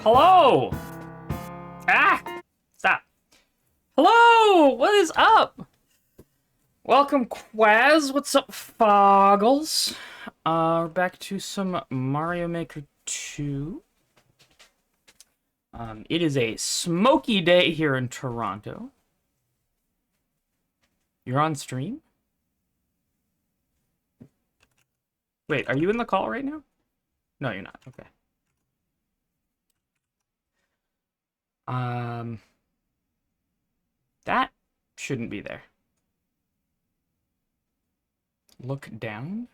Hello! Ah! Stop. Hello! What is up? Welcome, Quaz. What's up, Foggles? We're back to some Mario Maker 2. It is a smoky day here in Toronto. You're on stream? Wait, are you in the call right now? No, you're not. Okay. That shouldn't be there. Look down?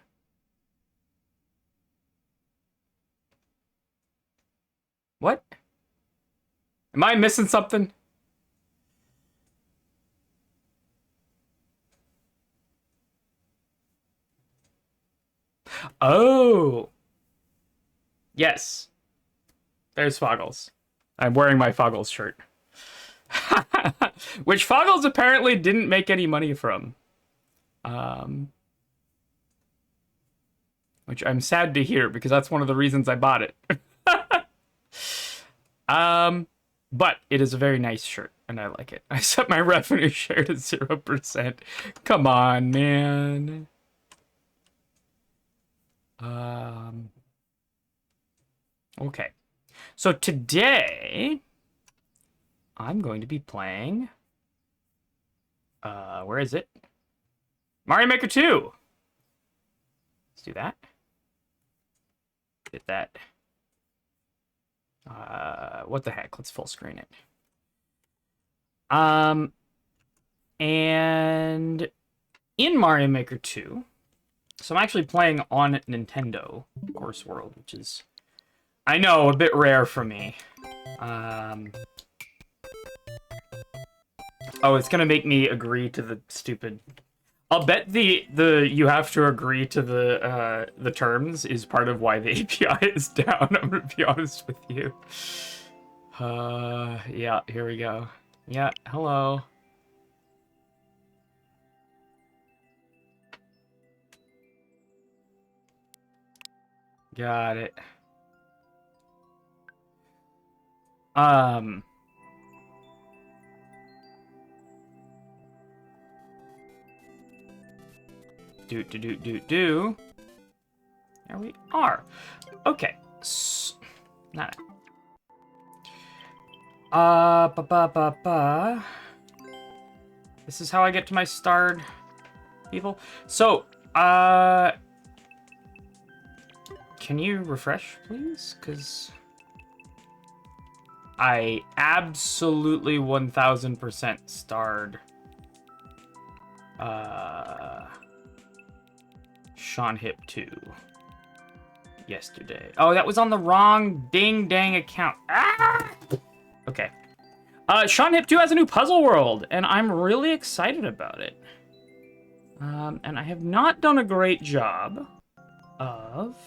What? Am I missing something? Oh! Yes. There's Foggles. I'm wearing my Foggles shirt. Which Foggles apparently didn't make any money from. Which I'm sad to hear, because that's one of the reasons I bought it. But it is a very nice shirt, and I like it. I set my revenue share to 0%. Come on, man. Okay. So today, I'm going to be playing... where is it? Mario Maker 2! Let's do that. Hit that. What the heck? Let's full screen it. And in Mario Maker 2, so I'm actually playing on Nintendo, of course, World, which is, I know, a bit rare for me. Oh, it's gonna make me agree to the stupid... I'll bet the you have to agree to the terms is part of why the API is down. I'm gonna be honest with you. Yeah, here we go. Yeah, hello. Got it. Do. There we are. Okay. Not. This is how I get to my starred people. So, can you refresh, please? Because I absolutely 1000% starred seanhip2 yesterday. Oh, that was on the wrong ding-dang account. Ah! Okay. seanhip2 has a new puzzle world, and I'm really excited about it. And I have not done a great job of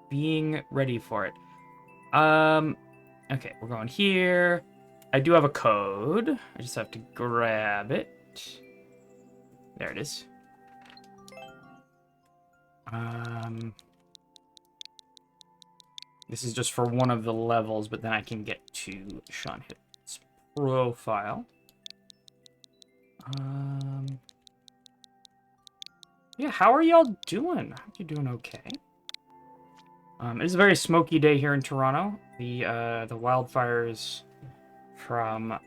being ready for it. Okay, we're going here. I do have a code. I just have to grab it. There it is. This is just for one of the levels, but then I can get to seanhip's profile. Yeah, how are y'all doing? I hope you're doing okay. It is a very smoky day here in Toronto. The wildfires from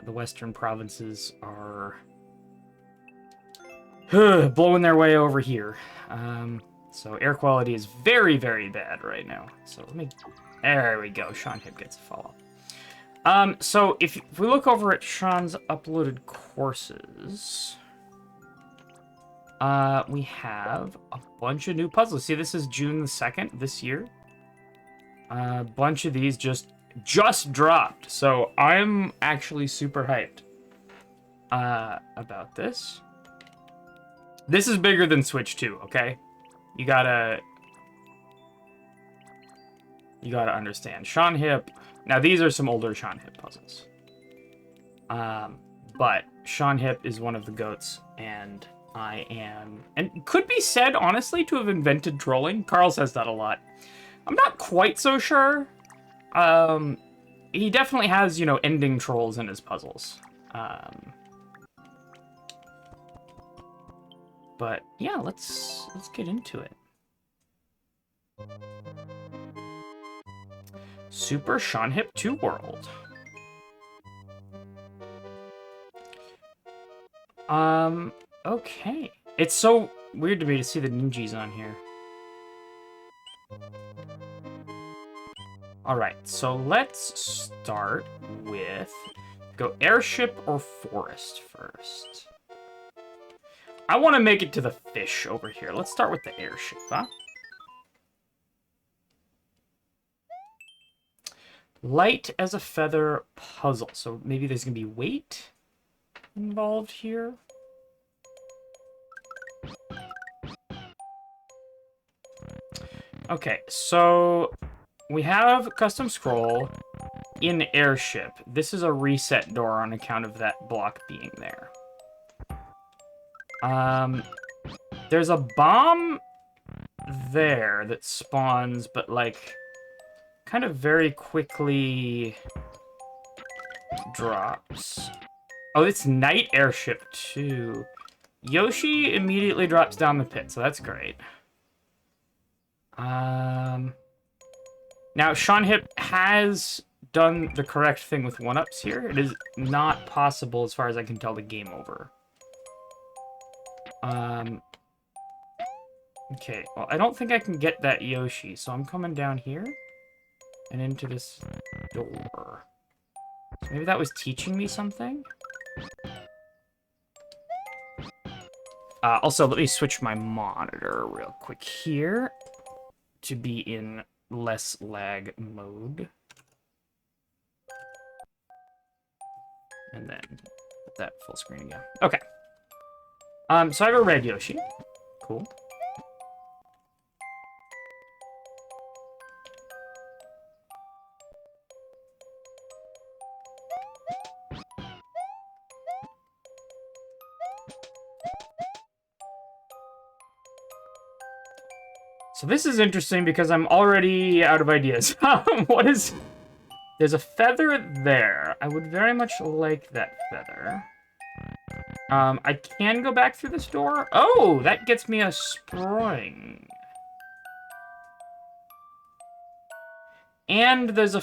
the western provinces are blowing their way over here. So air quality is very, very bad right now. So there we go. seanhip gets a follow. So if we look over at Sean's uploaded courses, we have a bunch of new puzzles. See, this is June the 2nd this year. A bunch of these just dropped. So I'm actually super hyped about this. This is bigger than Switch 2, okay? You gotta understand. seanhip. Now, these are some older seanhip puzzles. But seanhip is one of the GOATs, and I am... And could be said, honestly, to have invented trolling. Carl says that a lot. I'm not quite so sure. He definitely has, you know, ending trolls in his puzzles. But yeah, let's get into it. Super seanhip2 world. Okay. It's so weird to me to see the ninjas on here. Alright, so let's start with... Go airship or forest first. I want to make it to the fish over here. Let's start with the airship, huh? Light as a feather puzzle. So maybe there's going to be weight involved here. Okay, so we have custom scroll in airship. This is a reset door on account of that block being there. There's a bomb there that spawns, but like kind of very quickly drops. Oh, it's night airship too. Yoshi immediately drops down the pit, so that's great. Now seanhip has done the correct thing with 1-ups here. It is not possible, as far as I can tell, to game over. Okay, well, I don't think I can get that Yoshi, so I'm coming down here and into this door. So maybe that was teaching me something? Also, let me switch my monitor real quick here to be in less lag mode. And then put that full screen again. Okay. So I have a red Yoshi. Cool. So this is interesting because I'm already out of ideas. What is... There's a feather there. I would very much like that feather. I can go back through this door. Oh, that gets me a spring. And there's a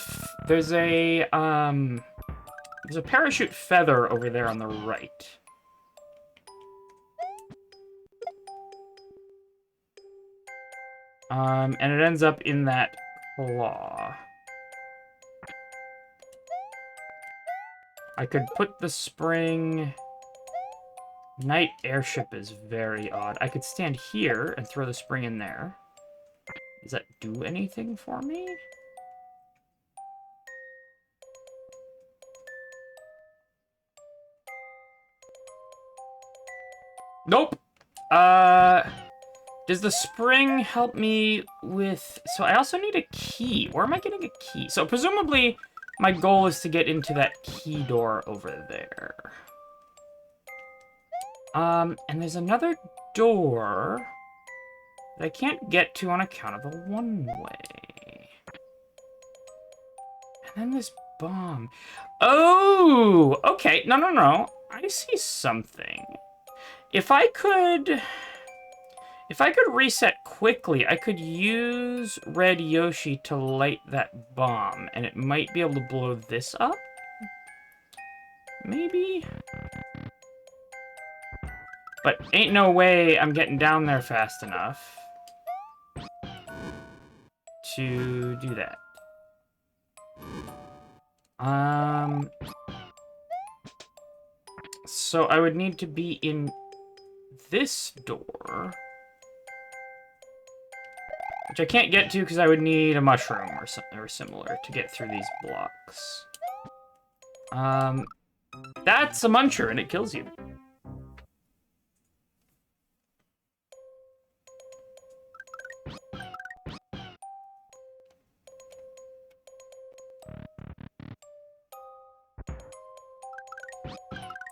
parachute feather over there on the right. And it ends up in that claw. I could put the spring... Night airship is very odd. I could stand here and throw the spring in there. Does that do anything for me? Nope! Does the spring help me with... So I also need a key. Where am I getting a key? So presumably my goal is to get into that key door over there. And there's another door that I can't get to on account of the one-way. And then this bomb. Oh! Okay, no. I see something. If I could reset quickly, I could use Red Yoshi to light that bomb, and it might be able to blow this up? Maybe? But ain't no way I'm getting down there fast enough to do that. So I would need to be in this door, which I can't get to because I would need a mushroom or similar to get through these blocks. That's a muncher and it kills you.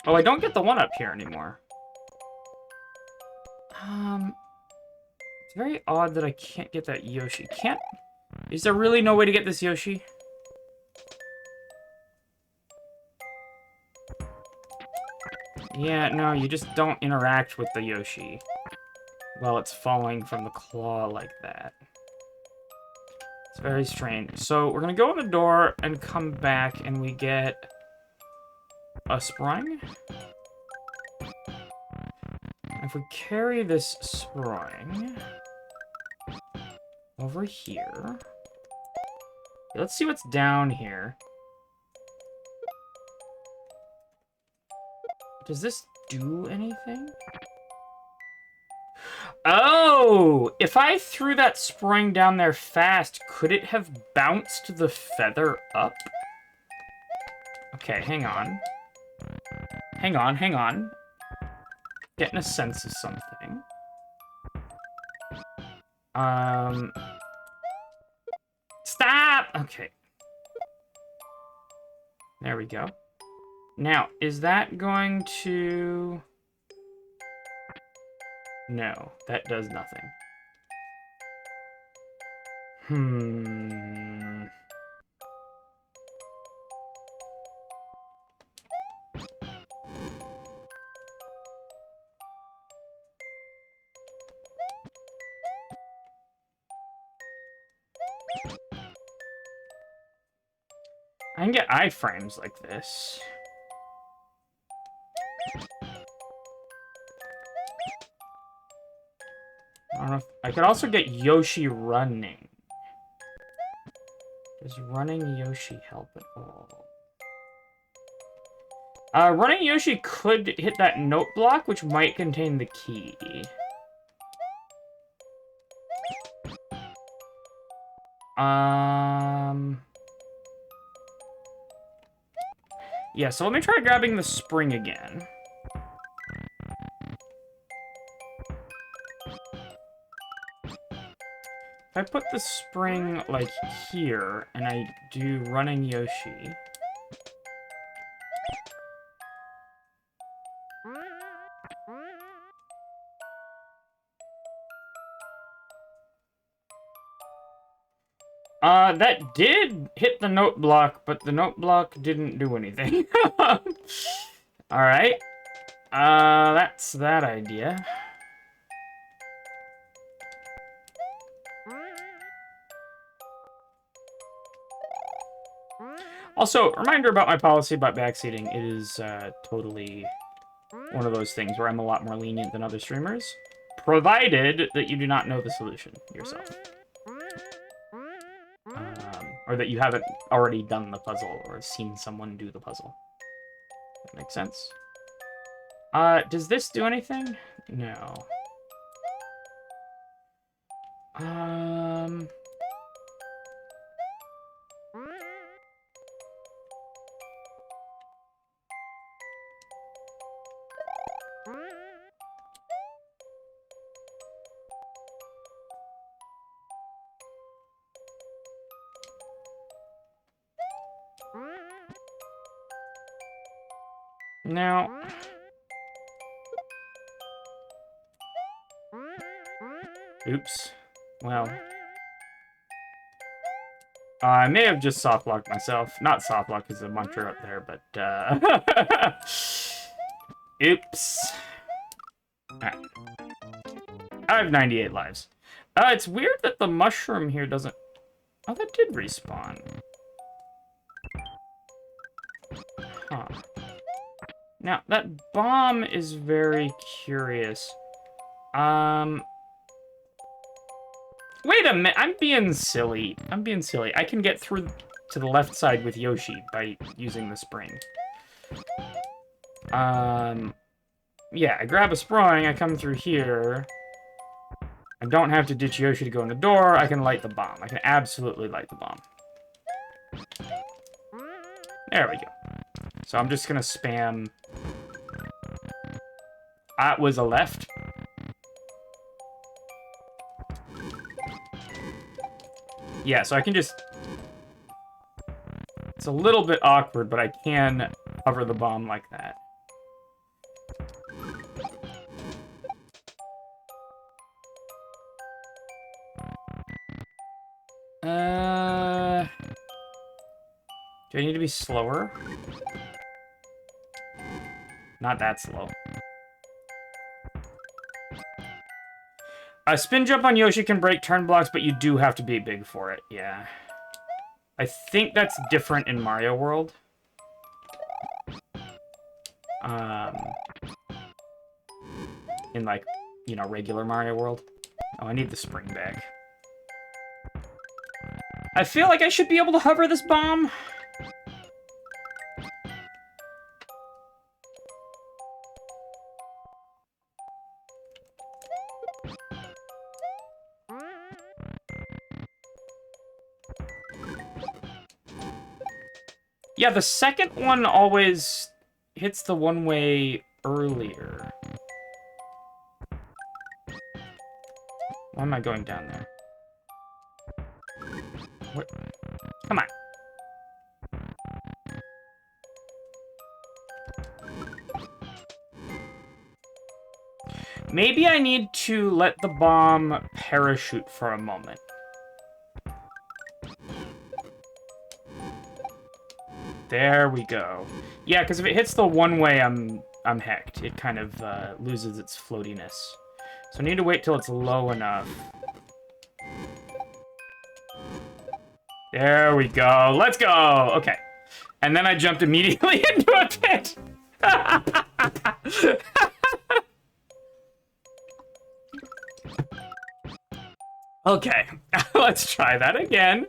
Oh, I don't get the 1-up here anymore. It's very odd that I can't get that Yoshi. Is there really no way to get this Yoshi? Yeah, no, you just don't interact with the Yoshi while it's falling from the claw like that. It's very strange. So we're gonna go in the door and come back, and we get a spring. If we carry this spring over here, let's see what's down here. Does this do anything? Oh! If I threw that spring down there fast, could it have bounced the feather up? Okay, hang on. Hang on, hang on. Getting a sense of something. Stop! Okay. There we go. Now, is that going to... No, that does nothing. I can get iframes like this. I don't know if... I could also get Yoshi running. Does running Yoshi help at all? Running Yoshi could hit that note block, which might contain the key. Yeah, so let me try grabbing the spring again. If I put the spring, like, here, and I do running Yoshi... that did hit the note block, but the note block didn't do anything. Alright. That's that idea. Also, reminder about my policy about backseating. It is, totally one of those things where I'm a lot more lenient than other streamers. Provided that you do not know the solution yourself. Or that you haven't already done the puzzle or seen someone do the puzzle. That makes sense. Does this do anything? No. Now... Oops. Well... I may have just soft-locked myself. Not soft-lock because the muncher up there, but, Oops. Alright. I have 98 lives. It's weird that the mushroom here doesn't... Oh, that did respawn. Huh. Now, that bomb is very curious. Wait a minute, I'm being silly. I can get through to the left side with Yoshi by using the spring. Yeah, I grab a spring, I come through here. I don't have to ditch Yoshi to go in the door, I can light the bomb. I can absolutely light the bomb. There we go. So I'm just gonna spam... That was a left. Yeah, so I can just... It's a little bit awkward, but I can cover the bomb like that. Do I need to be slower? Not that slow. A spin jump on Yoshi can break turn blocks, but you do have to be big for it. Yeah. I think that's different in Mario World. In, like, you know, regular Mario World. Oh, I need the spring back. I feel like I should be able to hover this bomb. Yeah, the second one always hits the one-way earlier. Why am I going down there? What? Come on. Maybe I need to let the bomb parachute for a moment. There we go. Yeah, because if it hits the one-way, I'm hecked. It kind of loses its floatiness. So I need to wait till it's low enough. There we go. Let's go. Okay. And then I jumped immediately into a pit. Okay. Let's try that again.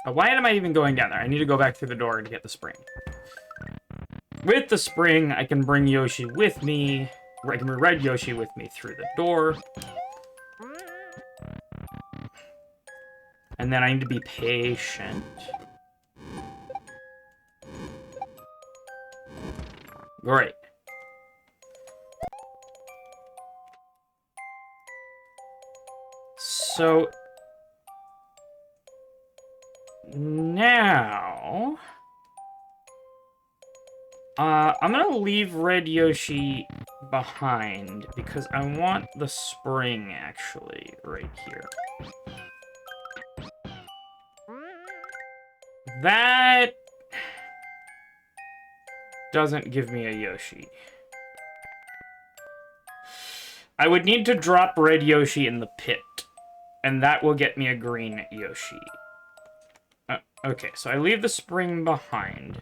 Why am I even going down there? I need to go back through the door to get the spring. With the spring, I can bring Yoshi with me. I can bring Red Yoshi with me through the door. And then I need to be patient. Great. So... now... I'm gonna leave Red Yoshi behind, because I want the spring, actually, right here. That... doesn't give me a Yoshi. I would need to drop Red Yoshi in the pit, and that will get me a green Yoshi. Okay, so I leave the spring behind.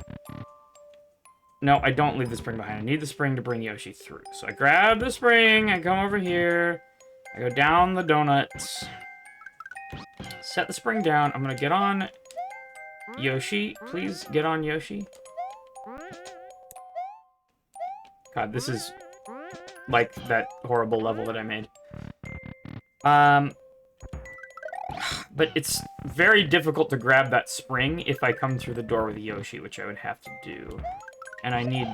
No, I don't leave the spring behind. I need the spring to bring Yoshi through. So I grab the spring, I come over here, I go down the donuts, set the spring down. I'm gonna get on Yoshi. Please get on Yoshi. God, this is like that horrible level that I made. But it's very difficult to grab that spring if I come through the door with Yoshi, which I would have to do. And I need...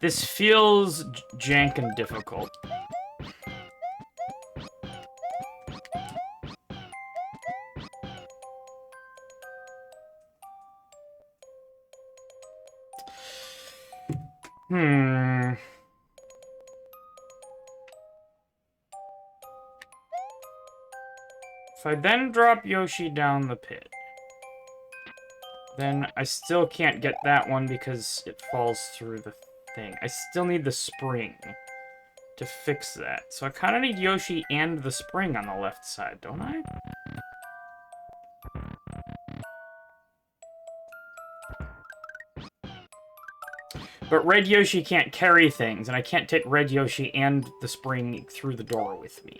This feels jank and difficult. If I then drop Yoshi down the pit, then I still can't get that one because it falls through the thing. I still need the spring to fix that. So I kind of need Yoshi and the spring on the left side, don't I? But Red Yoshi can't carry things, and I can't take Red Yoshi and the spring through the door with me.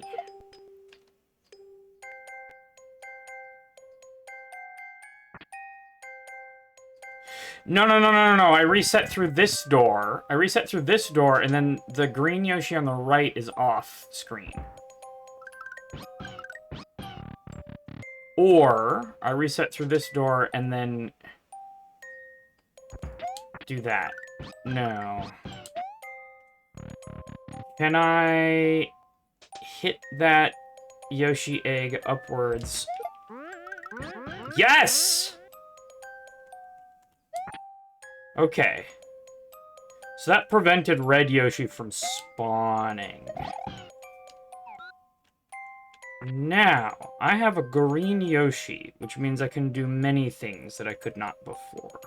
No. I reset through this door. And then the green Yoshi on the right is off screen. Or I reset through this door and then do that. No. Can I hit that Yoshi egg upwards Yes! Okay. So that prevented Red Yoshi from spawning. Now, I have a green Yoshi, which means I can do many things that I could not before.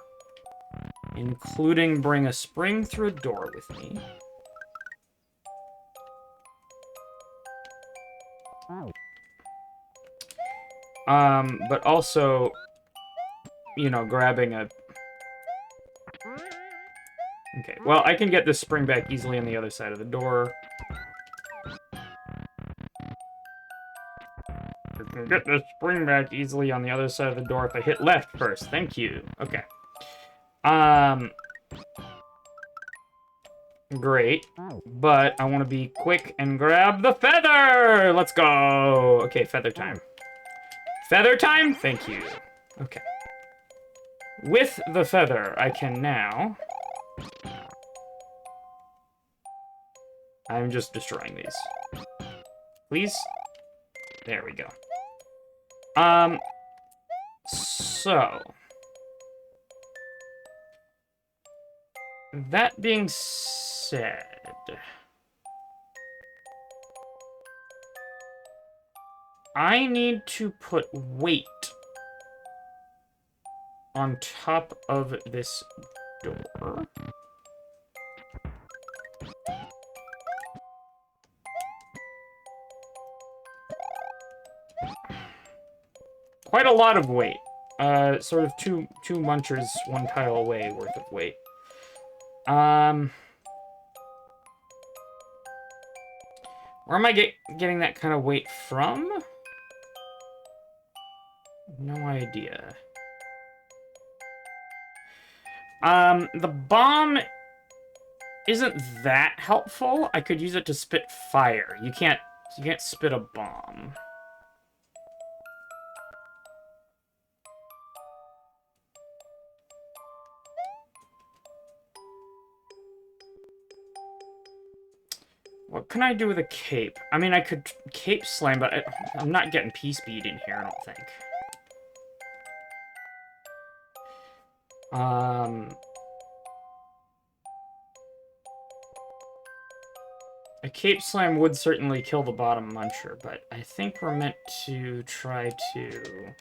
Including bring a spring through a door with me. But also, you know, grabbing a... Okay, well, I can get this spring back easily on the other side of the door. I can get this spring back easily on the other side of the door if I hit left first. Thank you. Okay. Great. But I want to be quick and grab the feather! Let's go! Okay, feather time. Feather time? Thank you. Okay. With the feather, I can now... I'm just destroying these. Please? There we go. So... That being said... I need to put weight on top of this door. Quite a lot of weight. Sort of two munchers, one tile away worth of weight. Where am I getting that kind of weight from? No idea. The bomb isn't that helpful. I could use it to spit fire. You can't spit a bomb. What can I do with a cape? I mean, I could cape slam, but I'm not getting P-speed in here, I don't think. A cape slam would certainly kill the bottom muncher, but I think we're meant to try to...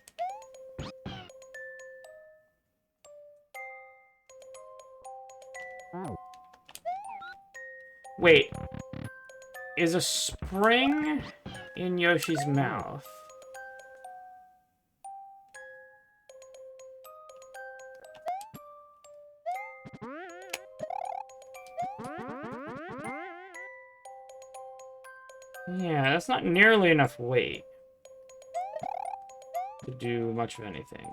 Wait. Is a spring in Yoshi's mouth? Yeah, that's not nearly enough weight to do much of anything.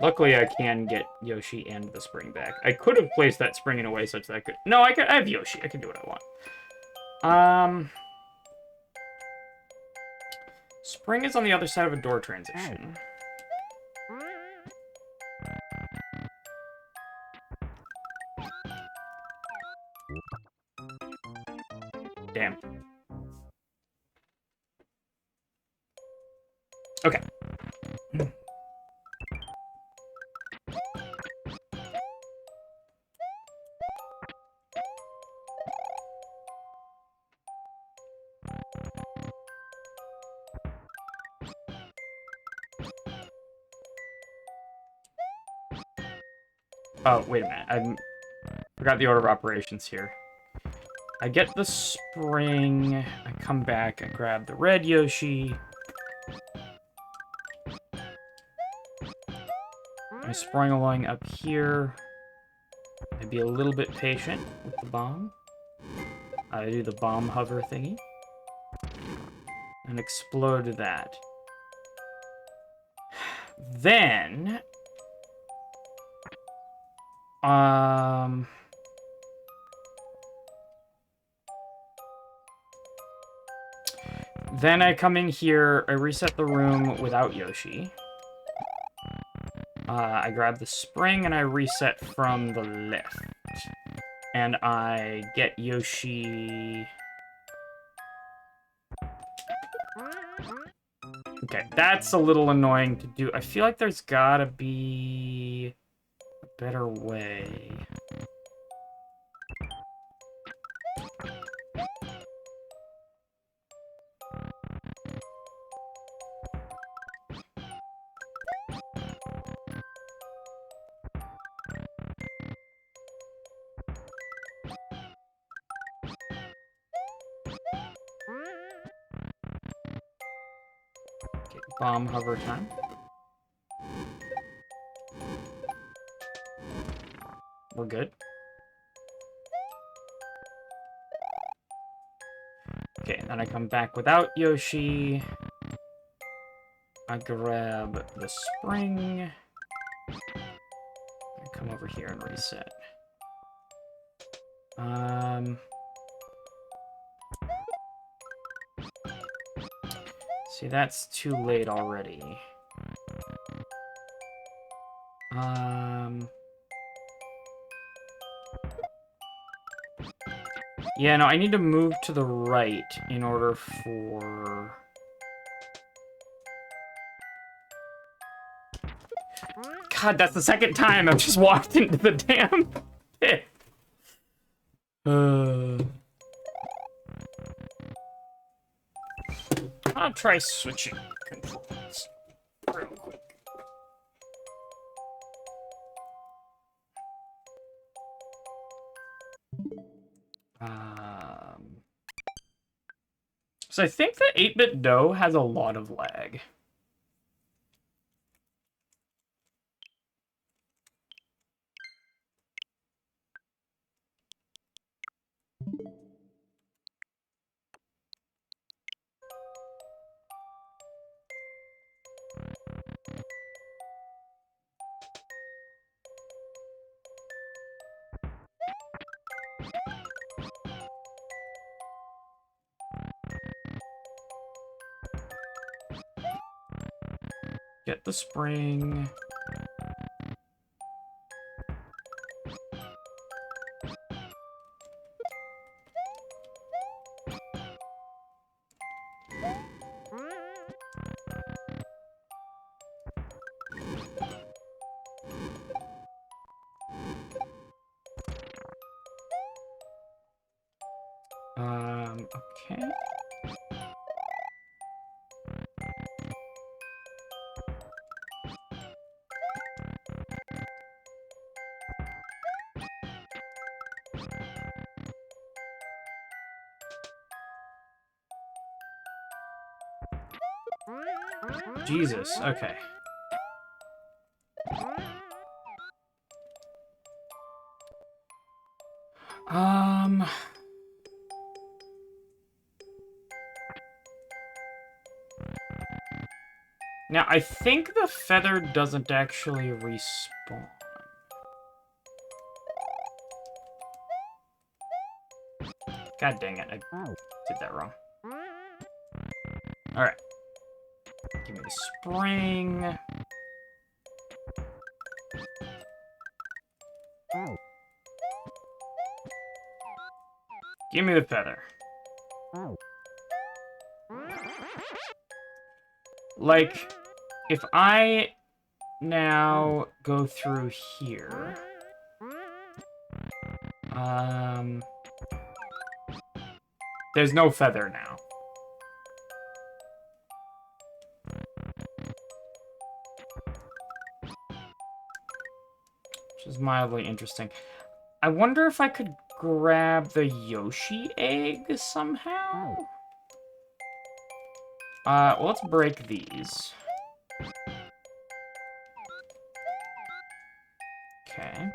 Luckily, I can get Yoshi and the spring back. I could have placed that spring in a way such that I could... No, I have Yoshi. I can do what I want. Spring is on the other side of a door transition. Damn. Okay. Oh, wait a minute. I forgot the order of operations here. I get the spring, I come back, I grab the red Yoshi. I sprung along up here. I'd be a little bit patient with the bomb. I do the bomb hover thingy. And explode that. Then... Then I come in here, I reset the room without Yoshi. I grab the spring and I reset from the left. And I get Yoshi... Okay, that's a little annoying to do. I feel like there's gotta be a better way. Okay, bomb hover time. We're good. Okay, then I come back without Yoshi. I grab the spring. I come over here and reset. See, that's too late already. Yeah, no, I need to move to the right in order for... God, that's the second time I've just walked into the damn pit. I'll try switching controls real quick. So I think the 8-bit dough has a lot of lag. Get the spring. Okay. Jesus, okay. Now, I think the feather doesn't actually respawn. God dang it, I did that wrong. Alright. Give me the spring. Give me the feather. Like, if I now go through here... there's no feather now. Which is mildly interesting. I wonder if I could grab the Yoshi egg somehow? Well, let's break these. Okay.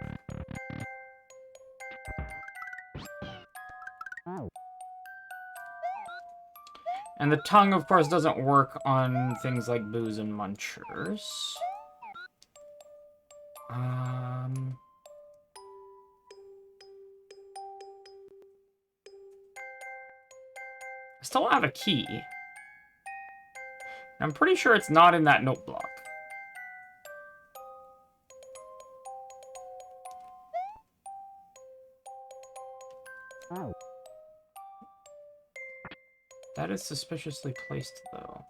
And the tongue, of course, doesn't work on things like booze and munchers. I still don't have a key. I'm pretty sure it's not in that note block. That is suspiciously placed, though.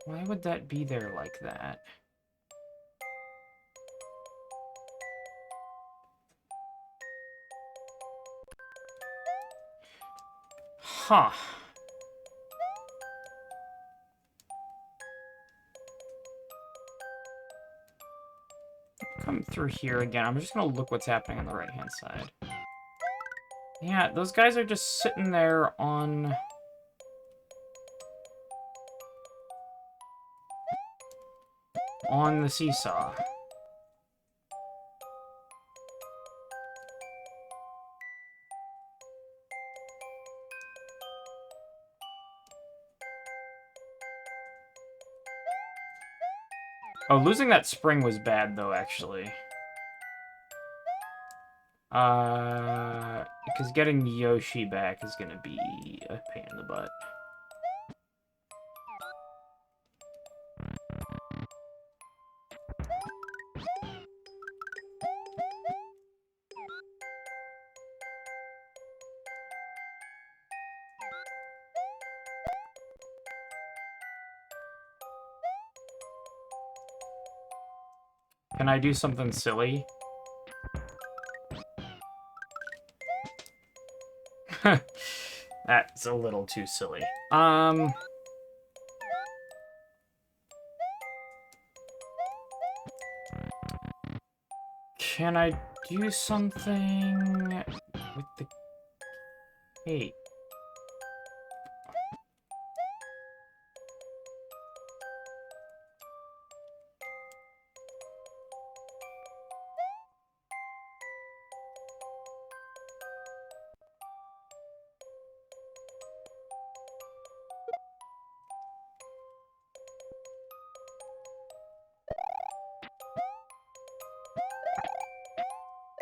Why would that be there like that? Huh. Come through here again. I'm just gonna look what's happening on the right-hand side. Yeah, those guys are just sitting there on... on the seesaw. Oh, losing that spring was bad, though, actually. Because getting Yoshi back is gonna be a pain in the butt. Can I do something silly? That's a little too silly. Can I do something with the cape?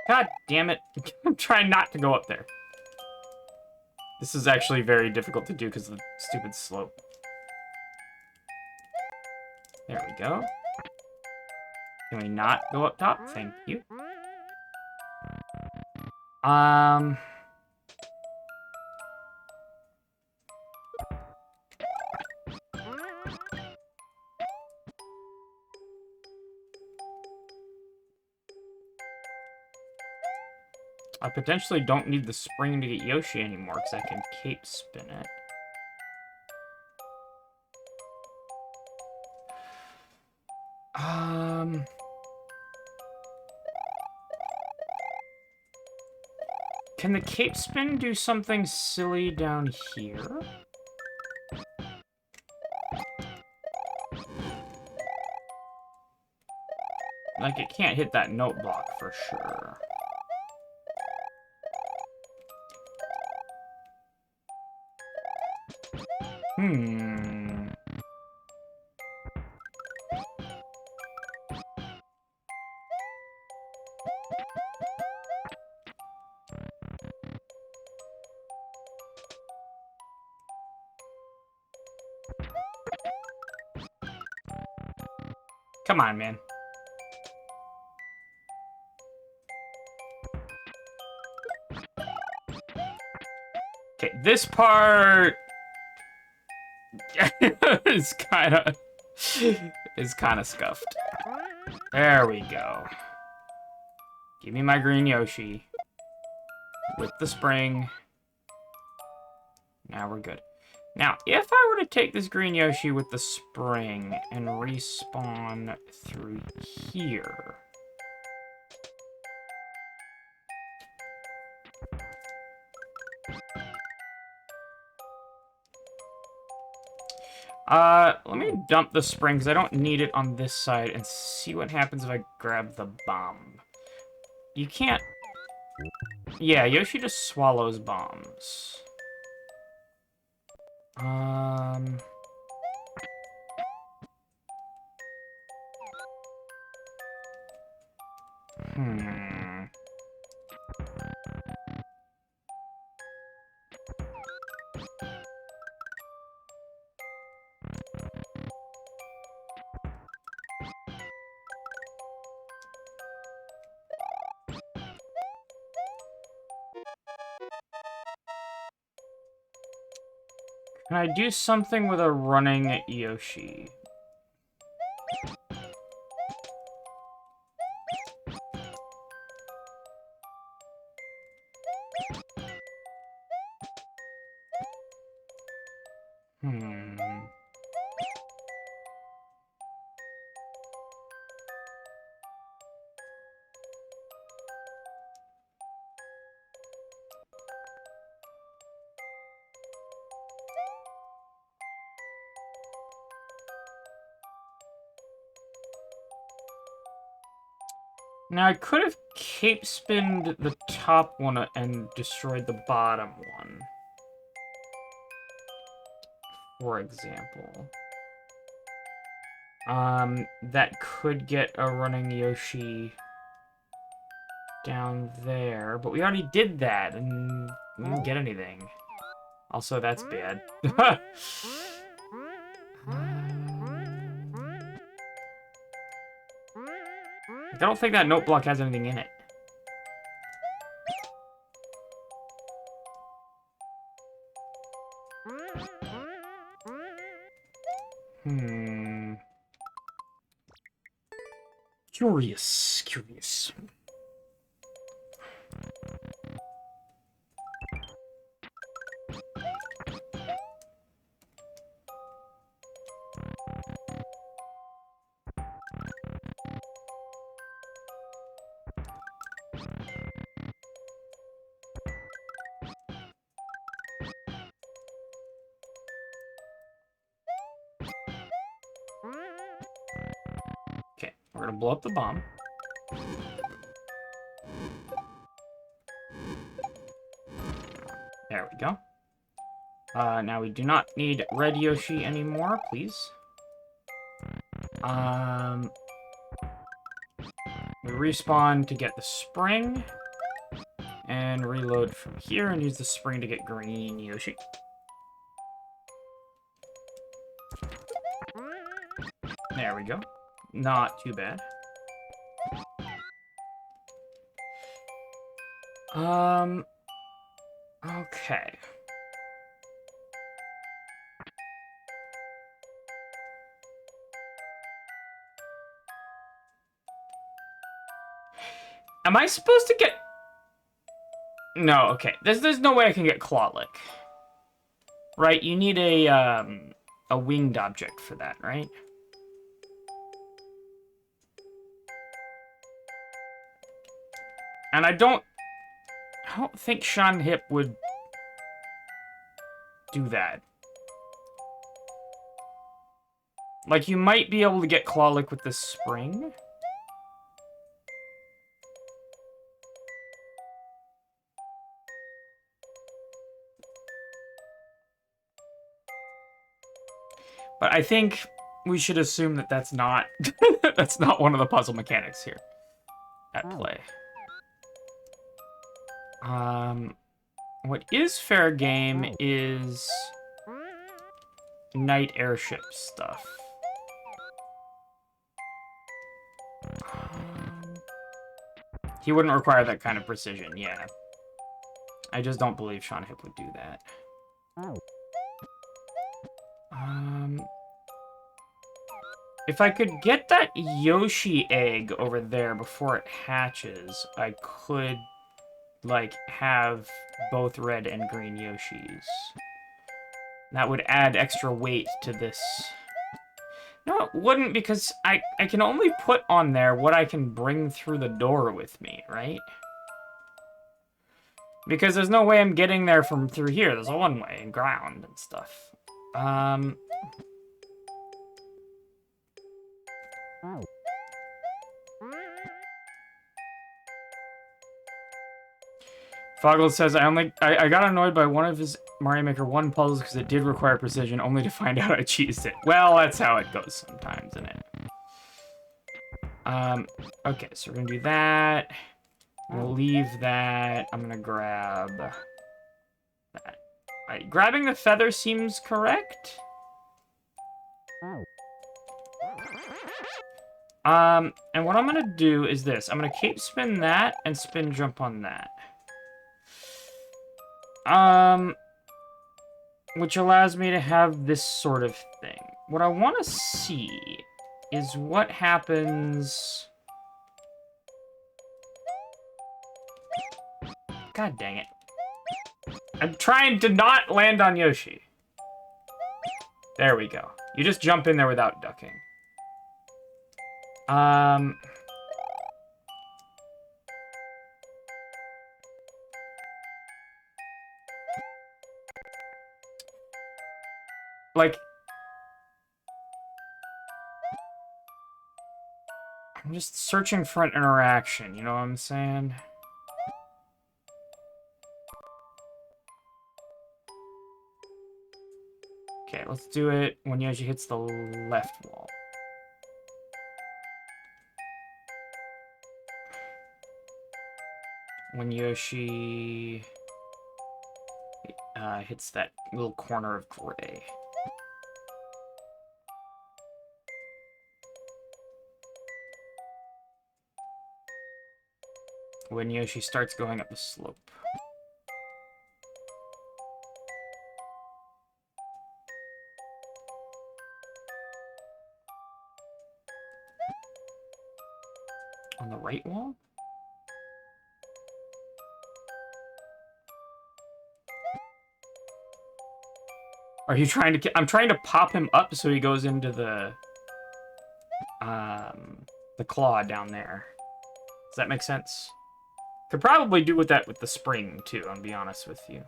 God damn it. I'm trying not to go up there. This is actually very difficult to do because of the stupid slope. There we go. Can we not go up top? Thank you. I potentially don't need the spring to get Yoshi anymore because I can cape spin it. Can the cape spin do something silly down here? Like, it can't hit that note block for sure. Come on, man. Okay, this part is kind of scuffed. There we go. Give me my green Yoshi with the spring. Now we're good. Now, if I were to take this green Yoshi with the spring and respawn through here... let me dump the spring, because I don't need it on this side, and see what happens if I grab the bomb. You can't... Yeah, Yoshi just swallows bombs. Can I do something with a running Yoshi? Hmm. Now, I could have cape spinned the top one and destroyed the bottom one. For example. That could get a running Yoshi down there, but we already did that, and we didn't get anything. Also, that's bad. I don't think that note block has anything in it. Hmm. Curious. Okay, we're gonna blow up the bomb. There we go. Now we do not need red Yoshi anymore, please. We respawn to get the spring. And reload from here and use the spring to get green Yoshi. There we go. Not too bad. Okay. Am I supposed to get... No, okay. There's no way I can get Clawlick. Right, you need a winged object for that, right? And I don't think seanhip would do that. Like, you might be able to get Clawlick with the spring. But I think we should assume that that's not that's not one of the puzzle mechanics here at play. What is fair game is night airship stuff. He wouldn't require that kind of precision, yeah. I just don't believe seanhip would do that. If I could get that Yoshi egg over there before it hatches, I could, like, have both red and green Yoshis. That would add extra weight to this. No, it wouldn't, because I can only put on there what I can bring through the door with me, right? Because there's no way I'm getting there from through here. There's a one-way and ground and stuff. Foggle says, I got annoyed by one of his Mario Maker 1 puzzles because it did require precision, only to find out I cheesed it. Well, that's how it goes sometimes, isn't it? Okay, so we're gonna do that. I'm gonna leave that. I'm gonna grab that. Alright, grabbing the feather seems correct. And what I'm gonna do is this. I'm gonna cape spin that and spin jump on that. Which allows me to have this sort of thing. What I want to see is what happens... God dang it. I'm trying to not land on Yoshi. There we go. You just jump in there without ducking. Like, I'm just searching for an interaction, you know what I'm saying? Okay, let's do it when Yoshi hits the left wall. When Yoshi hits that little corner of gray. When Yoshi starts going up the slope. On the right wall? Are you trying to... I'm trying to pop him up so he goes into the claw down there. Does that make sense? Could probably do with that with the spring, too, I'll be honest with you.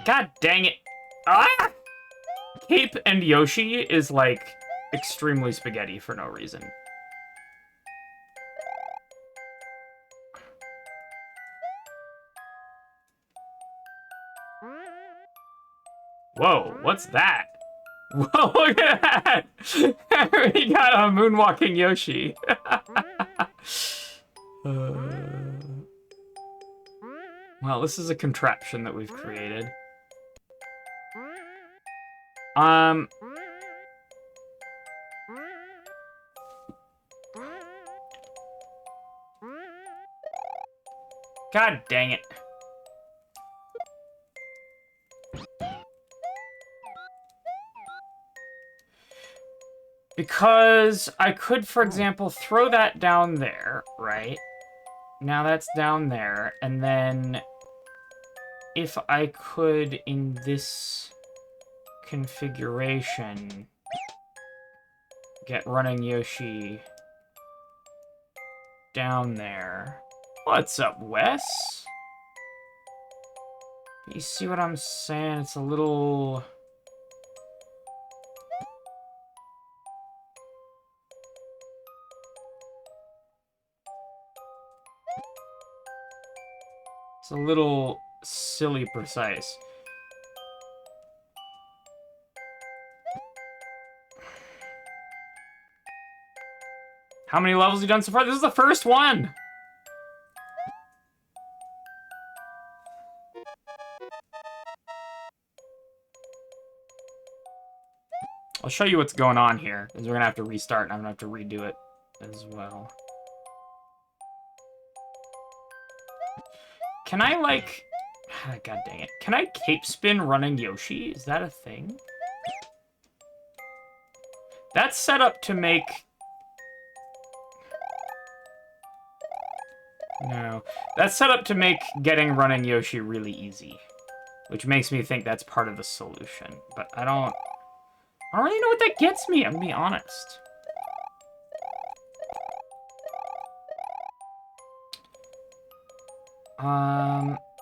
God dang it. Ah! Cape and Yoshi is, like, extremely spaghetti for no reason. Whoa, what's that? Whoa, look at that! We got a moonwalking Yoshi. Well, this is a contraption that we've created. God dang it. Because I could, for example, throw that down there, right? Now that's down there, and then if I could, in this configuration, get running Yoshi down there. What's up, Wes? You see what I'm saying? It's a little... It's a little silly precise. How many levels have you done so far? This is the first one! I'll show you what's going on here, because we're gonna have to restart, and I'm gonna have to redo it as well. Can I, like... God dang it. Can I cape spin running Yoshi? Is that a thing? That's set up to make... No. That's set up to make getting running Yoshi really easy. Which makes me think that's part of the solution. But I don't really know what that gets me, I'm gonna be honest.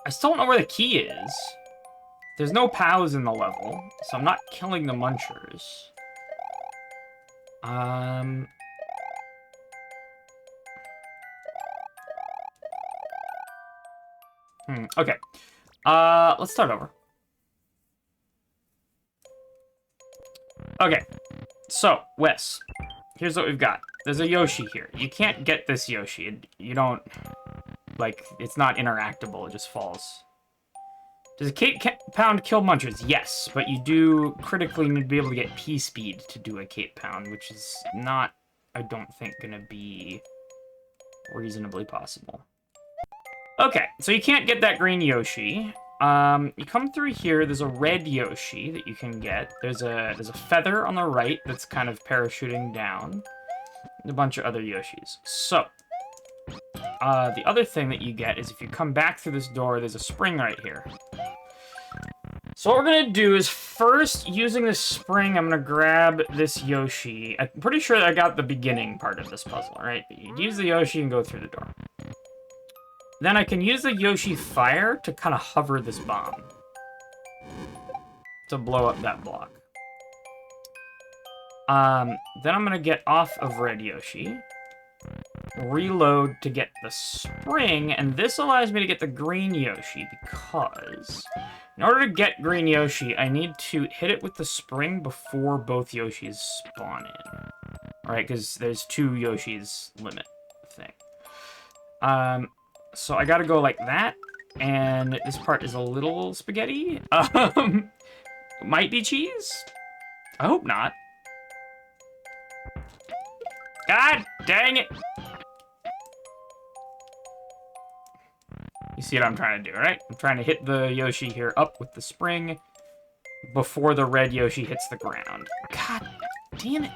I still don't know where the key is. There's no POWs in the level, so I'm not killing the munchers. Okay. Let's start over. Okay. So, Wes, here's what we've got. There's a Yoshi here. You can't get this Yoshi. You don't... Like, it's not interactable, it just falls. Does a cape pound kill munchers? Yes, but you do critically need to be able to get P-speed to do a cape pound, which is not, I don't think, gonna be reasonably possible. Okay, so you can't get that green Yoshi. You come through here, there's a red Yoshi that you can get. There's a feather on the right that's kind of parachuting down. And a bunch of other Yoshis. So, the other thing that you get is if you come back through this door, there's a spring right here. So what we're gonna do is first, using this spring, I'm gonna grab this Yoshi. I'm pretty sure I got the beginning part of this puzzle, right? You use the Yoshi and go through the door. Then I can use the Yoshi fire to kind of hover this bomb. To blow up that block. Then I'm gonna get off of Red Yoshi. Reload to get the spring, and this allows me to get the green Yoshi because in order to get green Yoshi, I need to hit it with the spring before both Yoshis spawn in. Right, because there's 2 Yoshis limit thing. So I gotta go like that, and this part is a little spaghetti. Might be cheese? I hope not. God dang it! You see what I'm trying to do, right? I'm trying to hit the Yoshi here up with the spring before the red Yoshi hits the ground. God damn it.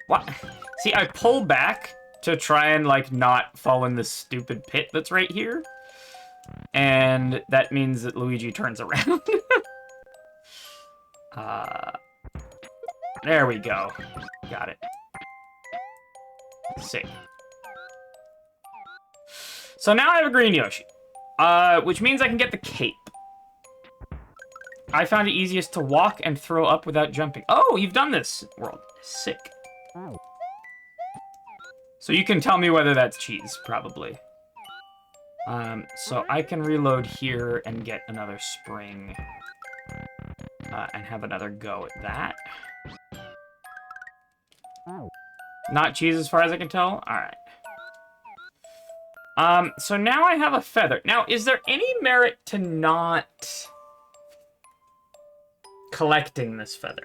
What? See, I pull back to try and, like, not fall in this stupid pit that's right here. And that means that Luigi turns around. There we go. Got it. Sick. So now I have a green Yoshi. Which means I can get the cape. I found it easiest to walk and throw up without jumping. Oh, you've done this, world. Sick. So you can tell me whether that's cheese, probably. So I can reload here and get another spring. And have another go at that. Not cheese as far as I can tell? Alright. So now I have a feather. Now, is there any merit to not collecting this feather?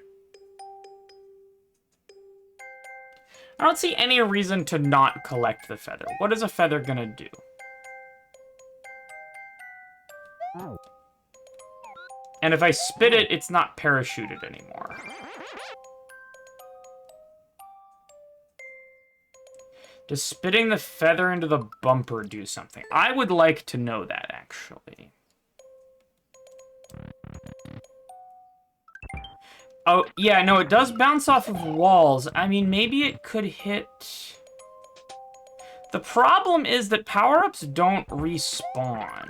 I don't see any reason to not collect the feather. What is a feather gonna do? And if I spit it, it's not parachuted anymore. Does spitting the feather into the bumper do something? I would like to know that, actually. Oh, yeah, no, it does bounce off of walls. I mean, maybe it could hit... The problem is that power-ups don't respawn.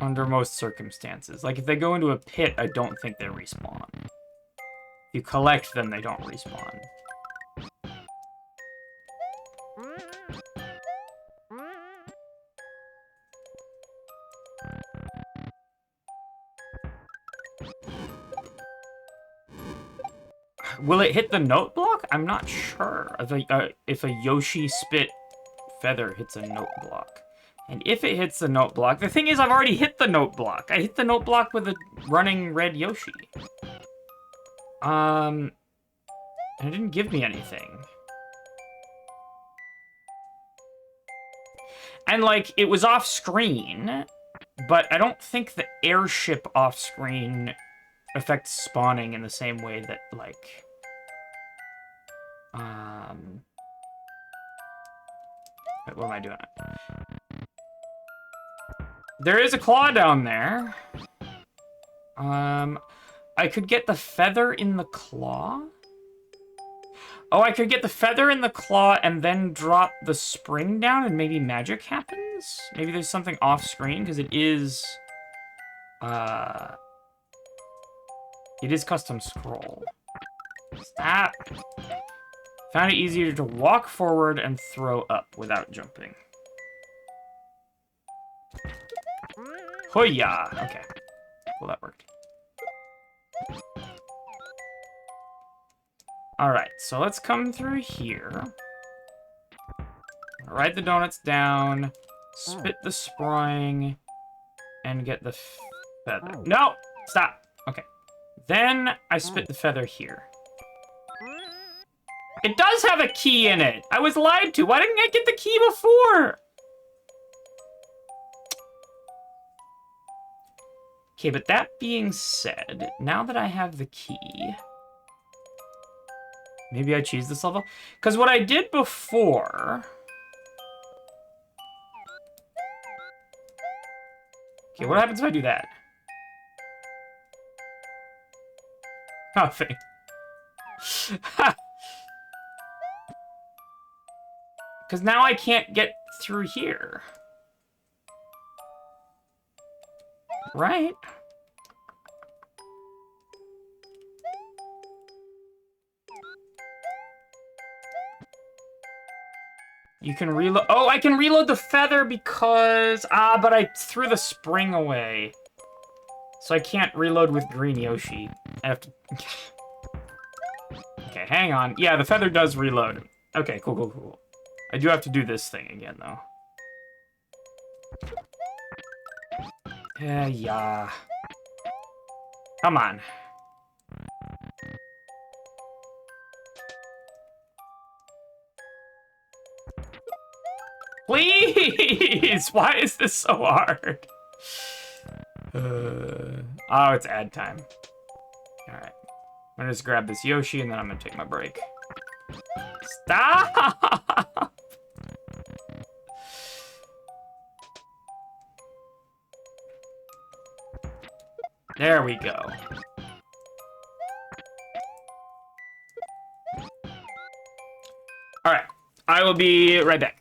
Under most circumstances. Like, if they go into a pit, I don't think they respawn. If you collect them, they don't respawn. Will it hit the note block? I'm not sure. If a Yoshi spit feather hits a note block. And if it hits the note block... The thing is, I've already hit the note block. I hit the note block with a running red Yoshi. And it didn't give me anything. And, like, it was off-screen, but I don't think the airship off-screen affects spawning in the same way that, like... Wait, what am I doing? There is a claw down there. I could get the feather in the claw? Oh, I could get the feather in the claw and then drop the spring down and maybe magic happens? Maybe there's something off-screen, because it is... It is custom scroll. Stop! Found it easier to walk forward and throw up without jumping. Hoya! Okay. Well, that worked. Alright, so let's come through here. Write the donuts down. Spit the spring. And get the feather. No! Stop! Okay. Then I spit the feather here. It does have a key in it! I was lied to! Why didn't I get the key before? Okay, but that being said, now that I have the key, Maybe I cheese this level? Because what I did before... Okay, what happens if I do that? Nothing. Because now I can't get through here. Right? You can reload... Oh, I can reload the feather because... Ah, but I threw the spring away. So I can't reload with green Yoshi. I have to... Okay, hang on. Yeah, the feather does reload. Okay, cool, cool, cool. I do have to do this thing again, though. Yeah. Come on. Please! Why is this so hard? Oh, it's ad time. Alright. I'm gonna just grab this Yoshi, and then I'm gonna take my break. Stop! There we go. Alright. I will be right back.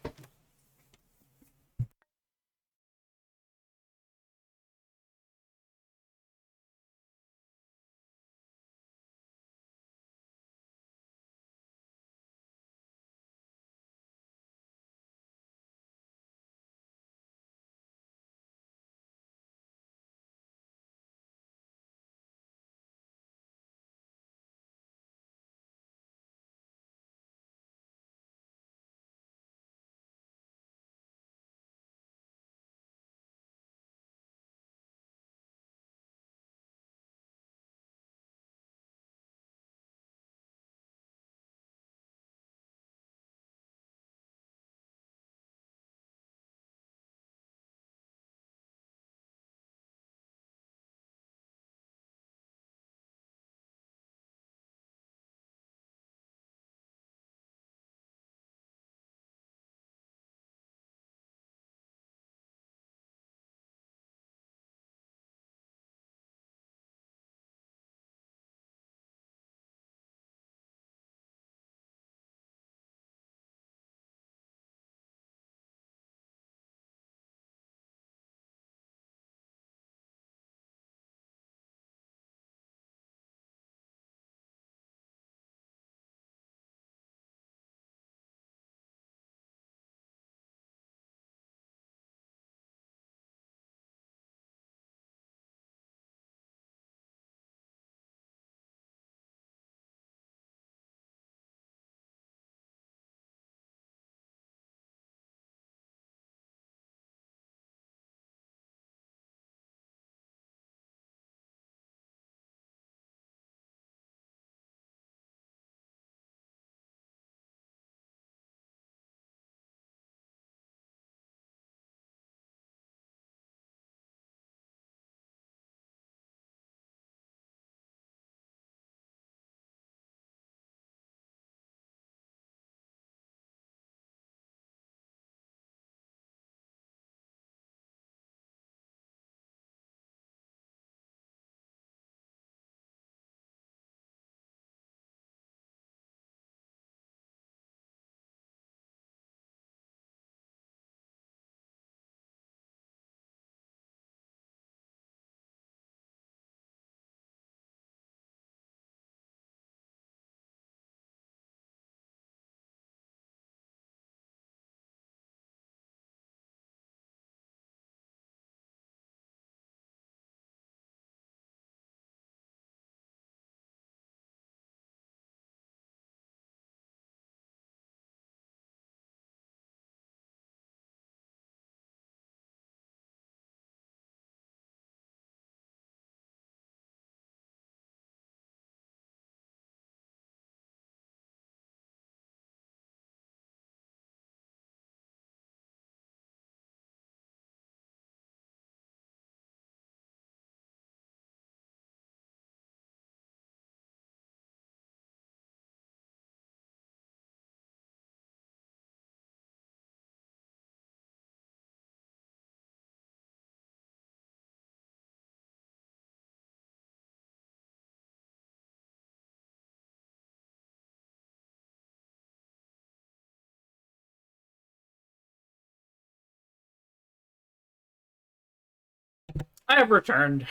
I have returned.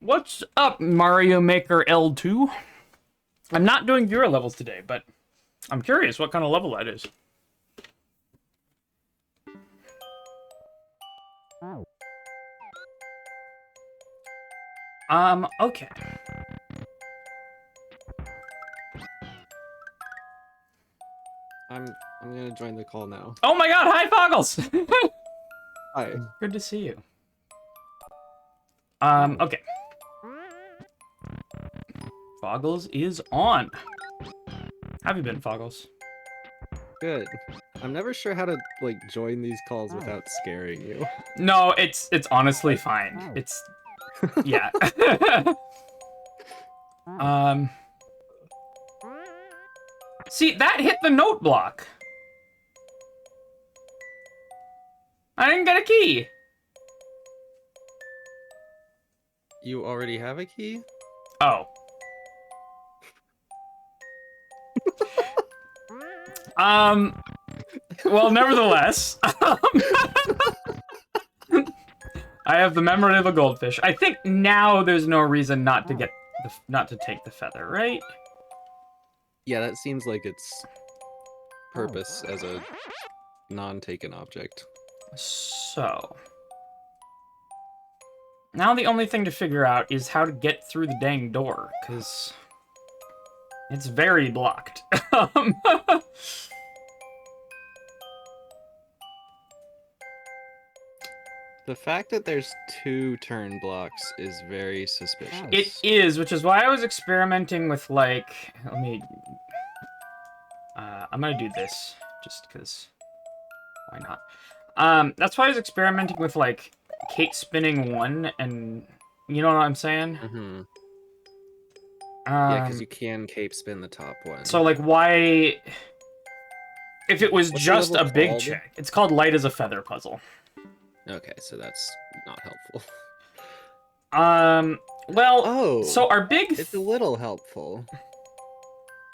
What's up, Mario Maker L2? I'm not doing viewer levels today, but I'm curious what kind of level that is. Okay. I'm gonna join the call now. Oh my god, hi Foggles! Hi. Good to see you. Okay. Foggles is on. How have you been, Foggles? Good. I'm never sure how to like join these calls without scaring you. No, it's honestly fine. It's yeah. See, that hit the note block. I didn't get a key. You already have a key? Oh. Well, nevertheless, I have the memory of a goldfish. I think now there's no reason not to get not to take the feather, right? Yeah, that seems like its purpose as a non-taken object. So now the only thing to figure out is how to get through the dang door, because it's very blocked. The fact that there's 2 turn blocks is very suspicious. It is, which is why I was experimenting with, like, let me, I'm gonna do this, just because, why not? That's why I was experimenting with, like, Kate spinning 1, and, you know what I'm saying? Mm-hmm. Yeah, because you Um, can cape spin the top one. so, like, why, if it was What's the just a level big called? check, it's called Light as a Feather puzzle. Okay, so that's not helpful. Well, Oh, so our big... it's a little helpful.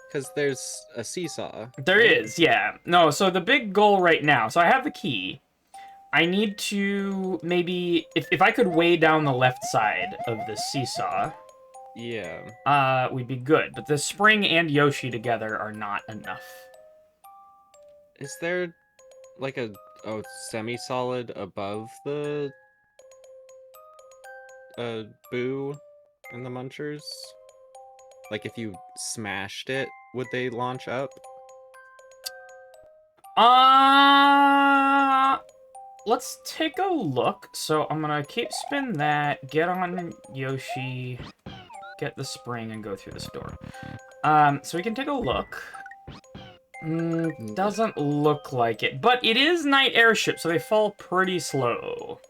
Because there's a seesaw. There is, yeah. No, so the big goal right now, so I have the key. I need to maybe, if I could weigh down the left side of the seesaw, Yeah. we'd be good. But the spring and Yoshi together are not enough. Is there like a semi-solid above the Boo and the Munchers? Like if you smashed it, would they launch up? Let's take a look. So I'm gonna keep spin that, get on Yoshi, get the spring, and go through this door. So we can take a look. Doesn't look like it, but it is night airship, so they fall pretty slow.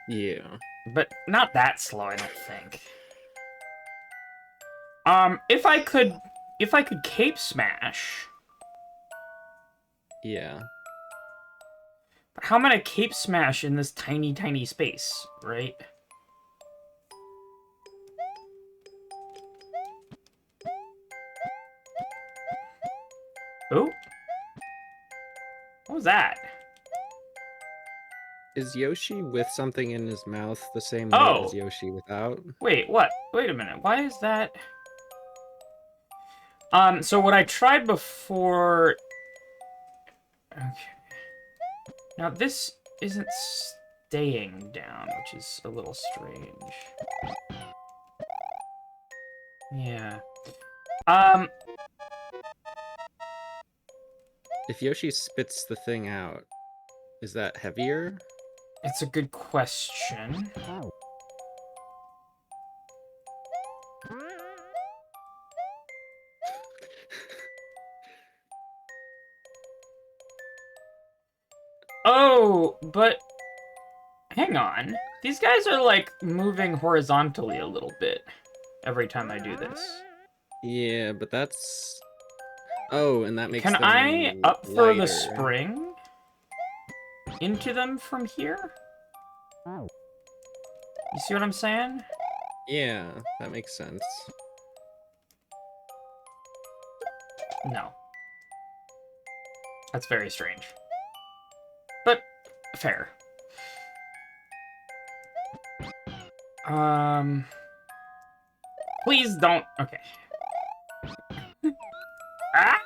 Yeah. But not that slow, I don't think. If I could cape smash. Yeah. How am I gonna cape smash in this tiny, tiny space, right? Oh? What was that? Is Yoshi with something in his mouth the same way as Yoshi without? Wait, what? Wait a minute. Why is that? So what I tried before... Okay. Now, this isn't staying down, which is a little strange. Yeah. If Yoshi spits the thing out, is that heavier? It's a good question. Oh, but hang on. These guys are, like, moving horizontally a little bit every time I do this. Yeah, but that's... Oh, and that makes Can them I up for the lighter. spring into them from here? You see what I'm saying? Yeah, that makes sense. No. That's very strange. But fair. Please don't. Okay. Ah!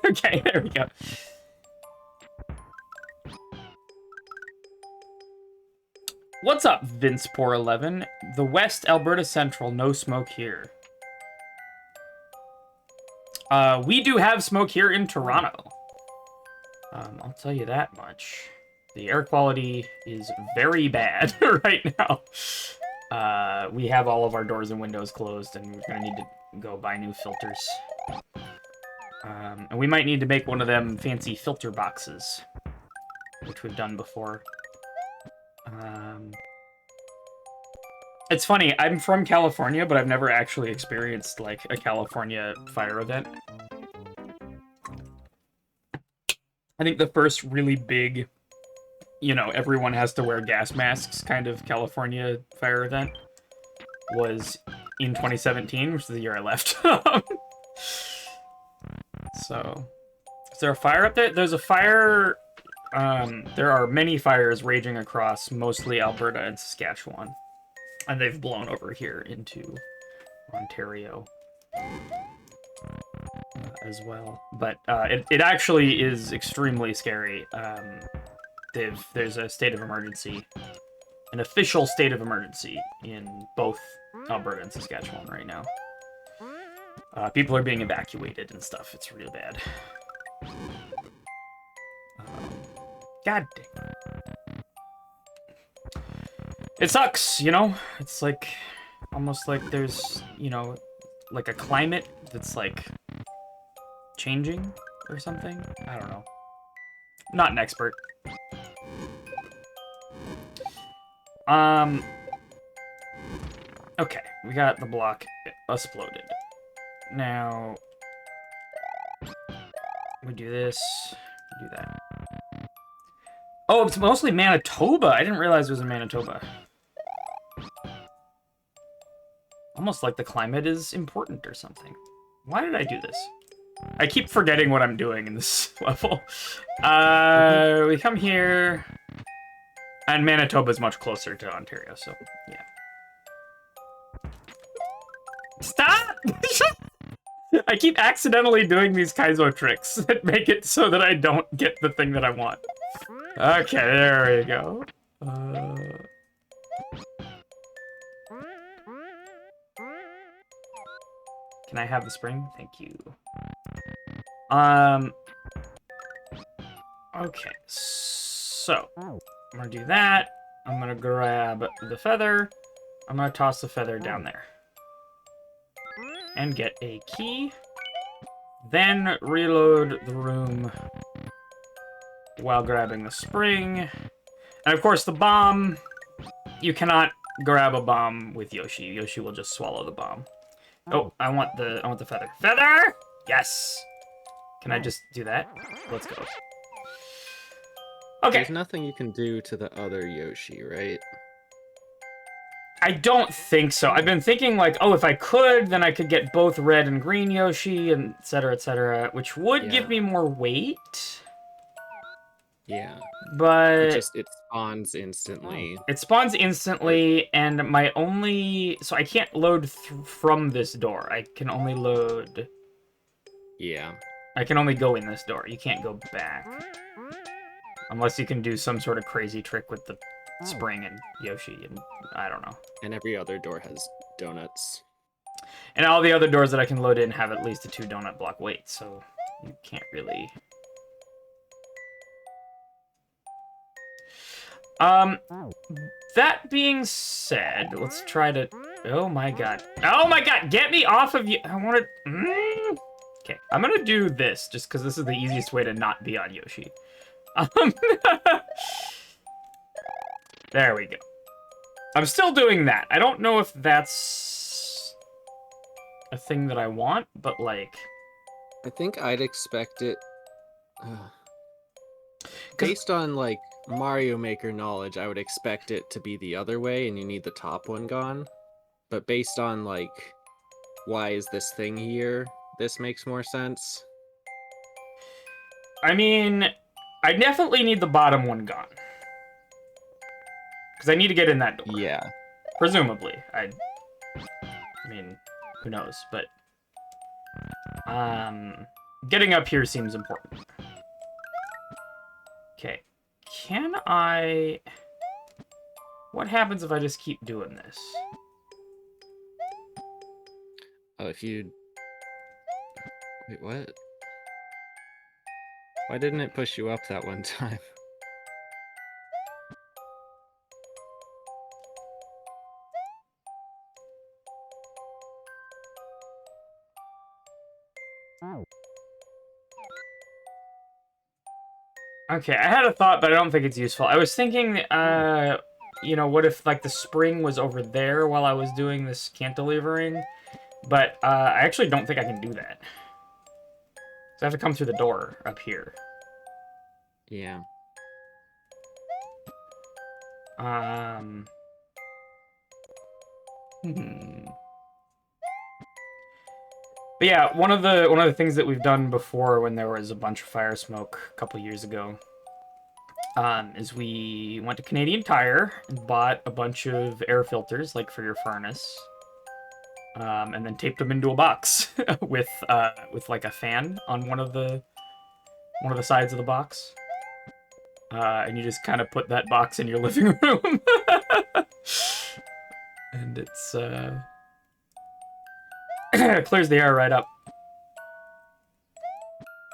Okay, there we go. What's up, Vince411? The West Alberta Central, no smoke here. We do have smoke here in Toronto. I'll tell you that much. The air quality is very bad right now. We have all of our doors and windows closed, and we're gonna need to go buy new filters. And we might need to make one of them fancy filter boxes, which we've done before. It's funny, I'm from California, but I've never actually experienced, like, a California fire event. I think the first really big, you know, everyone has to wear gas masks kind of California fire event was in 2017, which is the year I left. So, is there a fire up there? There's a fire. There are many fires raging across mostly Alberta and Saskatchewan. And they've blown over here into Ontario as well. But it actually is extremely scary. There's a state of emergency, an official state of emergency in both Alberta and Saskatchewan right now. People are being evacuated and stuff. It's real bad. God dang. It sucks, you know? It's like, almost like there's, you know, like a climate that's like changing or something. I don't know. Not an expert. Okay, we got the block exploded. Now, we do this, we do that. Oh, it's mostly Manitoba. I didn't realize it was in Manitoba. Almost like the climate is important or something. Why did I do this? I keep forgetting what I'm doing in this level. We come here. And Manitoba is much closer to Ontario, so yeah. Stop! I keep accidentally doing these Kaizo tricks that make it so that I don't get the thing that I want. Okay, there we go. Can I have the spring? Thank you. Okay, so I'm gonna do that. I'm gonna grab the feather. I'm gonna toss the feather down there. And get a key. Then reload the room while grabbing the spring. And of course the bomb. You cannot grab a bomb with Yoshi. Yoshi will just swallow the bomb. Oh, I want the feather. Feather! Yes! Can I just do that? Let's go. Okay. There's nothing you can do to the other Yoshi, right? I don't think so. I've been thinking, like, oh, if I could, then I could get both red and green Yoshi, and et cetera, which would give me more weight. Yeah. But it spawns instantly. It spawns instantly, and my only... So I can't load from this door. I can only load... Yeah. I can only go in this door. You can't go back. Unless you can do some sort of crazy trick with the spring and Yoshi, and I don't know. And every other door has donuts. And all the other doors that I can load in have at least a 2 donut block weight, so you can't really... That being said, let's try to... Oh my god. Oh my god, get me off of you! I want to... Okay, I'm gonna do this, just because this is the easiest way to not be on Yoshi. There we go. I'm still doing that. I don't know if that's a thing that I want, but like... I think I'd expect it... Based on, like, Mario Maker knowledge, I would expect it to be the other way, and you need the top one gone. But based on, like, why is this thing here, this makes more sense. I mean, I definitely need the bottom one gone. Because I need to get in that door. Yeah. Presumably. I mean, who knows, but... Getting up here seems important. Okay. Can I... What happens if I just keep doing this? Oh, if you... Wait, what? Why didn't it push you up that one time? Okay, I had a thought, but I don't think it's useful. I was thinking, you know, what if, like, the spring was over there while I was doing this cantilevering? But, I actually don't think I can do that. So I have to come through the door up here. Yeah. But yeah, one of the things that we've done before when there was a bunch of fire smoke a couple years ago, is we went to Canadian Tire and bought a bunch of air filters, like for your furnace, and then taped them into a box with like a fan on one of the sides of the box, and you just kind of put that box in your living room, and it's clears the air right up.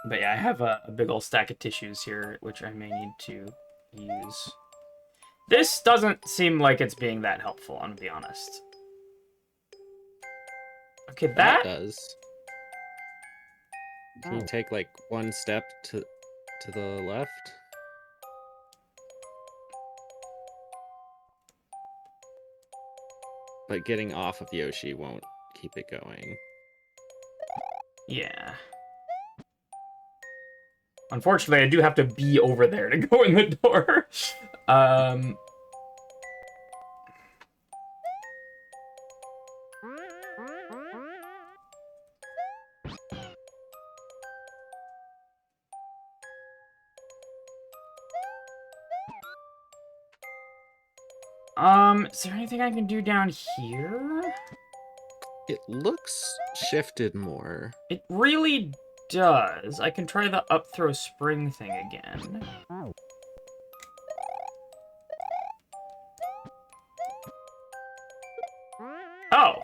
But yeah, I have a big old stack of tissues here, which I may need to use. This doesn't seem like it's being that helpful, I'm gonna be honest. Okay, that does. Can you take like one step to the left? But getting off of Yoshi won't keep it going. Yeah. Unfortunately, I do have to be over there to go in the door. Is there anything I can do down here? It looks shifted more. It really does. I can try the up throw spring thing again. Oh!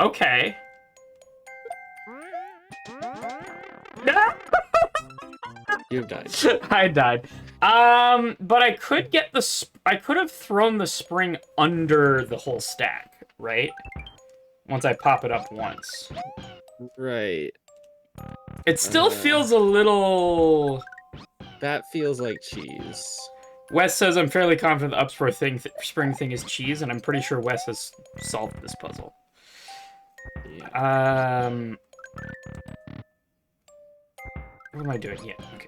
Okay. You've died. I died. But I could get I could have thrown the spring under the whole stack, right? Once I pop it up once. Right. It still feels a little... That feels like cheese. Wes says, I'm fairly confident the spring thing is cheese, and I'm pretty sure Wes has solved this puzzle. Yeah. What am I doing? Yeah, okay.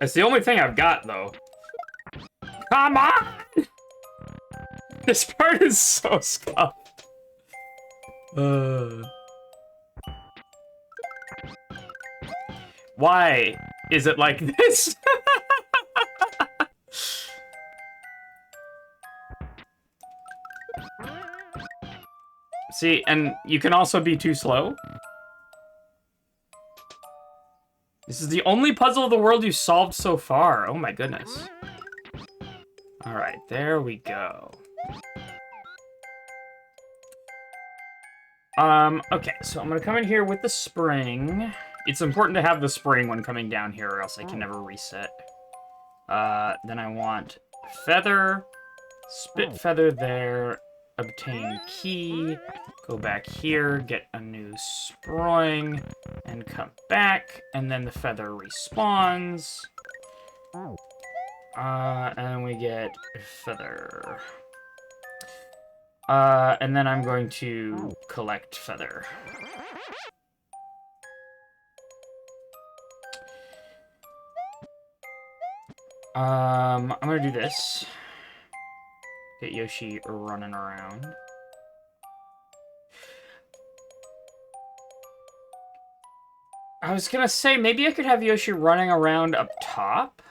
It's the only thing I've got, though. Come on! This part is so scuffed. Why is it like this? See, and you can also be too slow. This is the only puzzle of the world you solved so far. Oh my goodness. Alright, there we go. Okay, so I'm gonna come in here with the spring. It's important to have the spring when coming down here, or else I can never reset. Then I want feather, spit feather there, obtain key, go back here, get a new spring, and come back, and then the feather respawns. And we get feather. And then I'm going to collect feather. I'm gonna do this. Get Yoshi running around. I was gonna say, maybe I could have Yoshi running around up top.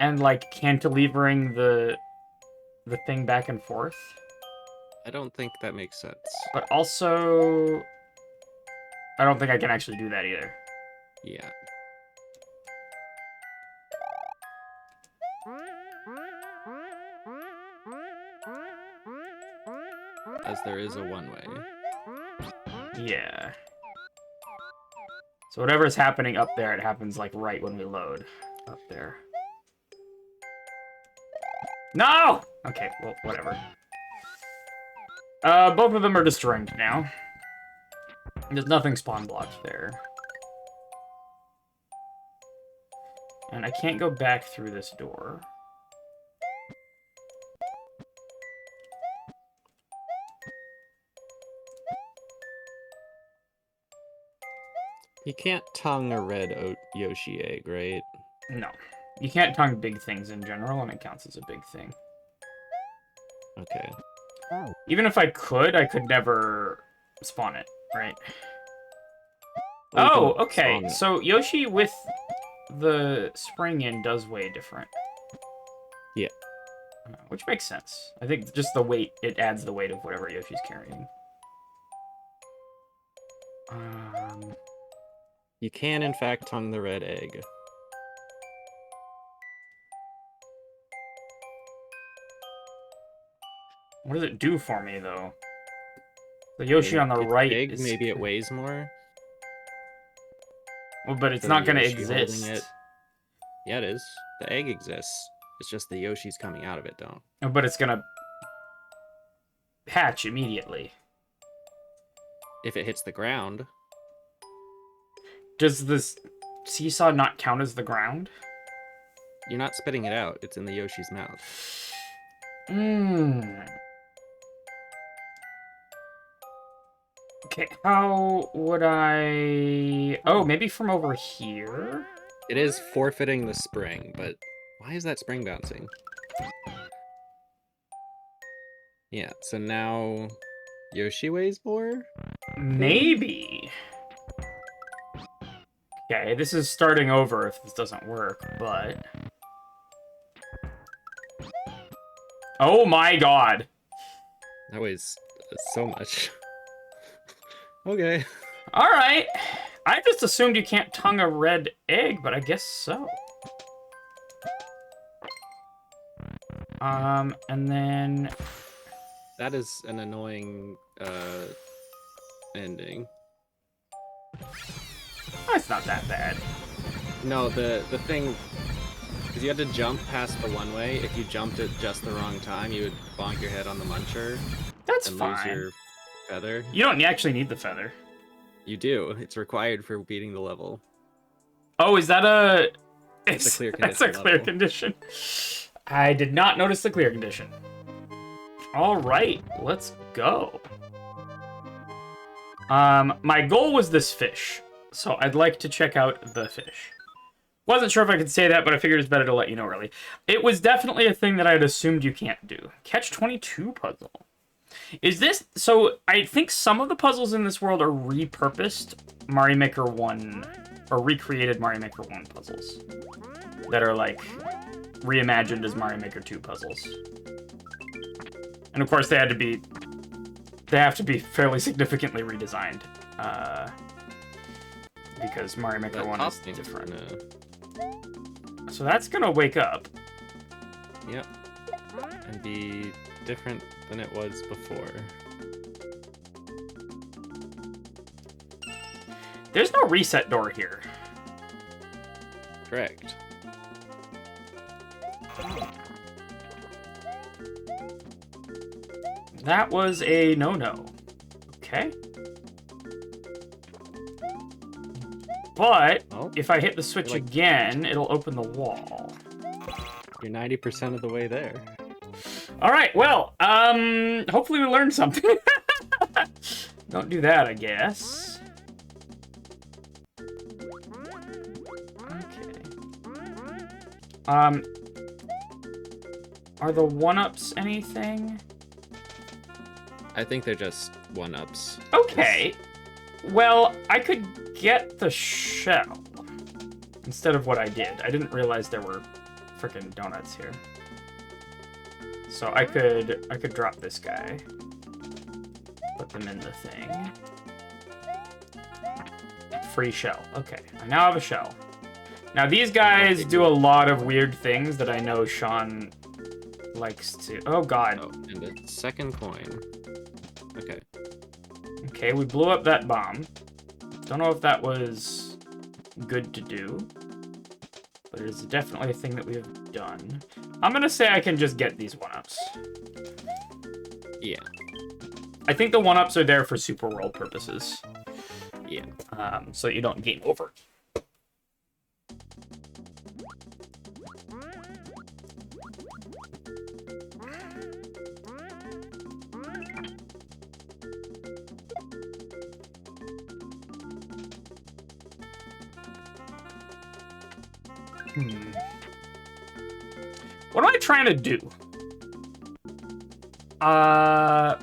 And, like, cantilevering the thing back and forth. I don't think that makes sense. But also, I don't think I can actually do that either. Yeah. As there is a one-way. Yeah. So whatever's happening up there, it happens, like, right when we load. Up there. No! Okay, well, whatever. Both of them are destroyed now. There's nothing spawn blocked there. And I can't go back through this door. You can't tongue a red Yoshi egg, right? No. You can't tongue big things in general, and it counts as a big thing. Okay. Even if I could never spawn it, right? Well, you Oh, can okay. spawn it. So Yoshi with the spring in does weigh different. Yeah. Which makes sense. I think just the weight, it adds the weight of whatever Yoshi's carrying. You can, in fact, tongue the red egg. What does it do for me, though? The Yoshi on the It's right big, is... maybe it weighs more. Well, but it's So not going to Yoshi holding exist. it. Yeah, it is. The egg exists. It's just the Yoshis coming out of it don't. But it's going to hatch immediately. If it hits the ground. Does this seesaw not count as the ground? You're not spitting it out. It's in the Yoshi's mouth. Okay, how would I... Oh, maybe from over here? It is forfeiting the spring, but why is that spring bouncing? Yeah, so now Yoshi weighs more? Maybe. Okay, this is starting over if this doesn't work, but... Oh my god! That weighs so much. Okay. Alright. I just assumed you can't tongue a red egg, but I guess so. And then... That is an annoying ending. That's not that bad. No, the thing, because you had to jump past the one way. If you jumped at just the wrong time, you would bonk your head on the muncher. That's and fine. lose your feather. You don't actually need the feather. You do. It's required for beating the level. Oh, is that a... It's a clear That's a condition clear level. condition. I did not notice the clear condition. All right, let's go. My goal was this fish, so I'd like to check out the fish. Wasn't sure if I could say that, but I figured it's better to let you know early. It was definitely a thing that I'd assumed you can't do. Catch-22 puzzle. Is this... So, I think some of the puzzles in this world are repurposed Mario Maker 1... Or recreated Mario Maker 1 puzzles. That are, like, reimagined as Mario Maker 2 puzzles. And, of course, they have to be fairly significantly redesigned. Because Mario Maker That 1 top is thing different. gonna- So that's gonna wake up. Yep. And be different than it was before. There's no reset door here. Correct. That was a no-no. Okay. But, Oh, if I hit the switch like- again, it'll open the wall. you're 90% of the way there. All right, well, hopefully we learned something. Don't do that, I guess. Okay. Are the 1-ups anything? I think they're just 1-ups. Okay. Well, I could get the shell instead of what I did. I didn't realize there were freaking donuts here. So I could drop this guy. Put them in the thing. Free shell. Okay, I now have a shell. Now these guys do a lot of weird things that I know Sean likes to... Oh god. Oh, and a second coin. Okay. Okay, we blew up that bomb. Don't know if that was good to do. But it is definitely a thing that we have done. I'm gonna say I can just get these 1-ups. Yeah. I think the 1-ups are there for super world purposes. Yeah. So you don't game over. What am I trying to do?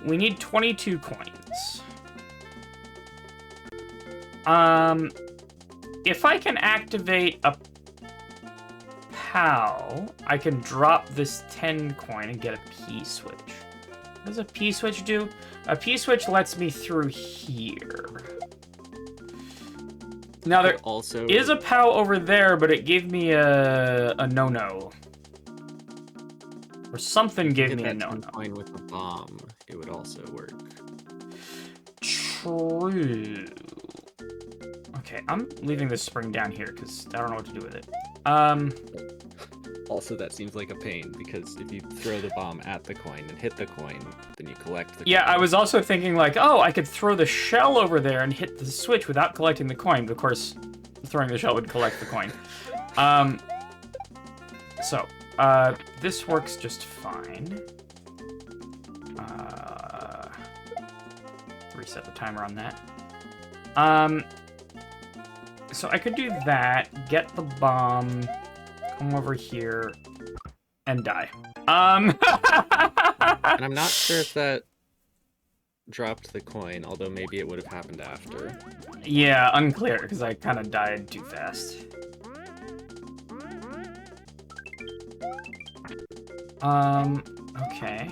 We need 22 coins. If I can activate a POW, I can drop this 10 coin and get a P-switch. What does a P-switch do? A P-switch lets me through here. Now there also is a POW over there, but it gave me a no-no. Or something gave me a no-no. Coin with a bomb, it would also work. True. Okay, I'm leaving this spring down here because I don't know what to do with it. Also, that seems like a pain because if you throw the bomb at the coin and hit the coin, then you collect the Yeah, coin. I was also thinking like, oh, I could throw the shell over there and hit the switch without collecting the coin. But of course, throwing the shell would collect the coin. This works just fine. Reset the timer on that. So I could do that, get the bomb, come over here, and die. And I'm not sure if that dropped the coin, although maybe it would have happened after. Yeah, unclear, because I kind of died too fast. Okay.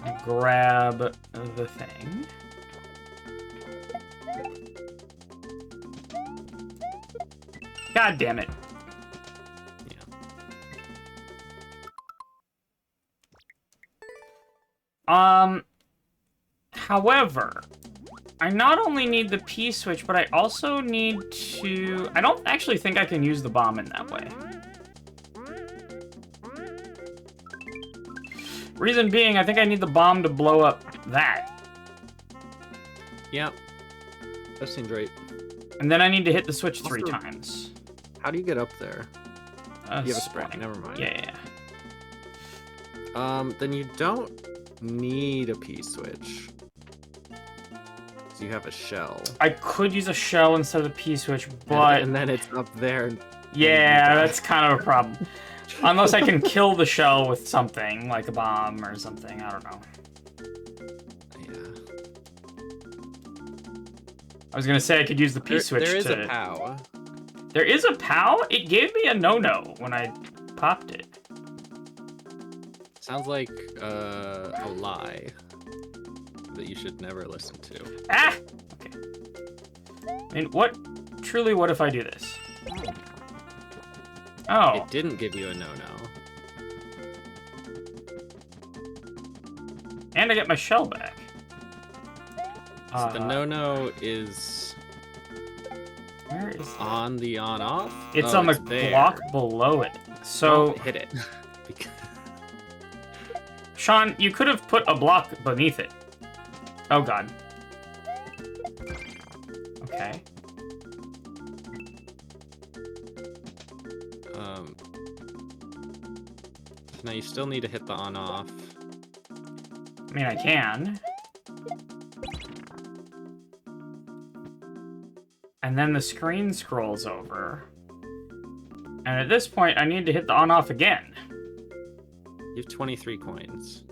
I'll grab the thing. God damn it. Yeah. However, I not only need the P-switch, but I also need to... I don't actually think I can use the bomb in that way. Reason being, I think I need the bomb to blow up that. Yeah. That seems right. And then I need to hit the switch Also, 3 times. How do you get up there? You have a spring. spring, never mind. Yeah. Then you don't need a P-switch. So you have a shell. I could use a shell instead of the P-switch, but... And then it's up there. Yeah, that's kind of a problem. Unless I can kill the shell with something, like a bomb or something, I don't know. Yeah. I was gonna say I could use the P-switch There is a POW. There is a POW? It gave me a no-no when I popped it. Sounds like a lie that you should never listen to. Ah! Okay. I mean, what if I do this? Oh. It didn't give you a no-no. And I get my shell back. So the no-no is... Where is it? On the on-off? It's on the block below it. So... Don't hit it. Sean, you could have put a block beneath it. Oh god. Okay. No, you still need to hit the on-off. I mean, I can. And then the screen scrolls over. And at this point, I need to hit the on-off again. You have 23 coins.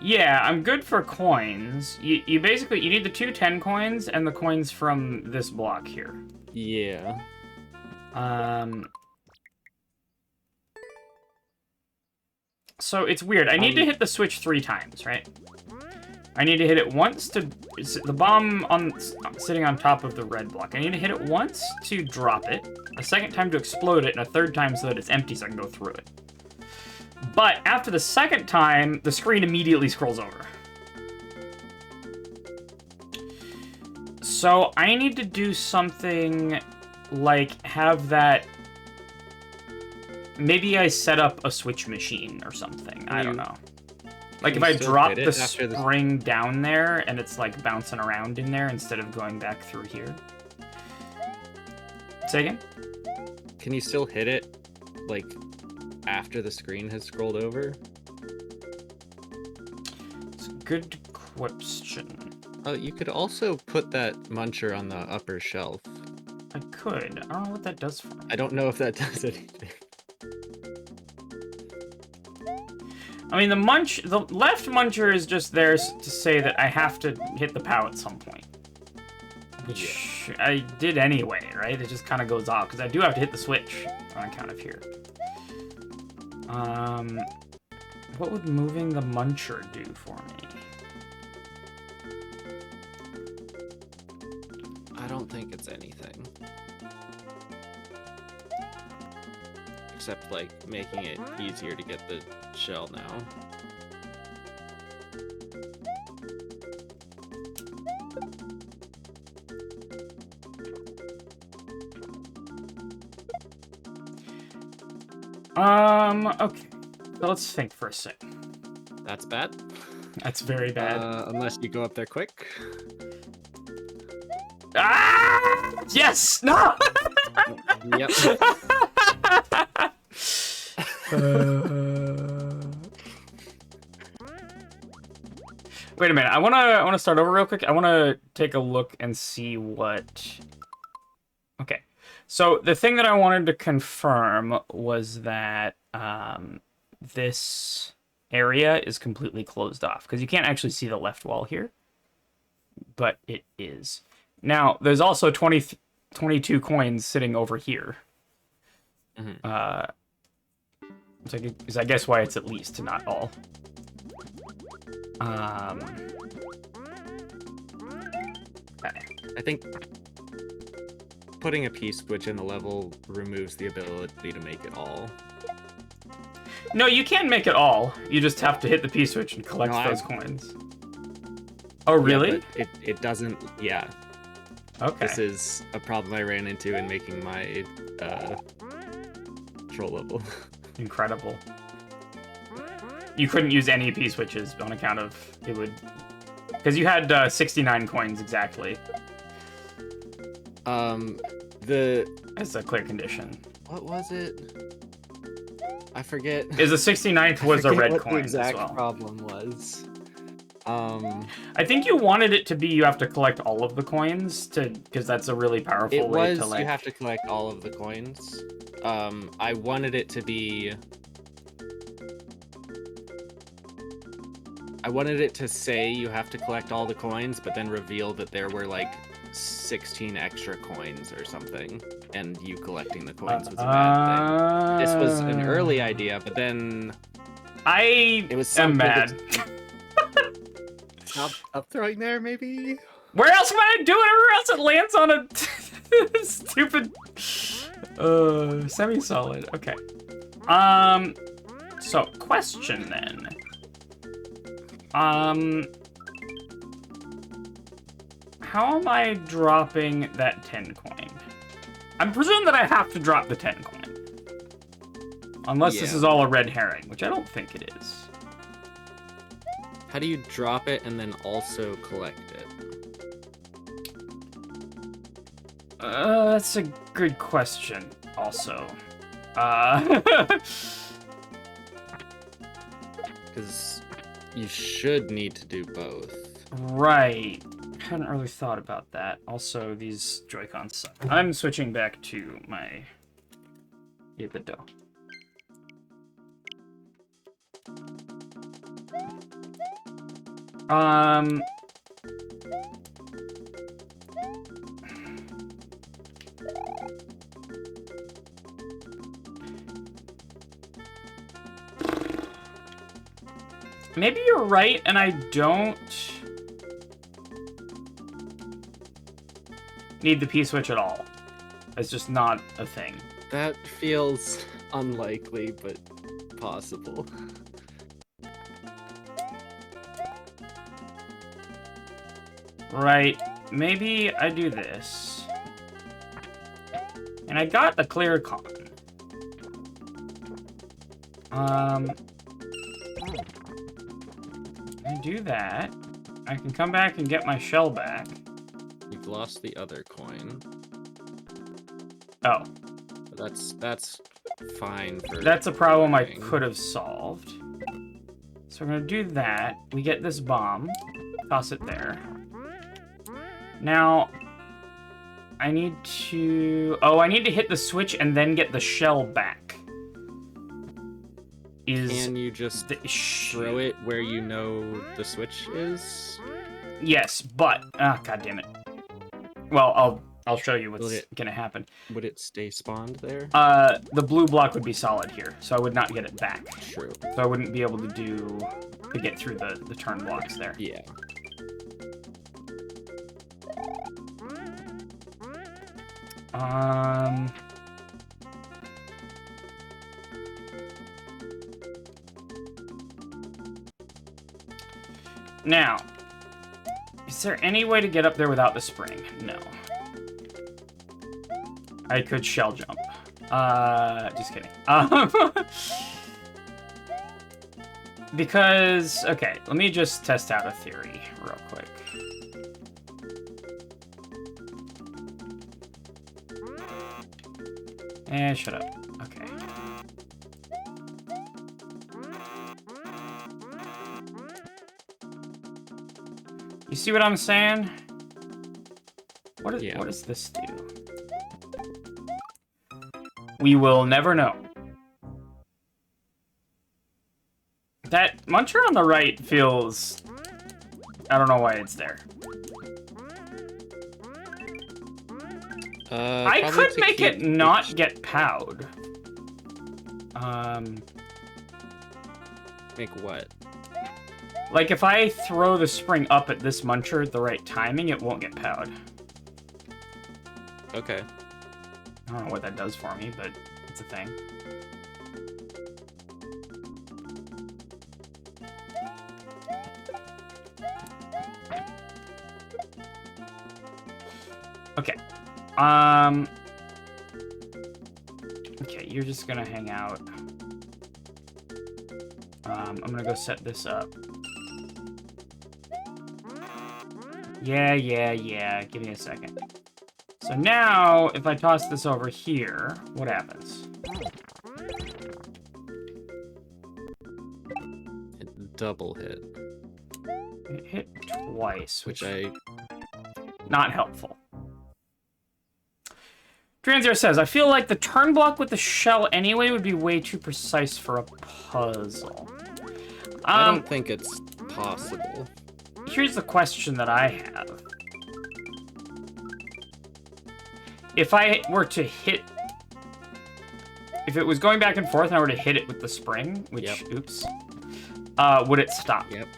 Yeah, I'm good for coins. You basically, you need the 2 10 coins and the coins from this block here. Yeah. So it's weird. I need to hit the switch 3 times, right? I need to hit it once to... The bomb sitting on top of the red block. I need to hit it once to drop it, a second time to explode it, and a third time so that it's empty so I can go through it. But after the second time, the screen immediately scrolls over. So I need to do something like have that... Maybe I set up a switch machine or something. I don't know. Like if I drop the spring down there and it's like bouncing around in there instead of going back through here. Say again? Can you still hit it, like, after the screen has scrolled over? It's a good question. Oh, you could also put that muncher on the upper shelf. I could. I don't know what that does for me. I don't know if that does anything. I mean, the left muncher is just there to say that I have to hit the POW at some point. Which I did anyway, right? It just kind of goes off, because I do have to hit the switch on account of here. What would moving the muncher do for me? I don't think it's anything. Except, like, making it easier to get the shell now. Okay. So let's think for a sec. That's bad? That's very bad. Unless you go up there quick. Ah! Yes! No! Yep. Wait a minute. I wanna start over real quick. I wanna take a look and see what. Okay, so the thing that I wanted to confirm was that this area is completely closed off because you can't actually see the left wall here, but it is. Now there's also 22 coins sitting over here. Mm-hmm. Is I guess why it's at least, not all. Okay. I think putting a P-switch in the level removes the ability to make it all. No, you can make it all. You just have to hit the P-switch and collect those coins. Oh, really? Yeah, but it doesn't... Yeah. Okay. This is a problem I ran into in making my troll level. Incredible. You couldn't use any P-switches on account of it would... Because you had 69 coins exactly. As a clear condition. What was it? I forget. Is the 69th was a red coin the exact as well. problem was. I think you wanted it to be you have to collect all of the coins because that's a really powerful way to like... you have to collect all of the coins. I wanted it to be... I wanted it to say you have to collect all the coins, but then reveal that there were like 16 extra coins or something, and you collecting the coins was a bad thing. This was an early idea, but then it was am mad. Up throwing there, maybe? Where else am I gonna do it? Everywhere else it lands on a stupid semi-solid. Okay. So question then. How am I dropping that 10 coin? I'm presuming that I have to drop the 10 coin. Unless this is all a red herring, which I don't think it is. How do you drop it and then also collect it? That's a good question, also. Because you should need to do both. Right. Hadn't really thought about that. Also, these Joy-Cons suck. I'm switching back to my jneen-archive. Maybe you're right, and I don't need the P-switch at all. It's just not a thing. That feels unlikely, but possible. Right. Maybe I do this. And I got the clear con. I do that. I can come back and get my shell back. You've lost the other coin. Oh. That's fine for... That's a problem I learning. could have solved. So we're gonna do that. We get this bomb. Toss it there. Now, I need to... Oh, I need to hit the switch and then get the shell back. Can you just throw it where you know the switch is? Yes, but... Ah, God damn it. Well, I'll show you what's gonna happen. Would it stay spawned there? The blue block would be solid here, so I would not get it back. True. So I wouldn't be able to get through the turn blocks there. Yeah. Now, is there any way to get up there without the spring? No. I could shell jump. Just kidding. Because, okay, let me just test out a theory real quick. Shut up. Okay. You see what I'm saying? What does this do? We will never know. That muncher on the right feels... I don't know why it's there. I could make it not get POW'd. Make what? Like, if I throw the spring up at this muncher at the right timing, it won't get POW'd. Okay. I don't know what that does for me, but it's a thing. Okay. Okay, you're just gonna hang out. I'm gonna go set this up. Yeah. Give me a second. So now, if I toss this over here, what happens? Double hit. It hit twice, Which not helpful. Transier says, I feel like the turn block with the shell anyway would be way too precise for a puzzle. I don't think it's possible. Here's the question that I have. If I were to hit... If it was going back and forth and I were to hit it with the spring, which, oops, would it stop? Yep.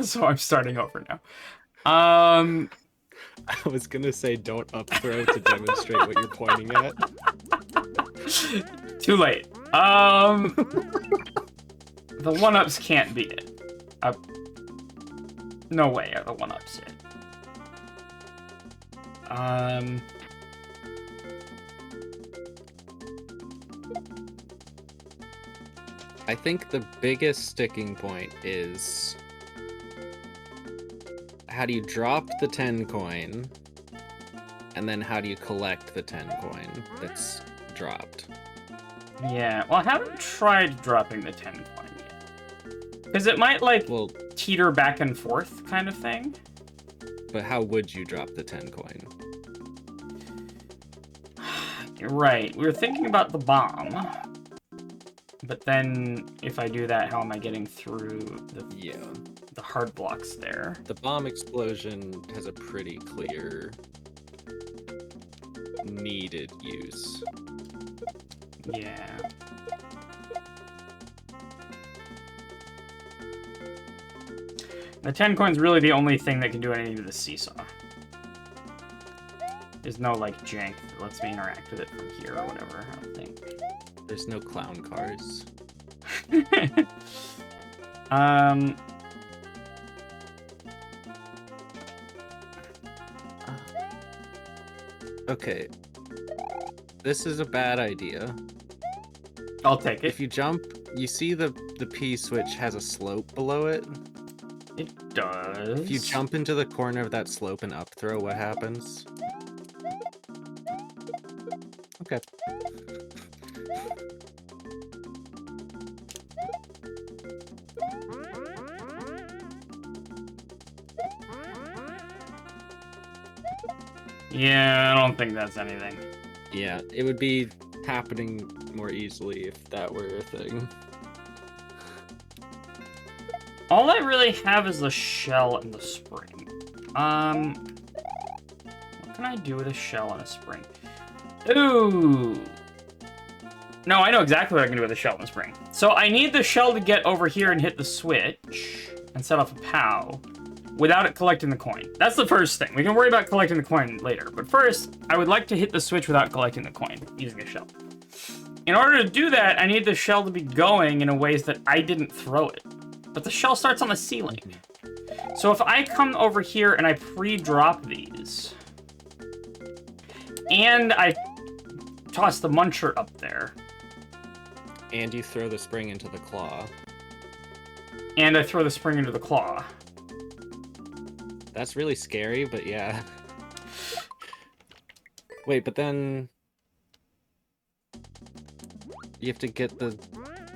So I'm starting over now. I was gonna say don't up throw to demonstrate what you're pointing at. Too late. The one-ups can't beat it. No way are the one-ups it. I think the biggest sticking point is how do you drop the 10 coin, and then how do you collect the 10 coin that's dropped? Yeah, well, I haven't tried dropping the 10 coin yet. Because it might, like, Well, teeter back and forth kind of thing. but how would you drop the 10 coin? You're right. We were thinking about the bomb. But then, if I do that, how am I getting through the hard blocks there? The bomb explosion has a pretty clear needed use. Yeah. The 10 coin's really the only thing that can do anything to the seesaw. There's no, like, jank that lets me interact with it from here or whatever, I don't think. There's no clown cars. Okay. This is a bad idea. I'll take it. If you jump, you see the piece which has a slope below it? It does. If you jump into the corner of that slope and up throw, what happens? Okay. Yeah, I don't think that's anything. Yeah, it would be happening more easily if that were a thing. All I really have is the shell and the spring. What can I do with a shell and a spring? Ooh. No, I know exactly what I can do with a shell and a spring. So I need the shell to get over here and hit the switch and set off a POW without it collecting the coin. That's the first thing. We can worry about collecting the coin later. But first, I would like to hit the switch without collecting the coin using a shell. In order to do that, I need the shell to be going in a ways that I didn't throw it. But the shell starts on the ceiling. So if I come over here and I pre-drop these, and I toss the muncher up there, And you throw the spring into the claw. and I throw the spring into the claw. That's really scary, but yeah. Wait, but then... You have to get the...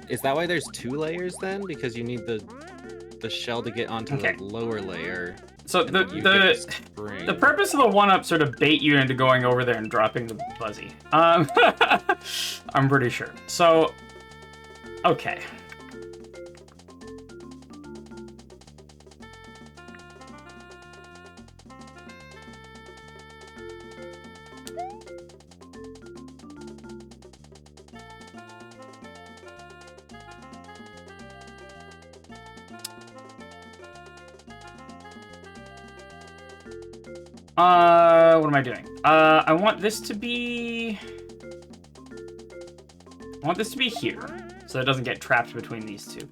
Is that why there's 2 layers then? Because you need the shell to get onto the lower layer. So and then you get spring. the purpose of the 1-up sort of bait you into going over there and dropping the fuzzy. I'm pretty sure. So, okay. What am I doing? I want this to be... I want this to be here, so it doesn't get trapped between these two.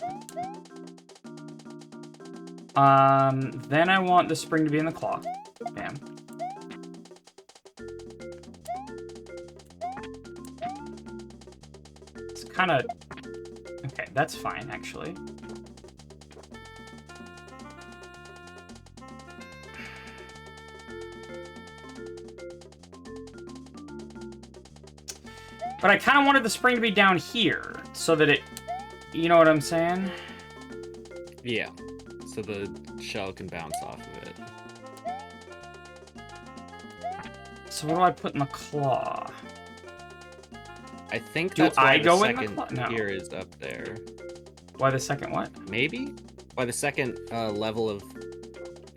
Then I want the spring to be in the claw. Bam. It's kind of... Okay, that's fine, actually. But I kind of wanted the spring to be down here, so that it... You know what I'm saying? Yeah, so the shell can bounce off of it. So what do I put in the claw? I think Do that's I why go the in the second claw? No. tier is up there. Why the second what? Maybe? Why the second level of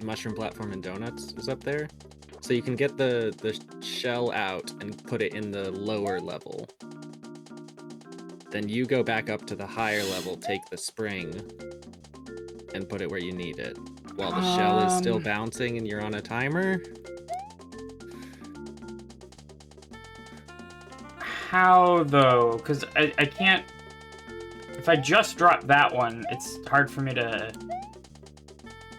Mushroom Platform and Donuts is up there. So you can get the shell out and put it in the lower level. Then you go back up to the higher level, take the spring, and put it where you need it. While the shell is still bouncing and you're on a timer. How, though? Because I can't... If I just drop that one, it's hard for me to...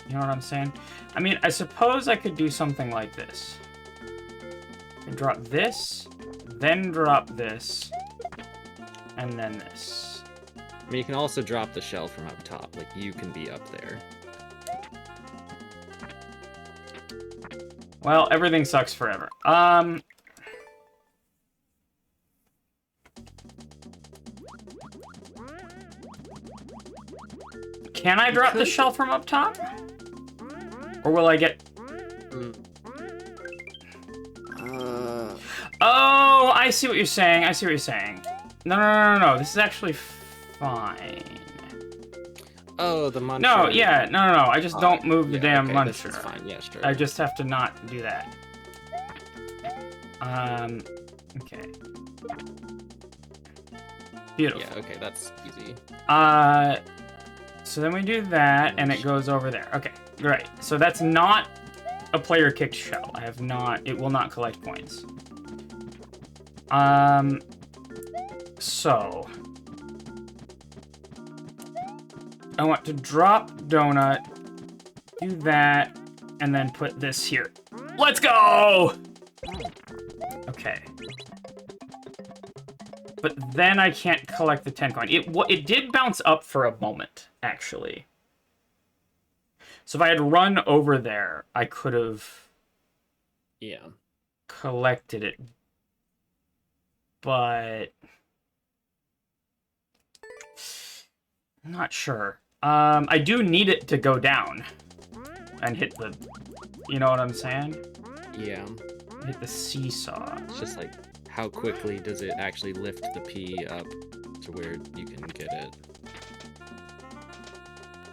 You know what I'm saying? I mean, I suppose I could do something like this. I could drop this, then drop this, and then this. I mean, you can also drop the shell from up top. Like, you can be up there. Well, everything sucks forever. Can I drop the shell from up top? Or will I get... Oh, I see what you're saying. I see what you're saying. No. This is actually fine. Oh, the muncher. No, yeah, no. I just don't move the damn muncher. This is fine. Yeah, sure. I just have to not do that. Okay. Beautiful. Yeah, okay, that's easy. So then we do that, and it goes over there. Okay, great. So that's not a player-kicked shell. I have not... It will not collect points. So... I want to drop donut, do that, and then put this here. Let's go! Okay. But then I can't collect the 10 coin. It did bounce up for a moment, actually. So if I had run over there, I could have... Yeah. Collected it. But... I'm not sure. I do need it to go down. And hit the... You know what I'm saying? Yeah. Hit the seesaw. It's just like, how quickly does it actually lift the P up to where you can get it?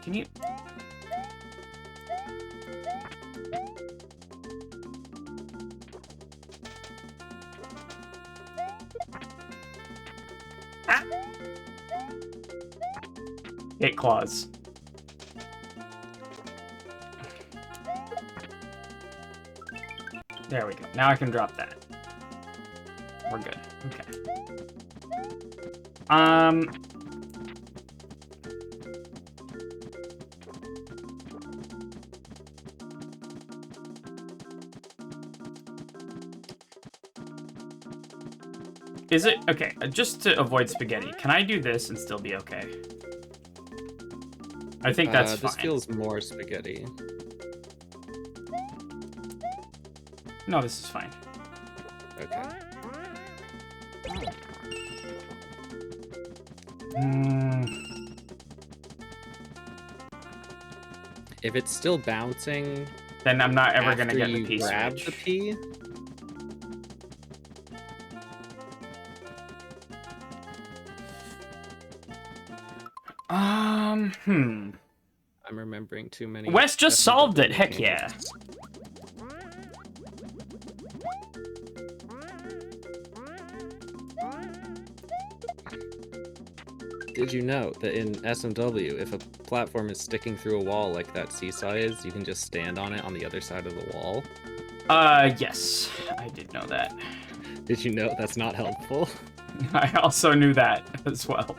Can you... Ah! Hit claws. There we go. Now I can drop that. We're good. Okay. Is it... Okay, just to avoid spaghetti, can I do this and still be okay? I think that's fine. This feels more spaghetti. No, this is fine. Okay. If it's still bouncing, then I'm not ever gonna get the you P grab switch. the P. I'm remembering too many. Wes just solved it. Heck yeah. Did you know that in SMW, if a platform is sticking through a wall like that seesaw is, you can just stand on it on the other side of the wall? Yes. I did know that. Did you know that's not helpful? I also knew that as well.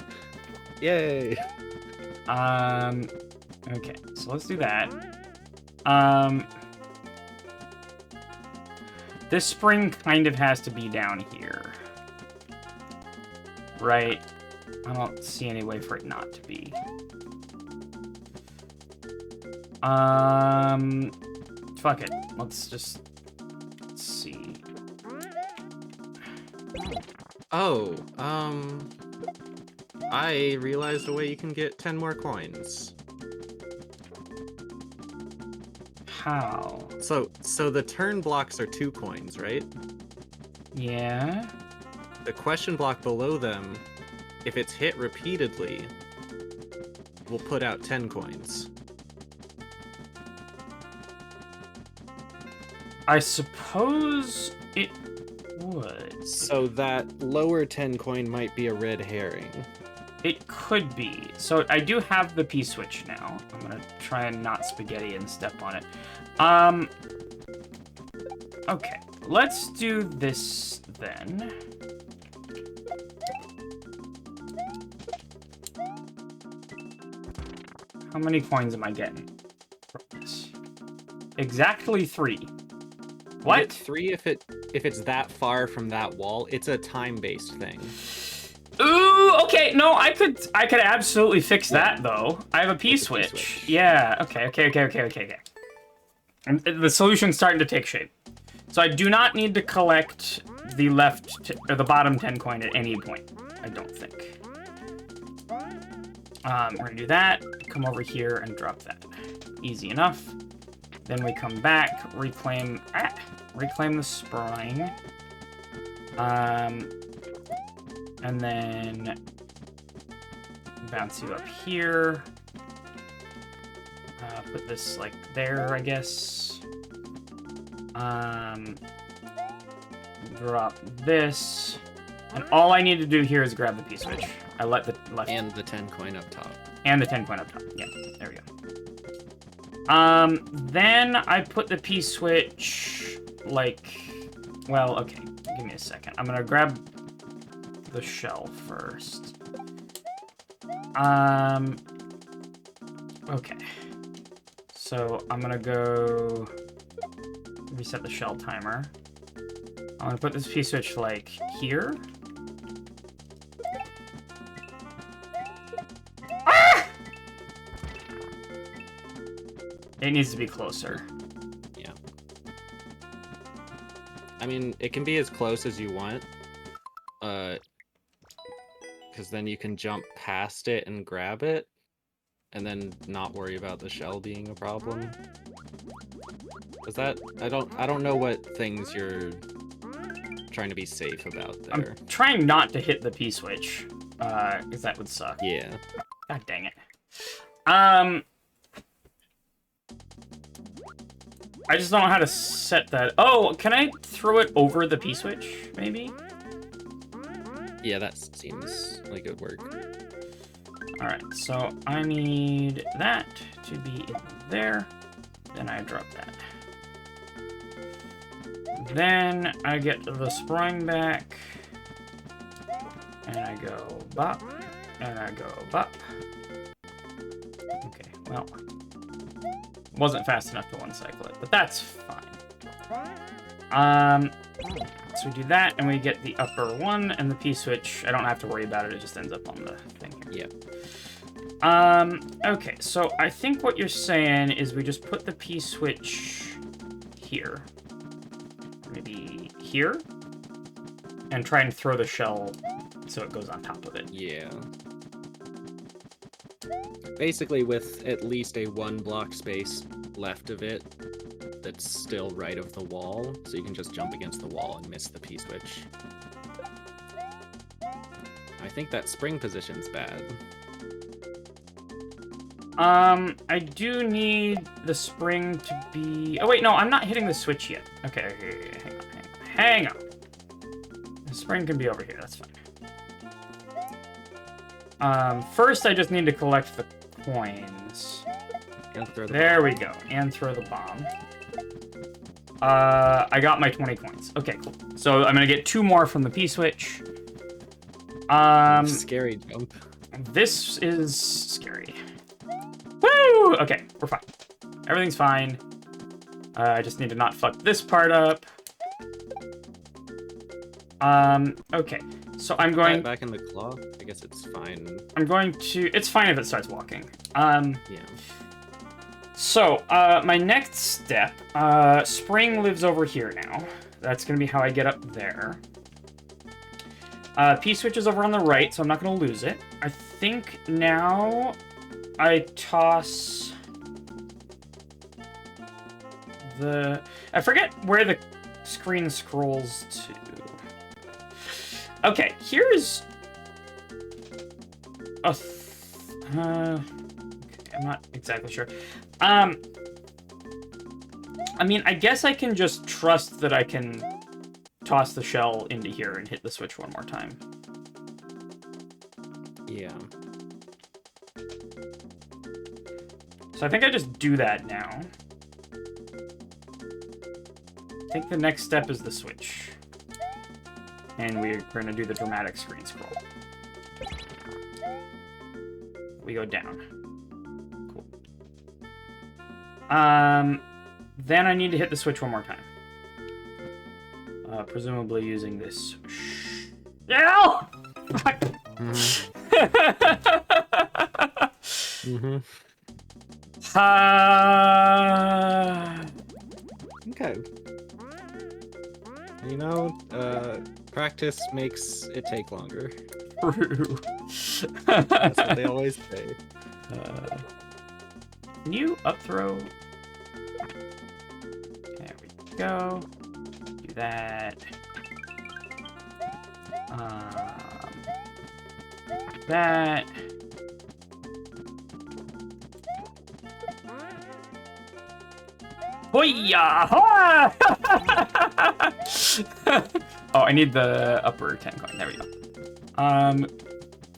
Yay! Okay, so let's do that. This spring kind of has to be down here. Right? I don't see any way for it not to be. Fuck it. Let's see. Oh, I realized a way you can get 10 more coins. How? So the turn blocks are 2 coins, right? Yeah? The question block below them, if it's hit repeatedly, will put out 10 coins. I suppose it would. So that lower 10 coin might be a red herring. It could be. So I do have the P switch now. I'm gonna try and not spaghetti and step on it. Okay. Let's do this then. How many coins am I getting from this? Exactly 3. What? You get 3 if it's that far from that wall. It's a time-based thing. Ooh, okay. No, I could absolutely fix that though. I have a P switch. Yeah. Okay. And the solution's starting to take shape. So I do not need to collect the or the bottom 10 coin at any point. I don't think. We're gonna do that. come over here and drop that. Easy enough. Then we come back, reclaim the spring. And then bounce you up here. Put this like there, I guess. Drop this. And all I need to do here is grab the P-switch. I let the left... And the 10 coin up top. And the 10 coin up top. Yeah, there we go. Then I put the P-switch, like... Well, okay. Give me a second. I'm gonna grab the shell first. Okay. So I'm gonna go reset the shell timer. I'm gonna put this P-switch, like, here. Ah! It needs to be closer. Yeah. I mean, it can be as close as you want. Because then you can jump past it and grab it, and then not worry about the shell being a problem. Is that... I don't know what things you're trying to be safe about there. I'm trying not to hit the P-switch, because that would suck. Yeah. God dang it. I just don't know how to set that. Oh, can I throw it over the P-switch, maybe? Yeah, that seems like it would work. Alright, so I need that to be in there. Then I drop that. Then I get the spring back. And I go bop. And I go bop. Okay, well. Wasn't fast enough to one-cycle it, but that's fine. So we do that, and we get the upper one, and the P-switch, I don't have to worry about it, it just ends up on the thing here. Yep. Okay, so I think what you're saying is we just put the P-switch here. Maybe here? And try and throw the shell so it goes on top of it. Yeah. Basically with at least a 1 block space left of it that's still right of the wall, so you can just jump against the wall and miss the P-switch. I think that spring position's bad. I do need the spring to be... Oh, wait, no, I'm not hitting the switch yet. Okay, hang on. The spring can be over here, that's fine. First, I just need to collect the coins. And throw the There bomb. we go, and throw the bomb. I got my 20 coins. Okay, cool. So I'm gonna get 2 more from the P-switch. Scary jump. This is scary. Woo! Okay, we're fine. Everything's fine. I just need to not fuck this part up. Okay. So I'm going... Back in the claw? I guess it's fine. I'm going to... It's fine if it starts walking. Yeah. So, my next step, spring lives over here now. That's gonna be how I get up there. P-switch is over on the right, so I'm not gonna lose it. I think now I toss the... I forget where the screen scrolls to. Okay, here's a... okay, I'm not exactly sure. I mean, I guess I can just trust that I can toss the shell into here and hit the switch one more time. Yeah. So I think I just do that now. I think the next step is the switch. And we're going to do the dramatic screen scroll. We go down. Cool. Then I need to hit the switch one more time. Presumably using this. Yeah! Okay. You know, practice makes it take longer. True. That's what they always say. Can you up throw? There we go. Do that. That. Hoya! Oh, I need the upper 10 coin. There we go.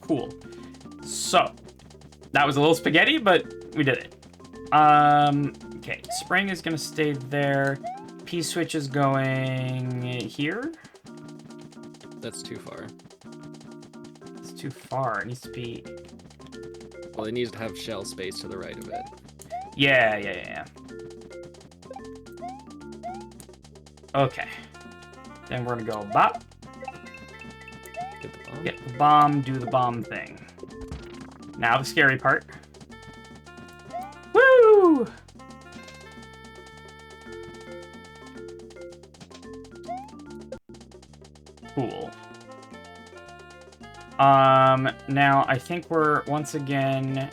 Cool. So, that was a little spaghetti, but we did it. Okay, spring is gonna stay there. P-switch is going here. That's too far. It's too far. It needs to be... Well, it needs to have shell space to the right of it. Yeah. Okay. Then we're gonna go bop. Get the bomb. Get the bomb, do the bomb thing. Now the scary part. Woo! Cool. Now I think we're once again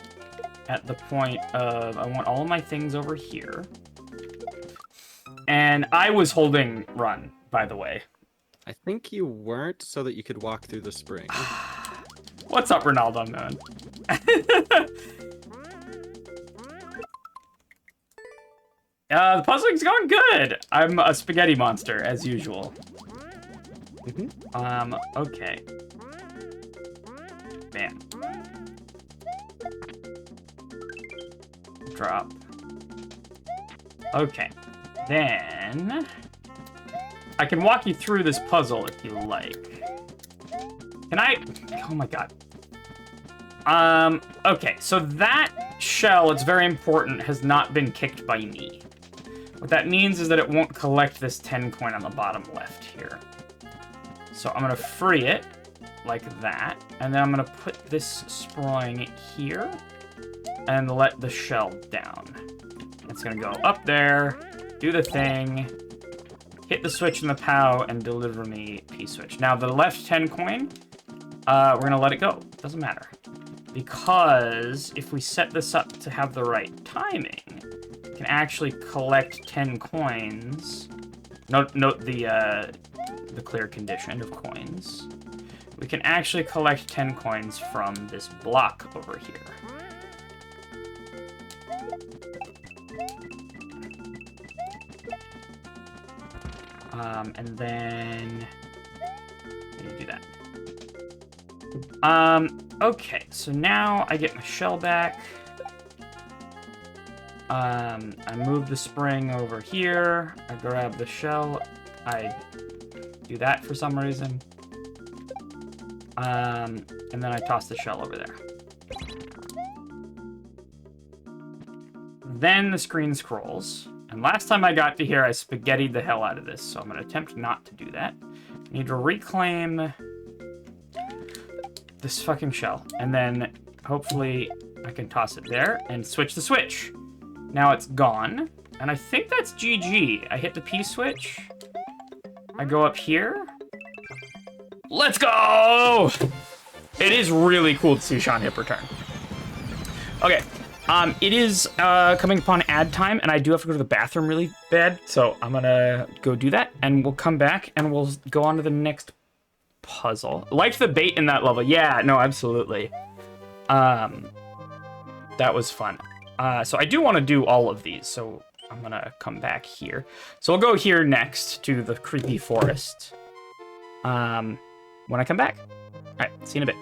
at the point of I want all of my things over here. And I was holding run, by the way. I think you weren't, so that you could walk through the spring. What's up, Ronaldo, man? The puzzling's going good. I'm a spaghetti monster, as usual. Okay. Bam. Drop. Okay. Then... I can walk you through this puzzle if you like. Can I? Oh my god. Okay, so that shell, it's very important, has not been kicked by me. What that means is that it won't collect this 10 coin on the bottom left here. So I'm gonna free it, like that, and then I'm gonna put this spring here, and let the shell down. It's gonna go up there, do the thing, hit the switch in the POW, and deliver me P-switch. Now, the left 10 coin, we're gonna let it go. Doesn't matter. Because if we set this up to have the right timing, we can actually collect 10 coins. Note the clear condition of coins. We can actually collect 10 coins from this block over here. And then you do that. Okay, so now I get my shell back. I move the spring over here. I grab the shell. I do that for some reason. And then I toss the shell over there. Then the screen scrolls. And last time I got to here, I spaghettied the hell out of this, so I'm going to attempt not to do that. I need to reclaim this fucking shell. And then, hopefully, I can toss it there and switch the switch. Now it's gone. And I think that's GG. I hit the P switch. I go up here. Let's go! It is really cool to see seanhip return. Okay. It is coming upon ad time, and I do have to go to the bathroom really bad, so I'm gonna go do that, and we'll come back, and we'll go on to the next puzzle. Liked the bait in that level. Yeah, no, absolutely. That was fun. So I do want to do all of these, so I'm gonna come back here. So we'll go here next to the creepy forest. When I come back. All right, see you in a bit.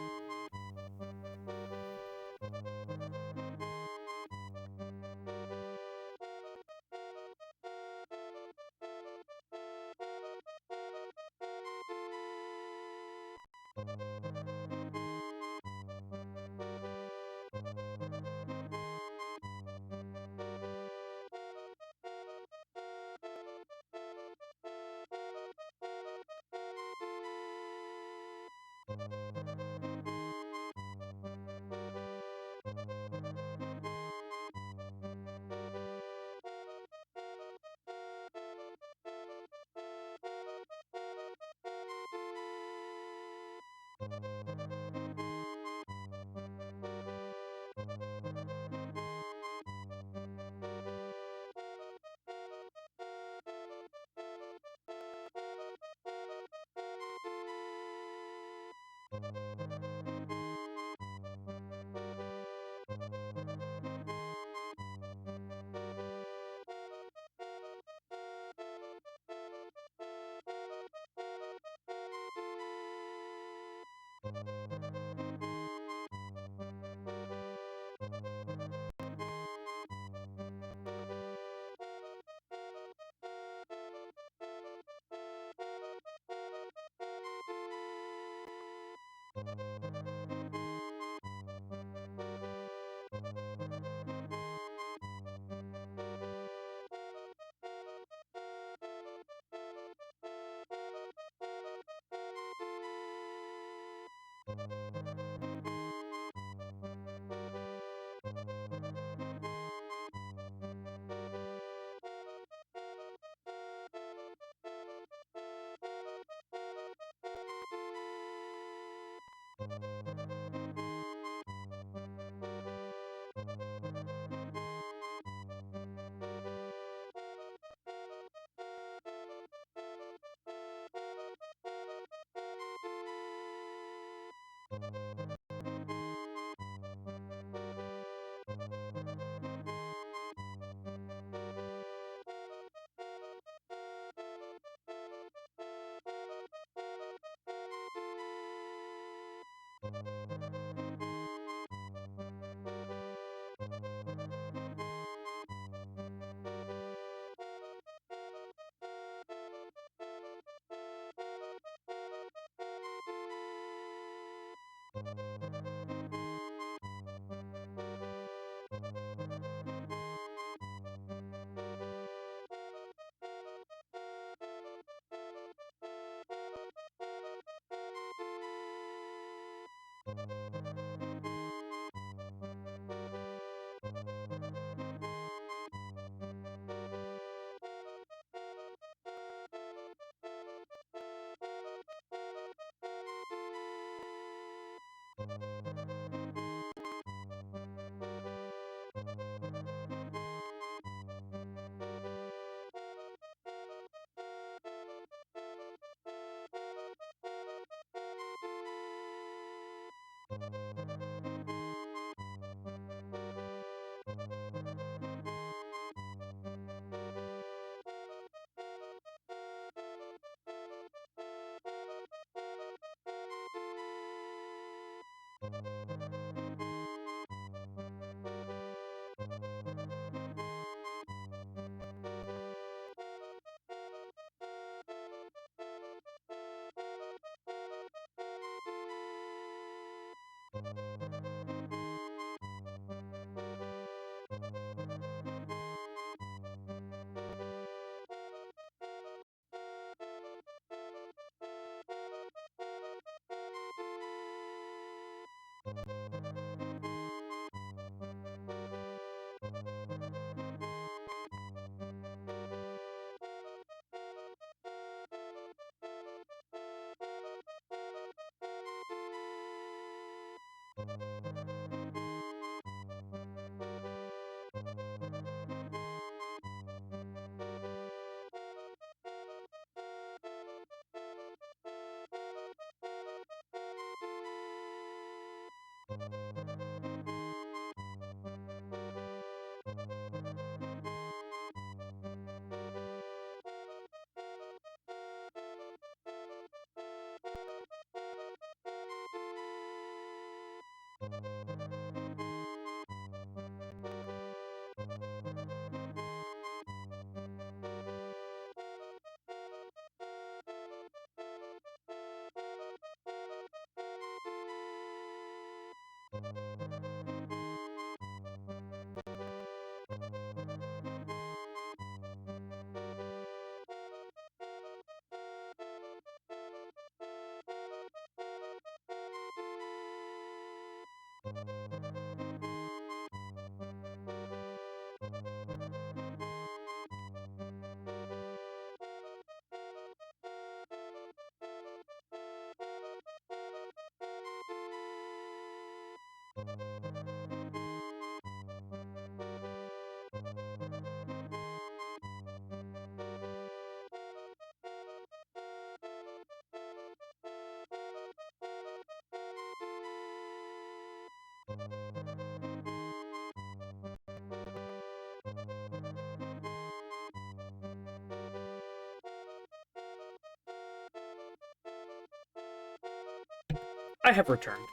I have returned.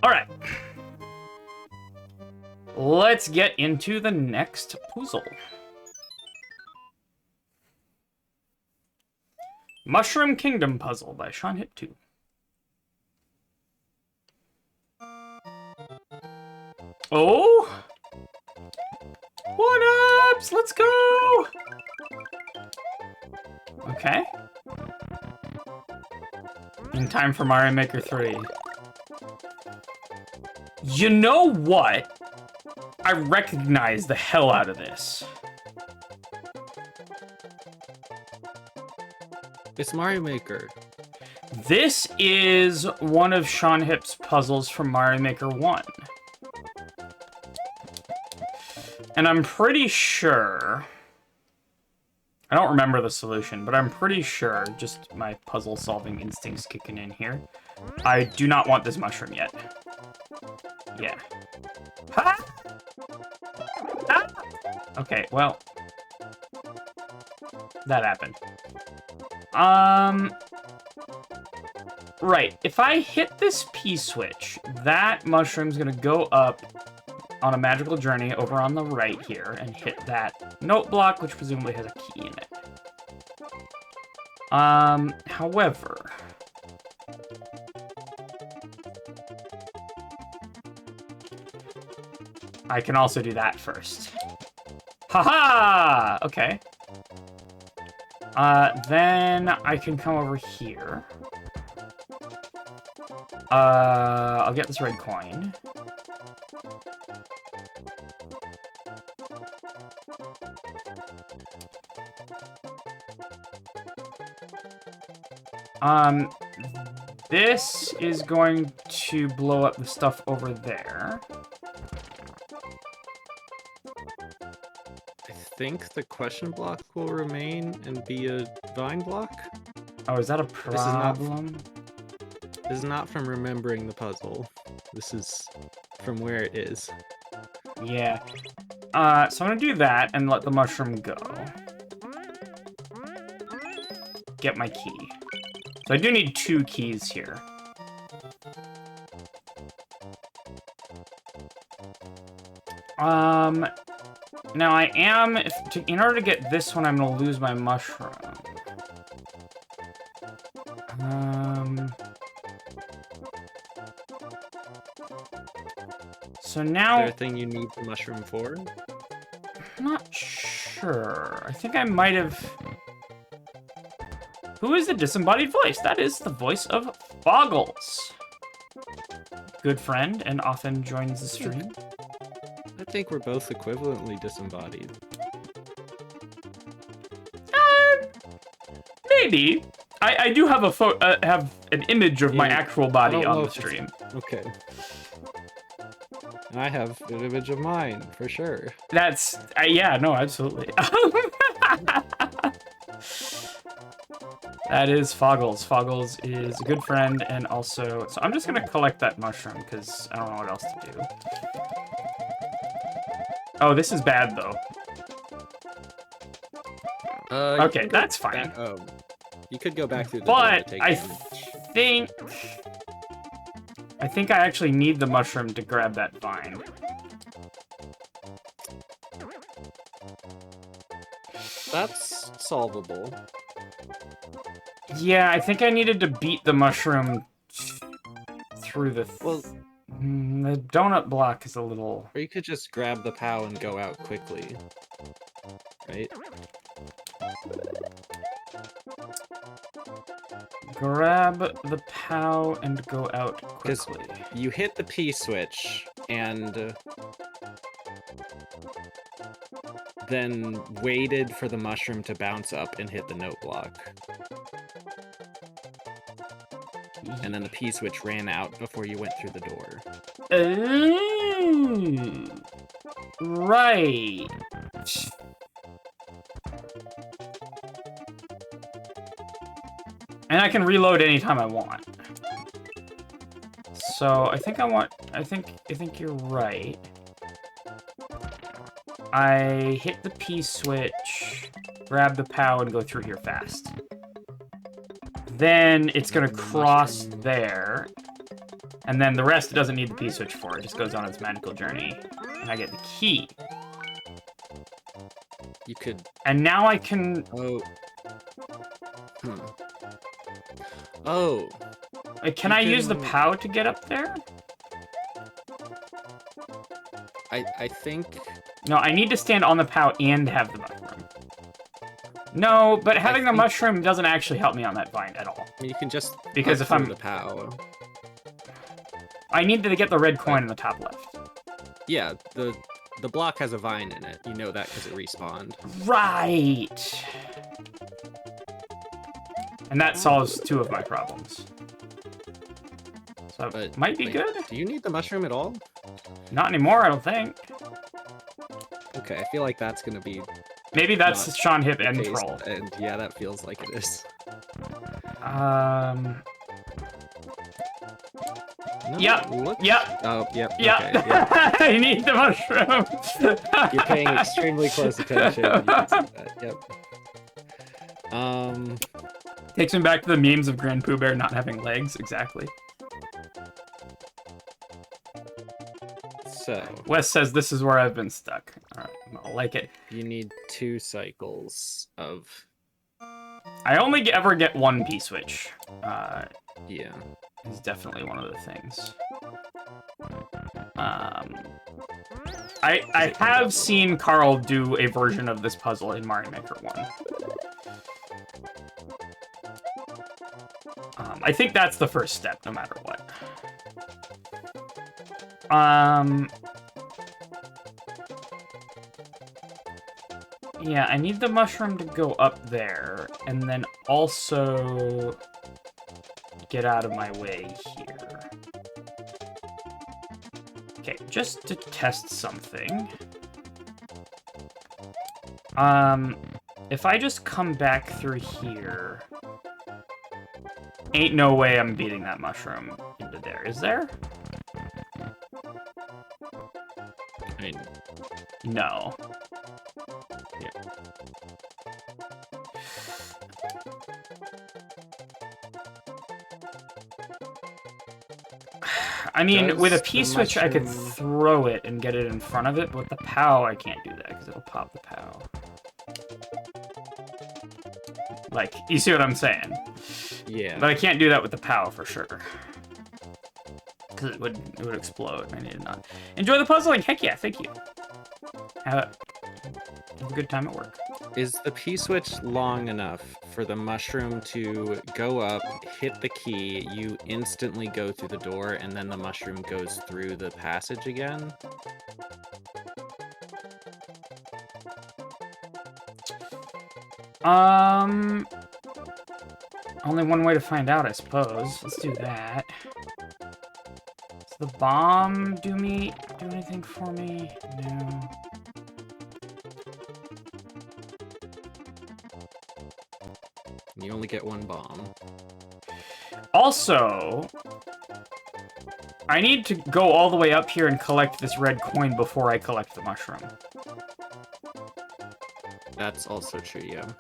All right. Let's get into the next puzzle. Mushroom Kingdom Puzzle by seanhip2. Oh! One-ups! Let's go! Okay. In time for Mario Maker 3. You know what? I recognize the hell out of this. It's Mario Maker. This is one of seanhip's puzzles from Mario Maker 1. And I'm pretty sure... I don't remember the solution, but I'm pretty sure, just my puzzle-solving instincts kicking in here, I do not want this mushroom yet. Yeah. Ha! Ah! Okay, well... that happened. Right, if I hit this P-switch, that mushroom's gonna go up on a magical journey over on the right here and hit that note block, which presumably has a key in it. However... I can also do that first. Haha! Okay. Then I can come over here. I'll get this red coin. This is going to blow up the stuff over there. I think the question block will remain and be a vine block. Oh, is that a problem? This is not from remembering the puzzle. This is from where it is. Yeah. So I'm gonna do that and let the mushroom go. Get my key. So I do need 2 keys here. Now I am, in order to get this one, I'm gonna lose my mushroom. So now... Is there a thing you need the mushroom for? I'm not sure. I think I might have... Who is the disembodied voice? That is the voice of Foggles. Good friend and often joins the stream. I think we're both equivalently disembodied. Maybe. I do have a have an image of my actual body on the stream. Okay. And I have an image of mine, for sure. That's... yeah, no, absolutely. That is Foggles. Foggles is a good friend and also... So I'm just going to collect that mushroom because I don't know what else to do. Oh, this is bad, though. Okay, that's fine. You could go back through the door to take think... I think I actually need the mushroom to grab that vine. That's solvable. Yeah, I think I needed to beat the mushroom through the... Well, the donut block is a little... Or you could just grab the POW and go out quickly. Right? Grab the POW and go out quickly. You hit the P switch, and then waited for the mushroom to bounce up and hit the note block. And then the P switch ran out before you went through the door. Ooh, right. And I can reload anytime I want. So I think I think you're right. I hit the P switch, grab the POW, and go through here fast. Then it's gonna cross there. And then the rest it doesn't need the P switch for. It just goes on its magical journey. And I get the key. You could... And now I can... Oh. Oh. Can I use the POW to get up there? I think... No, I need to stand on the POW and have the mushroom. No, but having the mushroom doesn't actually help me on that vine at all. I mean, you can just... Because if I'm... the POW. I need to get the red coin in the top left. Yeah, the block has a vine in it. You know that because it respawned. Right! And that solves 2 of my problems. So it might be good. Do you need the mushroom at all? Not anymore, I don't think. Okay, I feel like that's gonna be... Maybe that's Sean Hip and Troll. And yeah, that feels like it is. No, Yep. Yep. Oh, yep. Yep. Okay, yep. I need the mushroom. You're paying extremely close attention. You can see that. Yep. Takes me back to the memes of Grand Pooh Bear not having legs. Exactly. So. Wes says this is where I've been stuck. All right, I'll like it. You need 2 cycles of... I only ever get 1 P-switch. Yeah. Is definitely one of the things. I have seen Carl do a version of this puzzle in Mario Maker 1. I think that's the first step, no matter what. Yeah, I need the mushroom to go up there, and then also get out of my way here. Okay, just to test something. If I just come back through here, ain't no way I'm beating that mushroom into there, is there? I mean... No. Yeah. I mean, with a P-switch, I could throw it and get it in front of it, but with the POW, I can't do that, because it'll pop the POW. Like, you see what I'm saying? Yeah. But I can't do that with the POW for sure. Because it would explode, and I need to not. Enjoy the puzzling! Heck yeah, thank you. Have a good time at work. Is the P-switch long enough for the mushroom to go up, hit the key, you instantly go through the door, and then the mushroom goes through the passage again? Only one way to find out, I suppose. Let's do that. Does the bomb do anything for me? No. You only get 1 bomb. Also, I need to go all the way up here and collect this red coin before I collect the mushroom. That's also true, yeah.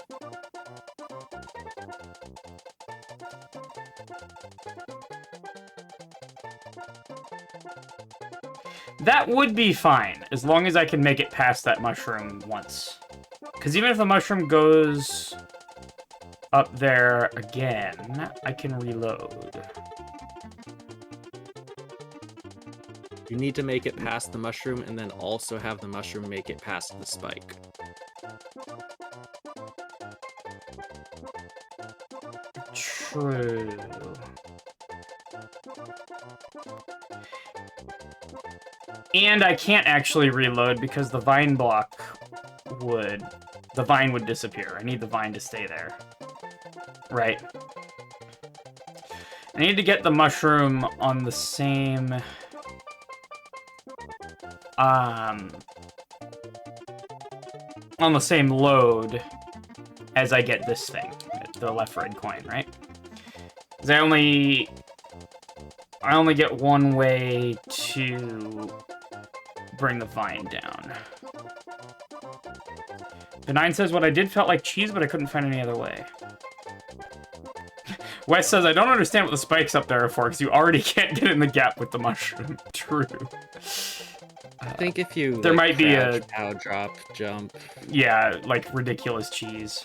That would be fine, as long as I can make it past that mushroom once. Because even if the mushroom goes up there again, I can reload. You need to make it past the mushroom and then also have the mushroom make it past the spike. True. And I can't actually reload because the vine block would... The vine would disappear. I need the vine to stay there. Right. I need to get the mushroom on the same... on the same load as I get this thing. The left red coin, right? Because I only get one way to bring the vine down. Benign says, what I did felt like cheese, but I couldn't find any other way. Wes says, I don't understand what the spikes up there are for, because you already can't get in the gap with the mushroom. True. I think if you there might be crouch, a pow, drop, jump. Yeah, like ridiculous cheese.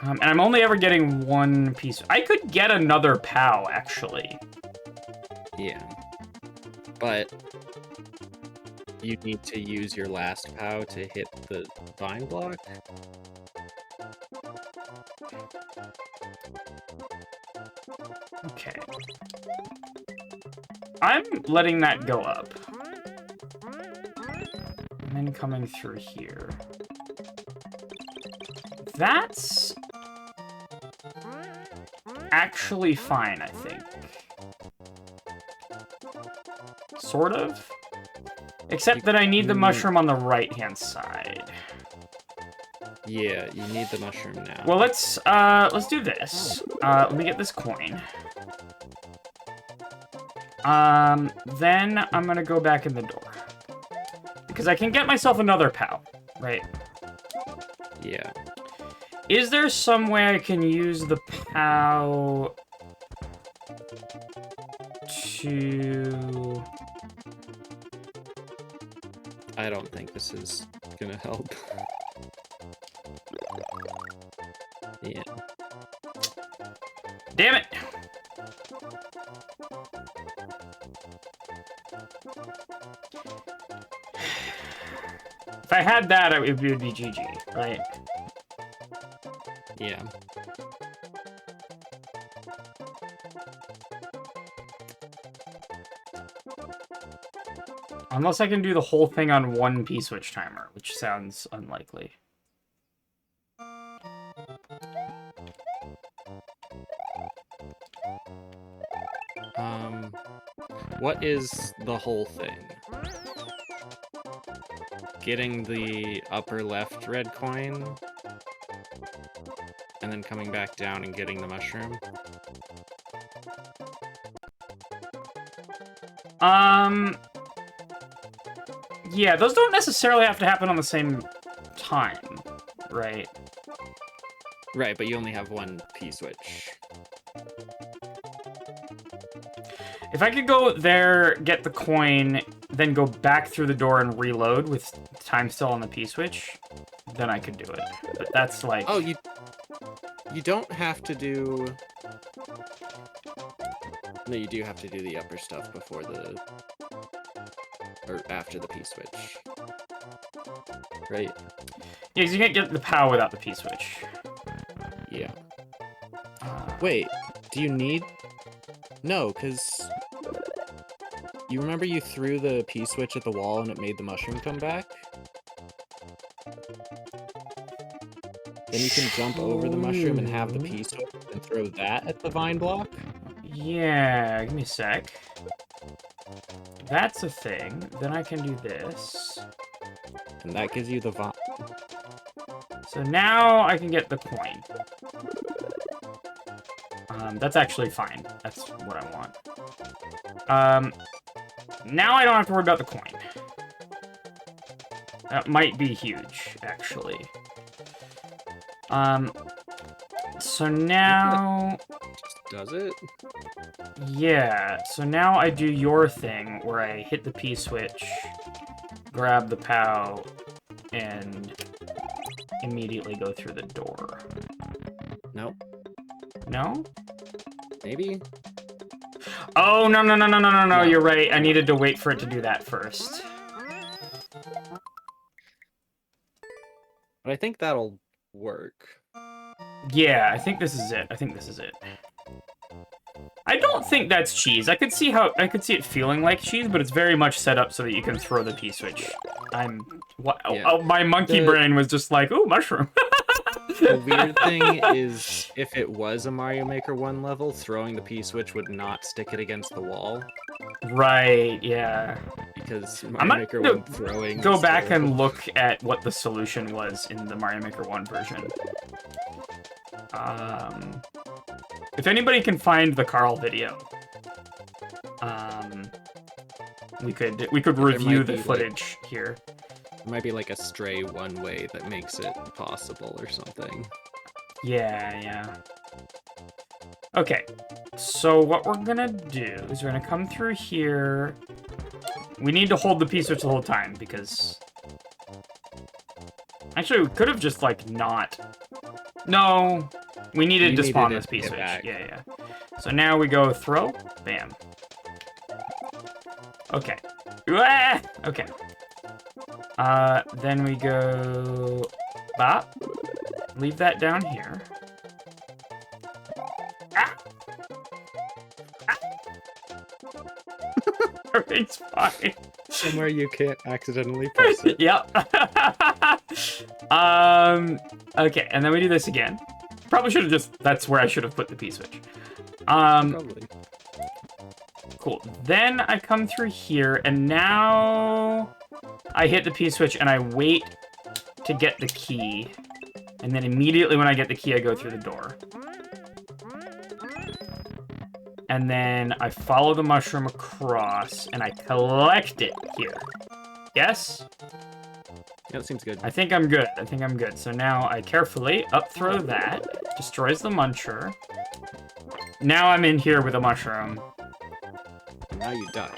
And I'm only ever getting one piece. I could get another POW, actually. Yeah. But you need to use your last POW to hit the vine block. Okay. I'm letting that go up. And then coming through here. That's actually fine, I think. Sort of. Except that I need the mushroom on the right-hand side. Yeah, you need the mushroom now. Well, let's do this. Let me get this coin. Then I'm gonna go back in the door. Because I can get myself another POW, right? Yeah. Is there some way I can use the POW to... I don't think this is gonna help. Yeah. Damn it! If I had that, it would be GG, right? Yeah. Unless I can do the whole thing on one P-switch timer, which sounds unlikely. What is the whole thing? Getting the upper left red coin, and then coming back down and getting the mushroom? Yeah, those don't necessarily have to happen on the same time, right? Right, but you only have one P-switch. If I could go there, get the coin, then go back through the door and reload with time still on the P-switch, then I could do it. But that's like... Oh, you don't have to do... No, you do have to do the upper stuff before the... Or after the P-switch. Right? Yeah, 'cause you can't get the POW without the P-switch. Yeah. Wait, do you need... No, because... You remember you threw the P-switch at the wall and it made the mushroom come back? Then you can jump over the mushroom and have the P-switch and throw that at the vine block? Yeah, give me a sec. That's a thing. Then I can do this. And that gives you the vine. So now I can get the coin. That's actually fine. That's what I want. Now I don't have to worry about the coin. That might be huge, actually. So now... Does it? Yeah, so now I do your thing, where I hit the P-switch, grab the POW, and immediately go through the door. Nope. No? Maybe? Oh, no, No. you're right. I needed to wait for it to do that first. But I think that'll work. Yeah, I think this is it. I don't think that's cheese. I could see it feeling like cheese, but it's very much set up so that you can throw the P-switch. Yeah. Oh, my monkey brain was just like, ooh, mushroom. The weird thing is, if it was a Mario Maker 1 level, throwing the P-switch would not stick it against the wall. Right, yeah. Because I Mario Maker 1 throwing... Go back and look at what the solution was in the Mario Maker 1 version. If anybody can find the Carl video, we could review the footage here. It might be like a stray one way that makes it possible or something. Yeah. Okay, so what we're gonna do is we're gonna come through here. We need to hold the P-switch the whole time because... Actually, we could have just, like, not... No, we needed to spawn this P-switch. Yeah. So now we go throw, bam. Okay. Okay. Then we go... Bop. Leave that down here. Everything's fine. Somewhere you can't accidentally press it. Yep. Okay, and then we do this again. Probably should have just... That's where I should have put the P-switch. Probably. Cool. Then I come through here, and now I hit the P-switch, and I wait to get the key. And then immediately when I get the key, I go through the door. And then I follow the mushroom across, and I collect it here. Yes? Yeah, that seems good. I think I'm good. So now I carefully up-throw that. Destroys the muncher. Now I'm in here with a mushroom. Now you duck.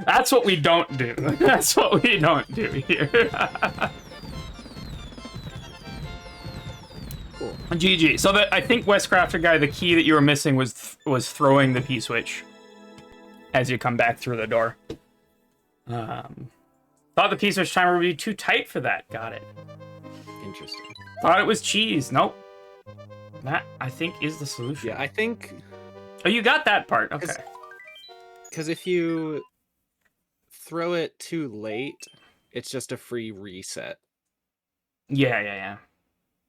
That's what we don't do. That's what we don't do here. Cool. GG. So I think Westcrafter guy, the key that you were missing was throwing the P-switch as you come back through the door. Thought the P-switch timer would be too tight for that. Got it. Interesting. Thought it was cheese. Nope. That, I think, is the solution. Yeah, I think... Oh, you got that part. Okay. Because if you throw it too late, it's just a free reset. Yeah.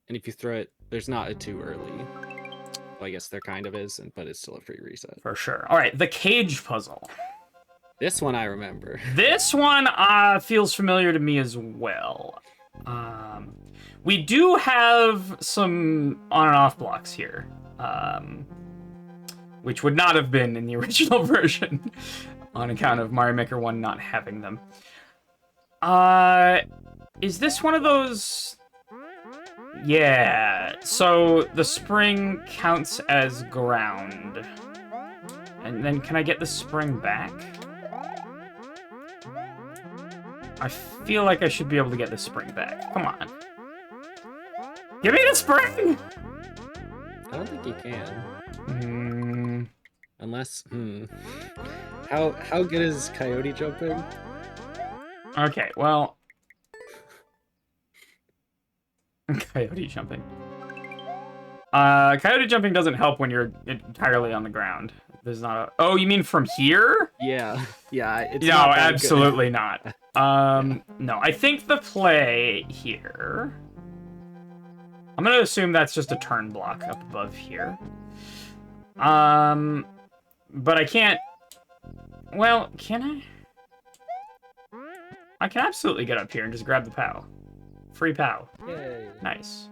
And if you throw it, there's not a too early. Well, I guess there kind of is, but it's still a free reset. For sure. All right, the cage puzzle. This one I remember. This one feels familiar to me as well. We do have some on and off blocks here, which would not have been in the original version on account of Mario Maker 1 not having them. Is this one of those... Yeah, so the spring counts as ground. And then can I get the spring back? I feel like I should be able to get the spring back. Come on. Give me the spring! I don't think you can. Unless, How good is coyote jumping? Okay, well... Coyote jumping. Coyote jumping doesn't help when you're entirely on the ground. There's not a... Oh, you mean from here? Yeah. It's no, not that absolutely good. not. No, I think the play here... I'm gonna assume that's just a turn block up above here. But I can't... Well, can I? I can absolutely get up here and just grab the POW. Free POW. Yay. Nice.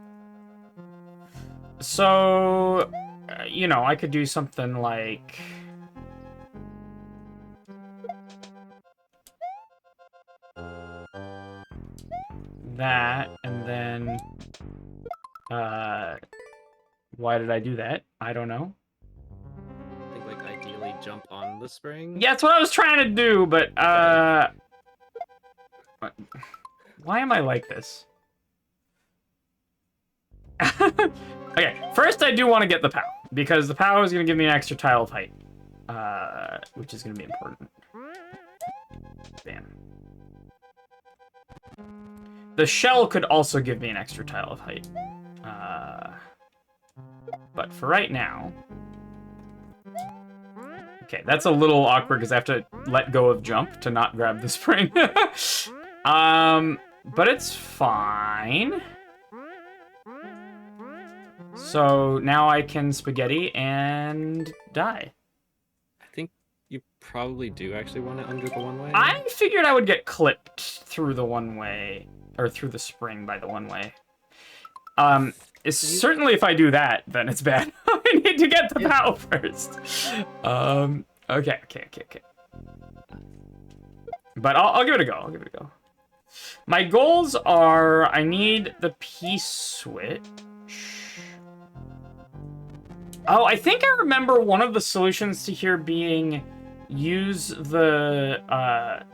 So, you know, I could do something like... that, and then... why did I do that? I don't know. I think, like, ideally jump on the spring? Yeah, that's what I was trying to do, but, why am I like this? Okay, first I do want to get the POW, because the POW is going to give me an extra tile of height, which is going to be important. Bam. The shell could also give me an extra tile of height. But for right now... Okay, that's a little awkward because I have to let go of jump to not grab the spring. But it's fine. So now I can spaghetti and die. I think you probably do actually want it under the one-way. I figured I would get clipped through the one-way, or through the spring by the one-way. Certainly if I do that, then it's bad. I need to get the POW first. Okay. But I'll give it a go. My goals are, I need the P-switch. Oh, I think I remember one of the solutions to here being use the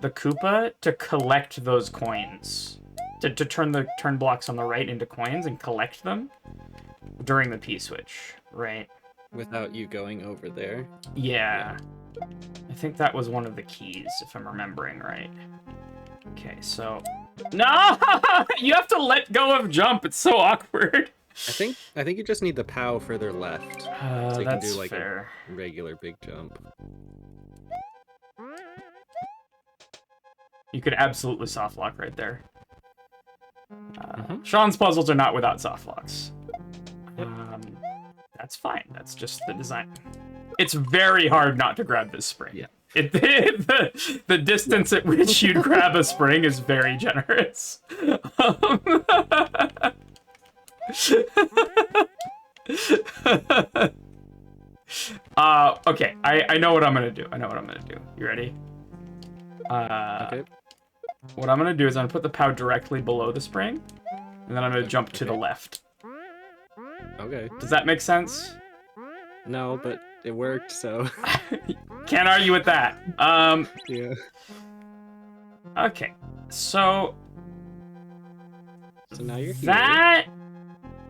Koopa to collect those coins. To turn the turn blocks on the right into coins and collect them during the P-switch, right? Without you going over there. Yeah. I think that was one of the keys, if I'm remembering right. Okay, so... No! You have to let go of jump. It's so awkward. I think you just need the POW further left. So you can do like fair. a regular big jump. You could absolutely soft lock right there. Sean's puzzles are not without soft locks. That's fine. That's just the design. It's very hard not to grab this spring. Yeah. The distance at which you'd grab a spring is very generous. Okay, I know what I'm gonna do. You ready? Okay. What I'm gonna do is I'm gonna put the POW directly below the spring, and then I'm gonna jump to the left. Okay. Does that make sense? No, but it worked, so... Can't argue with that. Yeah. Okay, so... So now you're here. That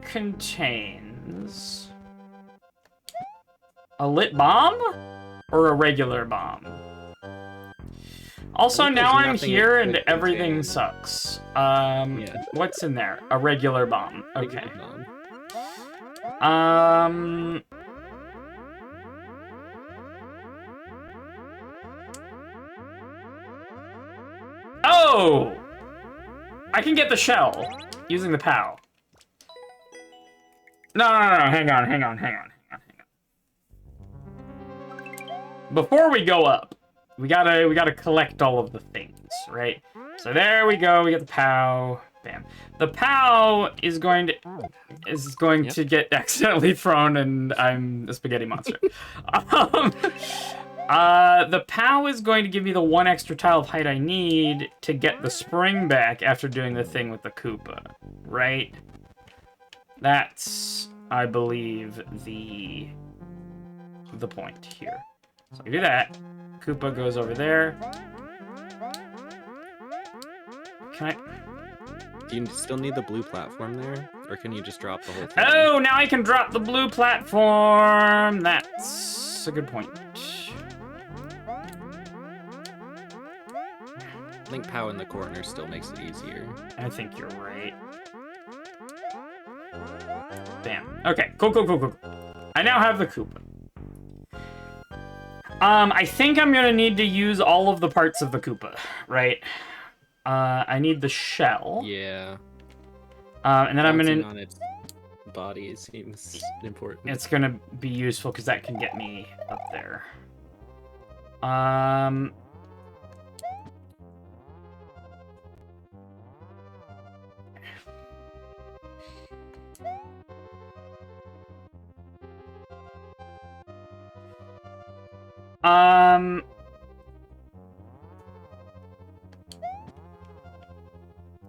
contains... a lit bomb? Or a regular bomb? Also, now I'm here and everything sucks. What's in there? A regular bomb. Okay. Oh! I can get the shell using the POW. No, hang on. Before we go up, we gotta collect all of the things, right? So there we go, we get the POW. Bam. The POW is going to get accidentally thrown, and I'm a spaghetti monster. The POW is going to give me the one extra tile of height I need to get the spring back after doing the thing with the Koopa, right? That's, I believe, the point here. So I do that. Koopa goes over there. Can I... Do you still need the blue platform there? Or can you just drop the whole thing? Oh, now I can drop the blue platform! That's a good point. I think POW in the corner still makes it easier. I think you're right. Bam. Okay, cool. I now have the Koopa. I think I'm gonna need to use all of the parts of the Koopa, right? I need the shell. Yeah. And then I'm gonna... on its body seems important. It's gonna be useful because that can get me up there.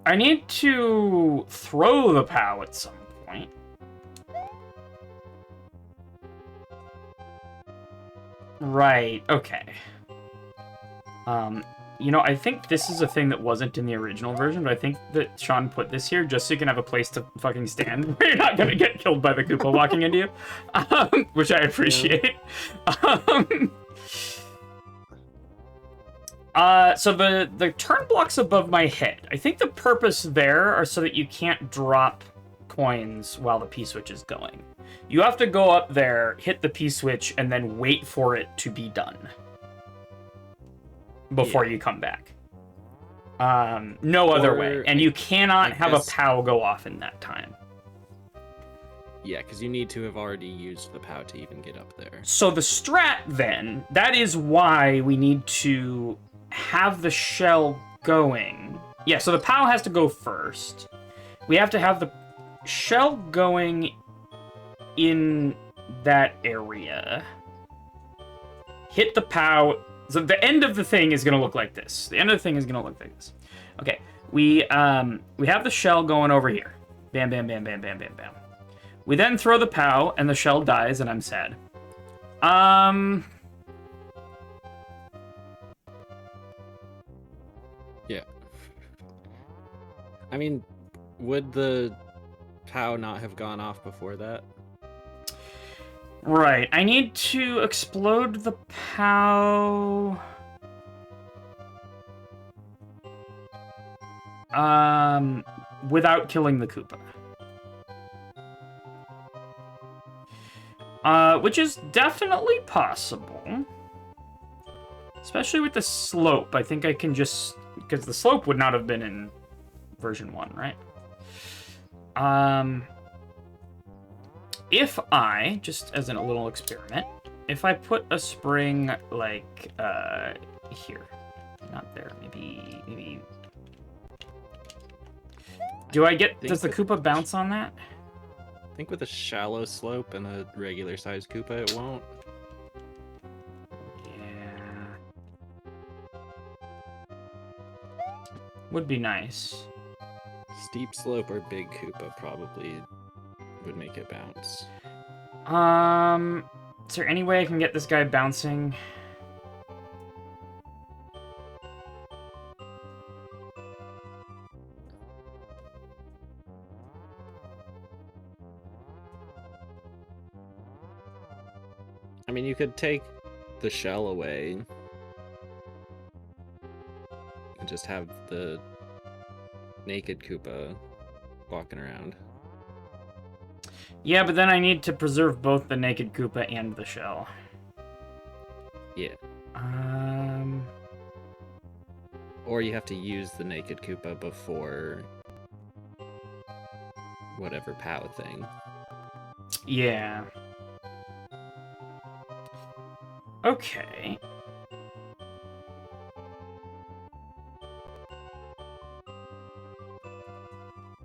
I need to throw the POW at some point. Right, okay. You know, I think this is a thing that wasn't in the original version, but I think that Sean put this here just so you can have a place to fucking stand where you're not gonna get killed by the Koopa walking into you. Which I appreciate. So the turn blocks above my head, I think the purpose there are so that you can't drop coins while the P-switch is going. You have to go up there, hit the P-switch, and then wait for it to be done before you come back. No other way. And you cannot have a POW go off in that time. Yeah, because you need to have already used the POW to even get up there. So the strat, then, that is why we need to have the shell going. Yeah, so the POW has to go first. We have to have the... shell going in that area. Hit the POW. So the end of the thing is going to look like this. The end of the thing is going to look like this. Okay, we have the shell going over here. Bam, bam, bam, bam, bam, bam, bam. We then throw the POW, and the shell dies, and I'm sad. Yeah. I mean, would the POW not have gone off before that? Right. I need to explode the POW. Without killing the Koopa. Which is definitely possible. Especially with the slope. I think I can just... Because the slope would not have been in version 1, right? If I, just as a little experiment, if I put a spring, like, here. Not there. Maybe... Do I get... Does the Koopa bounce on that? I think with a shallow slope and a regular sized Koopa, it won't. Yeah. Would be nice. Steep slope or big Koopa probably would make it bounce. Is there any way I can get this guy bouncing? I mean, you could take the shell away and just have the naked Koopa walking around. Yeah, but then I need to preserve both the naked Koopa and the shell. Yeah. Or you have to use the naked Koopa before whatever POW thing. Yeah. Okay.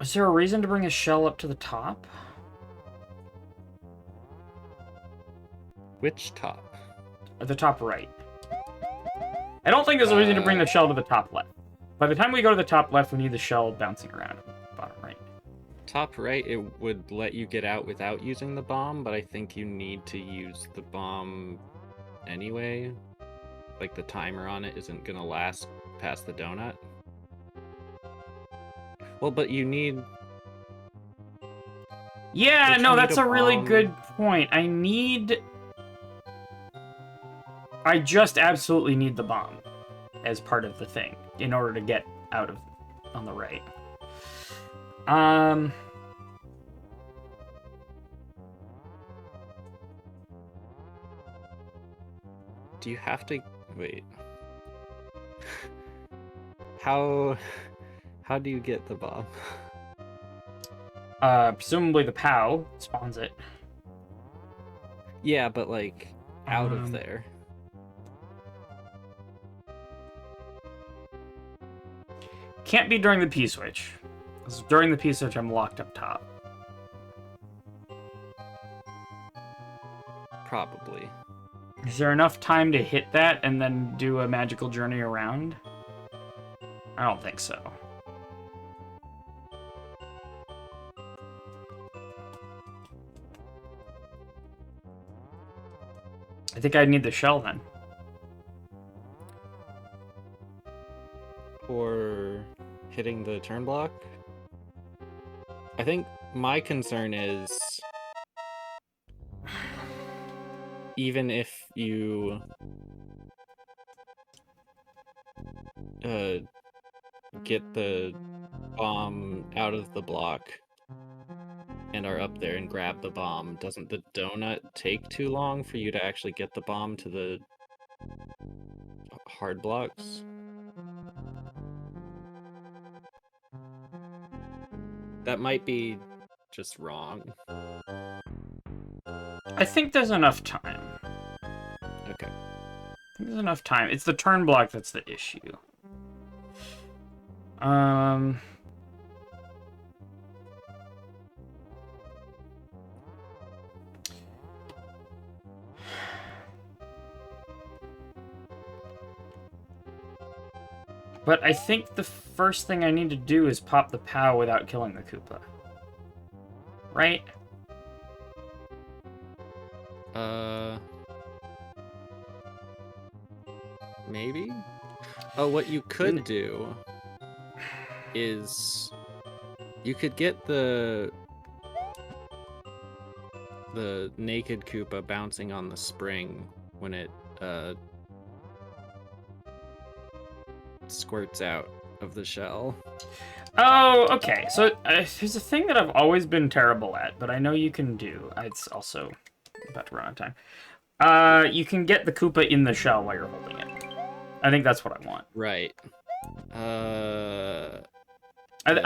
Is there a reason to bring a shell up to the top? Which top? At the top right. I don't think there's a reason to bring the shell to the top left. By the time we go to the top left, we need the shell bouncing around at the bottom right. Top right, it would let you get out without using the bomb, but I think you need to use the bomb anyway. Like, the timer on it isn't gonna last past the donut. Well, but you need... Yeah, Don't you no, need that's a a really bomb? good point. I just absolutely need the bomb as part of the thing in order to get out of on the right. Do you have to... Wait. How do you get the bomb? Presumably the POW spawns it. Yeah, but, like, out of there. Can't be during the P-switch. 'Cause during the P-switch, I'm locked up top. Probably. Is there enough time to hit that and then do a magical journey around? I don't think so. I think I need the shell then. Or hitting the turn block? I think my concern is... even if you get the bomb out of the block and are up there and grab the bomb, doesn't the donut take too long for you to actually get the bomb to the hard blocks? That might be just wrong. I think there's enough time. Okay. I think there's enough time. It's the turn block that's the issue. But I think the first thing I need to do is pop the POW without killing the Koopa. Right? Maybe? Oh, what you could do is you could get the naked Koopa bouncing on the spring when it squirts out of the shell. Oh, okay. So there's a thing that I've always been terrible at, but I know you can do. It's also about to run out of time. You can get the Koopa in the shell while you're holding it. I think that's what I want. Right. I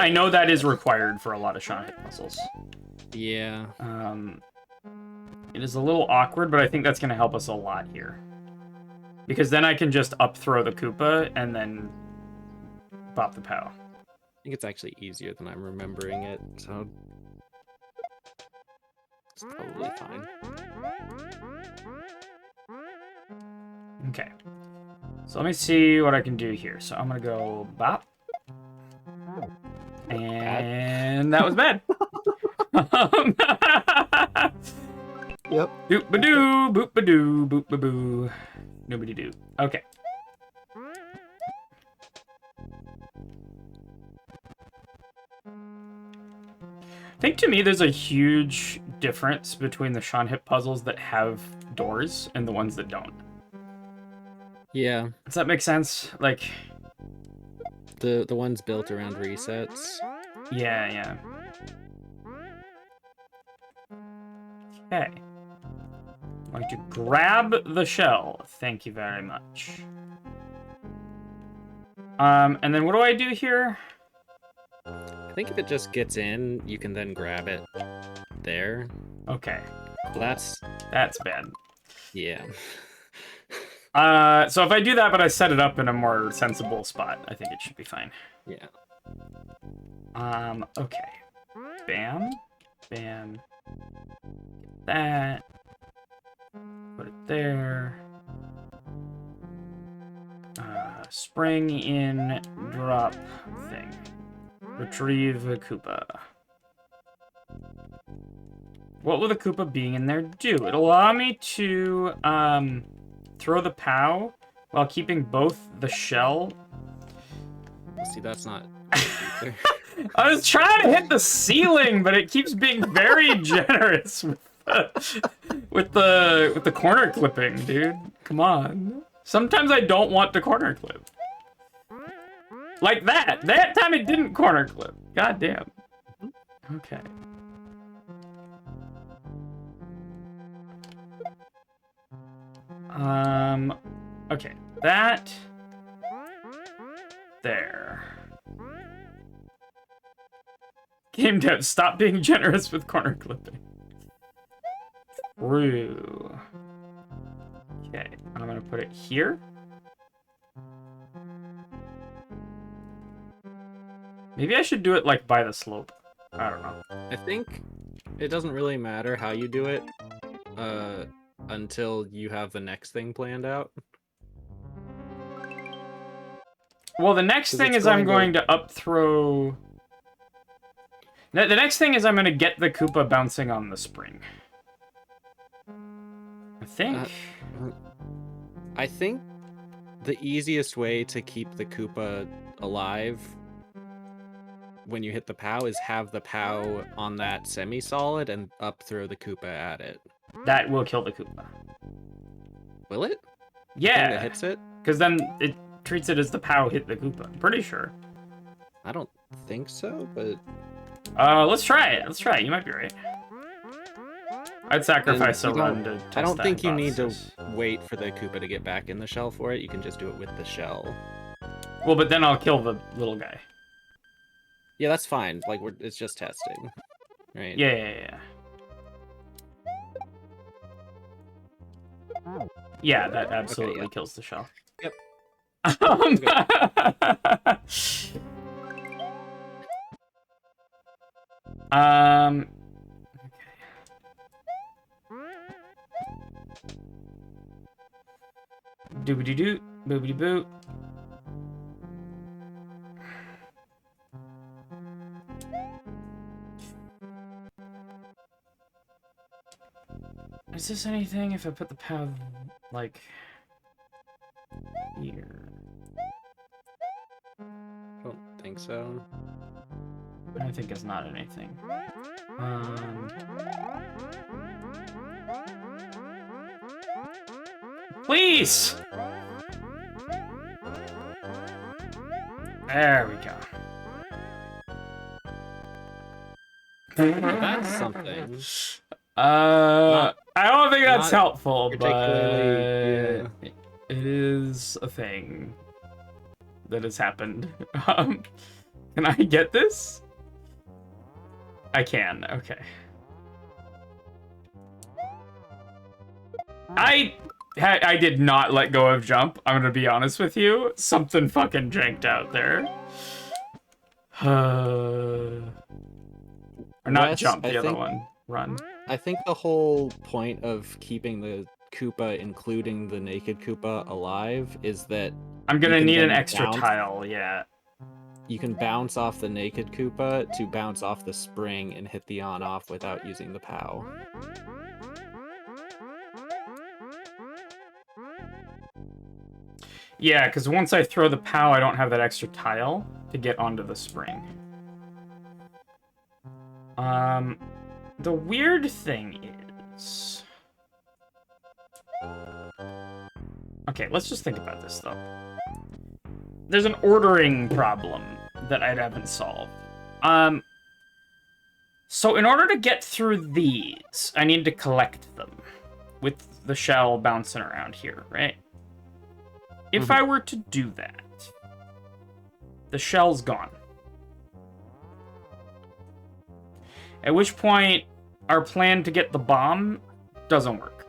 know that is required for a lot of seanhip puzzles. Yeah. It is a little awkward, but I think that's going to help us a lot here. Because then I can just up throw the Koopa and then pop the POW. I think it's actually easier than I'm remembering it, so it's probably fine. Okay. So let me see what I can do here. So I'm going to go bop. And that was bad. Yep. Boop-ba-doo, boop-ba-doo, boop-ba-boo. Nobody do. Okay. I think to me there's a huge difference between the seanhip puzzles that have doors and the ones that don't. Yeah. Does that make sense? Like... The ones built around resets. Yeah, yeah. Okay. I'm going to grab the shell. Thank you very much. And then what do I do here? I think if it just gets in, you can then grab it there. Okay. That's bad. Yeah. So if I do that, but I set it up in a more sensible spot, I think it should be fine. Yeah. Okay. Bam. Bam. Get that. Put it there. Spring in, drop thing. Retrieve a Koopa. What will the Koopa being in there do? It'll allow me to, throw the POW while keeping both the shell. See, that's not either. I was trying to hit the ceiling, but it keeps being very generous with the corner clipping, dude. Come on. Sometimes I don't want to corner clip. Like that. That time it didn't corner clip. God damn. Okay. Okay. That. There. Game dev, stop being generous with corner clipping. True. Okay, I'm gonna put it here. Maybe I should do it like by the slope. I don't know. I think it doesn't really matter how you do it until you have the next thing planned out. Well, the next thing is I'm going to up throw... The next thing is I'm going to get the Koopa bouncing on the spring. I think... I think the easiest way to keep the Koopa alive when you hit the POW is have the POW on that semi-solid and up throw the Koopa at it. That will kill the Koopa. Will it? Yeah. It hits it? Because then it treats it as the POW hit the Koopa. I'm pretty sure. I don't think so, but... let's try it. Let's try it. You might be right. I'd sacrifice a run to test I don't think you need to hypothesis. wait for the Koopa to get back in the shell for it. You can just do it with the shell. Well, but then I'll kill the little guy. Yeah, that's fine. Like, it's just testing. Right? Yeah. Yeah, that absolutely kills the shell. Yep. Doobity doo, boobity boo. Is this anything if I put the path, like, here? I don't think so. I think it's not anything. Please! There we go. That's something. I don't think that's not helpful, but particularly, yeah. it is a thing that has happened. Can I get this? I can, okay. I did not let go of jump, I'm gonna be honest with you. Something fucking janked out there. Or not Wes, jump, the I other think- one. Run. I think the whole point of keeping the Koopa, including the naked Koopa, alive is that I'm gonna can need an then extra bounce- tile, yeah. you can bounce off the naked Koopa to bounce off the spring and hit the on-off without using the POW. Yeah, because once I throw the POW, I don't have that extra tile to get onto the spring. The weird thing is... Okay, let's just think about this, though. There's an ordering problem that I haven't solved. So in order to get through these, I need to collect them with the shell bouncing around here, right? If I were to do that, the shell's gone. At which point, our plan to get the bomb doesn't work.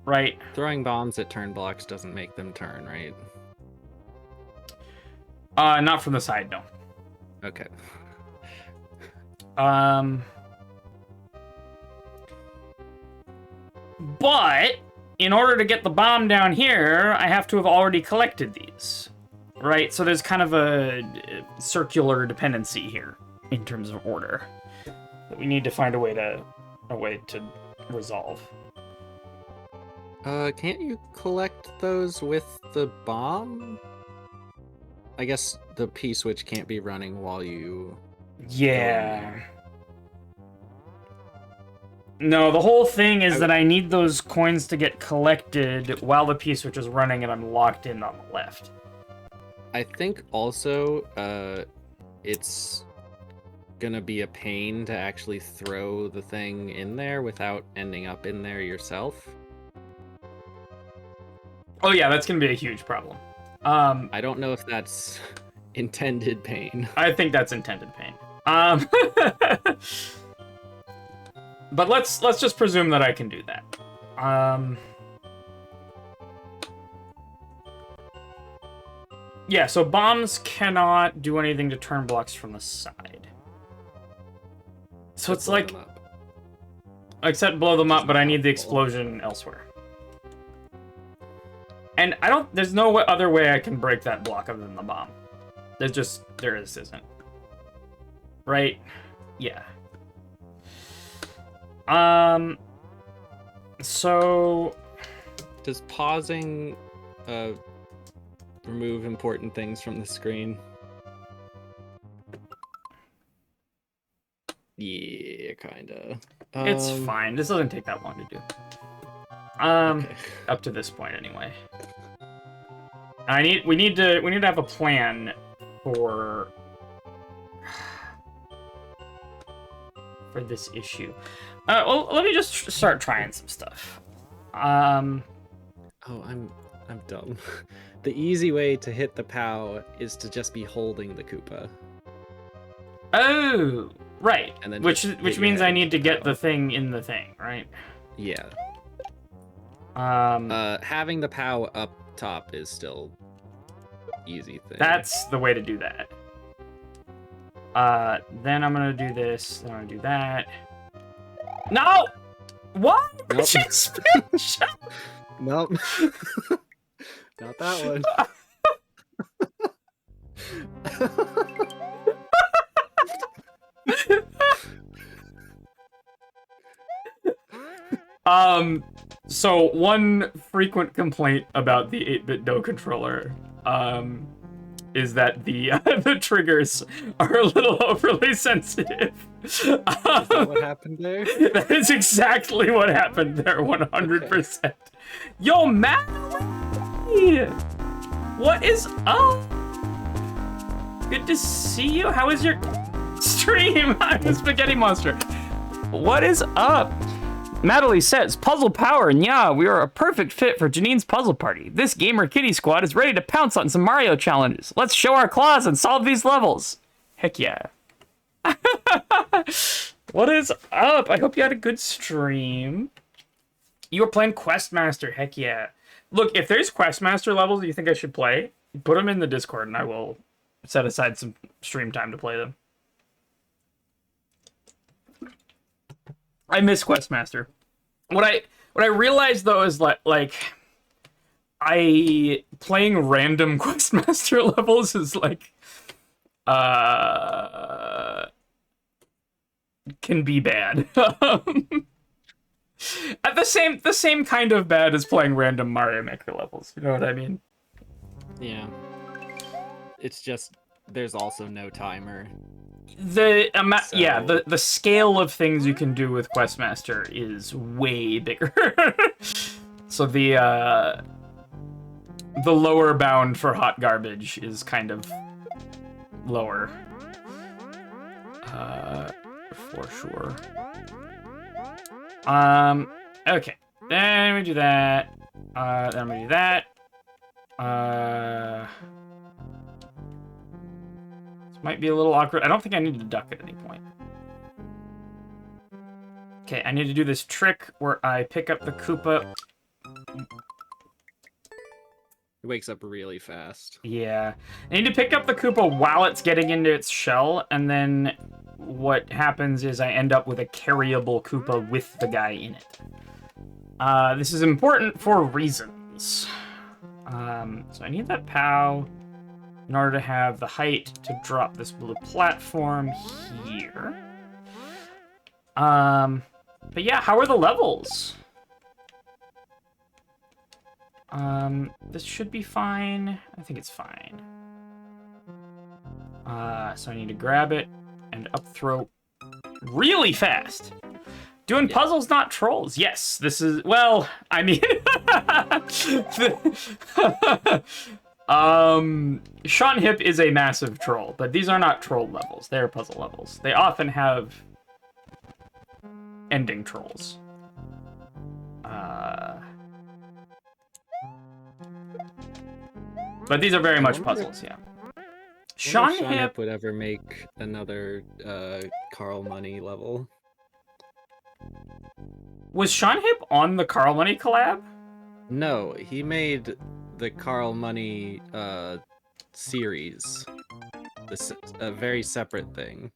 Right? Throwing bombs at turn blocks doesn't make them turn, right? Not from the side, no. Okay. But in order to get the bomb down here, I have to have already collected these. Right? So there's kind of a circular dependency here in terms of order that we need to find a way to resolve. Can't you collect those with the bomb? I guess the P-switch can't be running while you... Yeah. No, the whole thing is that I need those coins to get collected while the P-switch is running and I'm locked in on the left. I think also, it's gonna be a pain to actually throw the thing in there without ending up in there yourself. Oh yeah, that's gonna be a huge problem. I don't know if that's intended pain. I think that's intended pain. But let's just presume that I can do that. Yeah, so bombs cannot do anything to turn blocks from the side. So it's like, except blow them up, but I need the explosion elsewhere. And there's no other way I can break that block other than the bomb. There isn't. Right? Yeah. So... Does pausing, remove important things from the screen? Yeah, kinda. It's fine. This doesn't take that long to do. Okay. Up to this point, anyway. We need to have a plan for this issue. Well, let me just start trying some stuff. Oh, I'm dumb. The easy way to hit the POW is to just be holding the Koopa. Oh, right. And then which just hit your means head I with need to the get POW. the thing in the thing, right? Yeah. Having the POW up top is still easy thing. That's the way to do that. Then I'm gonna do this. Then I'm gonna do that. No! What? Nope. Just shut Nope. Not that one. So one frequent complaint about the 8-bit Do controller, is that the the triggers are a little overly sensitive. Is that what happened there? That is exactly what happened there, 100%. Okay. Yo, Matt! What is up? Good to see you. How is your stream? I'm the Spaghetti Monster. What is up? Natalie says, Puzzle Power, and yeah, we are a perfect fit for Janine's puzzle party. This gamer kitty squad is ready to pounce on some Mario challenges. Let's show our claws and solve these levels. Heck yeah. What is up? I hope you had a good stream. You were playing Questmaster. Heck yeah. Look, if there's Questmaster levels that you think I should play, put them in the Discord and I will set aside some stream time to play them. I miss Questmaster. What I realized though is like I playing random Questmaster levels is like can be bad. At the same kind of bad as playing random Mario Maker levels. You know what I mean? Yeah. It's just there's also no timer. Yeah, the scale of things you can do with Questmaster is way bigger. So the lower bound for hot garbage is kind of lower. For sure. Okay. Then we do that. Then we do that. Might be a little awkward. I don't think I need to duck at any point. Okay, I need to do this trick where I pick up the Koopa. It wakes up really fast. Yeah. I need to pick up the Koopa while it's getting into its shell, and then what happens is I end up with a carryable Koopa with the guy in it. This is important for reasons. So I need that POW in order to have the height to drop this blue platform here. But yeah, how are the levels? This should be fine. I think it's fine. So I need to grab it and up throw really fast. Doing puzzles, not trolls. Yes, this is, well, I mean, Sean Hip is a massive troll, but these are not troll levels. They're puzzle levels. They often have ending trolls. But these are very much puzzles, yeah. Sean Hip would ever make another Carl Money level. Was Sean Hip on the Carl Money collab? No, he made the Carl Money series. This a very separate thing.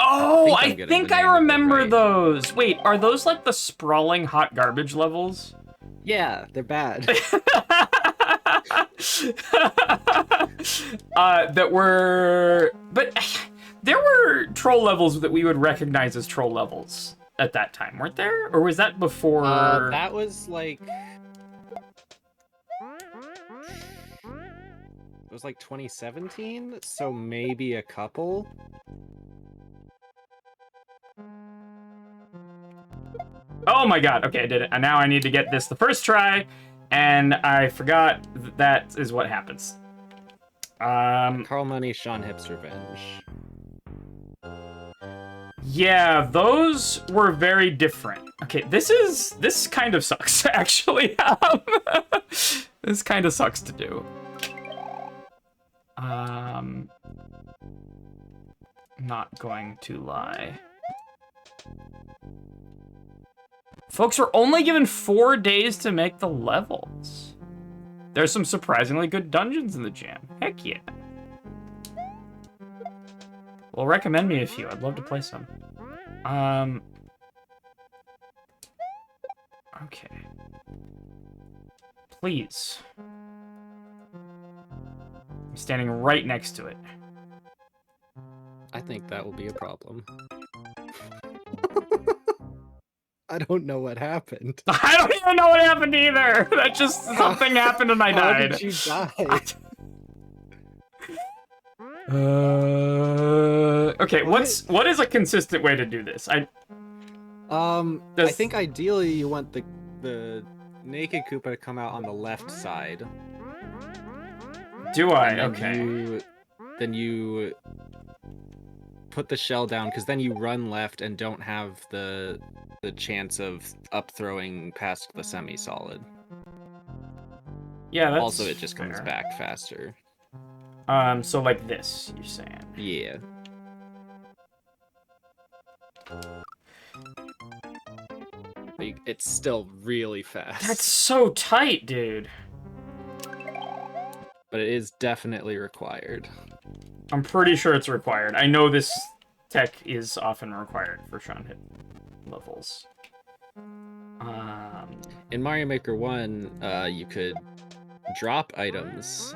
Oh, I think I remember those. Wait, are those like the sprawling hot garbage levels? Yeah, they're bad. That were, but there were troll levels that we would recognize as troll levels at that time, weren't there? Or was that before? That was like, it was like 2017, so maybe a couple. Oh my god, okay, I did it. And now I need to get this the first try, and I forgot that is what happens. Carl Money, Sean Hip's Revenge. Yeah, those were very different. Okay, this kind of sucks, actually. This kind of sucks to do. Not going to lie. Folks are only given 4 days to make the levels. There's some surprisingly good dungeons in the jam. Heck yeah. Well, recommend me a few. I'd love to play some. Okay. Please. I'm standing right next to it. I think that will be a problem. I don't know what happened. I don't even know what happened either. That just something happened and I How died. did you die? Okay, what is a consistent way to do this? I think ideally you want the naked Koopa to come out on the left side. Do I? And then Okay. then you put the shell down, because then you run left and don't have the chance of up throwing past the semi-solid. Yeah, that's also it just fair. comes back faster. So like this, you're saying? Yeah. It's still really fast. That's so tight, dude. But it is definitely required. I'm pretty sure it's required. I know this tech is often required for seanhip levels. In Mario Maker 1, you could drop items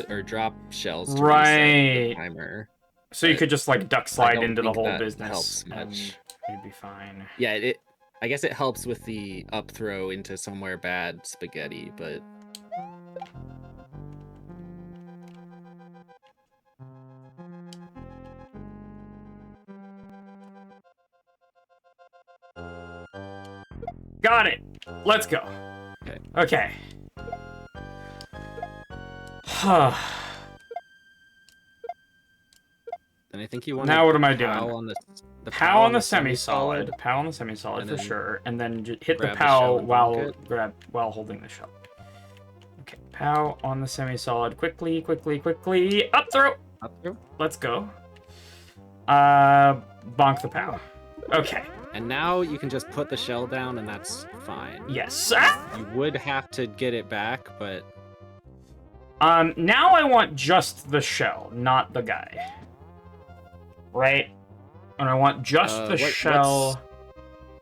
or drop shells to reset the timer. So you could just like duck slide into the whole business. Helps much. You'd be fine. Yeah, I guess it helps with the up throw into somewhere bad spaghetti, but got it. Let's go. Okay. And I think you want now what am I doing? POW on the semi-solid. POW on the semi-solid for sure, and then just hit the POW while holding the shell. Okay, POW on the semi-solid. Quickly, quickly, quickly. Up throw. Up throw. Let's go. Bonk the POW. Okay. And now you can just put the shell down, and that's fine. Yes. You would have to get it back, but now I want just the shell, not the guy. Right? And I want just the shell.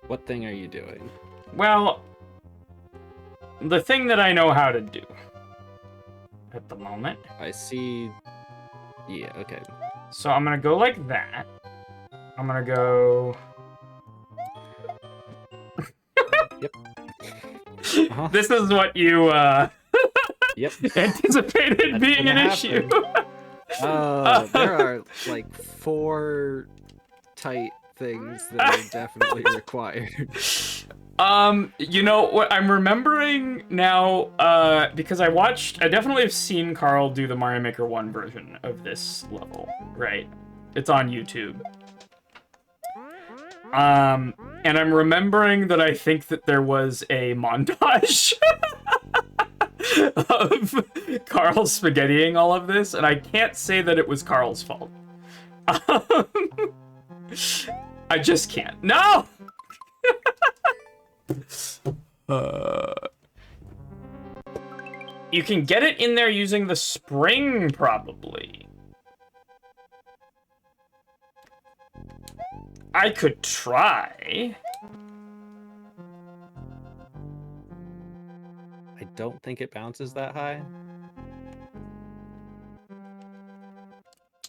What thing are you doing? Well, the thing that I know how to do at the moment. I see. Yeah, okay. So I'm going to go like that. I'm going to go... Yep. This is what you yep. anticipated being an issue. There are like 4 tight things that are definitely required. You know what I'm remembering now, because I definitely have seen Carl do the Mario Maker 1 version of this level, right? It's on YouTube. And I'm remembering that I think that there was a montage of Carl spaghettiing all of this, and I can't say that it was Carl's fault. I just can't. No! You can get it in there using the spring, probably. I could try. I don't think it bounces that high.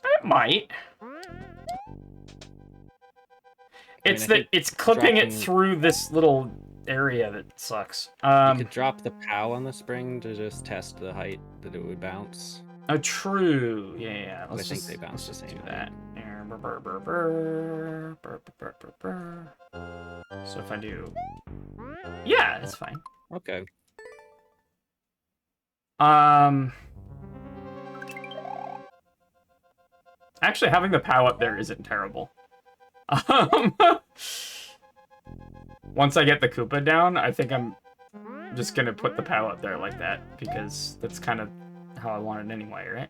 It might. It's clipping it through this little area that sucks. You could drop the POW on the spring to just test the height that it would bounce. Oh, true. Yeah. I think they bounce the same. Do that. So if I do, yeah, it's fine. Okay. Actually, having the POW up there isn't terrible. Once I get the Koopa down, I think I'm just gonna put the POW up there like that, because that's kind of how I want it anyway, right?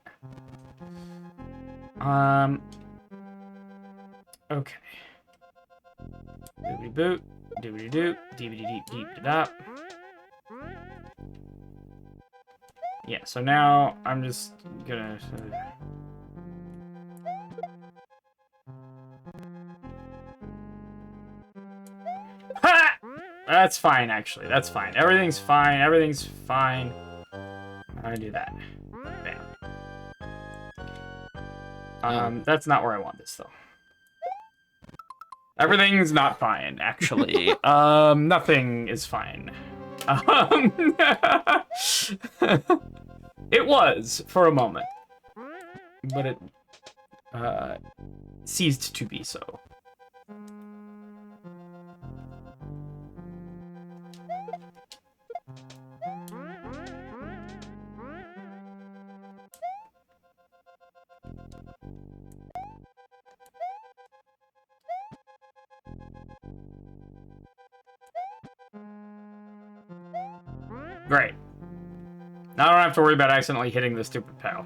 Okay. Doobity boot, doobity doop, deepity deep deep da. Yeah, so now I'm just gonna. Ha! That's fine, actually. That's fine. Everything's fine. Everything's fine. I do that. Bam. That's not where I want this, though. Everything's not fine, actually. Nothing is fine. It was for a moment, but it ceased to be so. Great. Now I don't have to worry about accidentally hitting the stupid pal.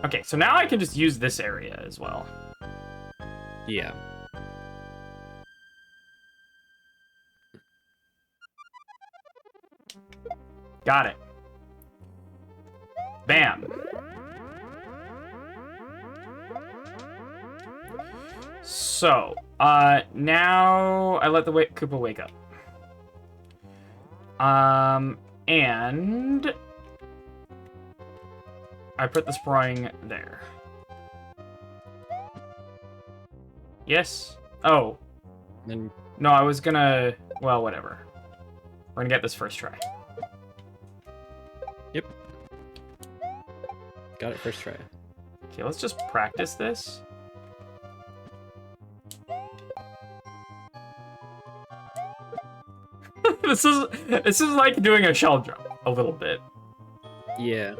Okay, so now I can just use this area as well. Yeah. Got it. Bam. So, now I let the Koopa wake up. And I put the spring there. Yes? Oh. Then No, I was gonna... Well, whatever. We're gonna get this first try. Yep. Got it first try. Okay, let's just practice this. This is like doing a shell jump a little bit. Yeah.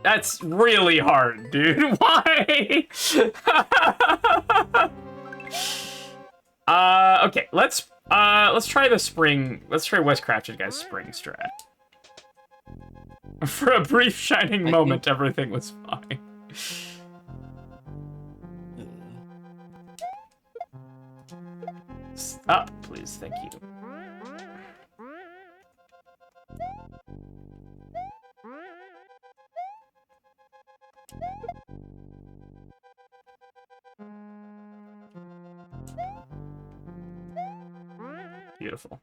That's really hard, dude. Why? Okay, let's try the spring. Let's try Wes Cratchit guy's spring strat. For a brief shining moment, everything was fine. Stop, please. Thank you. Beautiful.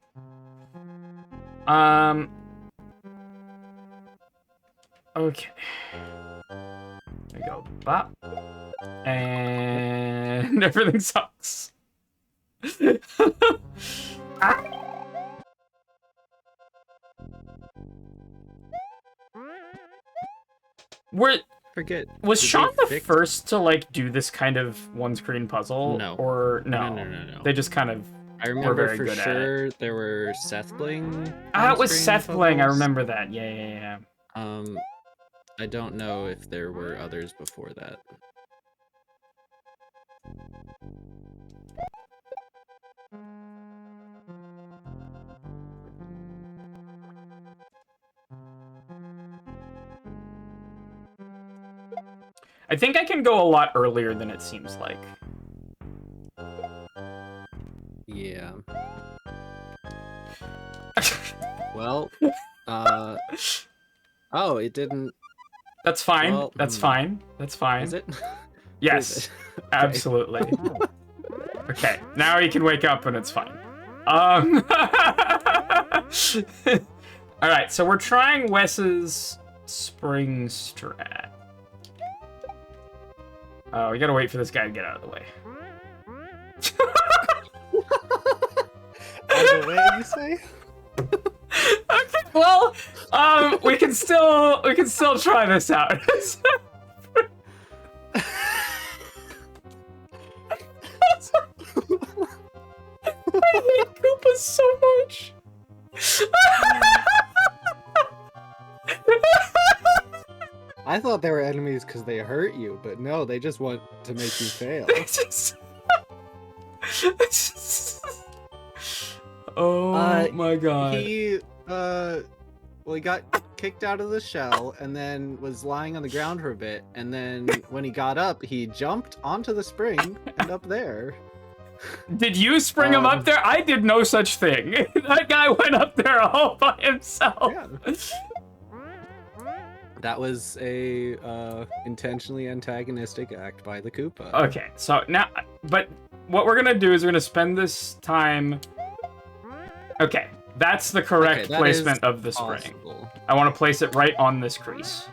Okay. There we go. Bop. And everything sucks. Ah! Was Sean the first to like do this kind of one-screen puzzle? No. Or no? No. They just kind of I remember very for good at sure there were Seth Bling. Ah, it was on-screen Seth Bling. I puzzles. remember that. Yeah. I don't know if there were others before that. I think I can go a lot earlier than it seems like. Yeah. Well, oh, it didn't. That's fine. Well, That's fine. That's fine. Is it? Yes, Okay. absolutely. Okay, now he can wake up and it's fine. All right, so we're trying Wes's spring strat. Oh, we gotta wait for this guy to get out of the way. Out of the way, you say? Okay, well, we can still try this out. I hate Koopas so much. I thought they were enemies because they hurt you, but no, they just want to make you fail. Oh my god. He got kicked out of the shell and then was lying on the ground for a bit, and then when he got up, he jumped onto the spring and up there. Did you spring him up there? I did no such thing. That guy went up there all by himself. Yeah. That was a intentionally antagonistic act by the Koopa. Okay, so now, but what we're gonna do is we're gonna spend this time. Okay, that's the correct placement of the spring. Possible. I want to place it right on this crease.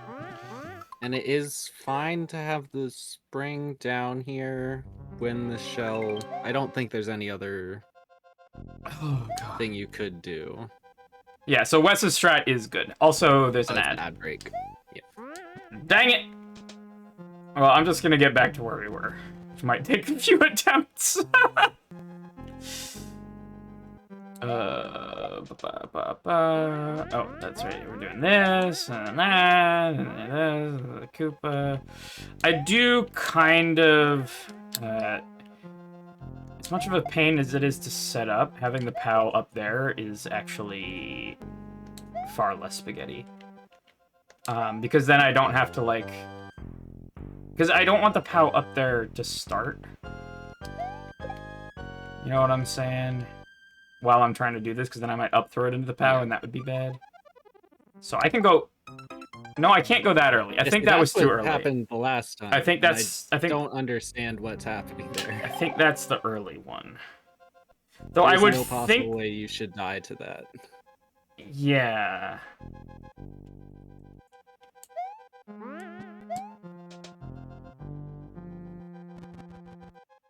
And it is fine to have the spring down here when the shell... I don't think there's any other Oh, God. thing you could do. Yeah, so Wes's strat is good. Also, there's an ad. Ad break. Yeah. Dang it! Well, I'm just gonna get back to where we were. Which might take a few attempts. Oh, that's right. We're doing this and that and this, the Koopa. I do kind of. As much of a pain as it is to set up, having the POW up there is actually far less spaghetti. Because then I don't have to, like... Because I don't want the POW up there to start. You know what I'm saying? While I'm trying to do this, because then I might up-throw it into the POW, and that would be bad. So I can go... No, I can't go that early. I think that was too early. Happened the last time. I think that's... I don't understand what's happening there. I think that's the early one. Though There's I would no think... possible way you should die to that. Yeah.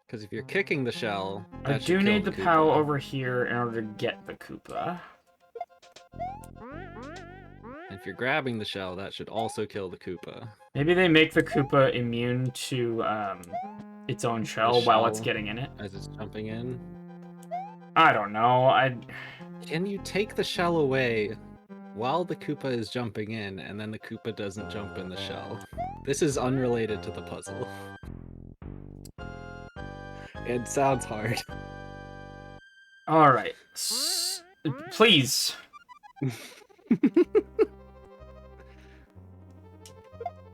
Because if you're kicking the shell, I do need the POW over here in order to get the Koopa. If you're grabbing the shell, that should also kill the Koopa. Maybe they make the Koopa immune to its own shell while it's getting in it. As it's jumping in? I don't know. Can you take the shell away while the Koopa is jumping in, and then the Koopa doesn't jump in the shell? This is unrelated to the puzzle. It sounds hard. Alright. Please.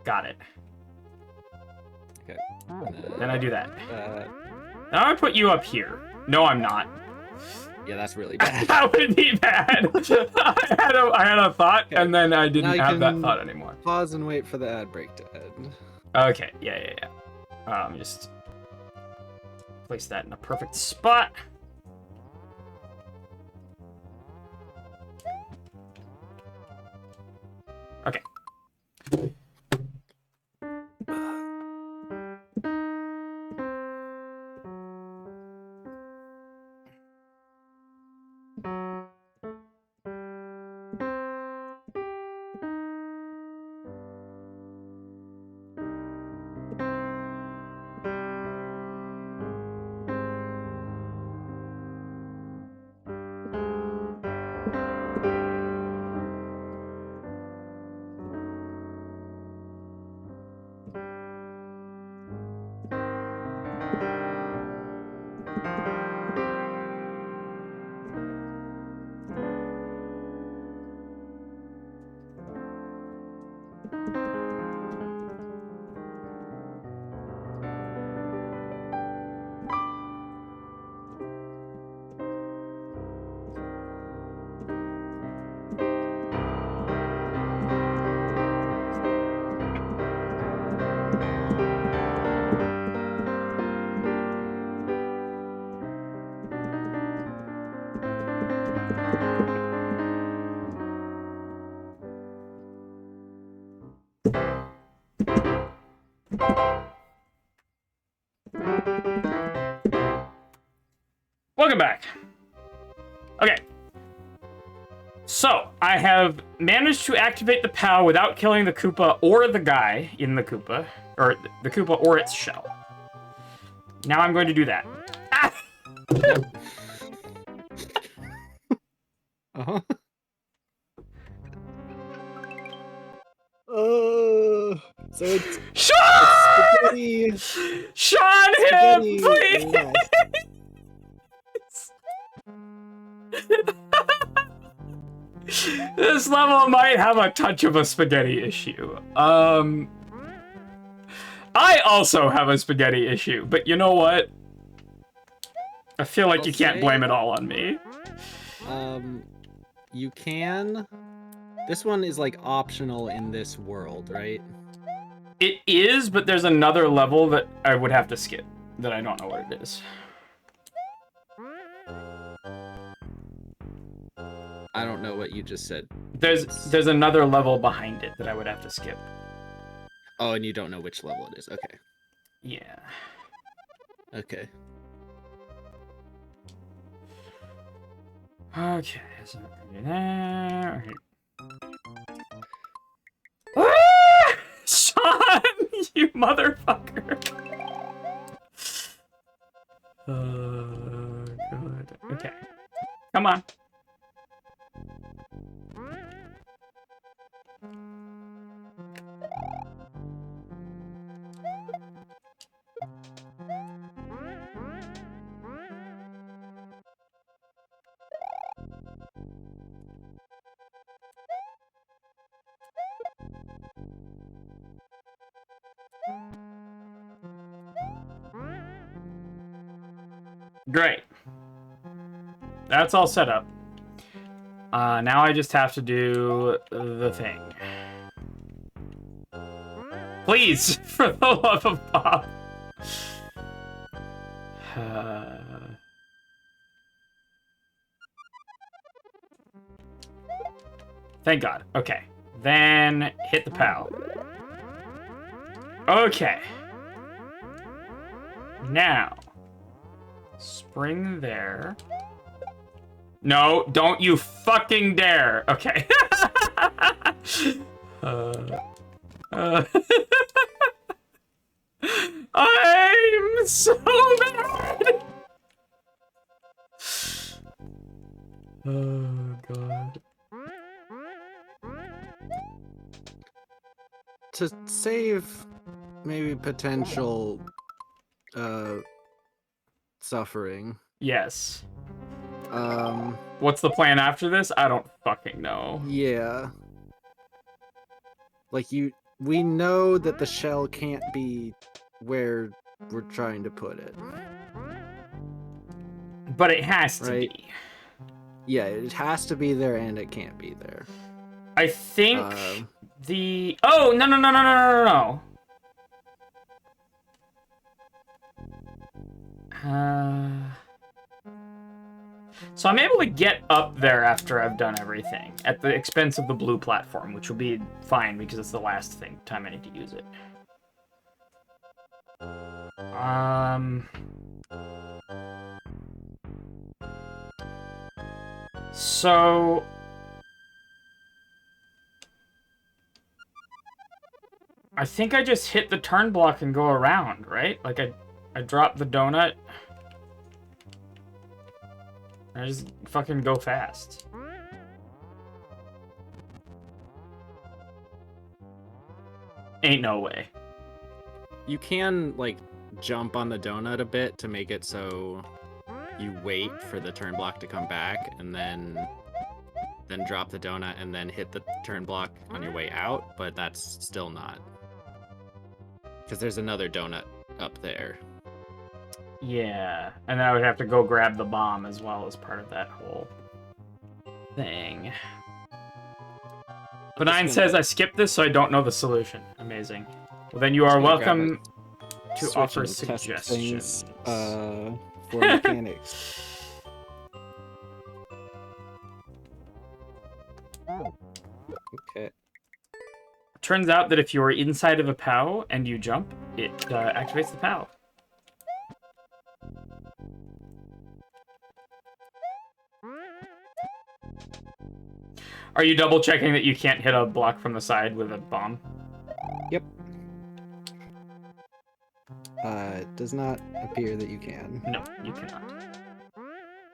Got it. Okay. Then I do that. Now I put you up here. No, I'm not. Yeah, that's really bad. That would be bad. I had a thought, okay. And then I didn't have that thought anymore. Pause and wait for the ad break to end. Okay, yeah. Just place that in a perfect spot. Okay. Welcome back. Okay. So, I have managed to activate the POW without killing the Koopa or the guy in the Koopa. Or the Koopa or its shell. Now I'm going to do that. Ah! Uh-huh. So it's... Sean! Sean him, please! This level might have a touch of a spaghetti issue. I also have a spaghetti issue, but you know what? I feel like you can't blame it all on me. You can. This one is like optional in this world, right? It is, but there's another level that I would have to skip that I don't know what it is. I don't know what you just said. There's another level behind it that I would have to skip. Oh, and you don't know which level it is. Okay. Yeah. Okay. Okay, so there. Ah! Sean, you motherfucker. Good. Okay. Come on. Great. That's all set up. Now I just have to do the thing. Please, for the love of Bob. Thank God. Okay. Then hit the POW. Okay. Now, spring there. No, don't you fucking dare. Okay. I'm so mad. Oh, God. To save maybe potential suffering. Yes. Um, What's the plan after this? I don't fucking know. yeah. Like we know that the shell can't be where we're trying to put it. But it has to Right? be. Yeah, it has to be there and it can't be there. I think the... Oh, no, no, no, no, no, no, no, no. So I'm able to get up there after I've done everything, at the expense of the blue platform, which will be fine because it's the last time I need to use it. So... I think I just hit the turn block and go around, right? Like I drop the donut. I just fucking go fast. Ain't no way. You can like jump on the donut a bit to make it so you wait for the turn block to come back and then drop the donut and then hit the turn block on your way out, but that's still not. Because there's another donut up there. Yeah, and then I would have to go grab the bomb as well as part of that whole thing. Benign says I skipped this, so I don't know the solution. Amazing. Well, then you are welcome to offer suggestions. For mechanics. Okay. Turns out that if you are inside of a POW and you jump, it activates the POW. Are you double checking that you can't hit a block from the side with a bomb? Yep. It does not appear that you can. No, you cannot.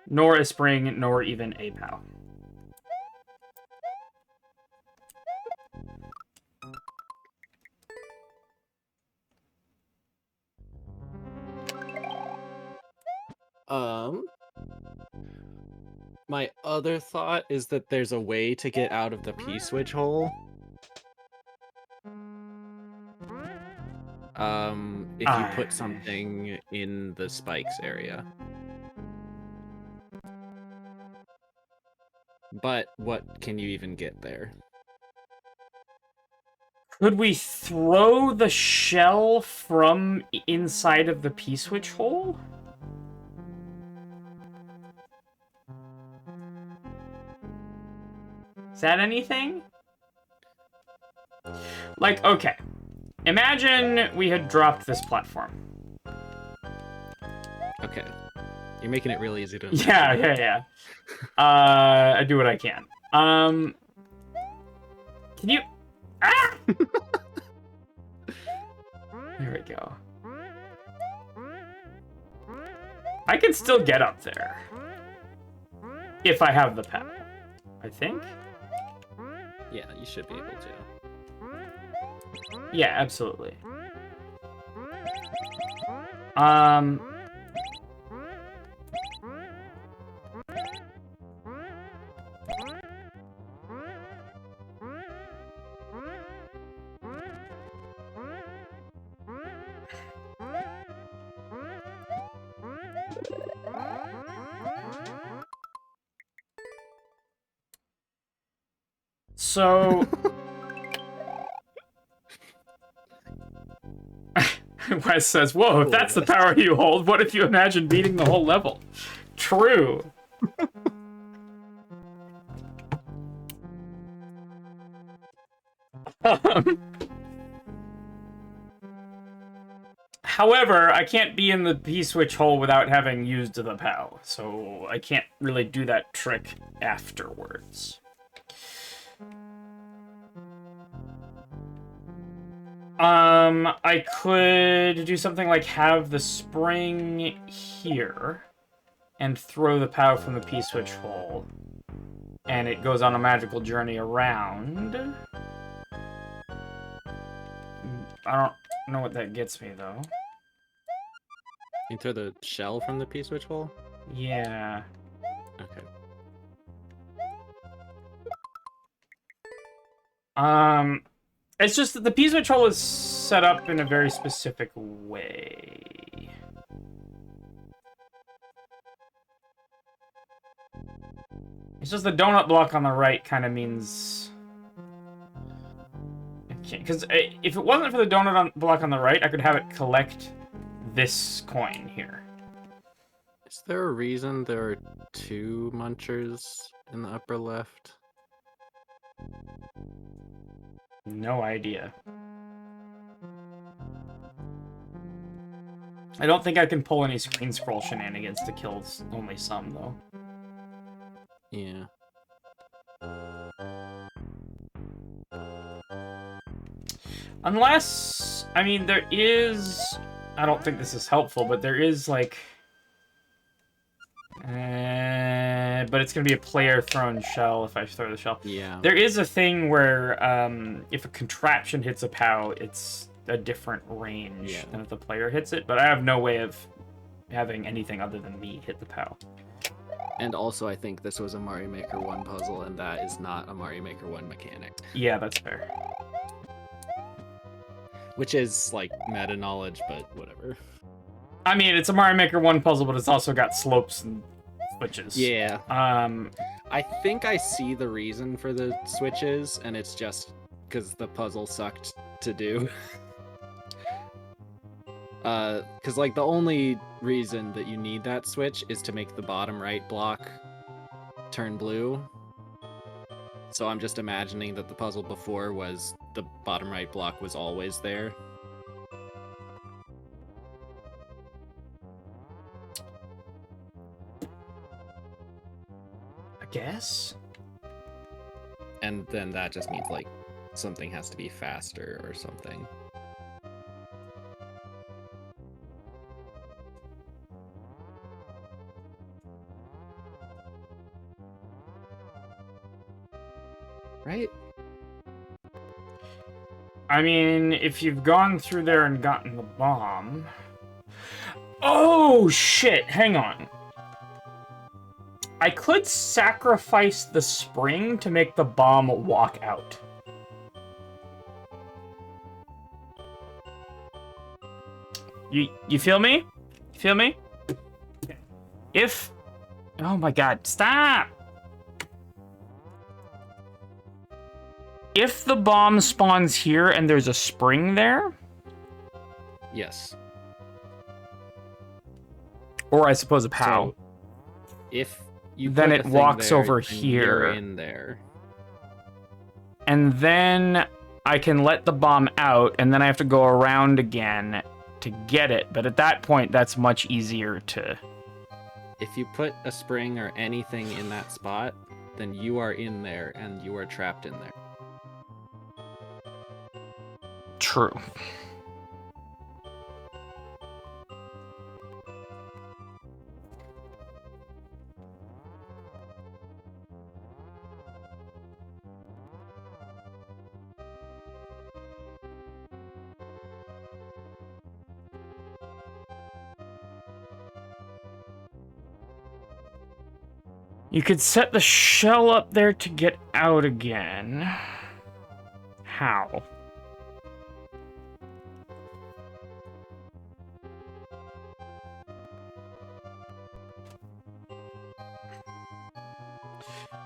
Nor a spring, nor even a POW. My other thought is that there's a way to get out of the P-switch hole. If you put something in the spikes area. But what can you even get there? Could we throw the shell from inside of the P-switch hole? Is that anything? Like, okay. Imagine we had dropped this platform. Okay. You're making it really easy to imagine. Yeah. I do what I can. Can you... Ah! There we go. I can still get up there. If I have the power. I think? Yeah, you should be able to. Yeah, absolutely. So... Wes says, whoa, if that's the power you hold, what if you imagine beating the whole level? True. However, I can't be in the P-switch hole without having used the POW, so I can't really do that trick afterwards. I could do something like have the spring here and throw the POW from the P-switch hole, and it goes on a magical journey around. I don't know what that gets me, though. You throw the shell from the P-switch hole? Yeah. Okay. It's just that the P-switch hole is set up in a very specific way. It's just the donut block on the right kind of means... Because if it wasn't for the donut block on the right, I could have it collect this coin here. Is there a reason there are 2 munchers in the upper left? No idea. I don't think I can pull any screen scroll shenanigans to kill only some, though. Yeah. Unless, I mean, there is... I don't think this is helpful, but there is, like... but it's going to be a player-thrown shell if I throw the shell. Yeah. There is a thing where if a contraption hits a POW, it's a different range than if the player hits it, but I have no way of having anything other than me hit the POW. And also, I think this was a Mario Maker 1 puzzle, and that is not a Mario Maker 1 mechanic. Yeah, that's fair. Which is, like, meta-knowledge, but whatever. I mean, it's a Mario Maker 1 puzzle, but it's also got slopes and switches. Yeah. I think I see the reason for the switches, and it's just because the puzzle sucked to do. Because, like, the only reason that you need that switch is to make the bottom right block turn blue. So I'm just imagining that the puzzle before was the bottom right block was always there. I guess? And then that just means, like, something has to be faster or something. Right? I mean, if you've gone through there and gotten the bomb... Oh, shit! Hang on. I could sacrifice the spring to make the bomb walk out. You feel me? You feel me? If... Oh my god, stop! If the bomb spawns here and there's a spring there... Yes. Or I suppose a POW. So, if you then put it a thing walks there, over then here. you're in there. And then I can let the bomb out, and then I have to go around again to get it. But at that point, that's much easier to... If you put a spring or anything in that spot, then you are in there, and you are trapped in there. True. You could set the shell up there to get out again. How?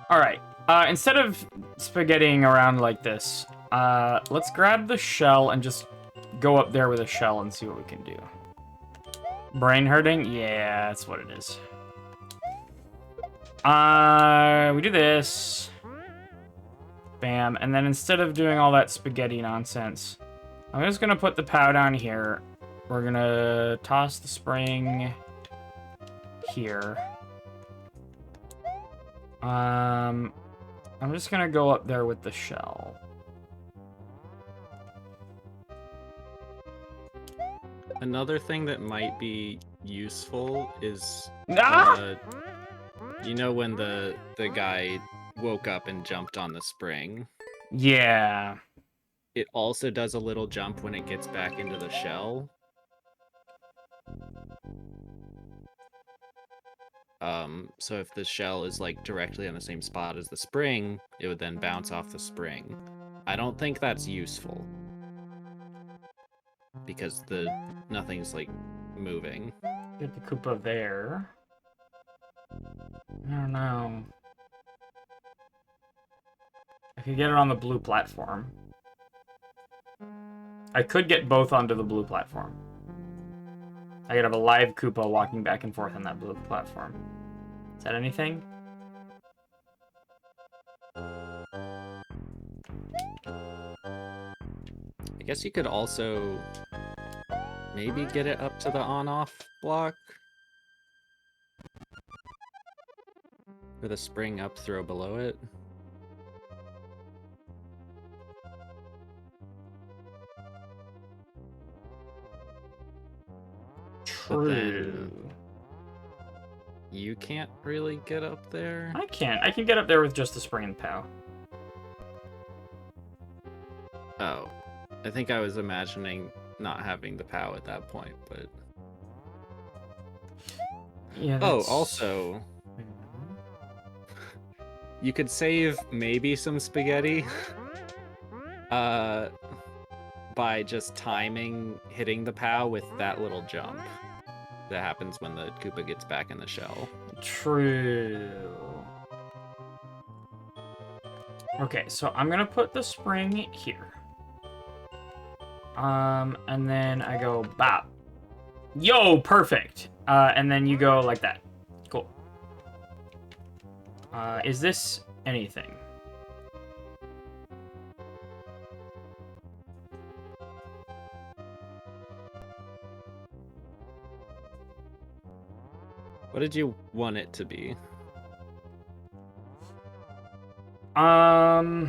Alright, instead of spaghettiing around like this, let's grab the shell and just go up there with a shell and see what we can do. Brain hurting? Yeah, that's what it is. We do this. Bam, and then instead of doing all that spaghetti nonsense, I'm just gonna put the POW down here. We're gonna toss the spring here. I'm just gonna go up there with the shell. Another thing that might be useful is, you know, when the guy woke up and jumped on the spring. Yeah. It also does a little jump when it gets back into the shell. So if the shell is like directly on the same spot as the spring, it would then bounce off the spring. I don't think that's useful, because nothing's like moving. Get the Koopa there. I don't know. I could get it on the blue platform. I could get both onto the blue platform. I could have a live Koopa walking back and forth on that blue platform. Is that anything? I guess you could also maybe get it up to the on-off block. With a spring up throw below it. But then you can't really get up there. I can't. I can get up there with just the spring and POW. Oh. I think I was imagining not having the POW at that point, but... Yeah, Oh, also... You could save maybe some spaghetti by just timing hitting the POW with that little jump that happens when the Koopa gets back in the shell. True. Okay, so I'm gonna put the spring here. And then I go bop. Yo, perfect. And then you go like that. Cool. Is this anything? What did you want it to be? I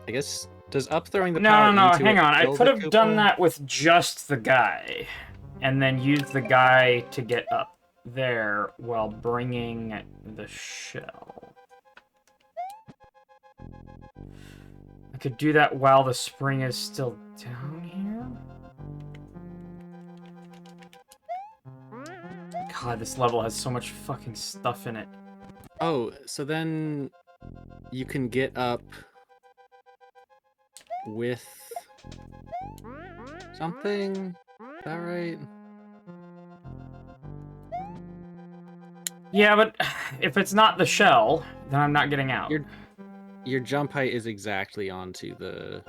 guess, does up throwing the no, POW no, into hang it on. I kill could the have Koopa? done that with just the guy, and then used the guy to get up there while bringing the shell. I could do that while the spring is still down here. God, this level has so much fucking stuff in it. Oh, so then you can get up with something? Is that right? Yeah, but if it's not the shell, then I'm not getting out. Your jump height is exactly onto the...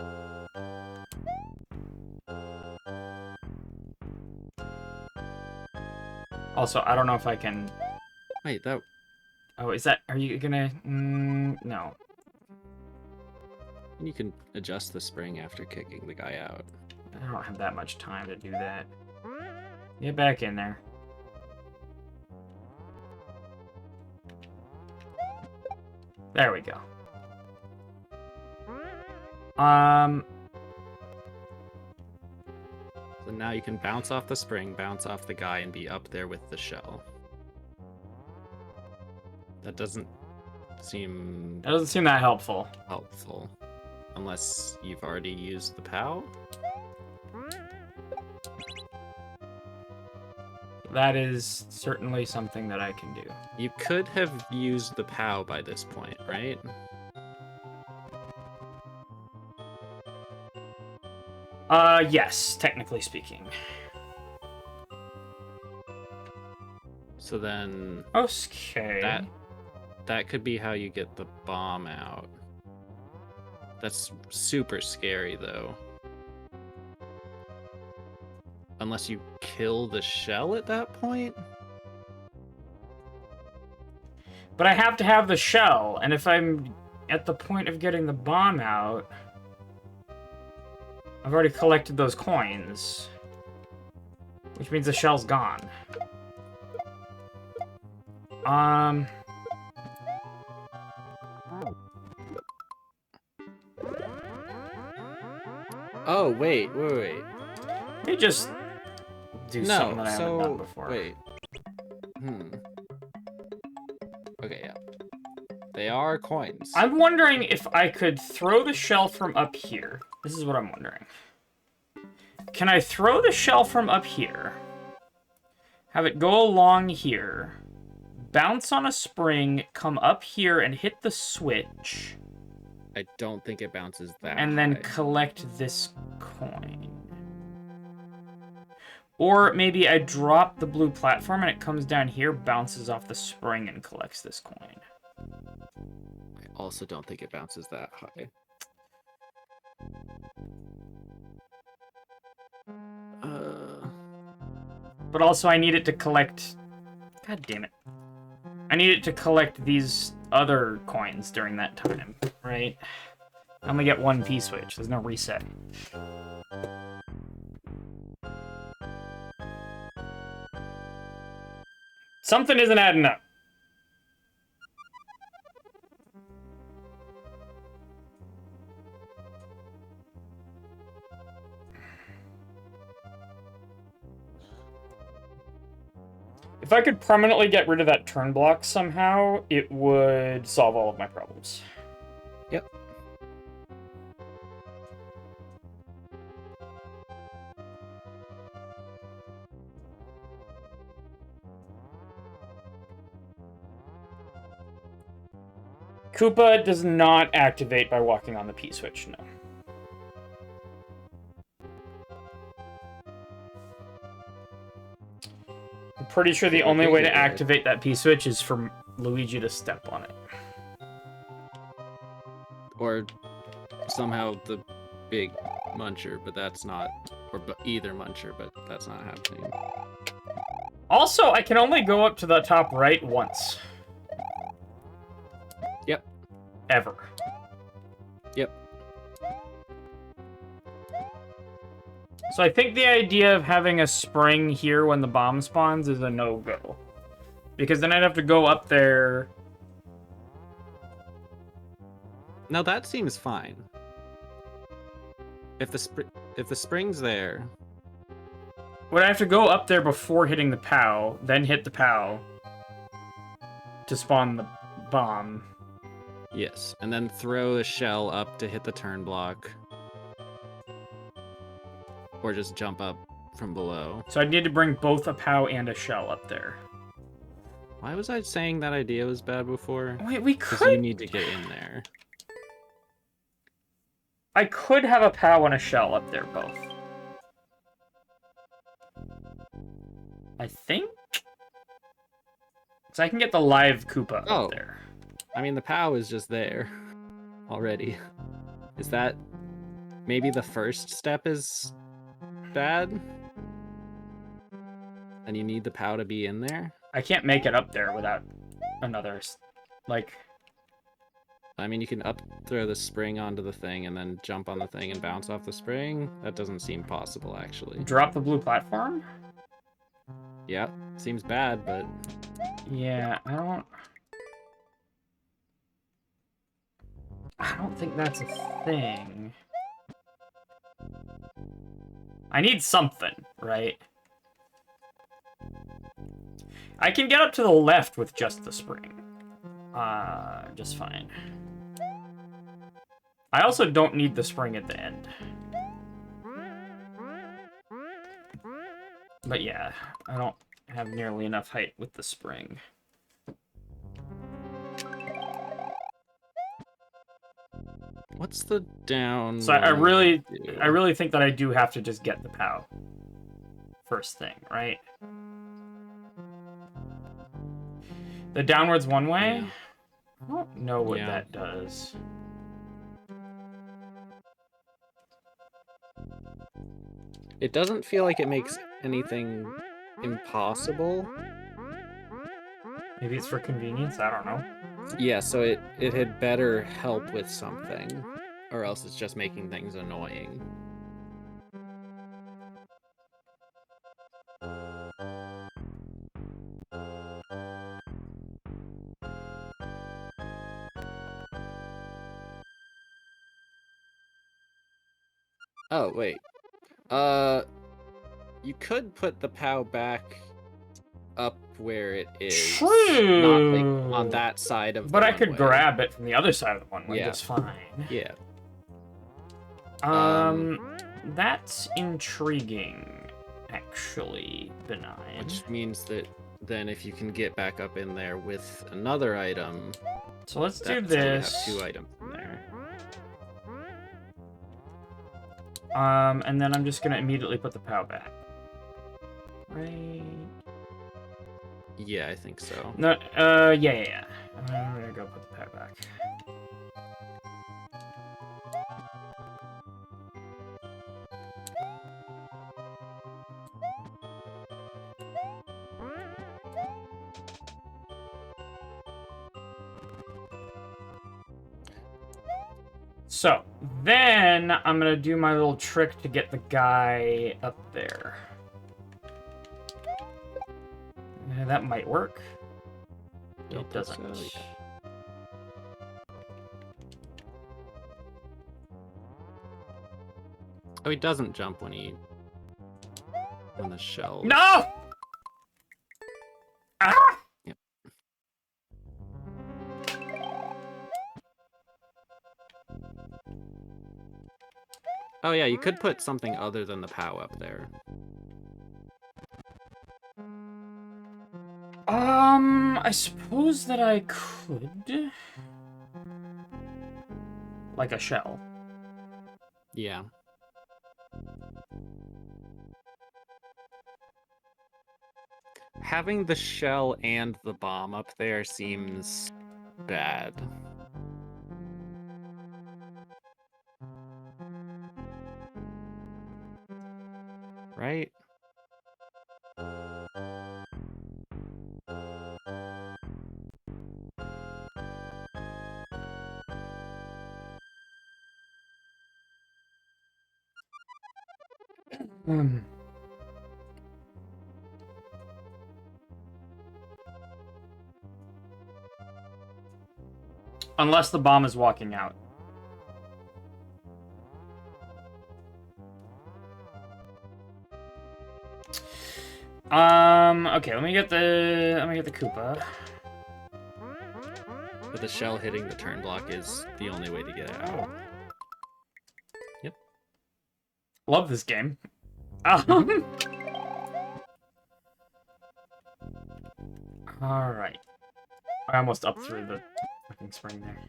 Also, I don't know if I can... Wait, that... Oh, is that... Are you gonna... no. You can adjust the spring after kicking the guy out. I don't have that much time to do that. Get back in there. There we go. So now you can bounce off the spring, bounce off the guy, and be up there with the shell. That doesn't seem that helpful. helpful. Unless you've already used the POW? That is certainly something that I can do. You could have used the POW by this point, right? Yes, technically speaking. So then Okay. that could be how you get the bomb out. That's super scary though. Unless you kill the shell at that point? But I have to have the shell, and if I'm at the point of getting the bomb out, I've already collected those coins. Which means the shell's gone. Oh, wait. You just do something that I haven't done before. Wait. Okay, yeah. They are coins. I'm wondering if I could throw the shell from up here. This is what I'm wondering. Can I throw the shell from up here? Have it go along here. Bounce on a spring, come up here and hit the switch. I don't think it bounces that and then high. collect this coin. Or maybe I drop the blue platform and it comes down here, bounces off the spring, and collects this coin. I also don't think it bounces that high. But also I need it to collect... God damn it. I need it to collect these other coins during that time, right? I only get one P-switch. There's no reset. Something isn't adding up. If I could permanently get rid of that turn block somehow, it would solve all of my problems. Yep. Koopa does not activate by walking on the P-switch, no. I'm pretty sure the only way to activate that P-switch is for Luigi to step on it. Or somehow the big muncher, but that's not... Or either muncher, but that's not happening. Also, I can only go up to the top right once. Yep. Ever. Yep. So I think the idea of having a spring here when the bomb spawns is a no-go. Because then I'd have to go up there... Now that seems fine. If the spring's there... Would I have to go up there before hitting the POW, then hit the POW to spawn the bomb? Yes, and then throw a shell up to hit the turn block. Or just jump up from below. So I'd need to bring both a POW and a shell up there. Why was I saying that idea was bad before? Wait, we Because could... you need to get in there. I could have a POW and a shell up there both. I think? So I can get the live Koopa up there. I mean, the POW is just there already. Is that... Maybe the first step is bad? And you need the POW to be in there? I can't make it up there without another, like... I mean, you can throw the spring onto the thing and then jump on the thing and bounce off the spring. That doesn't seem possible, actually. Drop the blue platform? Yeah, seems bad, but... Yeah, I don't think that's a thing. I need something, right? I can get up to the left with just the spring. Just fine. I also don't need the spring at the end. But yeah, I don't have nearly enough height with the spring. What's the down? So I really think that I do have to just get the POW first thing, right? The downwards one way? Yeah. I don't know what that does. It doesn't feel like it makes anything impossible. Maybe it's for convenience, I don't know. Yeah, so it had better help with something, or else it's just making things annoying. Oh, wait. You could put the POW back up where it is. True. Not like on that side of the But I could one-way. grab it from the other side of the one-way, Yeah. just fine. Yeah. That's intriguing, actually. Benign. Which means that then if you can get back up in there with another item... So let's do that's how you this. have 2 items in there. And then I'm just gonna immediately put the POW back. Right. Yeah, I think so. No, yeah. I'm gonna go put the POW back. So, then I'm gonna do my little trick to get the guy up there. That might work. It doesn't. So, yeah. Oh, he doesn't jump when the shell... No! Ah! Yep. Oh yeah, you could put something other than the POW up there. I suppose that I could. Like a shell. Yeah. Having the shell and the bomb up there seems bad. Right? Unless the bomb is walking out. Okay, let me get the Koopa. But the shell hitting the turn block is the only way to get it out. Yep. Love this game. Alright. I almost up through the fucking spring there.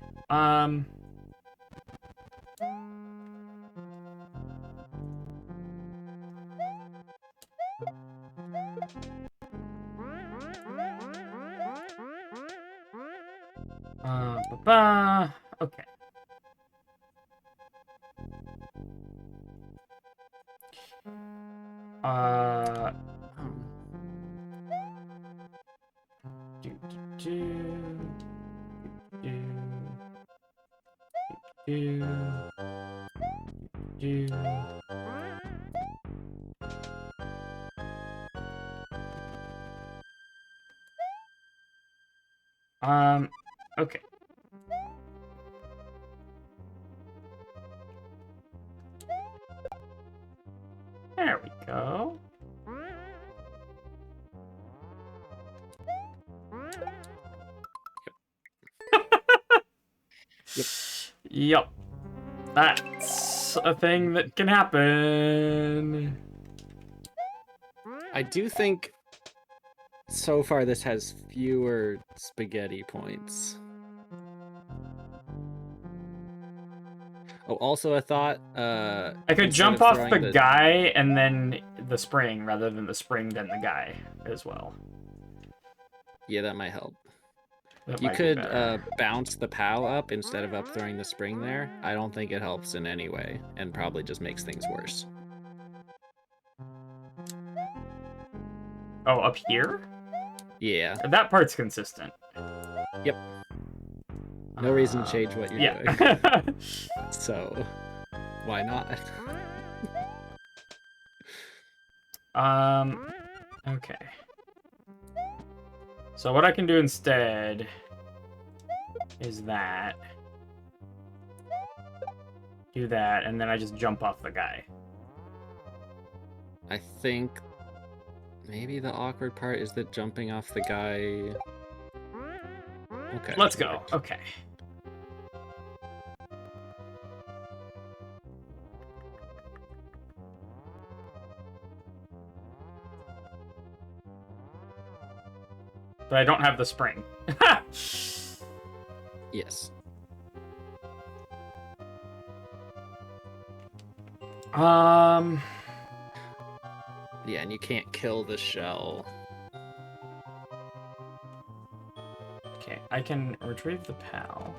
Okay. Do. Do. Okay. There we go. Yep. Yep. That's a thing that can happen. I do think so far this has fewer spaghetti points. Oh, also a thought. I could instead jump of off throwing the guy and then the spring, rather than the spring then the guy as well. Yeah, that might help. That You might be could better. bounce the POW up instead of up throwing the spring there. I don't think it helps in any way, and probably just makes things worse. Oh, up here? Yeah. That part's consistent. Yep. No reason to change what you're doing. Yeah. So, why not? Okay. So what I can do instead is that. Do that, and then I just jump off the guy. I think maybe the awkward part is that jumping off the guy... Okay. Let's go. Okay. But I don't have the spring. Yes. Yeah, and you can't kill the shell. Okay, I can retrieve the PAL.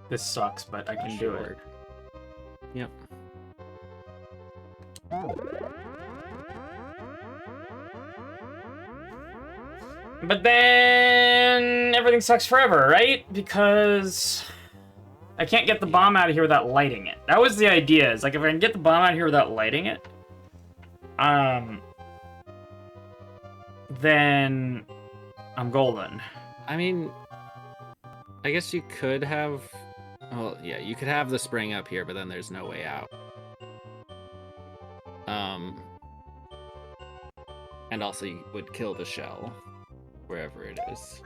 This sucks, but I can do it. Yep. But then everything sucks forever, right? Because I can't get the bomb out of here without lighting it. That was the idea. Is like if I can get the bomb out of here without lighting it, then I'm golden. I mean, I guess you could have... Well, yeah, you could have the spring up here, but then there's no way out. And also you would kill the shell, wherever it is.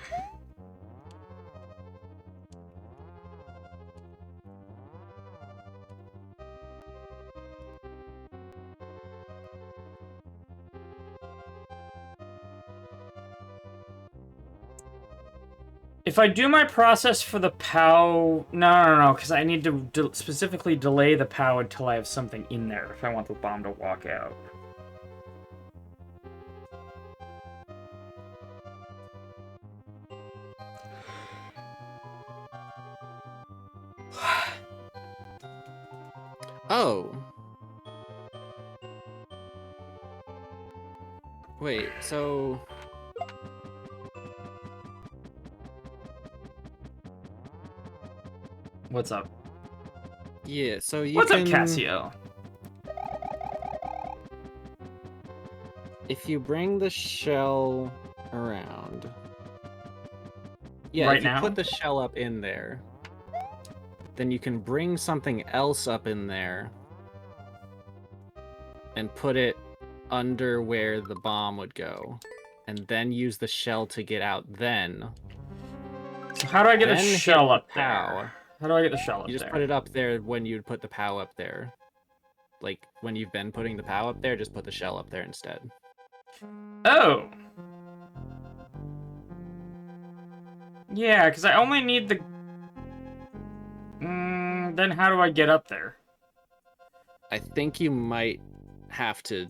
If I do my process for the POW... No, because I need to specifically delay the POW until I have something in there if I want the bomb to walk out. Oh. Wait, so... What's up? Yeah, so you What's can... up, Cassio? If you bring the shell around... Yeah, Right if you now? put the shell up in there, then you can bring something else up in there and put it under where the bomb would go, and then use the shell to get out then. So how do I get the Then hit shell the up POW. there? How do I get the shell up there? You just put it up there when you'd put the POW up there. Like, when you've been putting the POW up there, just put the shell up there instead. Oh! Yeah, because I only need the... then how do I get up there? I think you might have to...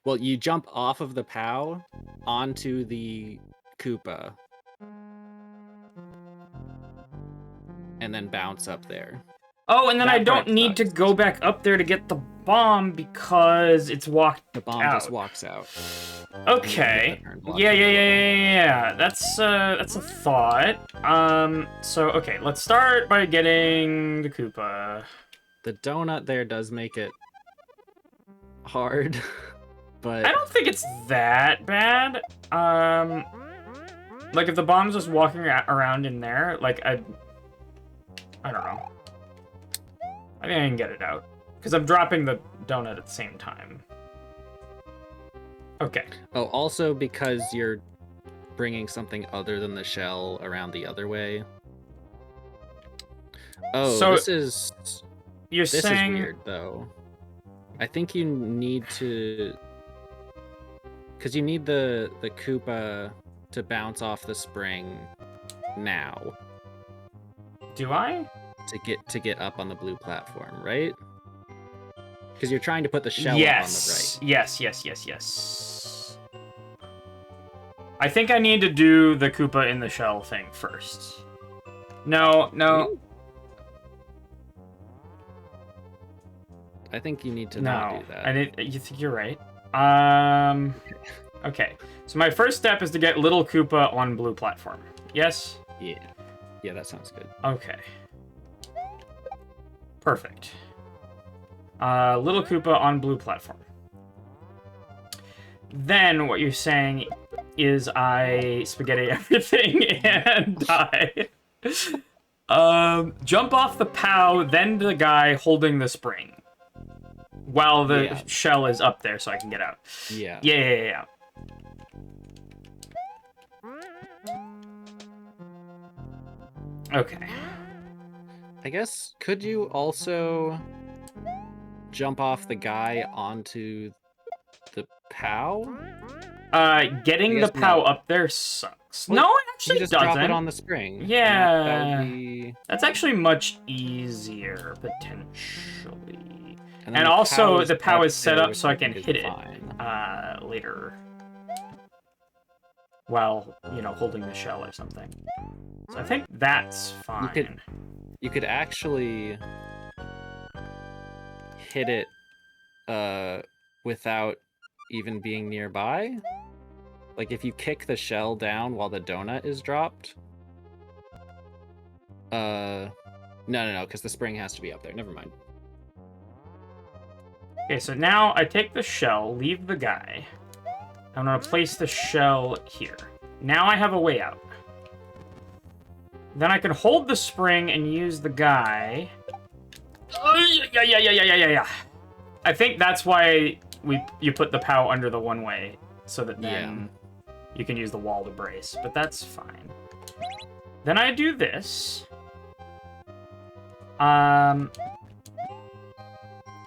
Well, you jump off of the POW onto the Koopa. And then bounce up there. Oh, and then That I don't part need to sucks. go back up there to get the... bomb because it's walked The bomb out. just walks out. Okay. Yeah. That's a thought. So okay, let's start by getting the Koopa. The donut there does make it hard, but I don't think it's that bad. Like if the bomb's just walking around in there, like I don't know. I think I can get it out because I'm dropping the donut at the same time. Okay. Oh, also because you're bringing something other than the shell around the other way. Oh, So this is saying... weird though. I think you need to, because you need the Koopa to bounce off the spring now. Do I? To get up on the blue platform, right? Because you're trying to put the shell up on the right. Yes. I think I need to do the Koopa in the shell thing first. No. I think you need to not do that. You think you're right? Okay. So my first step is to get little Koopa on blue platform. Yes? Yeah, that sounds good. Okay. Perfect. Little Koopa on blue platform. Then what you're saying is I spaghetti everything and die. Jump off the POW, then the guy holding the spring. While the shell is up there so I can get out. Yeah. Okay. I guess, could you also jump off the guy onto the POW? Getting the POW up there sucks. Well, no, it actually you just doesn't. drop it on the spring. Yeah. That would be... That's actually much easier, potentially. And also, the POW is set up so I can hit fine. it later. While, holding the shell or something. So I think that's fine. You could actually hit it without even being nearby. Like if you kick the shell down while the donut is dropped. No, because the spring has to be up there. Never mind. Okay, so now I take the shell, leave the guy. I'm gonna place the shell here. Now I have a way out. Then I can hold the spring and use the guy. Yeah. I think that's why you put the POW under the one way, so that then you can use the wall to brace, but that's fine. Then I do this.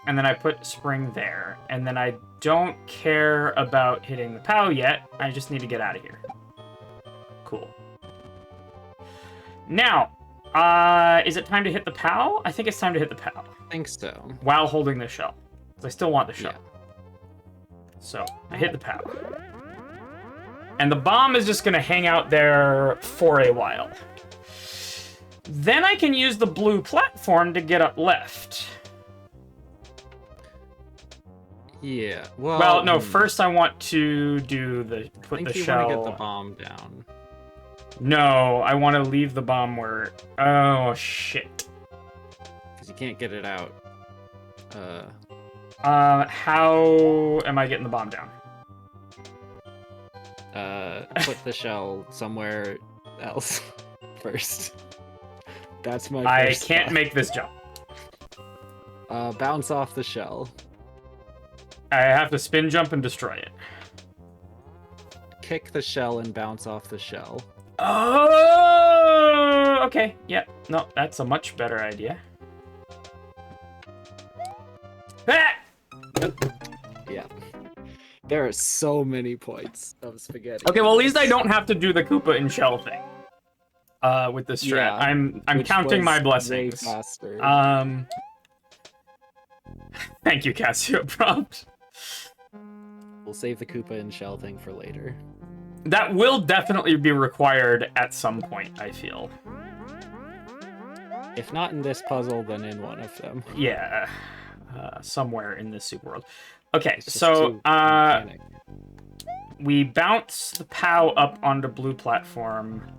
And then I put spring there. And then I don't care about hitting the POW yet. I just need to get out of here. Cool. Now, is it time to hit the POW? I think it's time to hit the POW. I think so. While holding the shell. Because I still want the shell. Yeah. So, I hit the POW. And the bomb is just going to hang out there for a while. Then I can use the blue platform to get up left. Yeah. Well, no. First, I want to do put the shell. I think you want to get the bomb down. No, I want to leave the bomb where. Oh shit. Because you can't get it out. How am I getting the bomb down? Put the shell somewhere else first. That's my. I can't make this jump. Bounce off the shell. I have to spin jump and destroy it. Kick the shell and bounce off the shell. Oh, okay. Yeah. No, that's a much better idea. Ah! Yeah. There are so many points of spaghetti. Okay, well, at least I don't have to do the Koopa and shell thing. With this strat. Yeah, I'm counting my blessings. Way faster. Thank you, Casio prompt. We'll save the Koopa and shell thing for later. That will definitely be required at some point, I feel. If not in this puzzle, then in one of them. Yeah. somewhere in this super world. Okay, It's just so too mechanic. we bounce the POW up onto blue platform,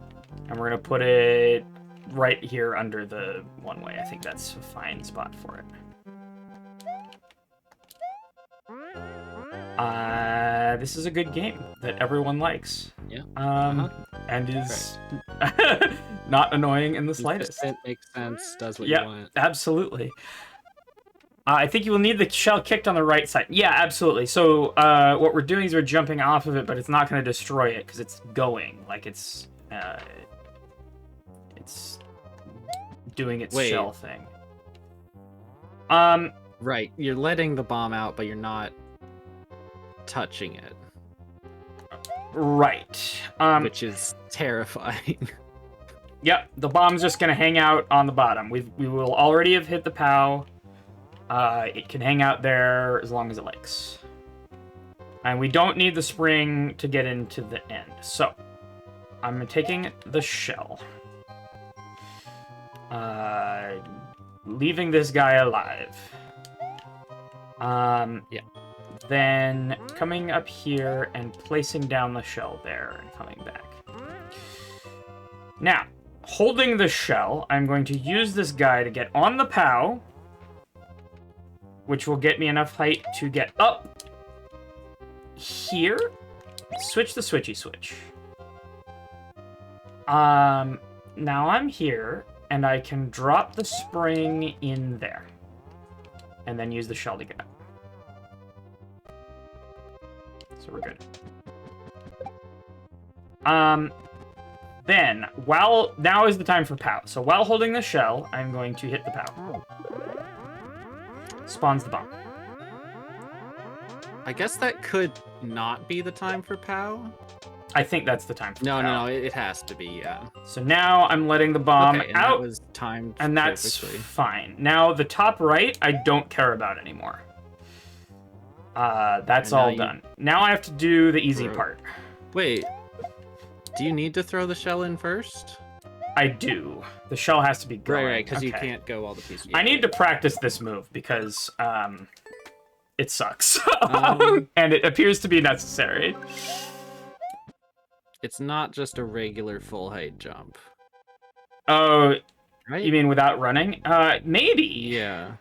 and we're gonna put it right here under the one-way. I think that's a fine spot for it. This is a good game that everyone likes. Yeah. And is not annoying in the slightest. It makes sense, does what Yeah, you want. absolutely. I think you will need the shell kicked on the right side. Yeah, absolutely. So what we're doing is we're jumping off of it, but it's not going to destroy it because it's going. Like it's doing its shell thing. Right, you're letting the bomb out, but you're not touching it. Right. Which is terrifying. Yep, the bomb's just going to hang out on the bottom. We will already have hit the POW. It can hang out there as long as it likes. And we don't need the spring to get into the end. So, I'm taking the shell. Leaving this guy alive. Yeah. Then coming up here and placing down the shell there and coming back. Now, holding the shell, I'm going to use this guy to get on the POW, which will get me enough height to get up here. Switch the switchy switch. Now I'm here, and I can drop the spring in there. And then use the shell to get up. So we're good. Then, now is the time for POW. So while holding the shell, I'm going to hit the POW. Spawns the bomb. I guess that could not be the time for POW. I think that's the time for POW. No, it has to be, yeah. So now I'm letting the bomb and out. That was timed and that's perfectly. Fine. Now the top right, I don't care about anymore. That's all done. Now I have to do the easy part. Wait, do you need to throw the shell in first? I do. The shell has to be going. Right, because you can't go all the pieces. I need to practice this move because it sucks. And it appears to be necessary. It's not just a regular full height jump. Oh, right? You mean without running? Maybe. Yeah.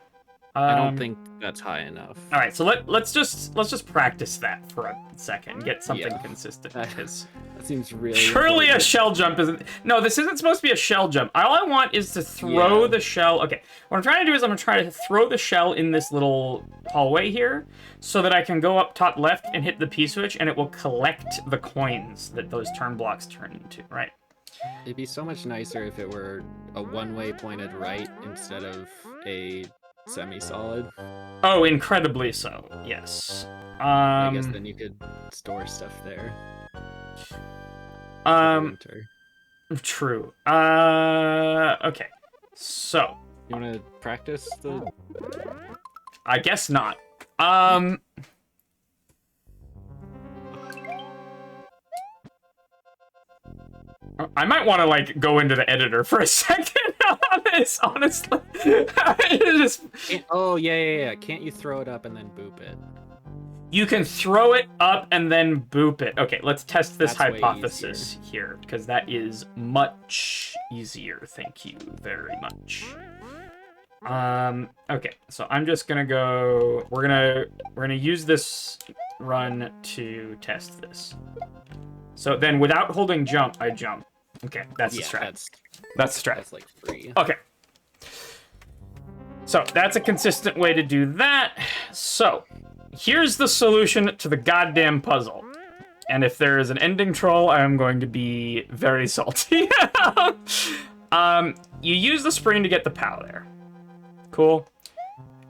I don't think that's high enough. All right, so let's just practice that for a second, get something consistent. Because that seems really. Surely important. a shell jump isn't. No, this isn't supposed to be a shell jump. All I want is to throw the shell. Okay, what I'm trying to do is I'm gonna try to throw the shell in this little hallway here, so that I can go up top left and hit the P switch, and it will collect the coins that those turn blocks turn into. Right. It'd be so much nicer if it were a one-way pointed right instead of a semi-solid. Oh, incredibly so. Yes. I guess then you could store stuff there. True. Okay. So. You want to practice the? I guess not. I might want to like go into the editor for a second on this, honestly. Oh yeah. Can't you throw it up and then boop it? You can throw it up and then boop it. Okay, let's test this hypothesis here, because that is much easier. Thank you very much. Okay, so I'm just gonna go. We're gonna use this run to test this. So then, without holding jump, I jump. Okay, that's the strat. That's the strat. That's like free. Okay. So that's a consistent way to do that. So here's the solution to the goddamn puzzle. And if there is an ending troll, I'm going to be very salty. You use the spring to get the POW there. Cool.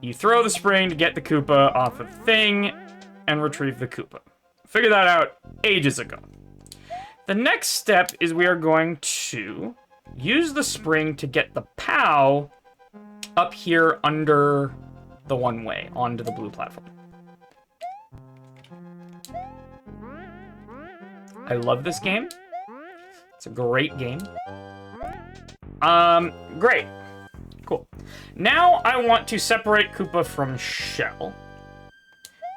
You throw the spring to get the Koopa off of the thing and retrieve the Koopa. Figured that out ages ago. The next step is we are going to use the spring to get the POW up here under the one-way onto the blue platform. I love this game. It's a great game. Great. Cool. Now I want to separate Koopa from shell.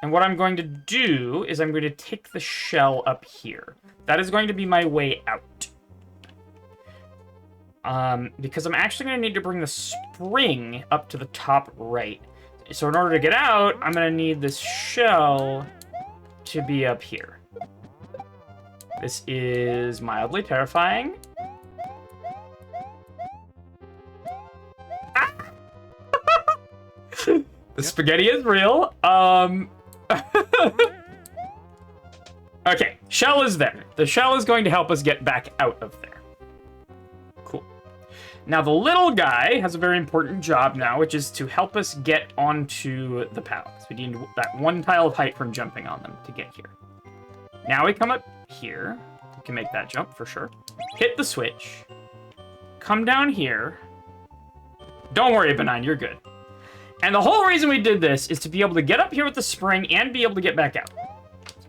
And what I'm going to do is I'm going to take the shell up here. That is going to be my way out. Because I'm actually going to need to bring the spring up to the top right. So in order to get out, I'm going to need this shell to be up here. This is mildly terrifying. Ah! The spaghetti is real. Okay, shell is there. The shell is going to help us get back out of there. Cool. Now the little guy has a very important job now, which is to help us get onto the pallets. We need that one tile of height from jumping on them to get here. Now we come up here. We can make that jump for sure. Hit the switch. Come down here. Don't worry, Benign, you're good. And the whole reason we did this is to be able to get up here with the spring and be able to get back out.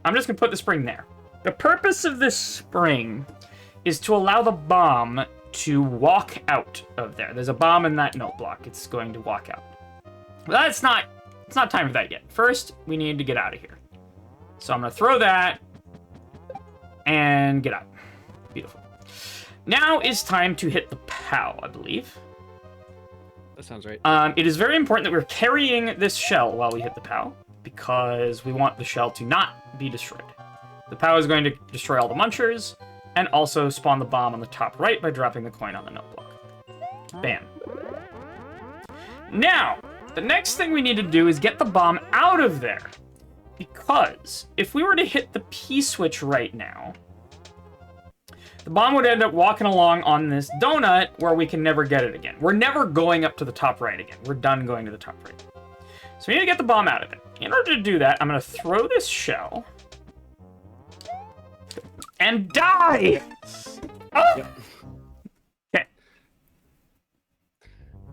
I'm just going to put the spring there. The purpose of this spring is to allow the bomb to walk out of there. There's a bomb in that note block. It's going to walk out. But it's not time for that yet. First, we need to get out of here. So I'm going to throw that and get out. Beautiful. Now is time to hit the POW, I believe. That sounds right. It is very important that we're carrying this shell while we hit the POW, because we want the shell to not be destroyed. The POW is going to destroy all the munchers, and also spawn the bomb on the top right by dropping the coin on the note block. Bam. Now, the next thing we need to do is get the bomb out of there. Because if we were to hit the P switch right now, the bomb would end up walking along on this donut where we can never get it again. We're never going up to the top right again. We're done going to the top right. So we need to get the bomb out of it. In order to do that, I'm going to throw this shell and die! Oh! Yep. Okay.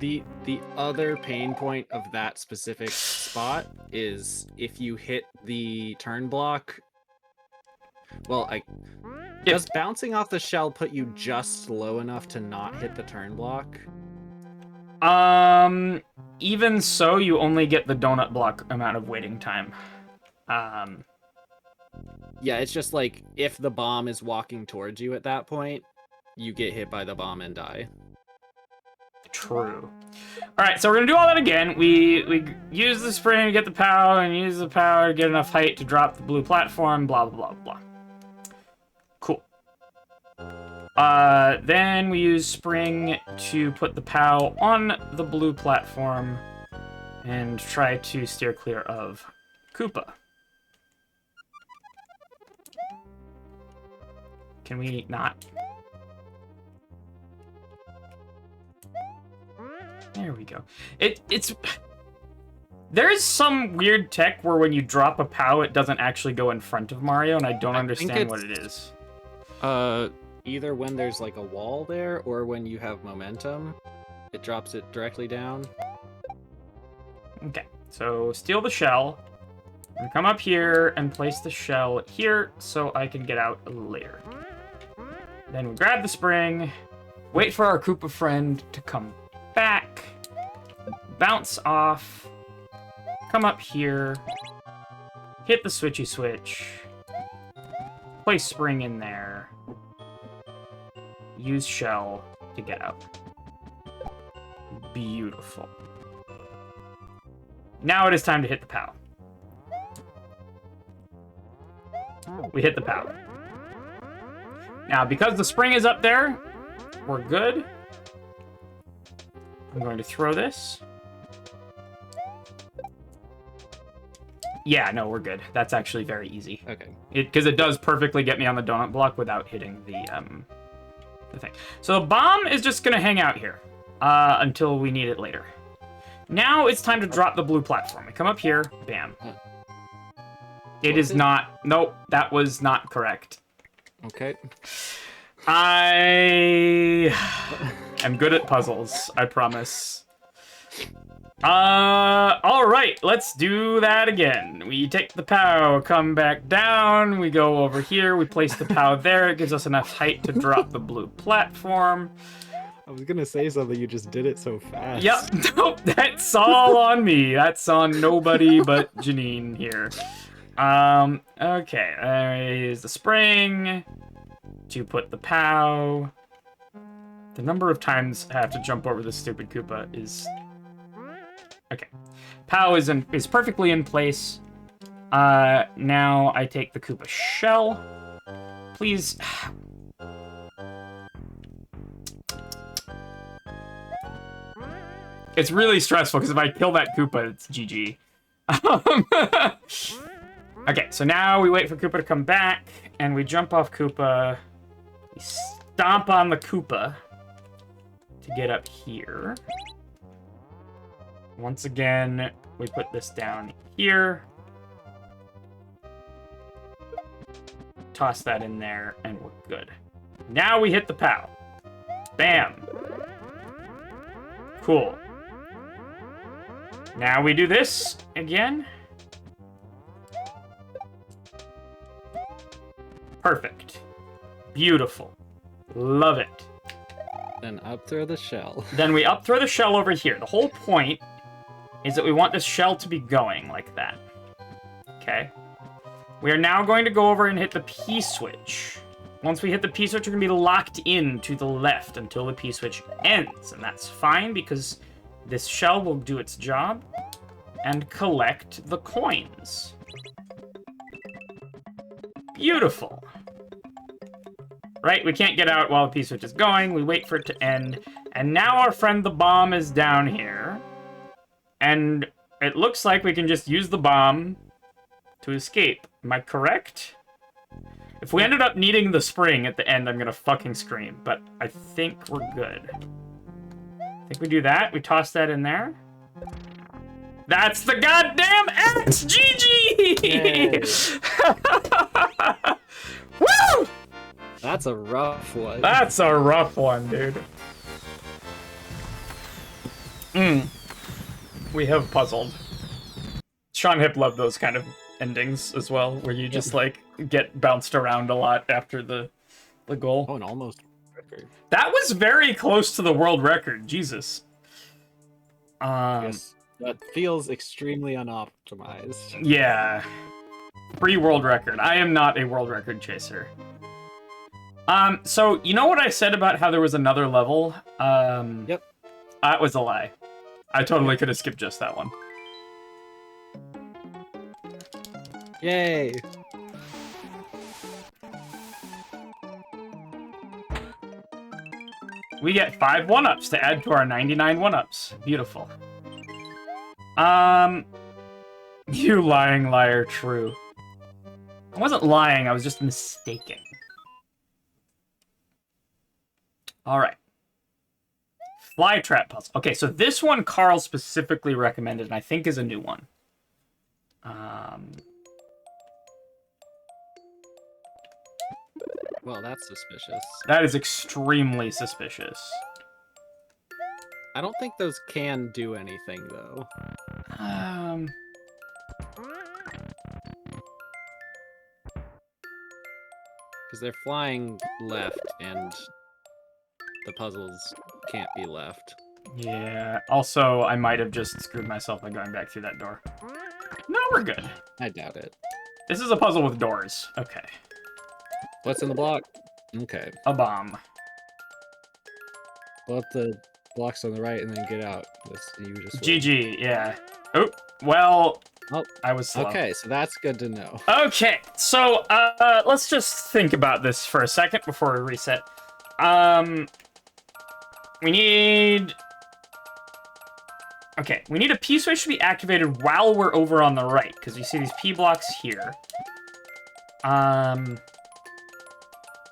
The other pain point of that specific spot is if you hit the turn block. Well, does bouncing off the shell put you just low enough to not hit the turn block? Even so, you only get the donut block amount of waiting time. Yeah, it's just like if the bomb is walking towards you at that point, you get hit by the bomb and die. True. All right, so we're gonna do all that again. We use the spring to get the POW, and use the POW to get enough height to drop the blue platform. Blah blah blah blah. Cool. Then we use spring to put the POW on the blue platform and try to steer clear of Koopa. Can we not? There we go. It's... There is some weird tech where when you drop a POW, it doesn't actually go in front of Mario, and I don't understand what it is. Either when there's like a wall there, or when you have momentum, it drops it directly down. Okay, so steal the shell, and come up here and place the shell here so I can get out later. Then we grab the spring, wait for our Koopa friend to come back, bounce off, come up here, hit the switchy switch, place spring in there, use shell to get out. Beautiful. Now it is time to hit the POW. We hit the POW. Now, because the spring is up there, we're good. I'm going to throw this. Yeah, no, we're good. That's actually very easy. Okay. Because it does perfectly get me on the donut block without hitting the thing. So the bomb is just going to hang out here until we need it later. Now it's time to drop the blue platform. We come up here, bam. It is not... Nope, that was not correct. Okay. I am good at puzzles, I promise. Alright, let's do that again. We take the POW, come back down, we go over here, we place the POW there, it gives us enough height to drop the blue platform. I was gonna say something, you just did it so fast. Yep, nope, that's all on me. That's on nobody but Janine here. Okay, there is the spring. To put the POW. The number of times I have to jump over this stupid Koopa is... Okay. POW is perfectly in place. Now I take the Koopa shell. Please... It's really stressful, because if I kill that Koopa, it's GG. Okay, so now we wait for Koopa to come back, and we jump off Koopa. We stomp on the Koopa to get up here. Once again, we put this down here. Toss that in there, and we're good. Now we hit the POW. Bam. Cool. Now we do this again. Perfect. Beautiful. Love it. Then up throw the shell. Then we up throw the shell over here. The whole point is that we want this shell to be going like that. Okay. We are now going to go over and hit the P-switch. Once we hit the P-switch, we're going to be locked in to the left until the P-switch ends. And that's fine because this shell will do its job and collect the coins. Beautiful. Right, we can't get out while the P-switch is going. We wait for it to end. And now our friend the bomb is down here. And it looks like we can just use the bomb to escape. Am I correct? If we ended up needing the spring at the end, I'm gonna fucking scream. But I think we're good. I think we do that. We toss that in there. That's the goddamn X! GG! Woo! That's a rough one. That's a rough one, dude. We have puzzled. Sean Hip loved those kind of endings as well, where you just like get bounced around a lot after the goal. Oh, and almost record. That was very close to the world record. Jesus. Yes, that feels extremely unoptimized. Yeah. Pre-world record. I am not a world record chaser. So, you know what I said about how there was another level? Yep. That was a lie. I totally could have skipped just that one. Yay! We get 5 1-ups to add to our 99 1-ups. Beautiful. You lying liar, true. I wasn't lying, I was just mistaken. Alright. Flytrap puzzle. Okay, so this one Carl specifically recommended, and I think is a new one. Well, that's suspicious. That is extremely suspicious. I don't think those can do anything, though. Because they're flying left, and the puzzles can't be left. Yeah. Also, I might have just screwed myself by going back through that door. No, we're good. I doubt it. This is a puzzle with doors. Okay. What's in the block? Okay. A bomb. Blow up the blocks on the right and then get out. You just win. GG, yeah. Oh, well, Oh, I was slow. okay, so that's good to know. Okay, so let's just think about this for a second before we reset. We need... Okay, we need a P-switch to be activated while we're over on the right, because you see these P blocks here.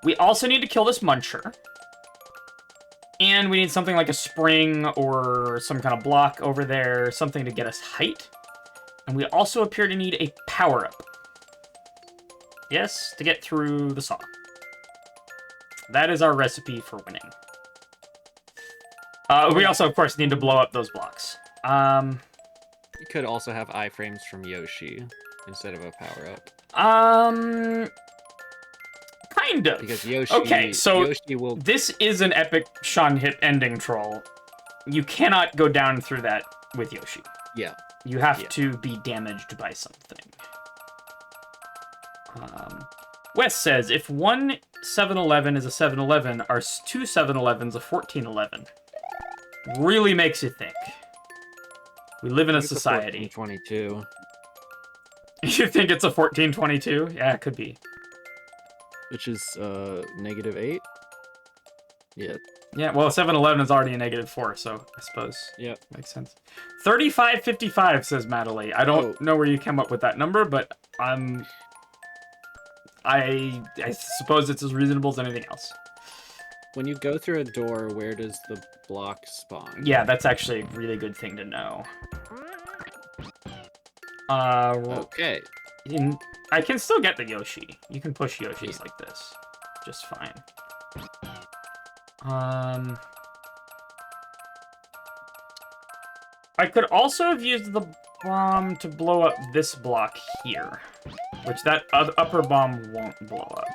We also need to kill this muncher. And we need something like a spring or some kind of block over there, something to get us height. And we also appear to need a power-up. Yes, to get through the saw. That is our recipe for winning. We also, of course, need to blow up those blocks. You could also have iframes from Yoshi instead of a power-up. Kind of. Because Yoshi. Okay, so Yoshi will. this is an epic Sean Hip ending troll. You cannot go down through that with Yoshi. Yeah. You have to be damaged by something. Wes says, if one 7-Eleven is a 7-Eleven, are two 7-Elevens a 14-11? Really makes you think. We live in a society. 22. You think it's a 1422? Yeah, it could be. Which is -8. Yeah. Yeah, well, 7-Eleven is already a -4, so I suppose. Yeah. Makes sense. 3555 says Madeline. I don't know where you came up with that number, but I suppose it's as reasonable as anything else. When you go through a door, where does the block spawn? Yeah, that's actually a really good thing to know. Okay. I can still get the Yoshi. You can push Yoshis like this. Just fine. I could also have used the bomb to blow up this block here, which that upper bomb won't blow up.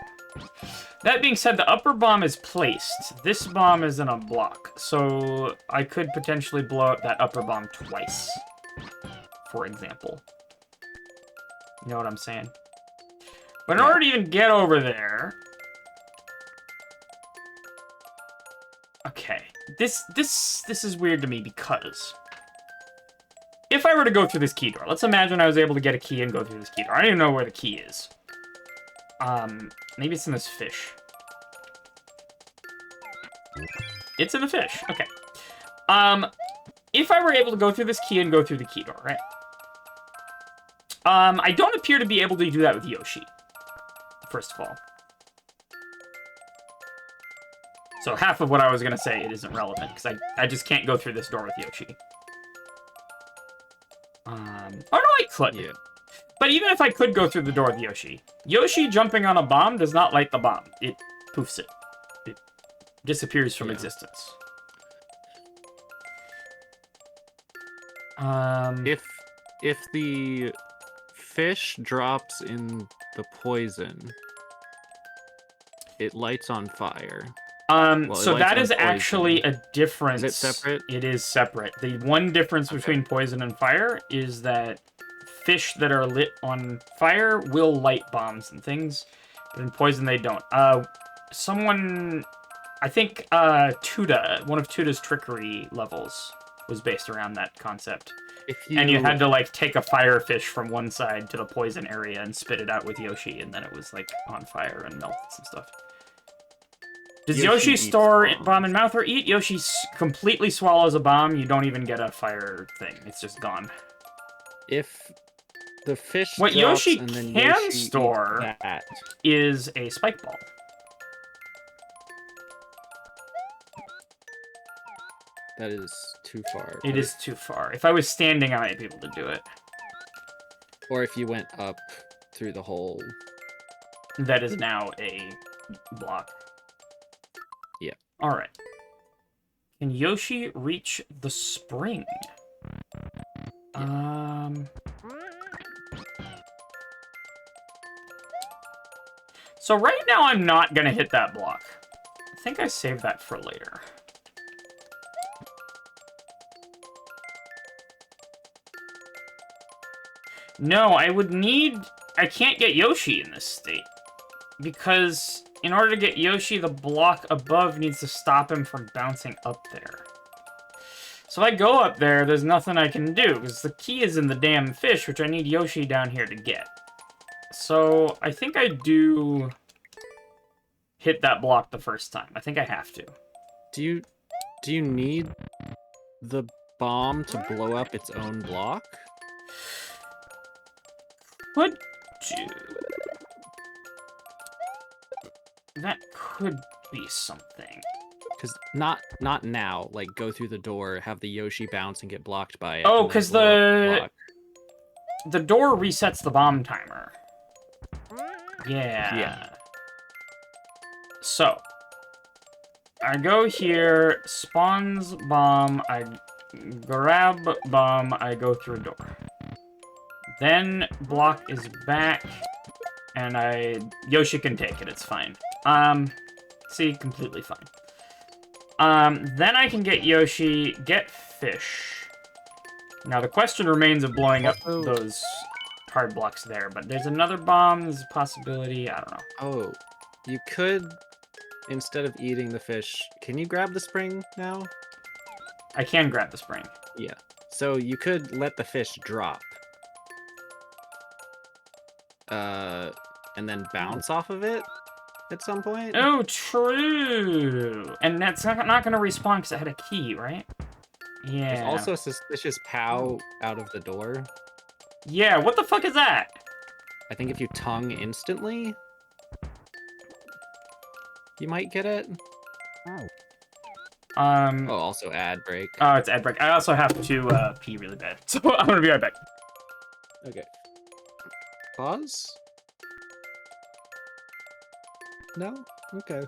That being said, the upper bomb is placed. This bomb is in a block, so I could potentially blow up that upper bomb twice, for example. You know what I'm saying? But in order to even get over there... Okay. This is weird to me because... If I were to go through this key door, let's imagine I was able to get a key and go through this key door. I don't even know where the key is. Maybe it's in this fish. It's in the fish. Okay. If I were able to go through this key and go through the key door, right? I don't appear to be able to do that with Yoshi. First of all. So half of what I was going to say, it isn't relevant, because I just can't go through this door with Yoshi. Oh no, I could. Yeah. But even if I could go through the door with Yoshi, Yoshi jumping on a bomb does not light the bomb. It poofs it. It disappears from existence. If the fish drops in the poison, it lights on fire. So that is actually a difference. Is it separate? It is separate. The one difference between poison and fire is that fish that are lit on fire will light bombs and things, but in poison they don't. Someone, I think Tuda, one of Tuda's trickery levels was based around that concept. And you had to, like, take a fire fish from one side to the poison area and spit it out with Yoshi, and then it was, like, on fire and melts and stuff. Does Yoshi store bomb in mouth or eat? Yoshi completely swallows a bomb. You don't even get a fire thing. It's just gone. If the fish what drops Yoshi and then can Yoshi store is a spike ball. That is too far. It is too far. If I was standing, I might be able to do it. Or if you went up through the hole. That is now a block. Yeah. Alright. Can Yoshi reach the spring? Yeah. So right now I'm not gonna hit that block. I think I saved that for later. No, I would need... I can't get Yoshi in this state. Because in order to get Yoshi, the block above needs to stop him from bouncing up there. So if I go up there, there's nothing I can do, because the key is in the damn fish, which I need Yoshi down here to get. So I think I do hit that block the first time. I think I have to. Do you need the bomb to blow up its own block? Could do. That could be something. Because not now. Like, go through the door, have the Yoshi bounce and get blocked by it. Oh, because the door resets the bomb timer. Yeah. So, I go here, spawns bomb, I grab bomb, I go through a door. Then block is back, and Yoshi can take it, it's fine. See, completely fine. Then I can get Yoshi, get fish. Now the question remains of blowing up Also- those hard blocks there, but there's another bomb, there's a possibility, I don't know. Oh, you could, instead of eating the fish, can you grab the spring now? I can grab the spring. Yeah. So you could let the fish drop. And then bounce off of it at some point. Oh, true! And that's not gonna respawn because I had a key, right? Yeah. There's also a suspicious POW out of the door. Yeah, what the fuck is that? I think if you tongue instantly, you might get it. Oh, also ad break. Oh, it's ad break. I also have to pee really bad, so I'm gonna be right back. Okay. Pause? No? Okay.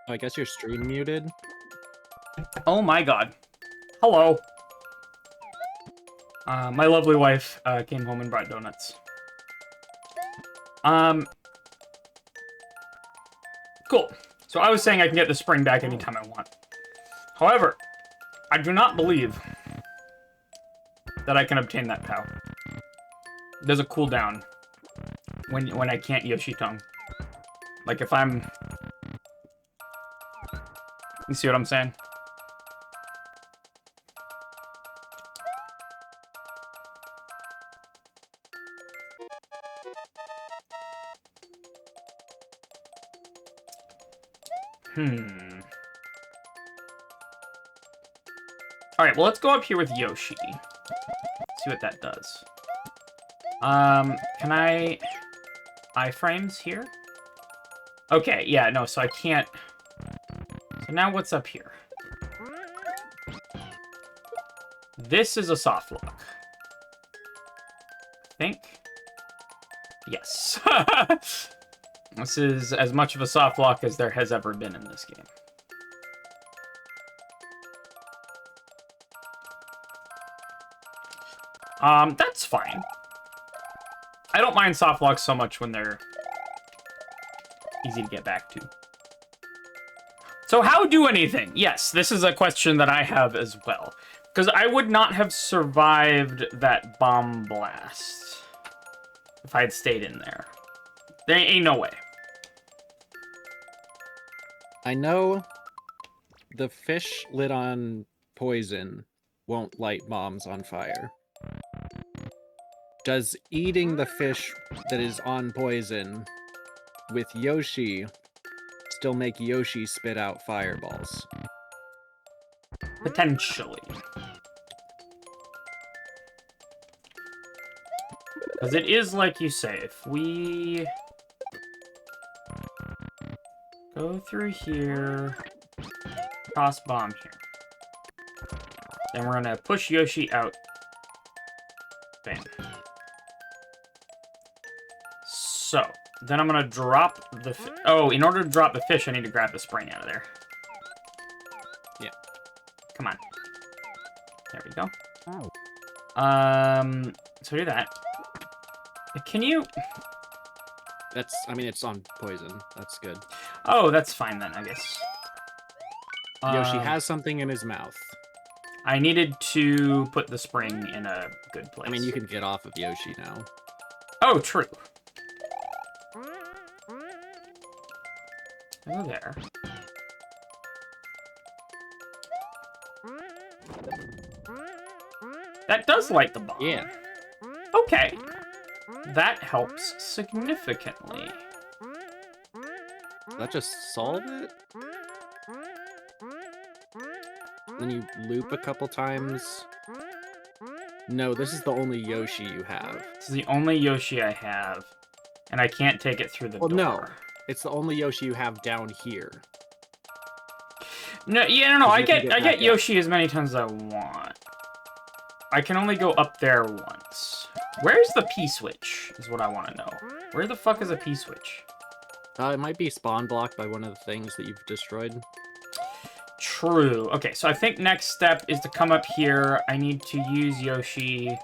I guess your stream muted. Oh my god. Hello. My lovely wife came home and brought donuts. Cool. So I was saying I can get the spring back anytime I want. However, I do not believe that I can obtain that power. There's a cooldown when I can't Yoshi tongue. Like if I'm... You see what I'm saying? Alright, well, let's go up here with Yoshi. See what that does. Can I... iframes here? Okay, yeah, no, so I can't... So now what's up here? This is a soft lock. I think. Yes. This is as much of a soft lock as there has ever been in this game. That's fine. I don't mind soft locks so much when they're easy to get back to. So how do anything? Yes, this is a question that I have as well. Because I would not have survived that bomb blast if I had stayed in there. There ain't no way. I know the fish lit on poison won't light bombs on fire. Does eating the fish that is on poison with Yoshi still make Yoshi spit out fireballs? Potentially. Because it is like you say, if we go through here, toss bomb here, then we're gonna push Yoshi out. Bam. So, then I'm gonna drop the... Oh, in order to drop the fish, I need to grab the spring out of there. Yeah. Come on. There we go. So do that. Can you... That's, I mean, it's on poison. That's good. Oh, that's fine then, I guess. Yoshi has something in his mouth. I needed to put the spring in a good place. I mean, you can get off of Yoshi now. Oh, true. Go there. That does light the bomb. Yeah. Okay. That helps significantly. Does that just solve it? Then you loop a couple times. No, this is the only Yoshi you have. This is the only Yoshi I have, and I can't take it through the door. No, it's the only Yoshi you have down here. No, yeah, no, I get back Yoshi as many times as I want. I can only go up there once. Where's the P-switch, is what I want to know. Where the fuck is a P-switch? It might be spawn blocked by one of the things that you've destroyed. True. Okay, so I think next step is to come up here. I need to use Yoshi.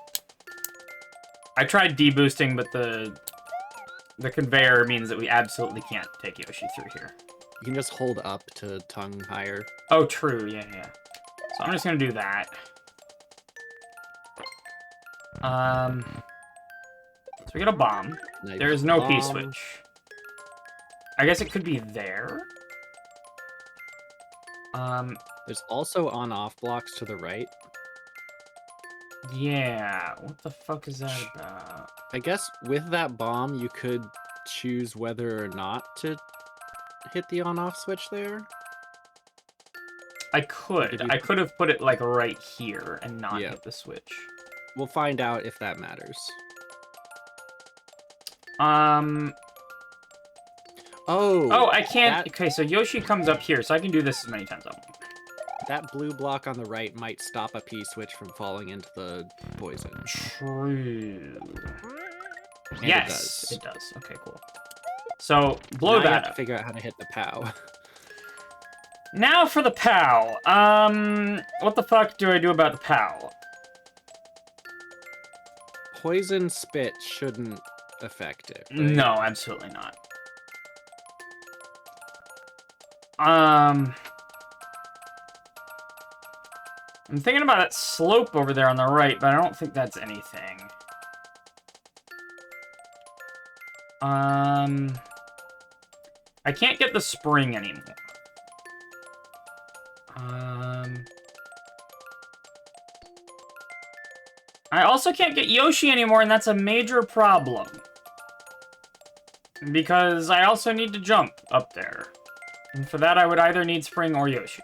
I tried deboosting, but the conveyor means that we absolutely can't take Yoshi through here. You can just hold up to tongue higher. Oh, true. Yeah, yeah. So I'm just gonna do that. So we got a bomb. Nice. There is no Bomb. P-switch. I guess it could be there. There's also on-off blocks to the right. Yeah. What the fuck is that about? I guess with that bomb, you could choose whether or not to hit the on-off switch there. I could. I could have put it, like, right here and not hit the switch. We'll find out if that matters. Oh, I can't. That, Okay, so Yoshi comes up here, so I can do this as many times as I want. that blue block on the right might stop a P-switch from falling into the poison. True. And Yes, it does. it does. Okay, cool. So blow Now you that have to up. figure out how to hit the POW. Now for the POW. What the fuck do I do about the POW? Poison spit shouldn't affect it, right? No, absolutely not. I'm thinking about that slope over there on the right, but I don't think that's anything. I can't get the spring anymore. I also can't get Yoshi anymore, and that's a major problem. Because I also need to jump up there. And for that, I would either need spring or Yoshi.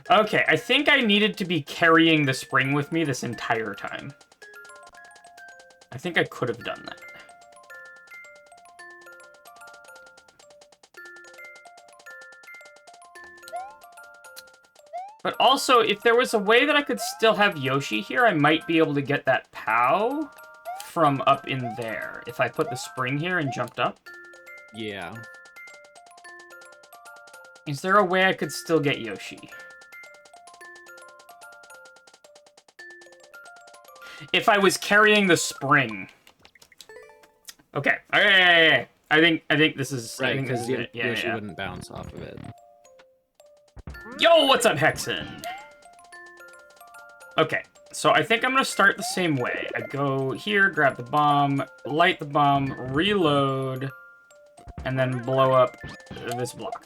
Okay, I think I needed to be carrying the spring with me this entire time. I think I could have done that. But also, if there was a way that I could still have Yoshi here, I might be able to get that POW from up in there. If I put the spring here and jumped up. Yeah. Is there a way I could still get Yoshi? If I was carrying the spring. Okay. Okay. I think this is Right, because Yoshi wouldn't bounce off of it. Yo, what's up, Hexen? Okay, so I think I'm gonna start the same way. I go here, grab the bomb, light the bomb, reload, and then blow up this block.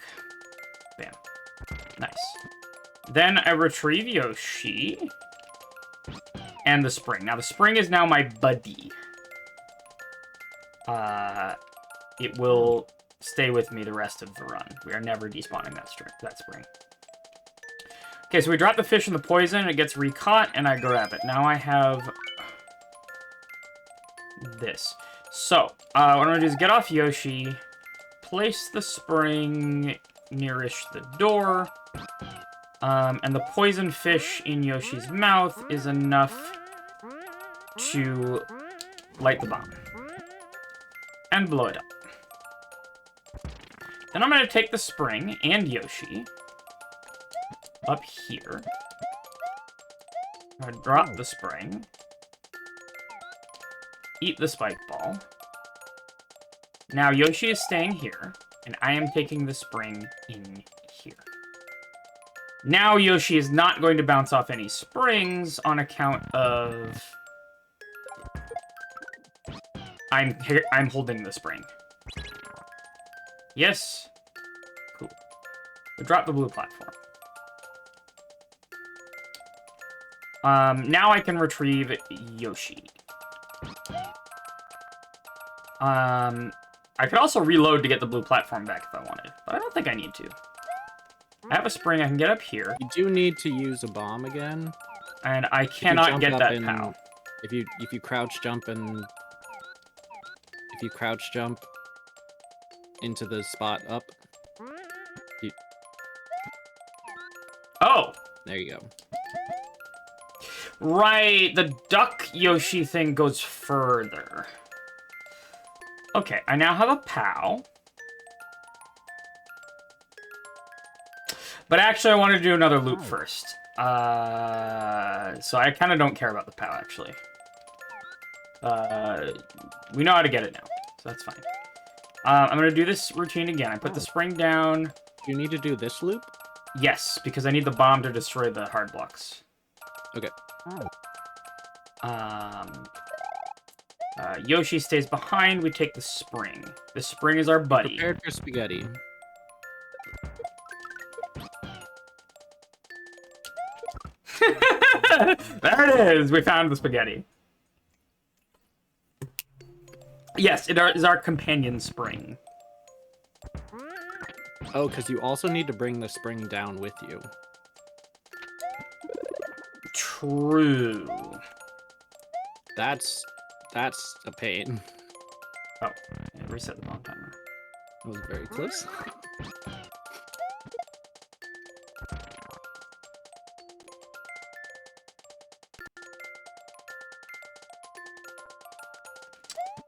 Bam. Nice. Then I retrieve Yoshi and the spring. Now, the spring is now my buddy. It will stay with me the rest of the run. We are never despawning that spring. Okay, so we drop the fish in the poison, it gets recaught, and I grab it. Now I have this. So, what I'm going to do is get off Yoshi, place the spring nearish the door, and the poison fish in Yoshi's mouth is enough to light the bomb. And blow it up. Then I'm going to take the spring and Yoshi up here. I'm gonna drop the spring. Eat the spike ball. Now Yoshi is staying here, and I am taking the spring in here. Now Yoshi is not going to bounce off any springs on account of... I'm holding the spring. Yes. Cool. We drop the blue platform. Now I can retrieve Yoshi. I could also reload to get the blue platform back if I wanted, but I don't think I need to. I have a spring, I can get up here. You do need to use a bomb again. And I cannot get that POW. If you crouch jump and... If you crouch jump into the spot up... Oh! There you go. Right, the duck Yoshi thing goes further. Okay, I now have a POW. But actually, I want to do another loop first. So I kind of don't care about the POW, actually. We know how to get it now, so that's fine. I'm going to do this routine again. I put the spring down. Do you need to do this loop? Yes, because I need the bomb to destroy the hard blocks. Okay. Yoshi stays behind. We take the spring. The spring is our buddy. Prepared for spaghetti. There it is. We found the spaghetti. Yes, it is our companion spring. Oh, because you also need to bring the spring down with you. True. That's a pain. Oh, yeah, reset the bomb timer. That was very close.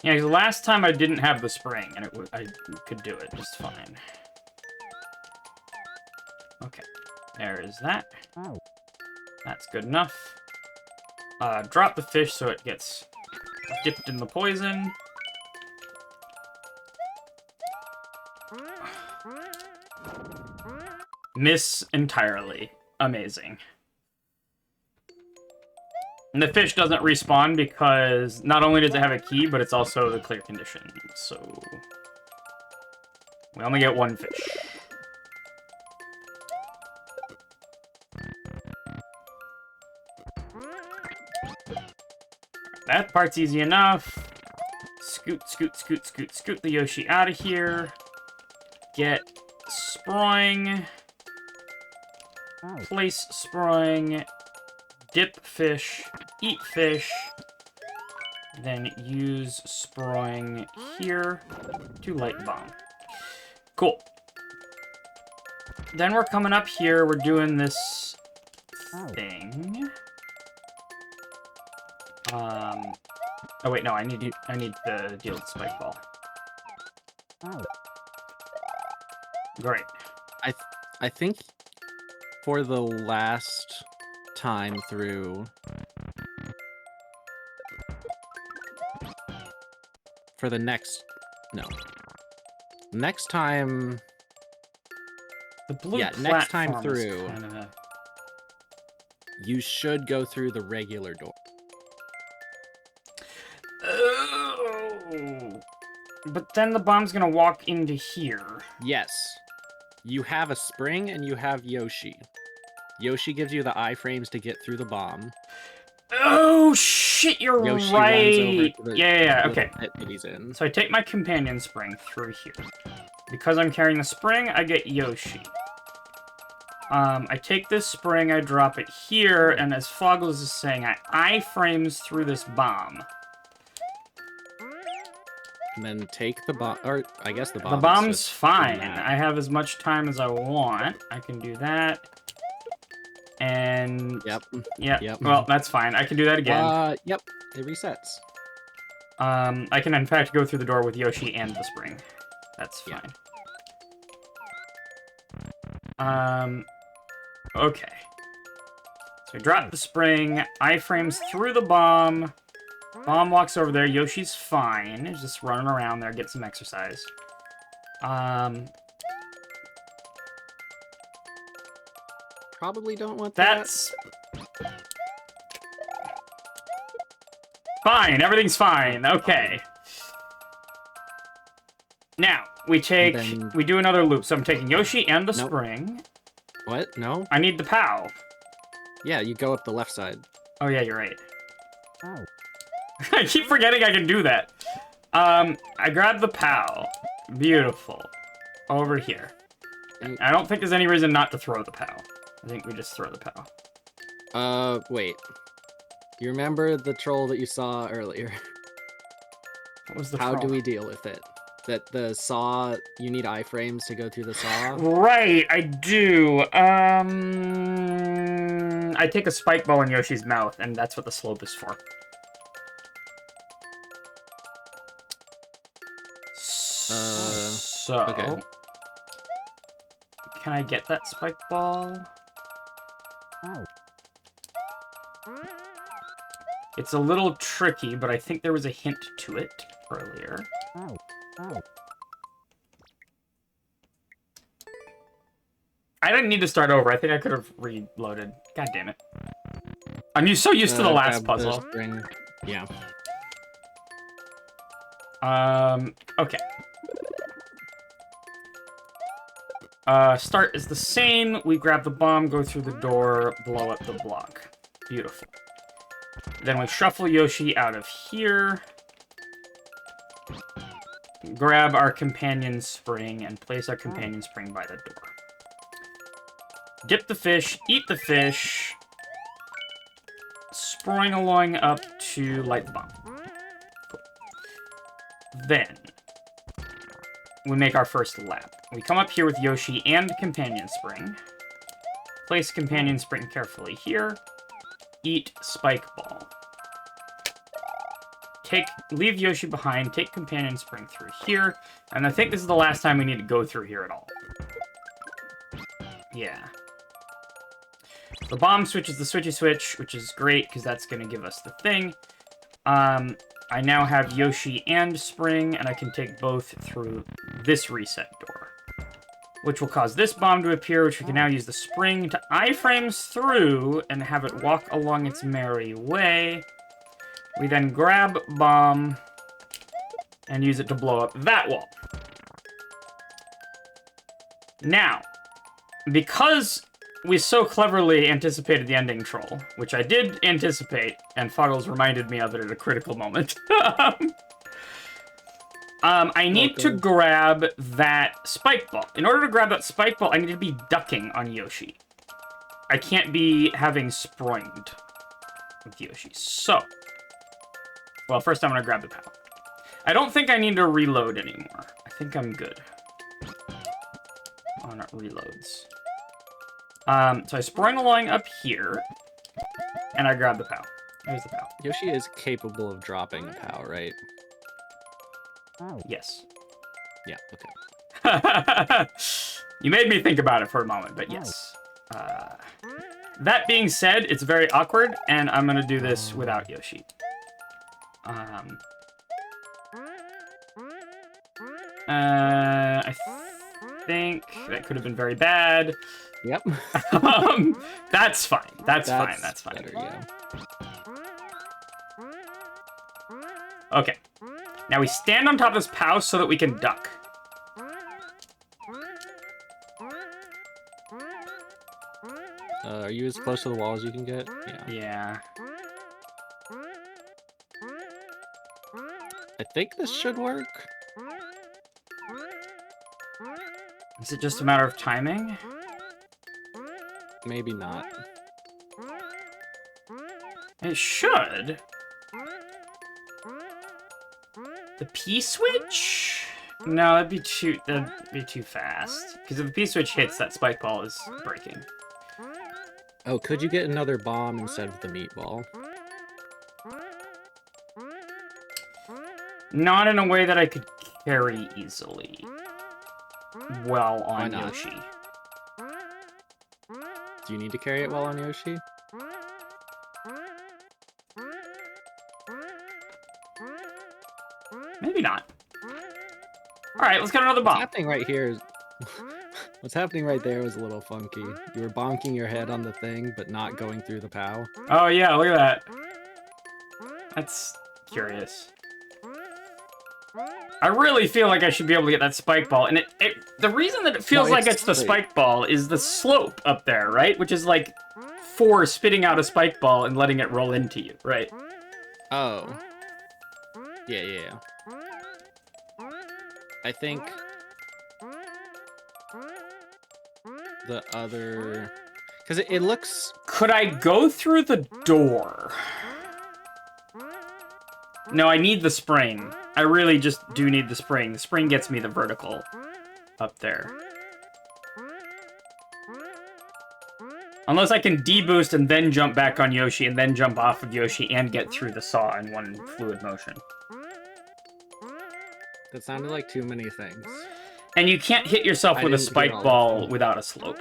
Yeah, 'cause the last time I didn't have the spring, and I could do it just fine. Okay, there is that. That's good enough. Drop the fish so it gets dipped in the poison. Miss entirely. Amazing. And the fish doesn't respawn because not only does it have a key, but it's also the clear condition. So we only get one fish. That part's easy enough. Scoot, scoot, scoot, scoot, scoot the Yoshi out of here. Get Sproing. Place Sproing. Dip fish. Eat fish. Then use Sproing here to light bomb. Cool. Then we're coming up here. We're doing this thing. Oh wait, no, I need to deal with Spike Ball. Great. I think for the last time through, for the next, no, next time, The blue next time platform is through, kinda... you should go through the regular door. Oh. But then the bomb's gonna walk into here. Yes. You have a spring and you have Yoshi. Yoshi gives you the iframes to get through the bomb. Oh shit, you're Yoshi right. runs over to the Yeah, little okay. pit that he's in. So I take my companion spring through here. Because I'm carrying the spring, I get Yoshi. I take this spring, I drop it here, and as Foggles is saying, I iframes through this bomb. And then take the bomb, or I guess the bomb. The bomb's fine. I have as much time as I want. I can do that. And... Yep. Yeah, Yep. well, that's fine. I can do that again. Yep. It resets. I can, in fact, go through the door with Yoshi and the spring. That's fine. Yeah. Okay. So I drop the spring, iframes through the bomb. Bomb walks over there. Yoshi's fine. He's just running around there, get some exercise. Probably don't want that. That's fine. Everything's fine. Okay. Now, we do another loop. So I'm taking Yoshi and the spring. What? No? I need the POW. Yeah, you go up the left side. Oh, yeah, you're right. Oh. I keep forgetting I can do that. I grab the POW. Beautiful. Over here. I don't think there's any reason not to throw the POW. I think we just throw the POW. Wait. You remember the troll that you saw earlier? What was the How troll? do we deal with it? That the saw, you need iframes to go through the saw? Right, I do. I take a spike ball in Yoshi's mouth, and that's what the slope is for. So... Okay. Can I get that spike ball? Oh. It's a little tricky, but I think there was a hint to it earlier. Oh. Oh. I didn't need to start over. I think I could have reloaded. God damn it. I'm so used to the last puzzle. Yeah. Okay. Start is the same. We grab the bomb, go through the door, blow up the block. Beautiful. Then we shuffle Yoshi out of here. grab our companion spring and place our companion spring by the door. Dip the fish, eat the fish, spring along up to light the bomb. Cool. Then, we make our first lap. We come up here with Yoshi and companion spring. Place companion spring carefully here. Eat spike ball. Leave Yoshi behind, take companion spring through here, and I think this is the last time we need to go through here at all. Yeah. The bomb switch is the switchy switch, which is great, because that's going to give us the thing. I now have Yoshi and spring, and I can take both through this reset door, which will cause this bomb to appear, which we can now use the spring to iframes through and have it walk along its merry way. We then grab bomb and use it to blow up that wall. Now, because we so cleverly anticipated the ending troll, which I did anticipate, and Fuggles reminded me of it at a critical moment, I need to grab that spike ball. In order to grab that spike ball, I need to be ducking on Yoshi. I can't be having springed with Yoshi. So, well, first I'm going to grab the POW. I don't think I need to reload anymore. I think I'm good on reloads. So I sprung along up here, and I grab the POW. There's the POW. Yoshi is capable of dropping a POW, right? Yes. Yeah, okay. You made me think about it for a moment, but yes. That being said, it's very awkward, and I'm going to do this without Yoshi. I think that could have been very bad. Yep. That's fine. That's fine. That's fine. Better, yeah. Okay. Now we stand on top of this POW so that we can duck. Are you as close to the wall as you can get? Yeah. Yeah. I think this should work. Is it just a matter of timing? Maybe not. It should. The P switch? No, that'd be too fast. Because if the P switch hits, that spike ball is breaking. Oh, could you get another bomb instead of the meatball? Not in a way that I could carry easily. Well, on not? Yoshi. Do you need to carry it while on Yoshi? Maybe not. Alright, let's get another bomb. What's happening right here is... What's happening right there was a little funky. You were bonking your head on the thing, but not going through the POW. Oh yeah, look at that. That's curious. I really feel like I should be able to get that spike ball, and the reason that it feels like it's the spike ball is the slope up there, right? Which is like 4 spitting out a spike ball and letting it roll into you, right? Oh. Yeah. I think the other... Because it looks... Could I go through the door? No, I need the spring. I really just do need the spring. The spring gets me the vertical up there. Unless I can deboost and then jump back on Yoshi and then jump off of Yoshi and get through the saw in one fluid motion. That sounded like too many things. And you can't hit yourself with a spike ball without a slope.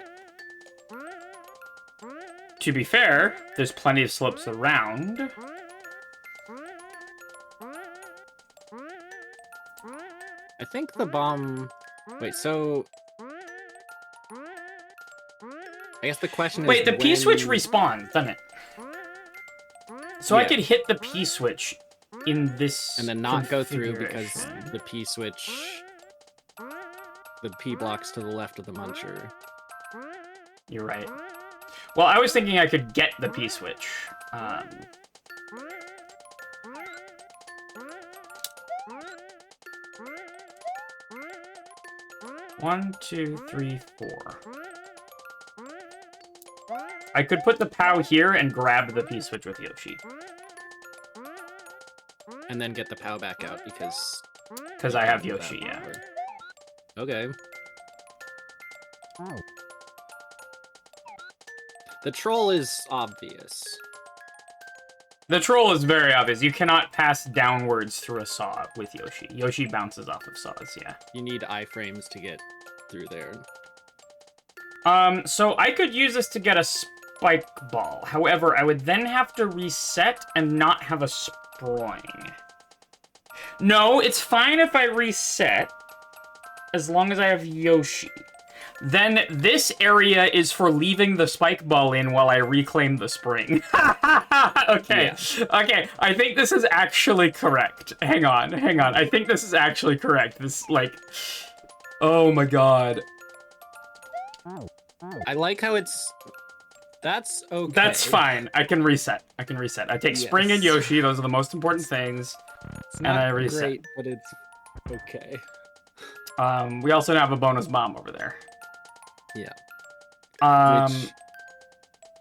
To be fair, there's plenty of slopes around. I think the bomb... Wait, so... I guess the question is... Wait, the P-switch respawns, doesn't it? So I could hit the P-switch in this and then not go through because the P-switch... The P blocks to the left of the muncher. You're right. Well, I was thinking I could get the P-switch. 1, 2, 3, 4. I could put the POW here and grab the P-switch with Yoshi. And then get the POW back out because I have Yoshi, yeah. Okay. The troll is obvious. The troll is very obvious. You cannot pass downwards through a saw with Yoshi. Yoshi bounces off of saws, yeah. You need iframes to get through there. So I could use this to get a spike ball. However, I would then have to reset and not have a spring. No, it's fine if I reset, as long as I have Yoshi. Then this area is for leaving the spike ball in while I reclaim the spring. Okay, yeah. Okay, I think this is actually correct. Hang on. I think this is actually correct. This, like... Oh my god. I like how it's... That's okay. That's fine. I can reset. I take Spring and Yoshi. Those are the most important things. It's and not I reset. Great, but it's okay. We also have a bonus bomb over there. Yeah. Which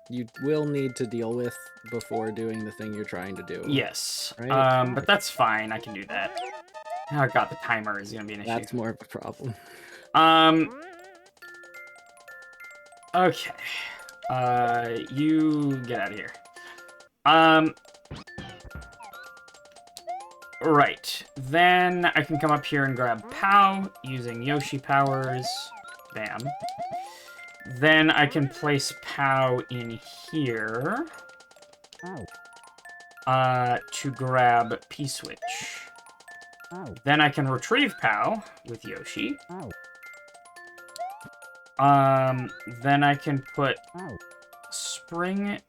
you will need to deal with before doing the thing you're trying to do. Yes. Right? But that's fine. I can do that. Oh god, the timer is gonna be an issue. That's more of a problem. Okay. You get out of here. Right. Then I can come up here and grab POW using Yoshi powers. Bam. Then I can place POW in here. To grab P-switch. Then I can retrieve POW with Yoshi. Then I can put Spring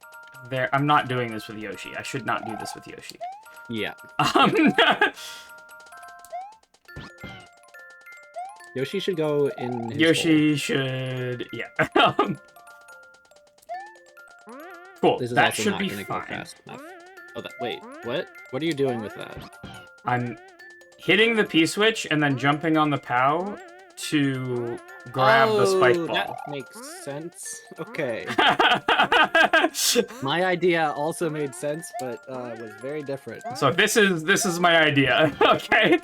there. I'm not doing this with Yoshi. I should not do this with Yoshi. Yeah. Yoshi should go in his Yoshi hole. should... Yeah. Cool. This is that also should not be gonna fine. go fast enough. Oh, wait. What? What are you doing with that? I'm hitting the P-switch and then jumping on the POW to grab the spike ball. That makes sense. Okay. My idea also made sense, but was very different. So this is my idea. Okay.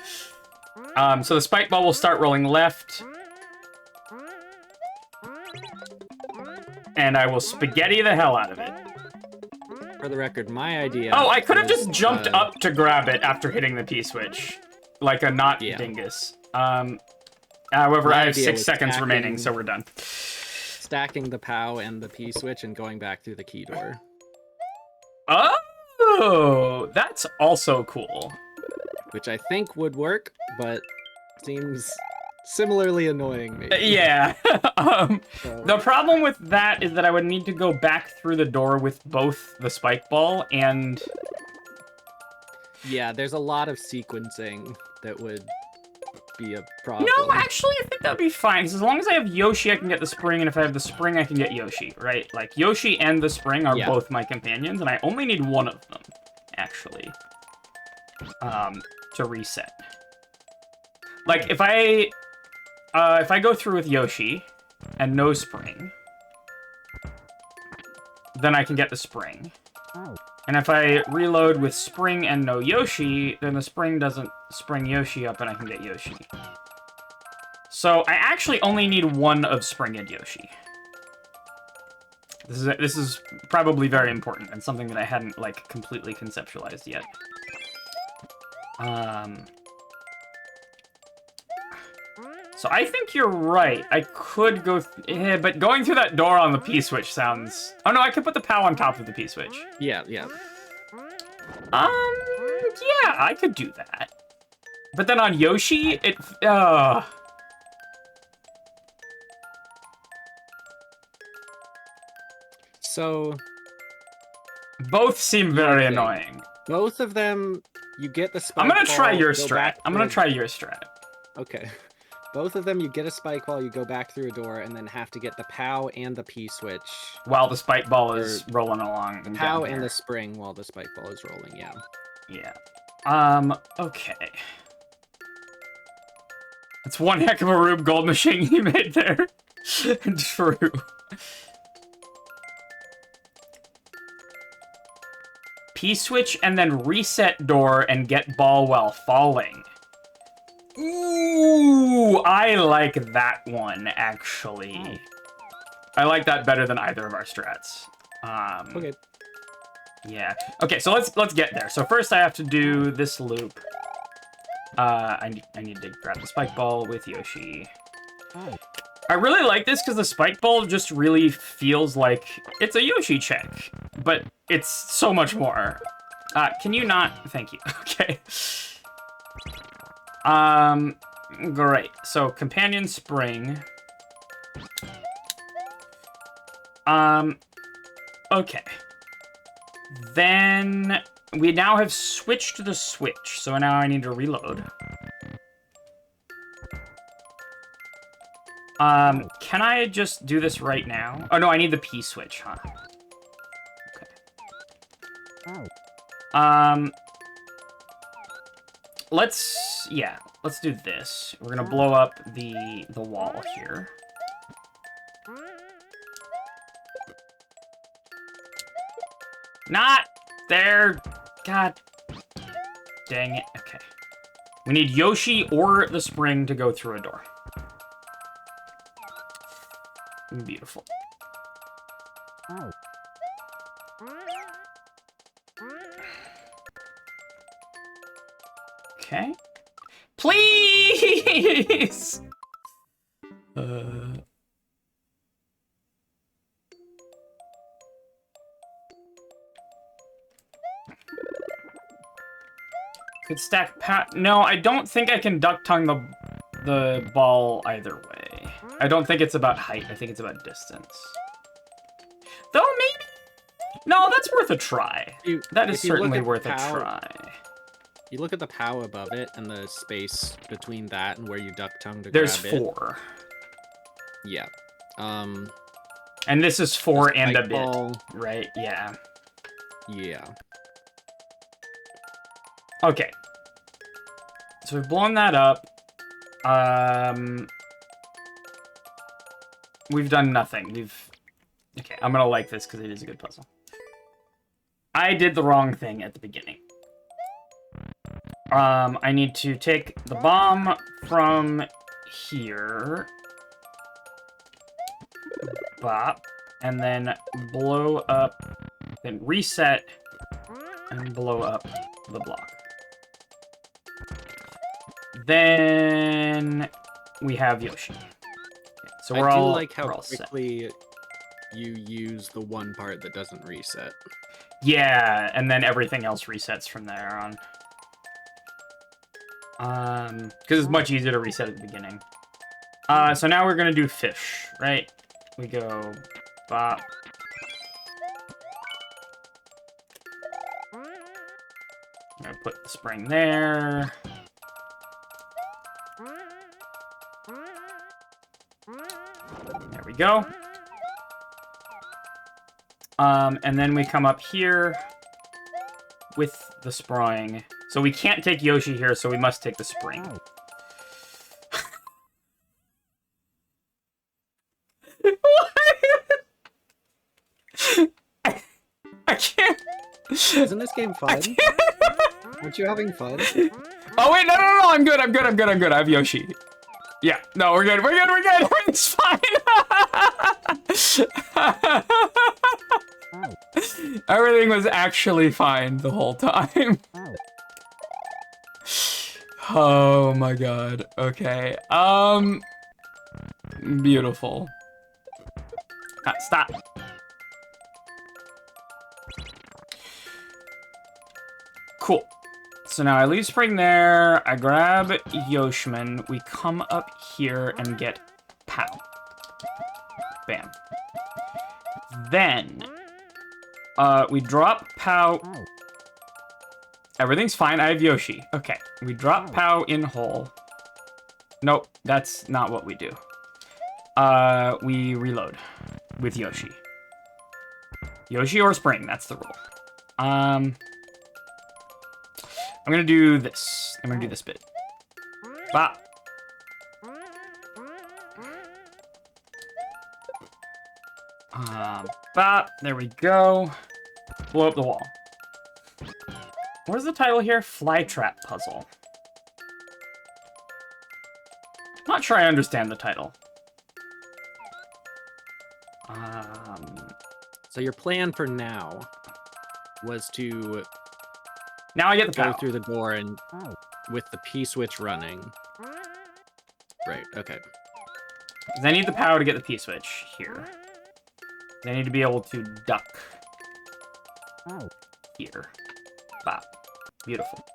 So the spike ball will start rolling left. And I will spaghetti the hell out of it. For the record, my idea... Oh, I could have just jumped up to grab it after hitting the P-switch. Like a not dingus. However, I have 6 seconds remaining, so we're done. Stacking the POW and the P-switch and going back through the key door. Oh, that's also cool. Which I think would work, but seems similarly annoying, maybe. Yeah. The problem with that is that I would need to go back through the door with both the spike ball and... Yeah, there's a lot of sequencing that would be a problem. No, actually, I think that'd be fine. 'Cause as long as I have Yoshi, I can get the spring, and if I have the spring, I can get Yoshi, right? Like, Yoshi and the spring are both my companions, and I only need one of them, actually, to reset. Like, if I go through with Yoshi and no spring, then I can get the spring. And if I reload with spring and no Yoshi, then the spring doesn't spring Yoshi up and I can get Yoshi. So I actually only need one of spring and Yoshi. This is probably very important and something that I hadn't, like, completely conceptualized yet. So I think you're right. I could go... but going through that door on the P-switch sounds... Oh, no, I could put the POW on top of the P-switch. Yeah. Yeah, I could do that. But then on Yoshi, it... So... Both seem very annoying. Both of them, you get the spike I'm gonna ball, try your go strat. back I'm gonna try your strat. Okay. Both of them, you get a spike ball, you go back through a door, and then have to get the POW and the P-switch. While the spike ball is rolling along. The POW and the spring while the spike ball is rolling, yeah. Yeah. Okay. That's one heck of a Rube Gold machine he made there. True. P-switch and then reset door and get ball while falling. Ooh, I like that one, actually. I like that better than either of our strats. Okay. Yeah. Okay, so let's get there. So first I have to do this loop. I need to grab the spike ball with Yoshi. I really like this because the spike ball just really feels like it's a Yoshi check, but it's so much more. Can you not? Thank you. Okay. Great. So companion spring. Okay. Then we now have switched the switch, so now I need to reload. Can I just do this right now? Oh, no, I need the P switch, huh? Okay. Let's do this. We're gonna blow up the wall here. Not there. God dang it. Okay. We need Yoshi or the spring to go through a door. Beautiful. Okay. Please! Could stack No, I don't think I can duck tongue the ball either way. I don't think it's about height. I think it's about distance. Though maybe... No, that's worth a try. That is certainly worth a try. You look at the POW above it and the space between that and where you duck tongue to There's grab it. 4. Yeah. And this is 4 and a bit, right? Yeah. Yeah. Okay. So we've blown that up. We've done nothing. Okay, I'm gonna like this because it is a good puzzle. I did the wrong thing at the beginning. I need to take the bomb from here. Bop. And then blow up, then reset, and blow up the block. Then we have Yoshi. Okay, so we're all like how quickly you use the one part that doesn't reset. Yeah, and then everything else resets from there on. Because it's much easier to reset at the beginning. So now we're gonna do fish, right? We go bop. I'm gonna put the spring there. There we go. And then we come up here with the spring. So we can't take Yoshi here, so we must take the spring. I can't. Isn't this game fun? Aren't you having fun? Oh wait, no, I'm good. I have Yoshi. Yeah, no, we're good. It's fine. Everything was actually fine the whole time. Oh my god. Okay. Beautiful. Stop. Cool. So now I leave spring there, I grab Yoshman, we come up here and get POW. Bam. Then, we drop POW. Everything's fine, I have Yoshi. Okay, we drop POW in hole. Nope, that's not what we do. We reload with Yoshi. Yoshi or spring, that's the rule. I'm gonna do this. I'm gonna do this bit. Bop. Bop. There we go. Blow up the wall. What is the title here? Flytrap Puzzle. Not sure I understand the title. So your plan for now was to Now I get the go power. through the door and with the P-switch running. Right, okay. 'Cause I need the power to get the P-switch here. I need to be able to duck. Here. Bop. Beautiful.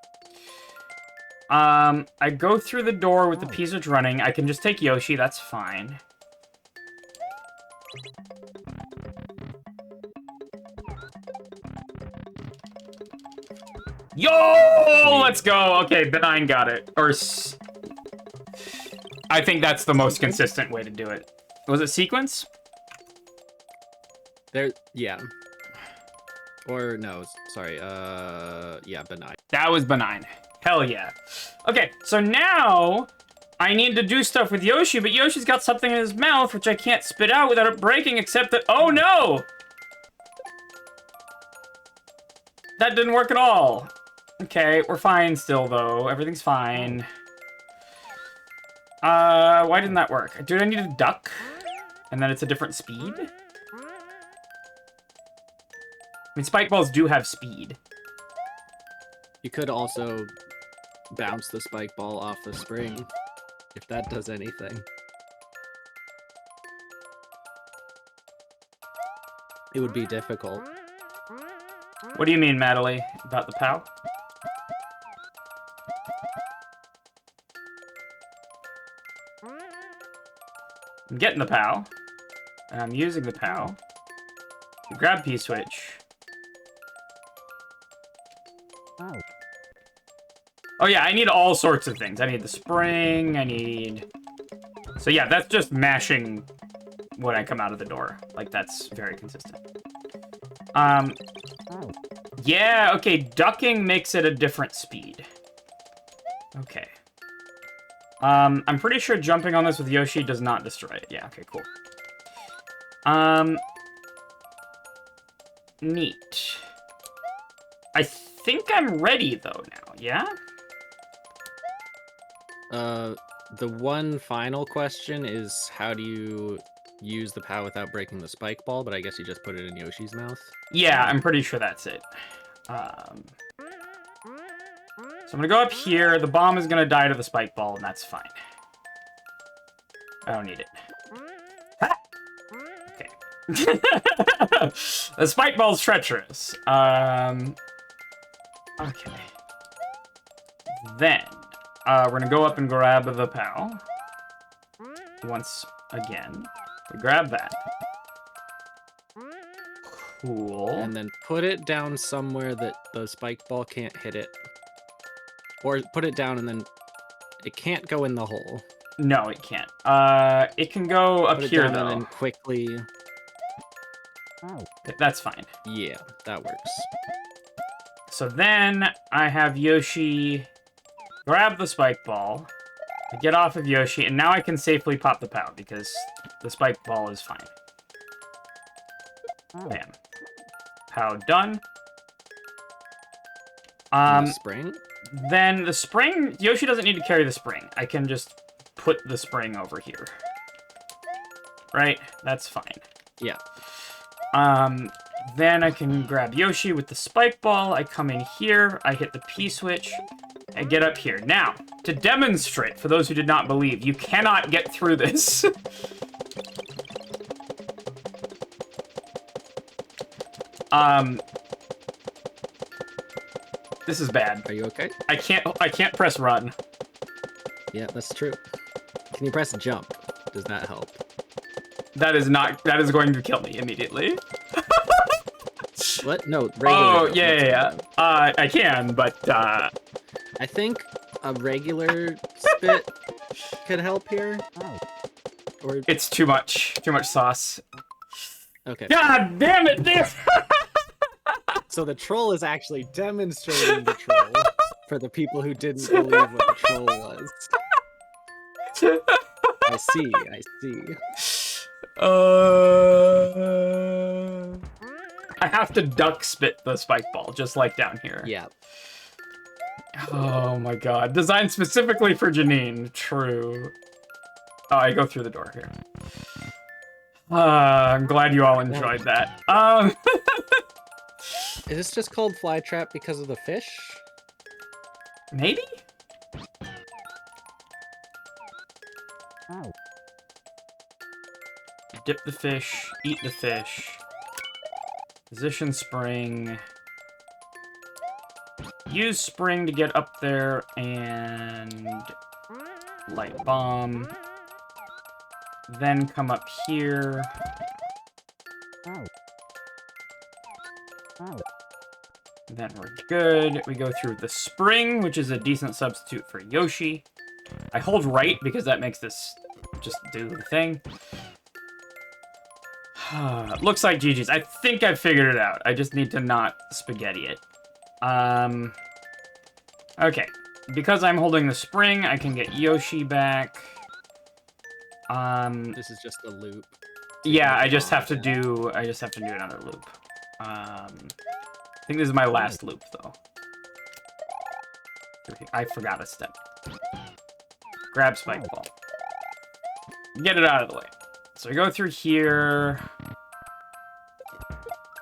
I go through the door with the P-switch running. I can just take Yoshi, that's fine. Yo! Let's go! Okay, Benign got it. I think that's the most consistent way to do it. Was it sequence? Yeah. Or, no, sorry, yeah, Benign. That was Benign. Hell yeah. Okay, so now I need to do stuff with Yoshi, but Yoshi's got something in his mouth which I can't spit out without it breaking, except that— oh no! That didn't work at all. Okay, we're fine still, though. Everything's fine. Why didn't that work? Dude, I need to duck? And then it's a different speed? I mean, spike balls do have speed. You could also bounce the spike ball off the spring, if that does anything. It would be difficult. What do you mean, Madeline, about the POW? I'm getting the POW, and I'm using the POW to grab P-switch. Oh yeah, I need all sorts of things. I need the spring, I need... So yeah, that's just mashing when I come out of the door. Like, that's very consistent. Yeah, okay, ducking makes it a different speed. Okay. I'm pretty sure jumping on this with Yoshi does not destroy it. Yeah, okay, cool. Neat. I think I'm ready, though, now, yeah? The one final question is, how do you use the POW without breaking the spike ball? But I guess you just put it in Yoshi's mouth. Yeah, I'm pretty sure that's it. So I'm gonna go up here. The bomb is gonna die to the spike ball, and that's fine. I don't need it. Ha! Okay. The spike ball's treacherous. Okay. Then, we're gonna go up and grab the POW. Once again. We grab that. Cool. And then put it down somewhere that the spike ball can't hit it. Or put it down and then it can't go in the hole. No, it can't. It can go up Put it here, down though. and then quickly... That's fine. Yeah, that works. So then I have Yoshi grab the spike ball, get off of Yoshi, and now I can safely pop the POW because the spike ball is fine. Bam. POW done. And the spring? Then the spring, Yoshi doesn't need to carry the spring. I can just put the spring over here. Right? That's fine. Yeah. Then I can grab Yoshi with the spike ball. I come in here, I hit the P-switch, and get up here. Now, to demonstrate, for those who did not believe, you cannot get through this. This is bad. Are you okay? I can't press run. Yeah, that's true. Can you press jump? Does that help? That is going to kill me immediately. What? No, regular. Oh, jump, yeah. I can, but, I think a regular spit could help here. Or... It's too much. Too much sauce. Okay. God damn it, dude! So the troll is actually demonstrating the troll for the people who didn't believe what the troll was. I see. I have to duck spit the spike ball, just like down here. Yeah. Oh my god. Designed specifically for Janine. True. Oh, I go through the door here. I'm glad you all enjoyed that. Is this just called fly trap because of the fish? Maybe? Oh. Dip the fish, eat the fish. Position spring. Use spring to get up there and light bomb. Then come up here. Then we're good. We go through the spring, which is a decent substitute for Yoshi. I hold right because that makes this just do the thing. Looks like GG's. I think I figured it out. I just need to not spaghetti it. Okay. Because I'm holding the spring, I can get Yoshi back. This is just a loop. Yeah, I just have to do another loop. I think this is my last loop though. I forgot a step. Grab spike ball. Get it out of the way. So we go through here.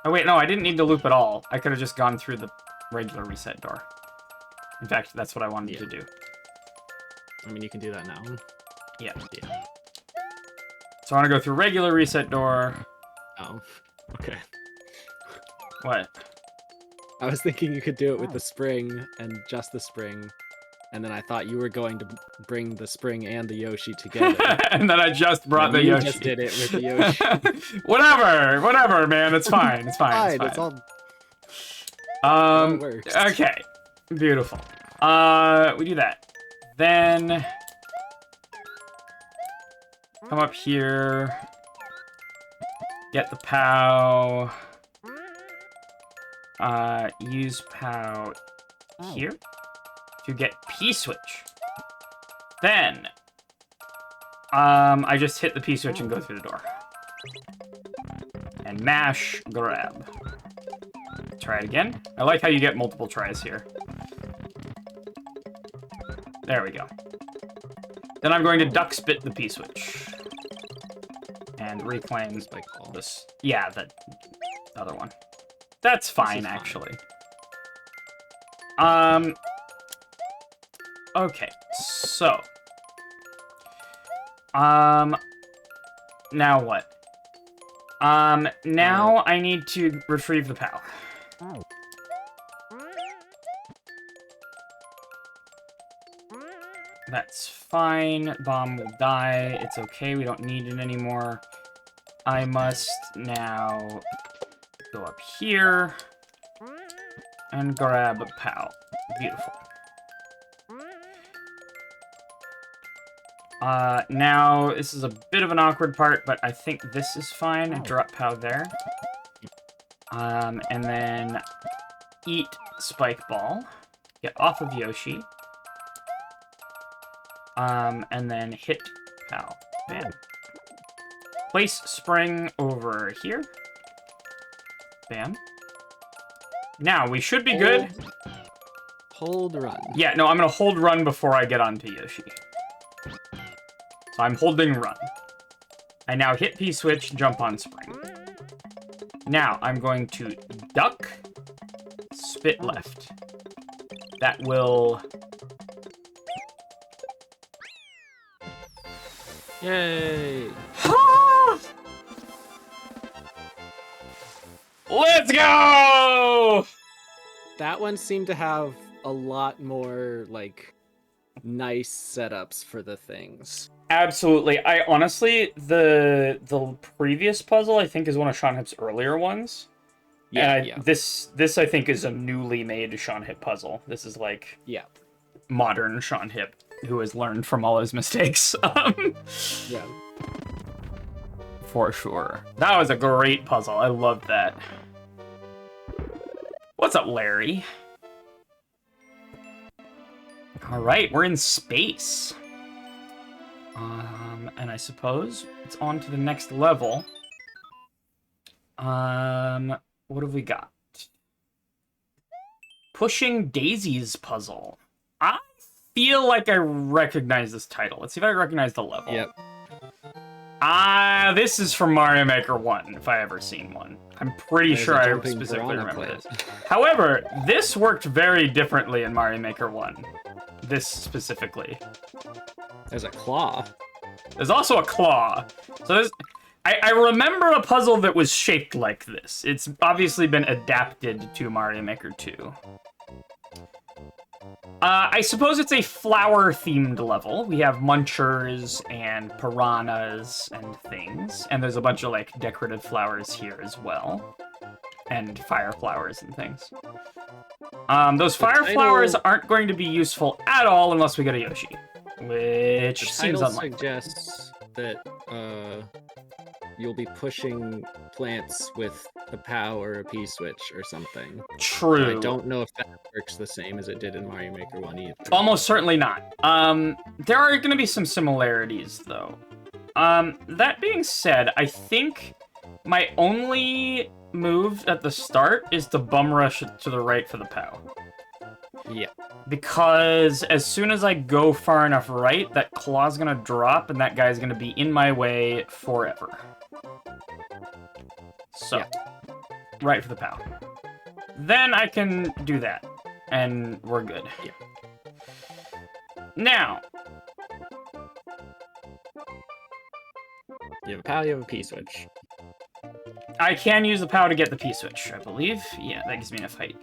Oh wait, no, I didn't need to loop at all. I could have just gone through the regular reset door. In fact, that's what I wanted to do. I mean, you can do that now. Yeah. So I want to go through regular reset door. Oh, okay. What? I was thinking you could do it with the spring and just the spring, and then I thought you were going to bring the spring and the Yoshi together. And then I just brought the Yoshi. You just did it with the Yoshi. Whatever, man. It's fine. It's fine. It's all works. Okay. Beautiful. We do that. Then come up here. Get the POW. Use POW here to get P-switch. Then, I just hit the P-switch and go through the door. And mash, grab. Try it again. I like how you get multiple tries here. There we go. Then I'm going to duck spit the P-switch. And reclaim this. Yeah, the other one. That's fine, actually. Okay, so. Now what? Now I need to retrieve the POW. That's fine. Bomb will die. It's okay. We don't need it anymore. I must now go up here and grab a POW. Beautiful. Now, this is a bit of an awkward part, but I think this is fine. Drop POW there. And then eat Spike Ball. Get off of Yoshi. And then hit POW. Bam. Place Spring over here. Bam. Now, we should be good. Hold run. Yeah, no, I'm gonna hold run before I get onto Yoshi. So I'm holding run. I now hit P-switch, jump on Spring. Now, I'm going to duck, spit left. That will... Yay! Let's go! That one seemed to have a lot more, like, nice setups for the things. Absolutely. I honestly, the previous puzzle, I think, is one of Seanhip's earlier ones. Yeah. This I think, is a newly made Seanhip puzzle. This is, like, modern Seanhip, who has learned from all his mistakes. Yeah. For sure. That was a great puzzle. I loved that. What's up, Larry? All right, we're in space. And I suppose it's on to the next level. What have we got? Pushing Daisy's Puzzle. I feel like I recognize this title. Let's see if I recognize the level. Yep. This is from Mario Maker 1, if I ever seen one. I'm pretty sure I specifically remember this. However, this worked very differently in Mario Maker 1. This specifically. There's a claw. There's also a claw. So there's... I remember a puzzle that was shaped like this. It's obviously been adapted to Mario Maker 2. I suppose it's a flower-themed level. We have munchers and piranhas and things. And there's a bunch of, like, decorative flowers here as well. And fire flowers and things. Those fire flowers aren't going to be useful at all unless we get a Yoshi. Which seems unlikely. The title suggests that, you'll be pushing plants with a POW or a P-switch or something. True. I don't know if that works the same as it did in Mario Maker 1 either. Almost certainly not. There are going to be some similarities, though. That being said, I think my only move at the start is to bum rush to the right for the POW. Yeah. Because as soon as I go far enough right, that claw's going to drop, and that guy's going to be in my way forever. So, yeah. Right for the POW. Then I can do that, and we're good. Yeah. Now. You have a POW, you have a P-switch. I can use the POW to get the P-switch, I believe. Yeah, that gives me enough height.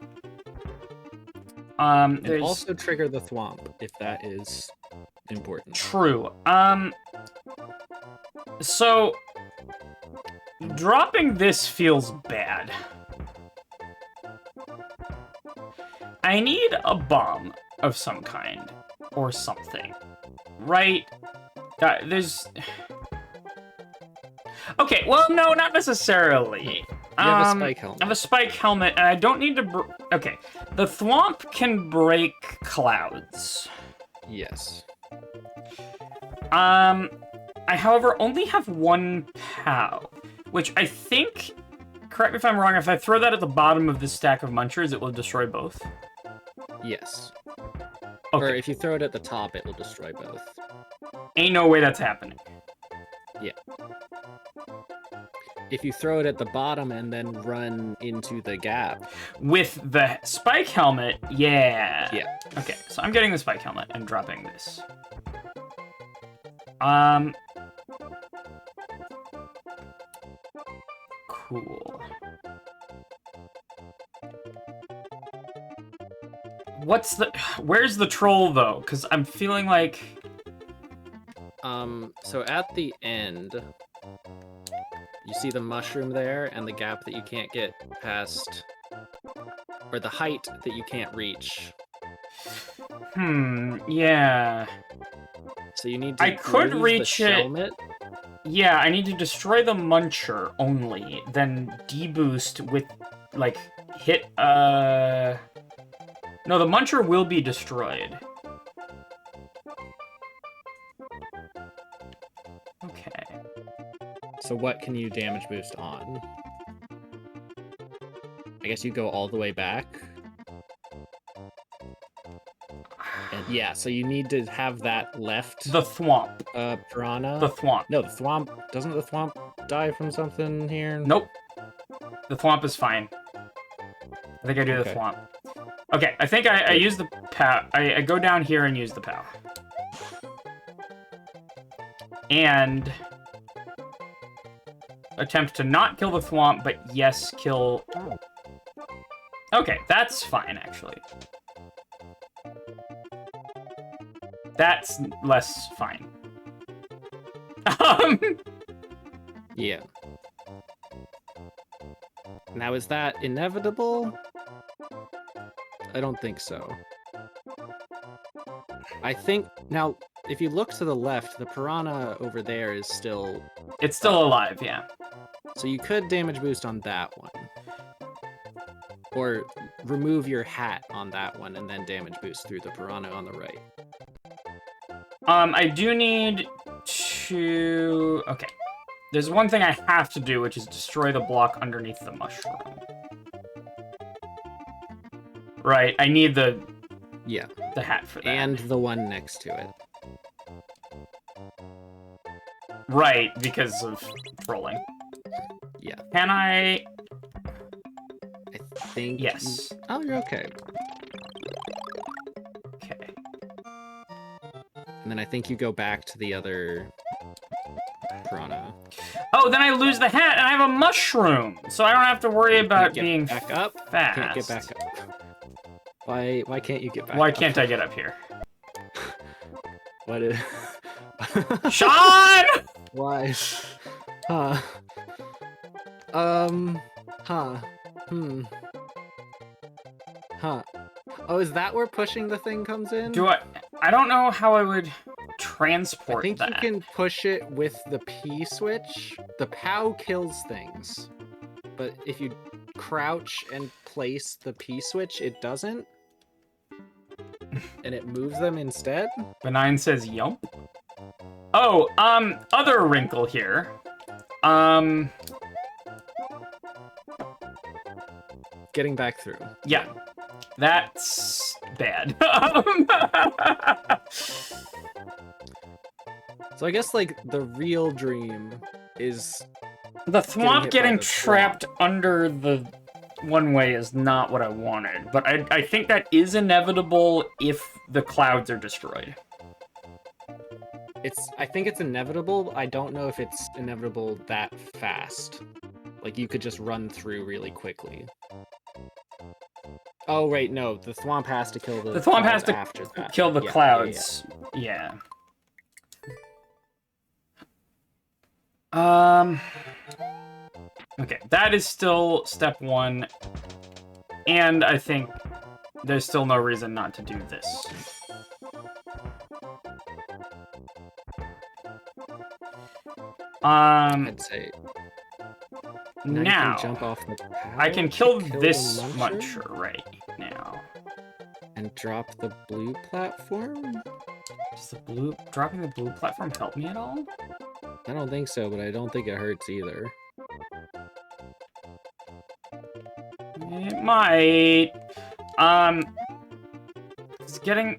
And also trigger the thwomp, if that is important. True. So, dropping this feels bad. I need a bomb of some kind, or something, right? There's... Okay, well, no, not necessarily. You have a spike helmet. I have a spike helmet, and I don't need to... Okay, the thwomp can break clouds. Yes. I, however, only have one POW, which I think... Correct me if I'm wrong, if I throw that at the bottom of this stack of munchers, it will destroy both? Yes. Okay. Or if you throw it at the top, it will destroy both. Ain't no way that's happening. Yeah. If you throw it at the bottom and then run into the gap. With the spike helmet, yeah. Yeah. Okay, so I'm getting the spike helmet and dropping this. Cool. Where's the troll, though? Because I'm feeling like... So at the end, you see the mushroom there and the gap that you can't get past, or the height that you can't reach. Yeah. So you need to I could reach the it. helmet. Yeah, I need to destroy the muncher only, then deboost with, like, hit, No, the muncher will be destroyed. Okay. So what can you damage boost on? I guess you go all the way back. And yeah, so you need to have that left. The thwomp. Piranha. The thwomp. No, the thwomp. Doesn't the thwomp die from something here? Nope. The thwomp is fine. I think I do the thwomp. Okay, I think I use the POW. I go down here and use the POW. And attempt to not kill the thwomp, but yes, kill... Okay, that's fine, actually. That's less fine. Yeah. Now, is that inevitable? I don't think so. I think... Now, if you look to the left, the piranha over there is still... It's still alive, yeah. So you could damage boost on that one. Or remove your hat on that one and then damage boost through the piranha on the right. I do need to... Okay. There's one thing I have to do, which is destroy the block underneath the mushroom. Right, I need the hat for that. And the one next to it. Right, because of trolling. Yeah. Can I... I think... Yes. Oh, you're okay. Okay. And then I think you go back to the other piranha. Oh, then I lose the hat and I have a mushroom! So I don't have to worry about being back up. fast. Can't get back up. Why can't you get back up? Why can't I get up here? What is... Sean! Why? Huh. Huh. Huh. Oh, is that where pushing the thing comes in? I don't know how I would I transport think that. you can push it with the P switch. The POW kills things. But if you crouch and place the P switch, it doesn't. And it moves them instead. Benign says yump. Oh, other wrinkle here. Getting back through. Yeah. That's bad. So I guess, like, the real dream is... The thwomp getting the trapped under the one way is not what I wanted, but I think that is inevitable if the clouds are destroyed. I think it's inevitable. I don't know if it's inevitable that fast. Like, you could just run through really quickly. Oh, wait, no. The thwomp has to kill The thwomp has to after that. kill the clouds. Yeah. Okay, that is still step one. And I think there's still no reason not to do this. I'd say... Now, jump off the I can kill the this muncher? muncher right now. And drop the blue platform? Does dropping the blue platform help me at all? I don't think so, but I don't think it hurts either. It might. It's getting...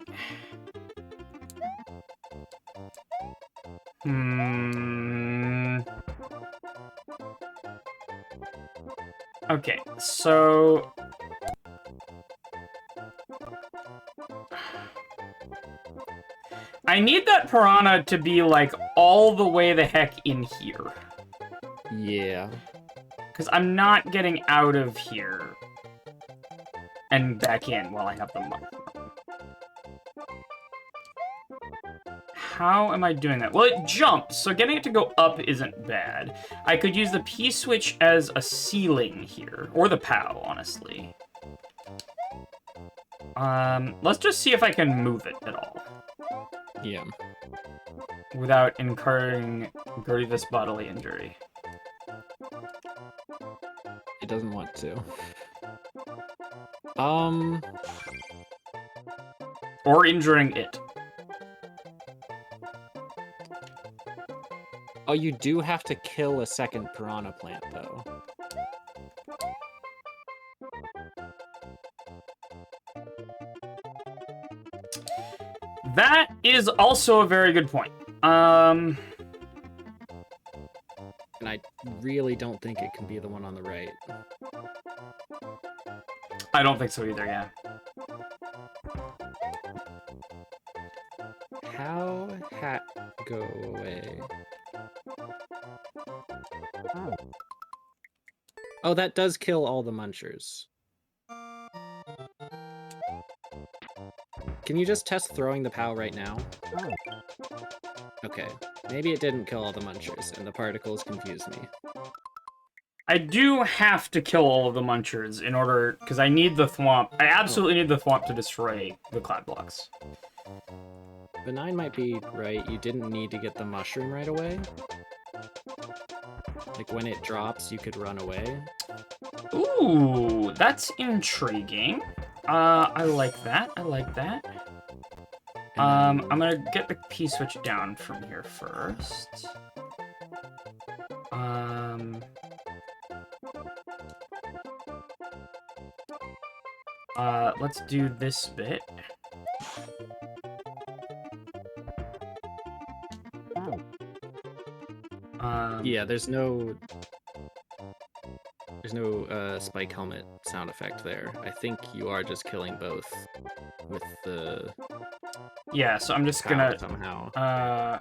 Okay, so... I need that piranha to be, like, all the way the heck in here. Yeah. Because I'm not getting out of here and back in while I have the mushroom. How am I doing that? Well, it jumps, so getting it to go up isn't bad. I could use the P-switch as a ceiling here, or the POW, honestly. Let's just see if I can move it at all. Yeah. Without incurring grievous bodily injury. It doesn't want to. Or injuring it. Oh, you do have to kill a second piranha plant, though. That is also a very good point. And I really don't think it can be the one on the right. I don't think so either, yeah. How hat go away? Oh, that does kill all the munchers. Can you just test throwing the POW right now? Okay. Maybe it didn't kill all the munchers, and the particles confused me. I do have to kill all of the munchers in order... Because I need the thwomp. I absolutely need the thwomp to destroy the cloud blocks. Benign might be right. You didn't need to get the mushroom right away. Like, when it drops, you could run away. Ooh, that's intriguing. I like that. I like that. And then- I'm gonna get the P-switch down from here first. Let's do this bit. Yeah, there's no spike helmet sound effect there. I think you are just killing both with the Yeah, so I'm just pow gonna somehow. Ah!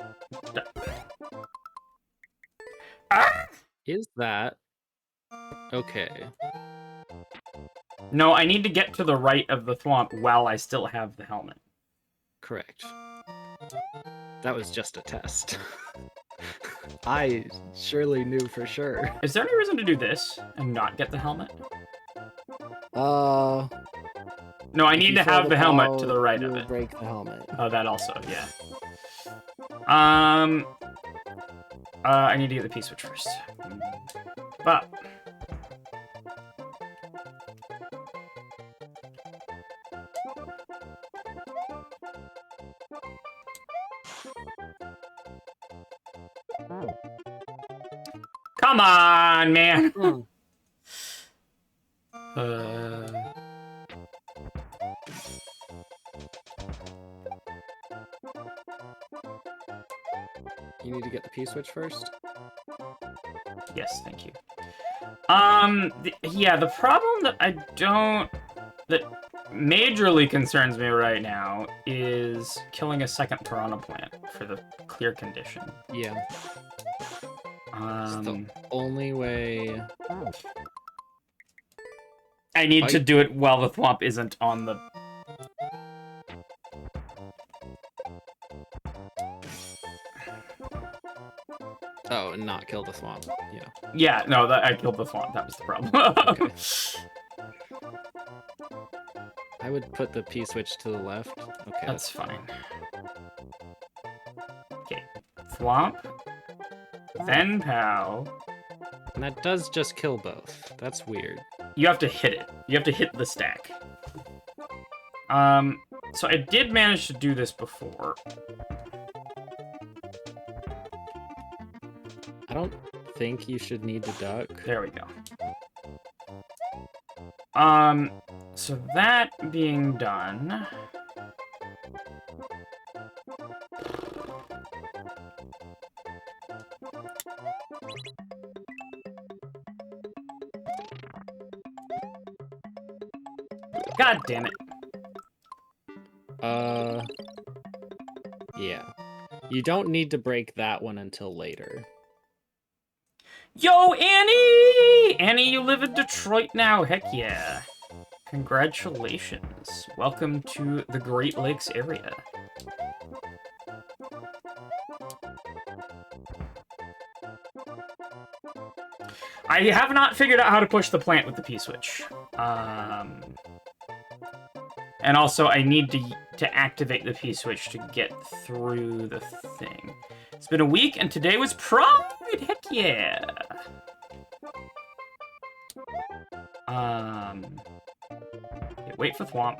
Is that okay? No, I need to get to the right of the thwomp while I still have the helmet. Correct. That was just a test. I surely knew for sure. Is there any reason to do this and not get the helmet? Uh, No, I if need you to throw have the helmet to ball, the right of you'll it. break the helmet. Oh, that also, yeah. I need to get the P-switch first. But come on, man. You need to get the P-switch first? Yes, thank you. Yeah, the problem that majorly concerns me right now is killing a second piranha plant for the clear condition. Yeah. It's the only way... I need to do it while the thwomp isn't on the... Oh, and not kill the thwomp. Yeah. Yeah, no, I killed the thwomp. That was the problem. Okay. I would put the P-switch to the left. Okay, That's fine. Okay, thwomp, then pow. And that does just kill both. That's weird. You have to hit it. You have to hit the stack. So I did manage to do this before. I don't think you should need to duck. There we go. So that being done... God damn it. Yeah. You don't need to break that one until later. Yo, Annie! Annie, you live in Detroit now. Heck yeah. Congratulations. Welcome to the Great Lakes area. I have not figured out how to push the plant with the P-switch. And also, I need to activate the P-switch to get through the thing. It's been a week, and today was Pride! Heck yeah! Okay, wait for Thwomp.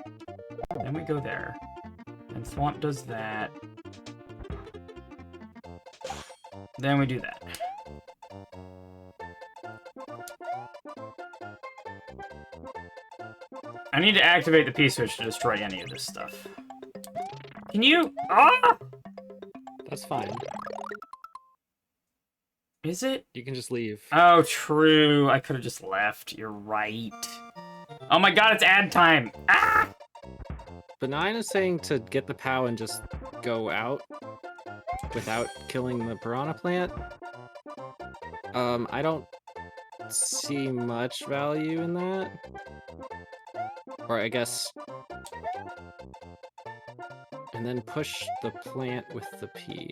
Then we go there. And Thwomp does that. Then we do that. I need to activate the P-switch to destroy any of this stuff. Can you... Ah! That's fine. Is it? You can just leave. Oh, true. I could have just left. You're right. Oh my god, it's ad time. Ah! Benign is saying to get the POW and just go out without killing the piranha plant. I don't see much value in that. Or I guess... And then push the plant with the P.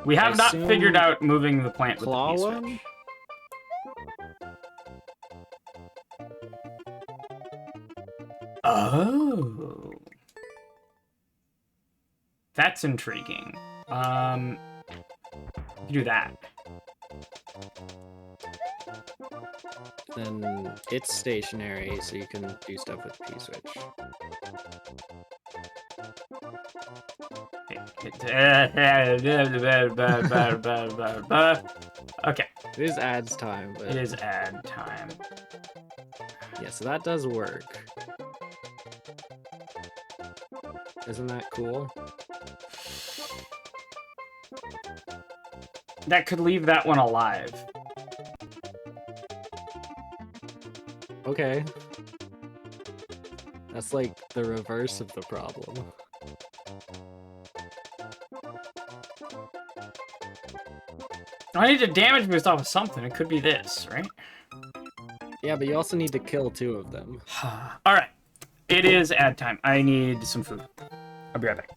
We have not assume figured out moving the plant with the claw P-switch. one? Oh. That's intriguing. You can do that. Then it's stationary, so you can do stuff with P-switch. Okay. It is adds time, but It is add time. yeah, so that does work. Isn't that cool? That could leave that one alive. Okay. That's like the reverse of the problem. I need a damage boost off of something. It could be this, right? Yeah, but you also need to kill 2 of them. All right. It is ad time. I need some food. I'll be right back.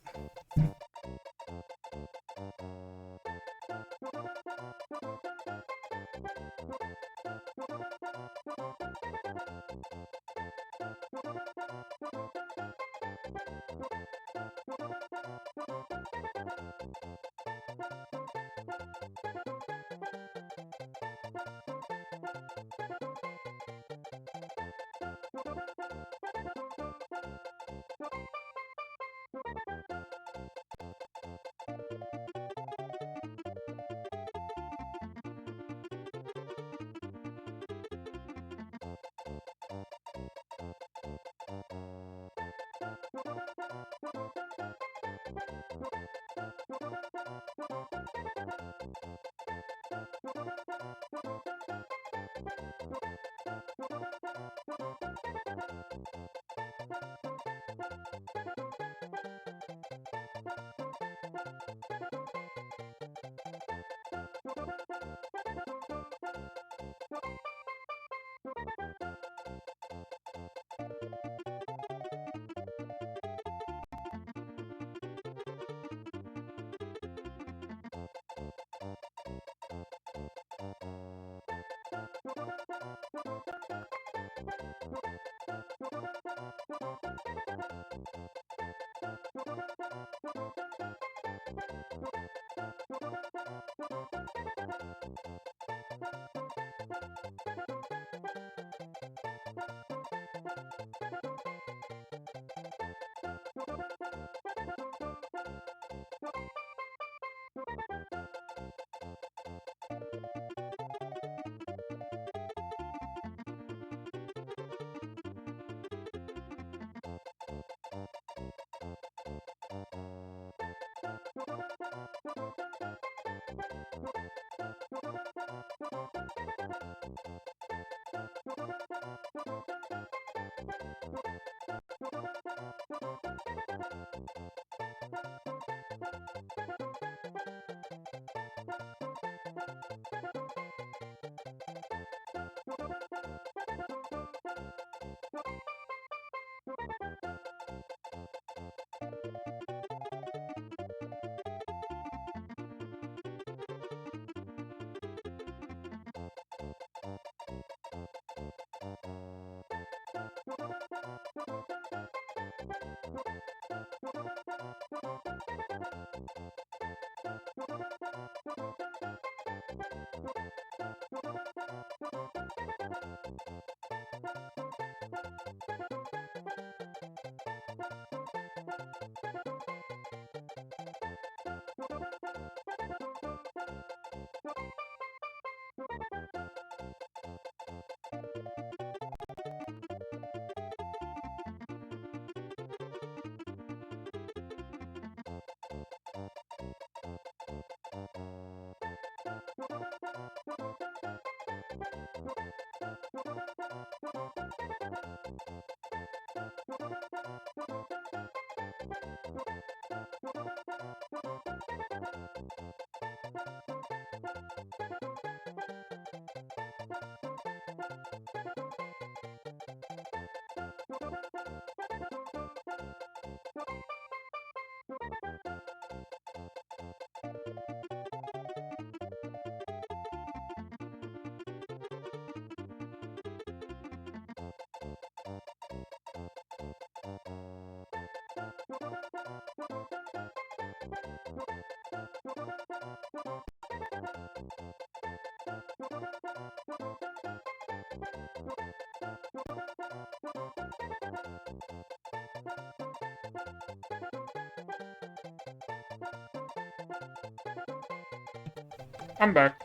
I'm back.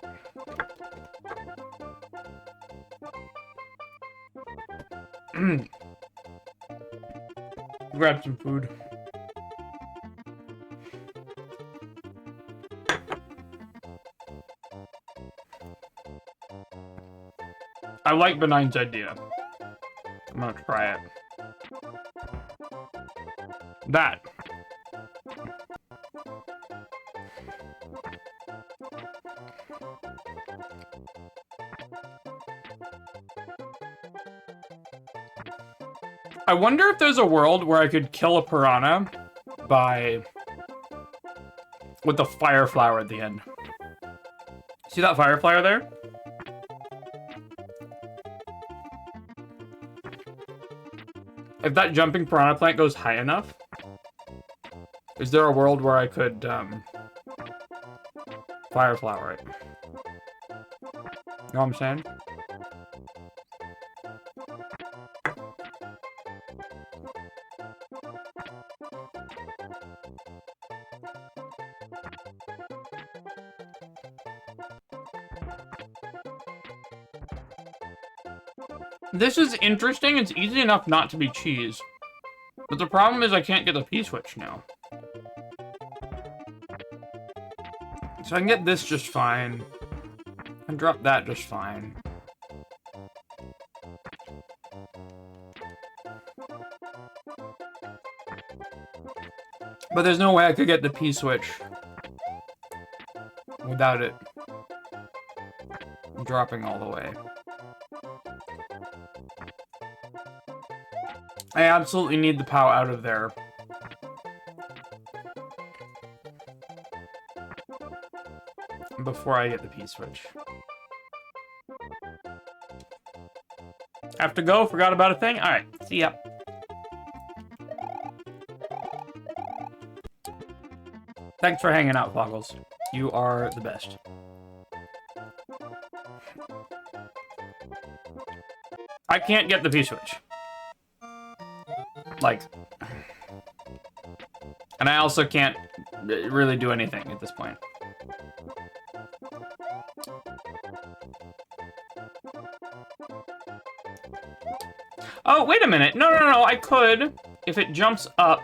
Grab some food. I like Benign's idea. I'm gonna try it. That. I wonder if there's a world where I could kill a piranha with the fire flower at the end. See that fire flower there? If that jumping piranha plant goes high enough, is there a world where I could, fire flower it? You know what I'm saying? This is interesting. It's easy enough not to be cheese. But the problem is I can't get the P-switch now. So I can get this just fine. And drop that just fine. But there's no way I could get the P-switch without it dropping all the way. I absolutely need the POW out of there. Before I get the P-switch. Have to go? Forgot about a thing? Alright, see ya. Thanks for hanging out, Foggles. You are the best. I can't get the P-switch. Like... And I also can't really do anything at this point. Oh, wait a minute. No, no, no, I could. If it jumps up.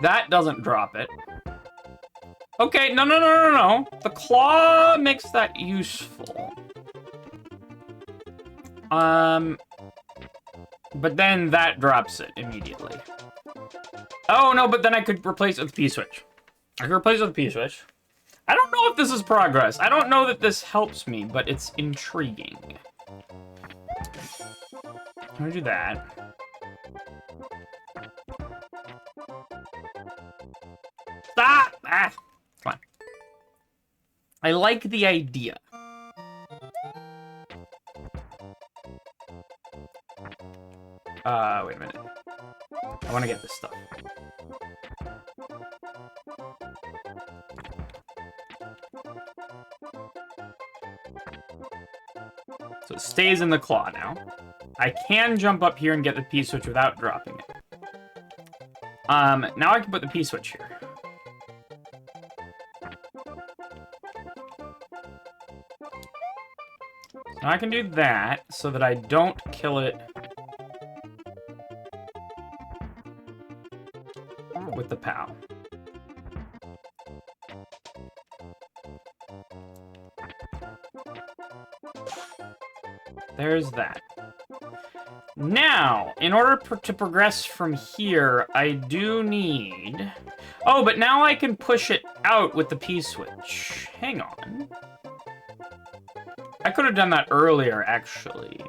That doesn't drop it. Okay, no, no, no, no, no. The claw makes that useful. But then that drops it immediately. Oh, no, but then I could replace it with P-switch. I could replace it with P-switch. I don't know if this is progress. I don't know that this helps me, but it's intriguing. I'm gonna do that. Stop! Ah! Come on. I like the idea. Wait a minute. I want to get this stuff. So it stays in the claw now. I can jump up here and get the P-switch without dropping it. Now I can put the P-switch here. So now I can do that so that I don't kill it with the POW. There's that. Now, in order to progress from here, I do need... Oh, but now I can push it out with the P-switch. Hang on. I could have done that earlier, actually.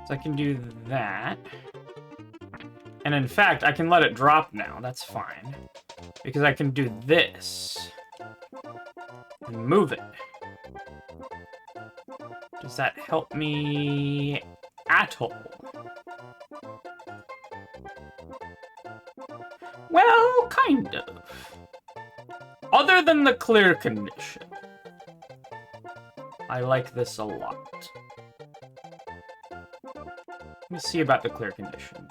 So I can do that. And in fact, I can let it drop now. That's fine. Because I can do this. And move it. Does that help me at all? Well, kind of. Other than the clear condition. I like this a lot. Let me see about the clear condition.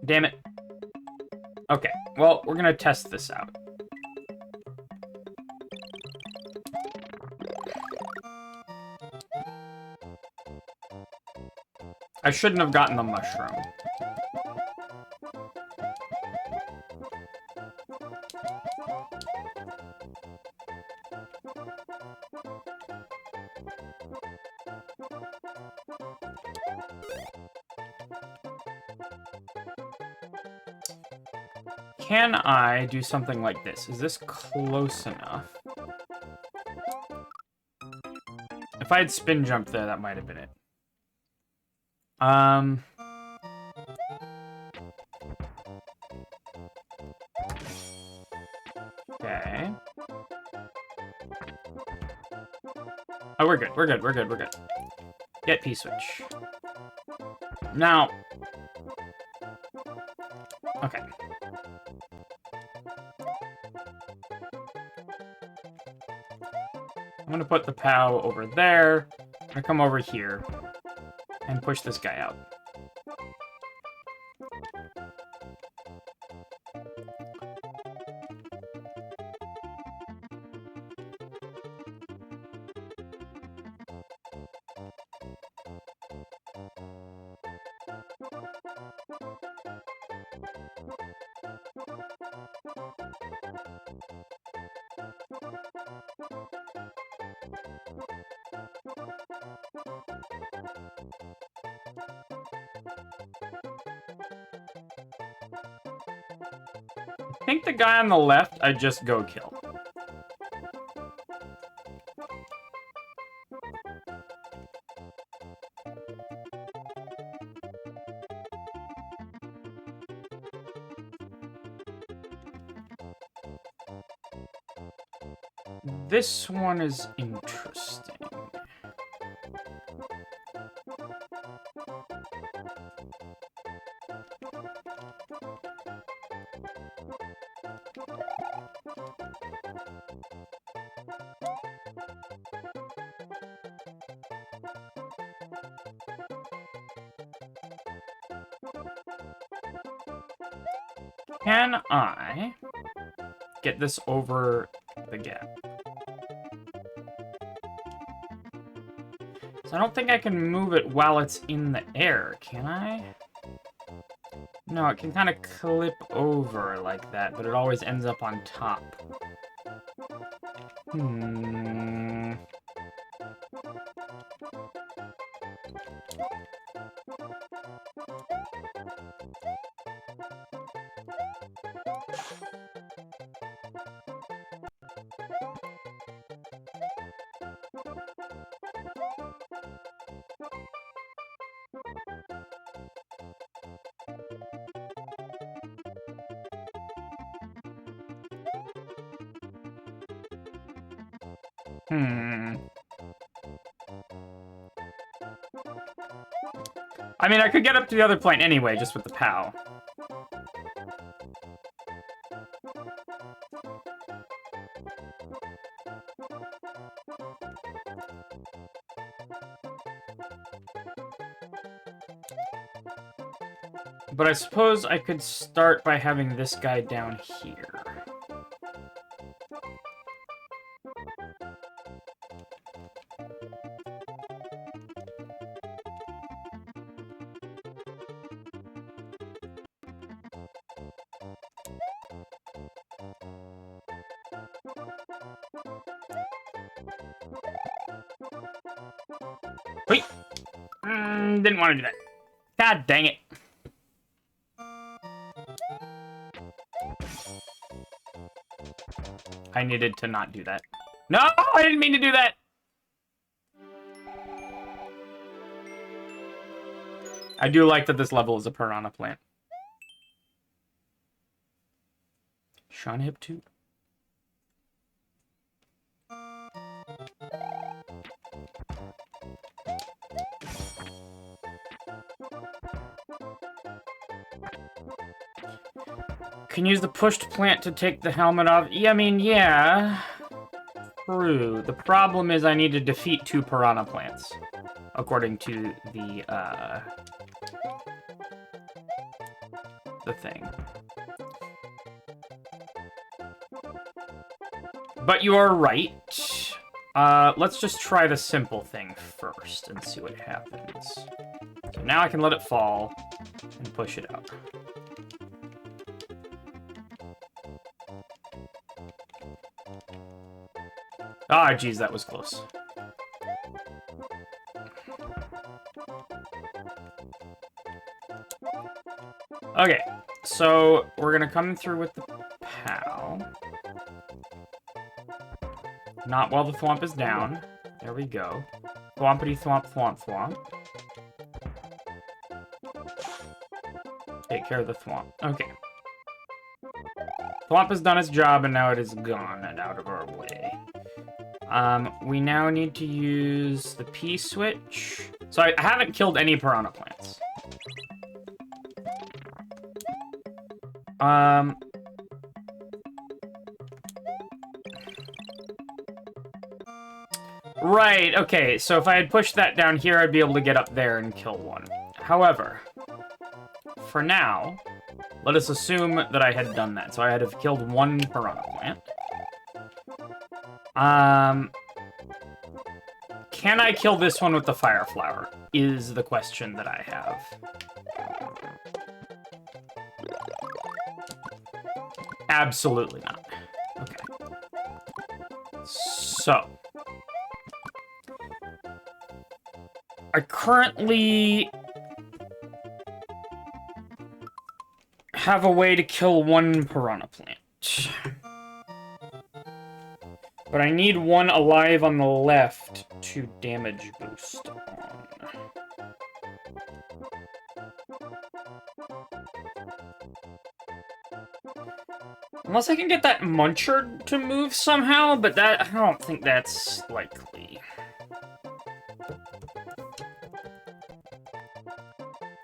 Damn it. Okay, well, we're gonna test this out. I shouldn't have gotten the mushroom. Can I do something like this? Is this close enough? If I had spin jumped there, that might have been it. Okay. Oh, we're good. We're good. We're good. We're good. Get P-switch. Now. Okay. I'm gonna put the POW over there. I'm gonna come over here and push this guy out. I think the guy on the left, I just go kill. This one is interesting. Can I get this over the gap? So I don't think I can move it while it's in the air, can I? No, it can kind of clip over like that, but it always ends up on top. I mean, I could get up to the other point anyway, just with the POW. But I suppose I could start by having this guy down here. Wait! Didn't want to do that. God dang it. I needed to not do that. No! I didn't mean to do that! I do like that this level is a piranha plant. seanhip2. Can use the pushed plant to take the helmet off. Yeah, I mean, yeah. True. The problem is I need to defeat 2 piranha plants, according to the thing. But you are right. Let's just try the simple thing first and see what happens. So now I can let it fall and push it out. Ah, geez, that was close. Okay, so we're gonna come through with the POW. Not while the thwomp is down. There we go. Thwompity thwomp thwomp thwomp. Take care of the thwomp. Okay. Thwomp has done its job, and now it is gone and out of our way. We now need to use the P switch. So I haven't killed any piranha plants. Right, okay, so if I had pushed that down here, I'd be able to get up there and kill one. However, for now, let us assume that I had done that. So I had have killed 1 piranha plant. Can I kill this one with the fire flower? Is the question that I have. Absolutely not. Okay. So. I currently have a way to kill 1 piranha plant. But I need 1 alive on the left to damage boost on. Unless I can get that muncher to move somehow, but that I don't think that's likely.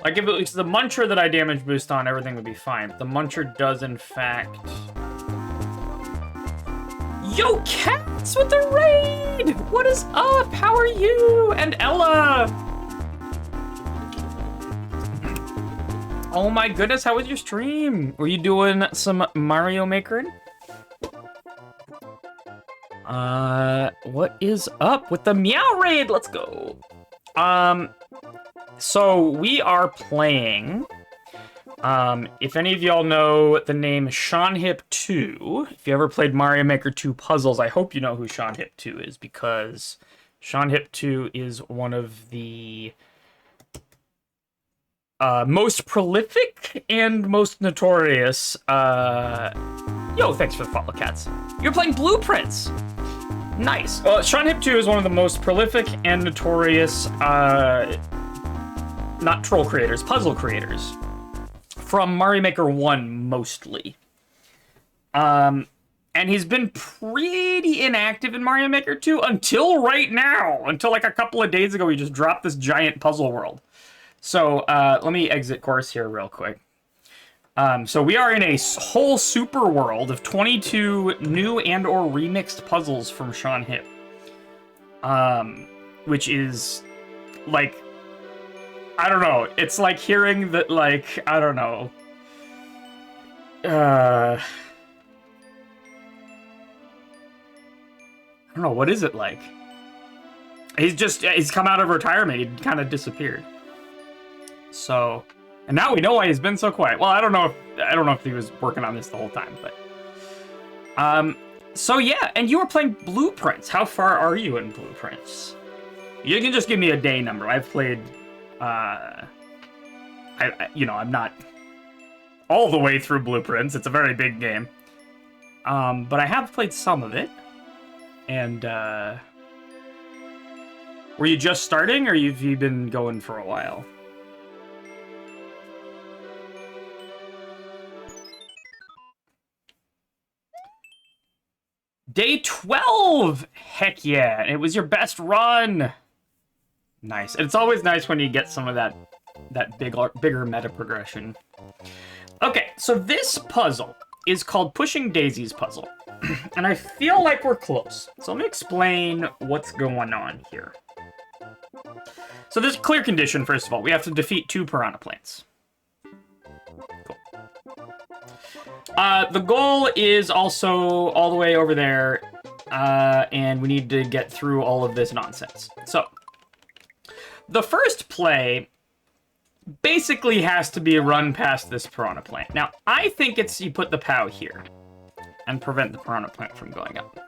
Like, if it was the muncher that I damage boost on, everything would be fine. But the muncher does, in fact... Yo, Cats with the raid! What is up? How are you? And Ella! Oh my goodness, how was your stream? Were you doing some Mario Maker? What is up with the Meow Raid? Let's go. So we are playing, if any of y'all know the name seanhip2, if you ever played Mario Maker 2 puzzles, I hope you know who seanhip2 is, because seanhip2 is one of the most prolific and most notorious, yo, thanks for the follow, Cats. You're playing Blueprints! Nice. Well, seanhip2 is one of the most prolific and notorious, not troll creators, puzzle creators. From Mario Maker 1, mostly. And he's been pretty inactive in Mario Maker 2 until right now. Until like a couple of days ago, he just dropped this giant puzzle world. So, let me exit course here real quick. So we are in a whole super world of 22 new and or remixed puzzles from seanhip. Which is, like, I don't know. It's like hearing that, like, I don't know. I don't know, what is it like? He's come out of retirement. He kind of disappeared. So, and now we know why he's been so quiet. Well, I don't know if he was working on this the whole time, but so yeah, and you were playing Blueprints. How far are you in Blueprints? You can just give me a day number. I've played I'm not all the way through Blueprints. It's a very big game. But I have played some of it. And were you just starting, or have you been going for a while? Day 12! Heck yeah, it was your best run! Nice. It's always nice when you get some of that bigger meta progression. Okay, so this puzzle is called Pushing Daisy's Puzzle. And I feel like we're close. So let me explain what's going on here. So there's a clear condition, first of all. We have to defeat 2 piranha plants. Cool. The goal is also all the way over there, and we need to get through all of this nonsense. So, the first play basically has to be a run past this piranha plant. Now, I think it's you put the POW here and prevent the piranha plant from going up.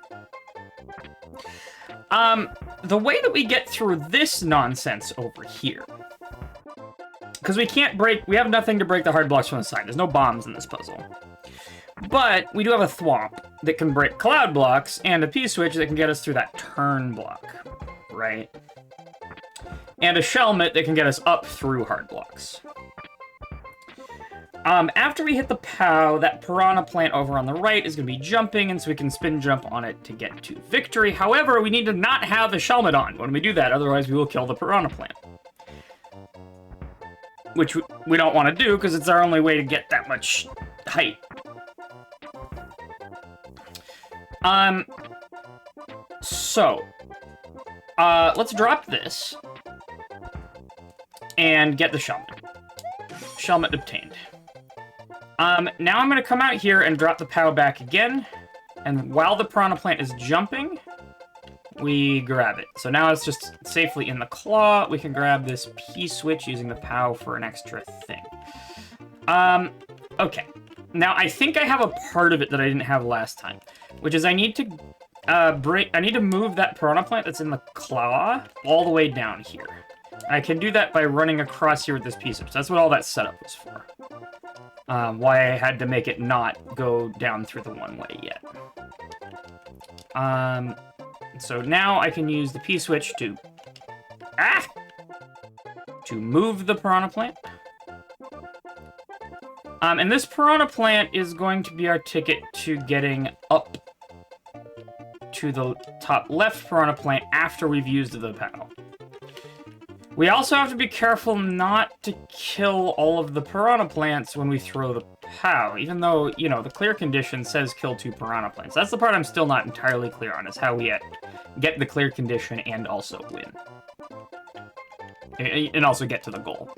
The way that we get through this nonsense over here, because we have nothing to break the hard blocks from the side. There's no bombs in this puzzle. But we do have a thwomp that can break cloud blocks and a P-switch that can get us through that turn block, right? And a shelmet that can get us up through hard blocks. After we hit the POW, that piranha plant over on the right is going to be jumping, and so we can spin jump on it to get to victory. However, we need to not have the shelmet on when we do that, otherwise we will kill the piranha plant. Which we don't want to do, because it's our only way to get that much height. Let's drop this. And get the shelmet. Shelmet obtained. Now I'm going to come out here and drop the POW back again. And while the piranha plant is jumping, we grab it. So now it's just safely in the claw. We can grab this P-switch using the POW for an extra thing. Okay. Now, I think I have a part of it that I didn't have last time, which is I need to move that piranha plant that's in the claw all the way down here. I can do that by running across here with this P-switch. That's what all that setup was for. Why I had to make it not go down through the one-way yet. So now I can use the P-switch to move the piranha plant. And this piranha plant is going to be our ticket to getting up to the top left piranha plant after we've used the POW. We also have to be careful not to kill all of the piranha plants when we throw the POW, even though, you know, the clear condition says kill 2 piranha plants. That's the part I'm still not entirely clear on, is how we get the clear condition and also win. And also get to the goal.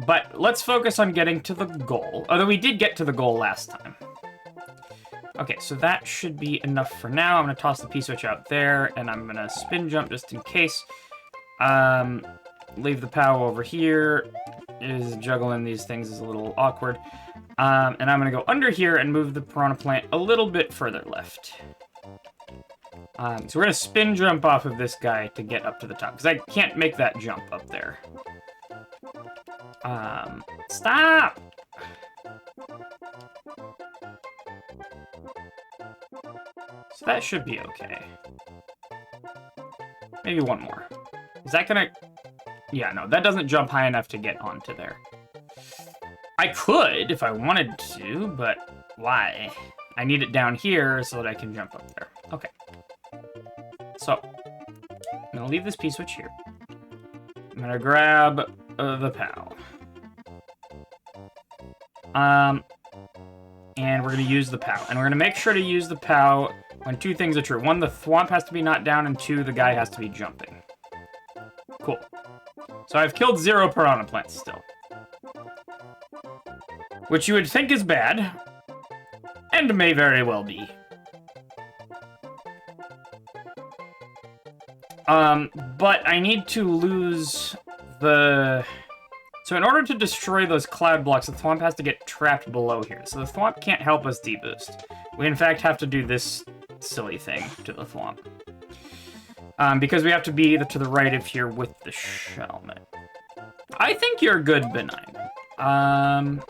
But let's focus on getting to the goal, although we did get to the goal last time. Okay, so that should be enough for now. I'm going to toss the P-switch out there, and I'm going to spin jump just in case. Leave the POW over here. Juggling these things is a little awkward. And I'm going to go under here and move the piranha plant a little bit further left. So we're going to spin jump off of this guy to get up to the top, because I can't make that jump up there. Stop! So that should be okay. Maybe one more. Is that gonna... Yeah, no, that doesn't jump high enough to get onto there. I could if I wanted to, but why? I need it down here so that I can jump up there. Okay. So, I'm gonna leave this P-switch here. I'm gonna grab the POW. And we're gonna use the POW. And we're gonna make sure to use the POW when 2 things are true. 1, the thwomp has to be knocked down, and 2, the guy has to be jumping. Cool. So I've killed 0 piranha plants still. Which you would think is bad, and may very well be. But I need to lose the... So in order to destroy those cloud blocks, the thwomp has to get trapped below here. So the thwomp can't help us deboost. We in fact have to do this silly thing to the thwomp. Because we have to be to the right of here with the shelmet. I think you're good, Benign.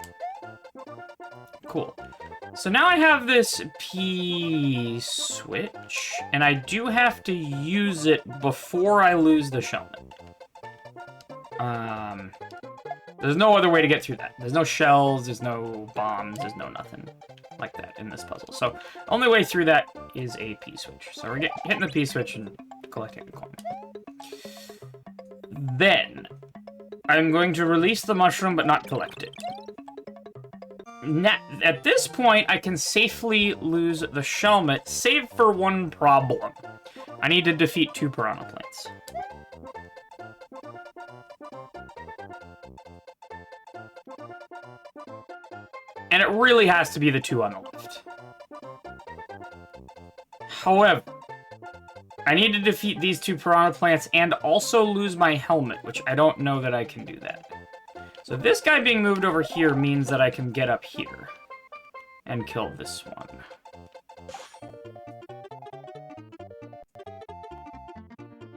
Cool. So now I have this P-switch, and I do have to use it before I lose the shelmet. There's no other way to get through that. There's no shells, there's no bombs, there's no nothing like that in this puzzle. So, only way through that is a P-switch. So we're hitting the P-switch and collecting the coin. Then, I'm going to release the mushroom, but not collect it. At this point, I can safely lose the Shelmet, save for one problem. I need to defeat 2 piranha plants. And it really has to be the 2 on the left. However, I need to defeat these 2 piranha plants and also lose my helmet, which I don't know that I can do that. So this guy being moved over here means that I can get up here and kill this one.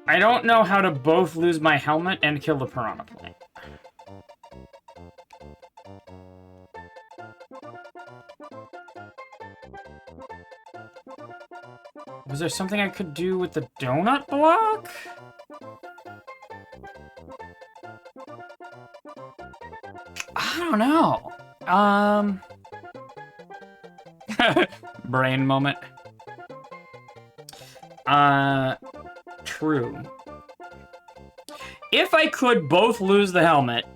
I don't know how to both lose my helmet and kill the piranha plant. Was there something I could do with the donut block? I don't know. Brain moment. True. If I could both lose the helmet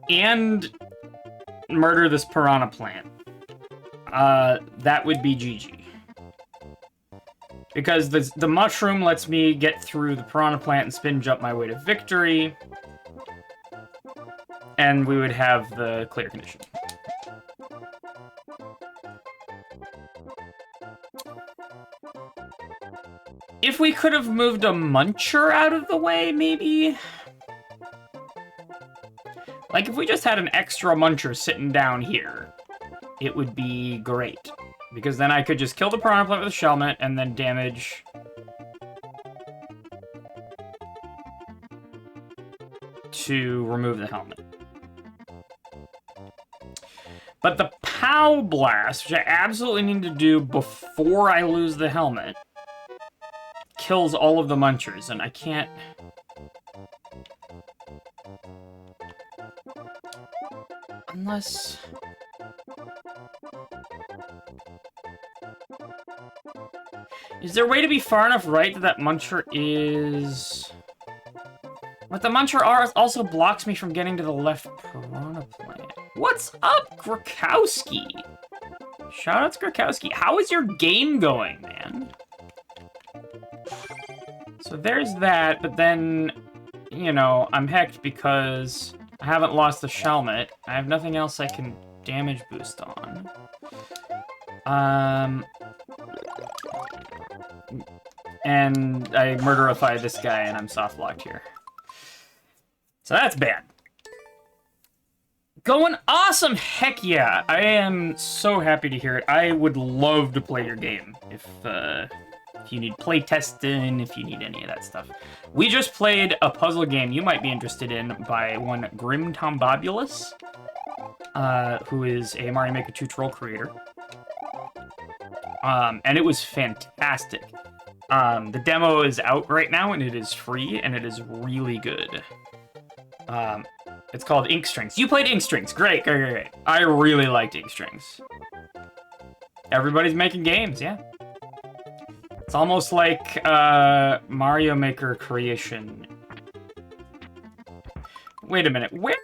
and murder this piranha plant, that would be GG. Because the mushroom lets me get through the piranha plant and spin jump my way to victory. And we would have the clear condition. If we could have moved a muncher out of the way, maybe? Like, if we just had an extra muncher sitting down here, it would be great. Because then I could just kill the piranha plant with a Shelmet and then damage... to remove the helmet. But the POW Blast, which I absolutely need to do before I lose the helmet, kills all of the munchers, and I can't... Unless... Is there a way to be far enough right that that muncher is... But the muncher also blocks me from getting to the left piranha plant. What's up, Grakowski? Shoutouts, Grakowski. How is your game going, man? So there's that, but then, you know, I'm hecked because I haven't lost the Shelmet. I have nothing else I can damage boost on. And I murderify this guy and I'm soft locked here. So that's bad. Going awesome! Heck yeah! I am so happy to hear it. I would love to play your game if you need playtesting, if you need any of that stuff. We just played a puzzle game you might be interested in by one Grim Tombobulus, who is a Mario Maker 2 troll creator. And it was fantastic. The demo is out right now and it is free and it is really good. It's called Ink Strings. You played Ink Strings. Great, great, great. I really liked Ink Strings. Everybody's making games, yeah. It's almost like Mario Maker creation. Wait a minute. Where...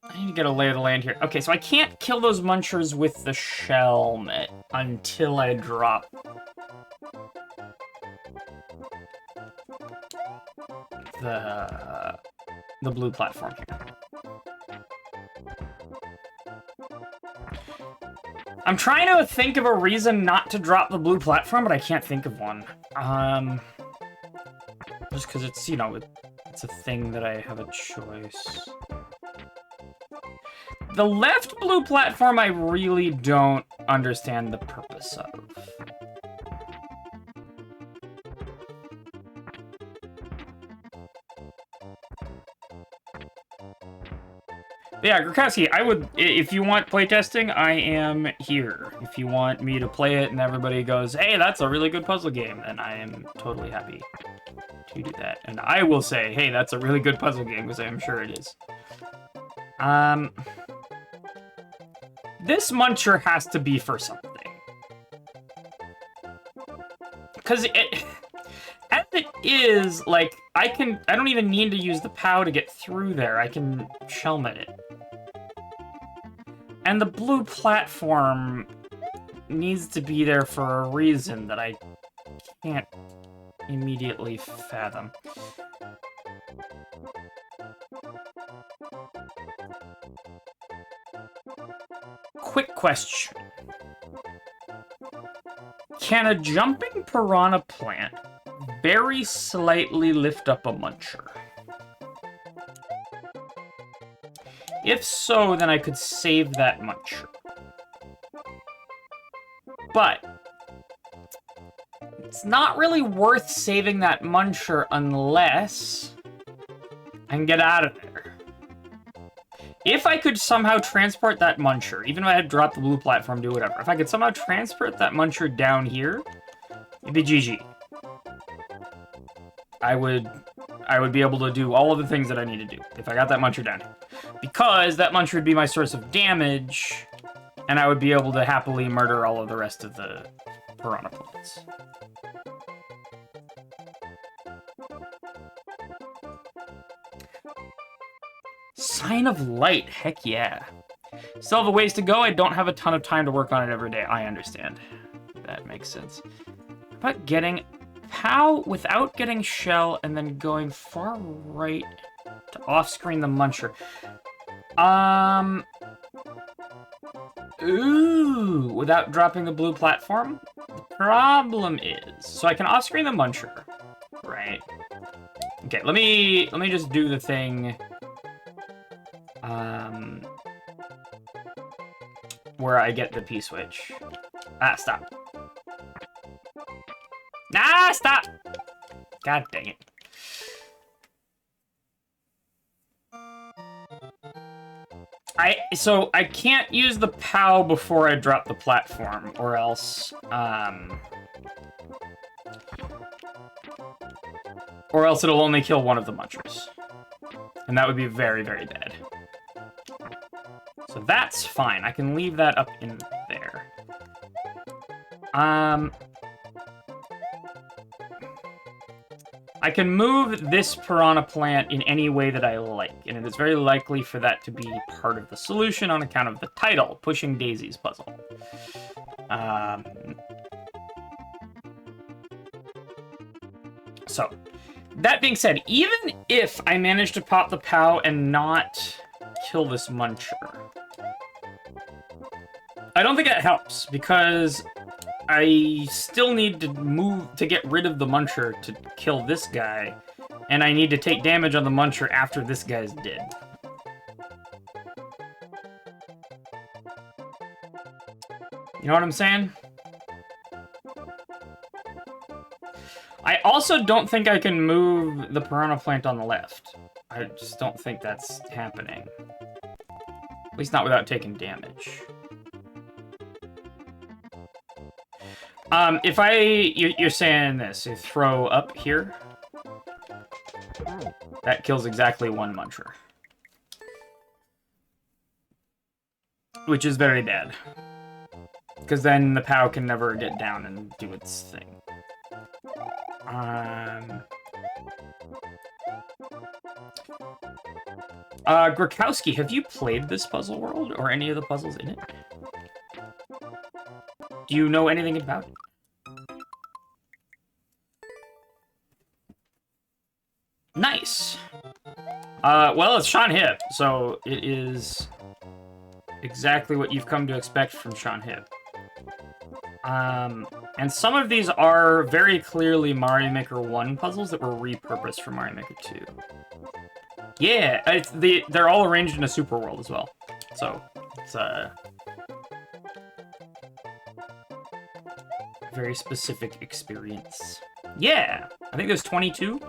I need to get a lay of the land here. Okay, so I can't kill those munchers with the Shelmet until I drop... the blue platform here. I'm trying to think of a reason not to drop the blue platform, but I can't think of one. Just because it's, you know, it's a thing that I have a choice. The left blue platform I really don't understand the purpose of. Yeah, Grakowski, I would, if you want playtesting, I am here. If you want me to play it and everybody goes, hey, that's a really good puzzle game, then I am totally happy to do that. And I will say, hey, that's a really good puzzle game, because I am sure it is. This muncher has to be for something. Because is, like, I don't even need to use the POW to get through there. I can shelmet it. And the blue platform needs to be there for a reason that I can't immediately fathom. Quick question. Can a jumping piranha plant very slightly lift up a muncher? If so, then I could save that muncher. But it's not really worth saving that muncher unless I can get out of there. If I could somehow transport that muncher, even if I had dropped the blue platform, do whatever, if I could somehow transport that muncher down here, it'd be GG. I would be able to do all of the things that I need to do if I got that muncher down here. Because that muncher would be my source of damage, and I would be able to happily murder all of the rest of the piranha plants. Sign of Light, heck yeah. Still have a ways to go. I don't have a ton of time to work on it every day. I understand. That makes sense. But getting POW without getting shell and then going far right to off-screen the muncher. Ooh, without dropping the blue platform? The problem is, so I can off-screen the muncher, right? Okay, let me just do the thing. Where I get the P-switch. Ah, stop. Ah, stop! God dang it. So I can't use the POW before I drop the platform, or else it'll only kill one of the munchers. And that would be very, very bad. So that's fine. I can leave that up in there. I can move this piranha plant in any way that I like, and it is very likely for that to be part of the solution on account of the title, Pushing Daisy's Puzzle. So, that being said, even if I manage to pop the POW and not kill this muncher, I don't think it helps, because I still need to move to get rid of the muncher to kill this guy, and I need to take damage on the muncher after this guy's dead. You know what I'm saying? I also don't think I can move the piranha plant on the left. I just don't think that's happening. At least not without taking damage. If you're saying this, you throw up here, that kills exactly one muncher. Which is very bad. Because then the POW can never get down and do its thing. Grakowski, have you played this puzzle world, or any of the puzzles in it? Do you know anything about it? Nice! Well, it's seanhip, so it is exactly what you've come to expect from seanhip. And some of these are very clearly Mario Maker 1 puzzles that were repurposed for Mario Maker 2. Yeah, they're all arranged in a super world as well. So, it's a very specific experience. Yeah, I think there's 22.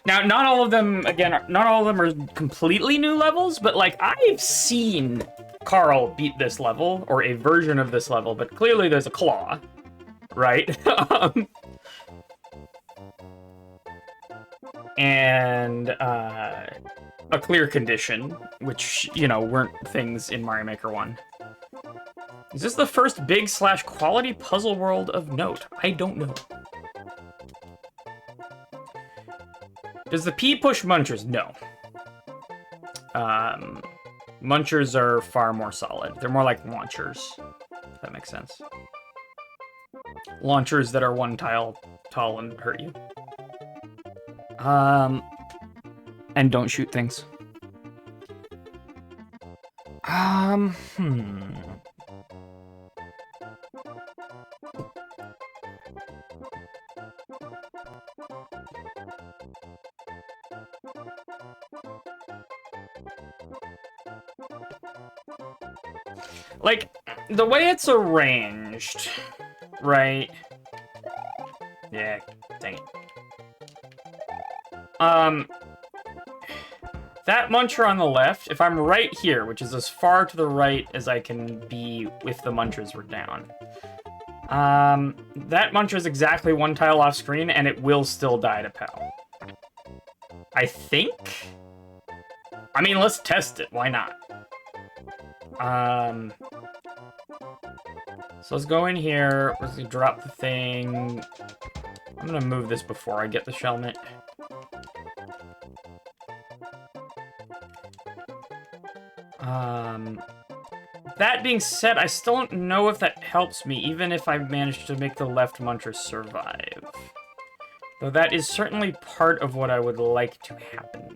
Now, not all of them, again, not all of them are completely new levels, but, like, I've seen Carl beat this level, or a version of this level, but clearly there's a claw, right? And a clear condition, which, you know, weren't things in Mario Maker 1. Is this the first big/quality puzzle world of note? I don't know. Does the P push munchers? No. Munchers are far more solid. They're more like launchers, if that makes sense. Launchers that are one tile tall and hurt you. And don't shoot things. Like, the way it's arranged, right? Yeah, dang it. That muncher on the left, if I'm right here, which is as far to the right as I can be if the munchers were down, that muncher is exactly one tile off screen, and it will still die to POW. I think? I mean, let's test it. Why not? So let's go in here. Let's drop the thing. I'm gonna move this before I get the Shelmet. That being said, I still don't know if that helps me, even if I manage to make the left muncher survive. Though that is certainly part of what I would like to happen.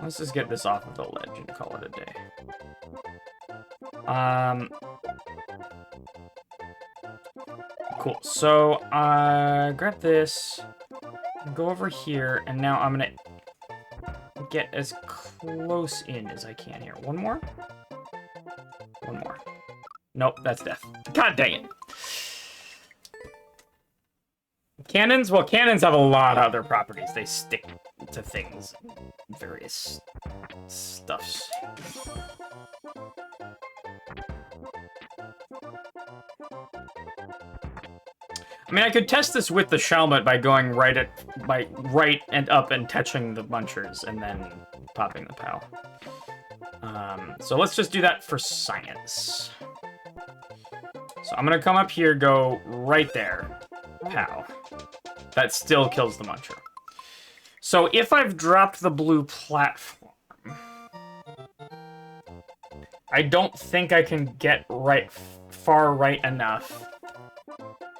Let's just get this off of the ledge and call it a day. Cool. So, grab this, go over here, and now I'm gonna get as close in as I can here. One more? One more. Nope, that's death. God dang it. Cannons? Well, cannons have a lot of other properties. They stick to things. Various stuffs. I mean, I could test this with the Shelmet by going right and up and touching the munchers and then popping the POW. So let's just do that for science. So I'm gonna come up here, go right there, POW. That still kills the muncher. So if I've dropped the blue platform, I don't think I can get far right enough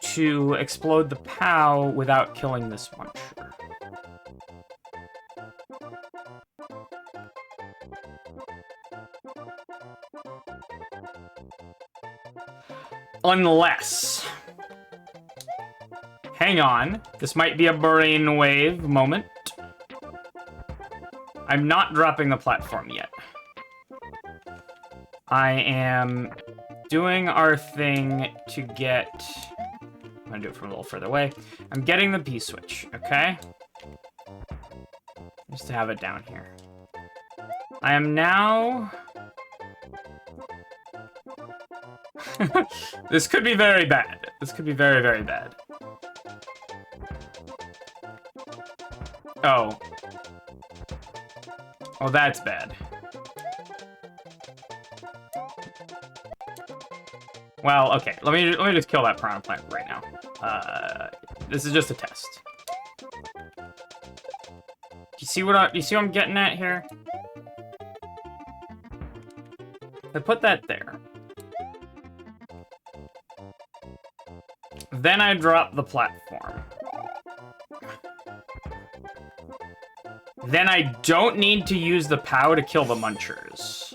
to explode the POW without killing this muncher. Unless... Hang on. This might be a brainwave moment. I'm not dropping the platform yet. I am doing our thing to get... I'm gonna do it from a little further away. I'm getting the P-switch, okay? Just to have it down here. I am now... This could be very bad. This could be very, very bad. Oh. Oh, that's bad. Well, okay. Let me just kill that piranha plant right now. This is just a test. Do you see what I'm getting at here? I put that there. Then I drop the platform. Then I don't need to use the POW to kill the munchers.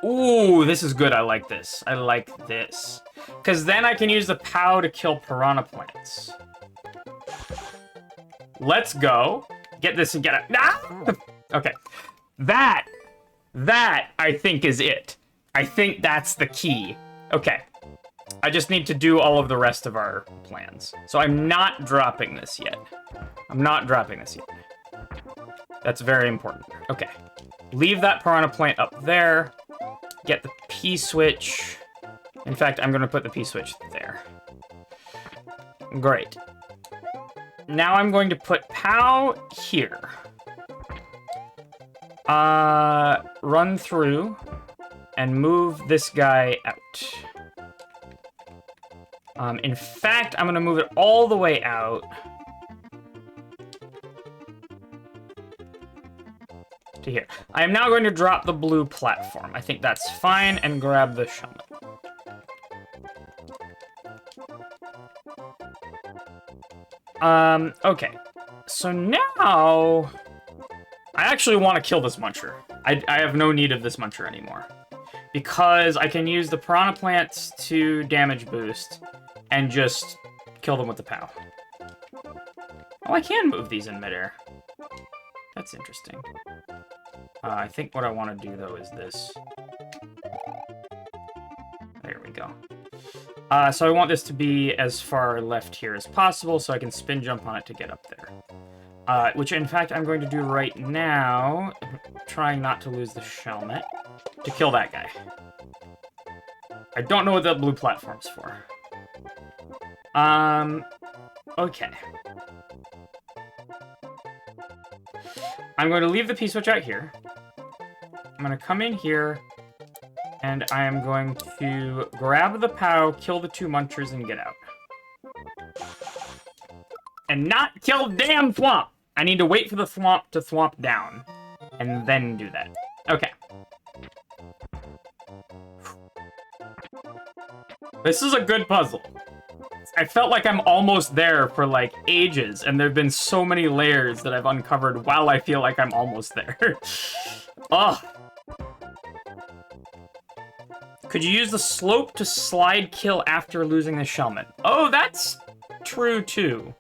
Ooh, this is good. I like this. I like this. Because then I can use the POW to kill piranha plants. Let's go. Get this and get it. Ah! Okay. That, I think, is it. I think that's the key. Okay. I just need to do all of the rest of our plans. So I'm not dropping this yet. I'm not dropping this yet. That's very important. Okay. Leave that piranha plant up there. Get the P-switch. In fact, I'm going to put the P-switch there. Great. Now I'm going to put POW here. Run through and move this guy out. In fact, I'm going to move it all the way out. To here. I am now going to drop the blue platform. I think that's fine, and grab the helmet. Okay. So now... I actually want to kill this muncher. I have no need of this muncher anymore. Because I can use the piranha plants to damage boost and just kill them with the POW. Oh, I can move these in midair. That's interesting. I think what I want to do, though, is this. There we go. So I want this to be as far left here as possible, so I can spin jump on it to get up there. Which, in fact, I'm going to do right now, trying not to lose the helmet, to kill that guy. I don't know what that blue platform's for. Okay. I'm going to leave the P-switch out here. I'm going to come in here, and I am going to grab the POW, kill the 2 munchers, and get out. And not kill damn Thwomp! I need to wait for the Thwomp to thwomp down, and then do that. Okay. This is a good puzzle. I felt like I'm almost there for, like, ages, and there have been so many layers that I've uncovered while I feel like I'm almost there. Ugh. Could you use the slope to slide kill after losing the helmet? Oh, that's true, too.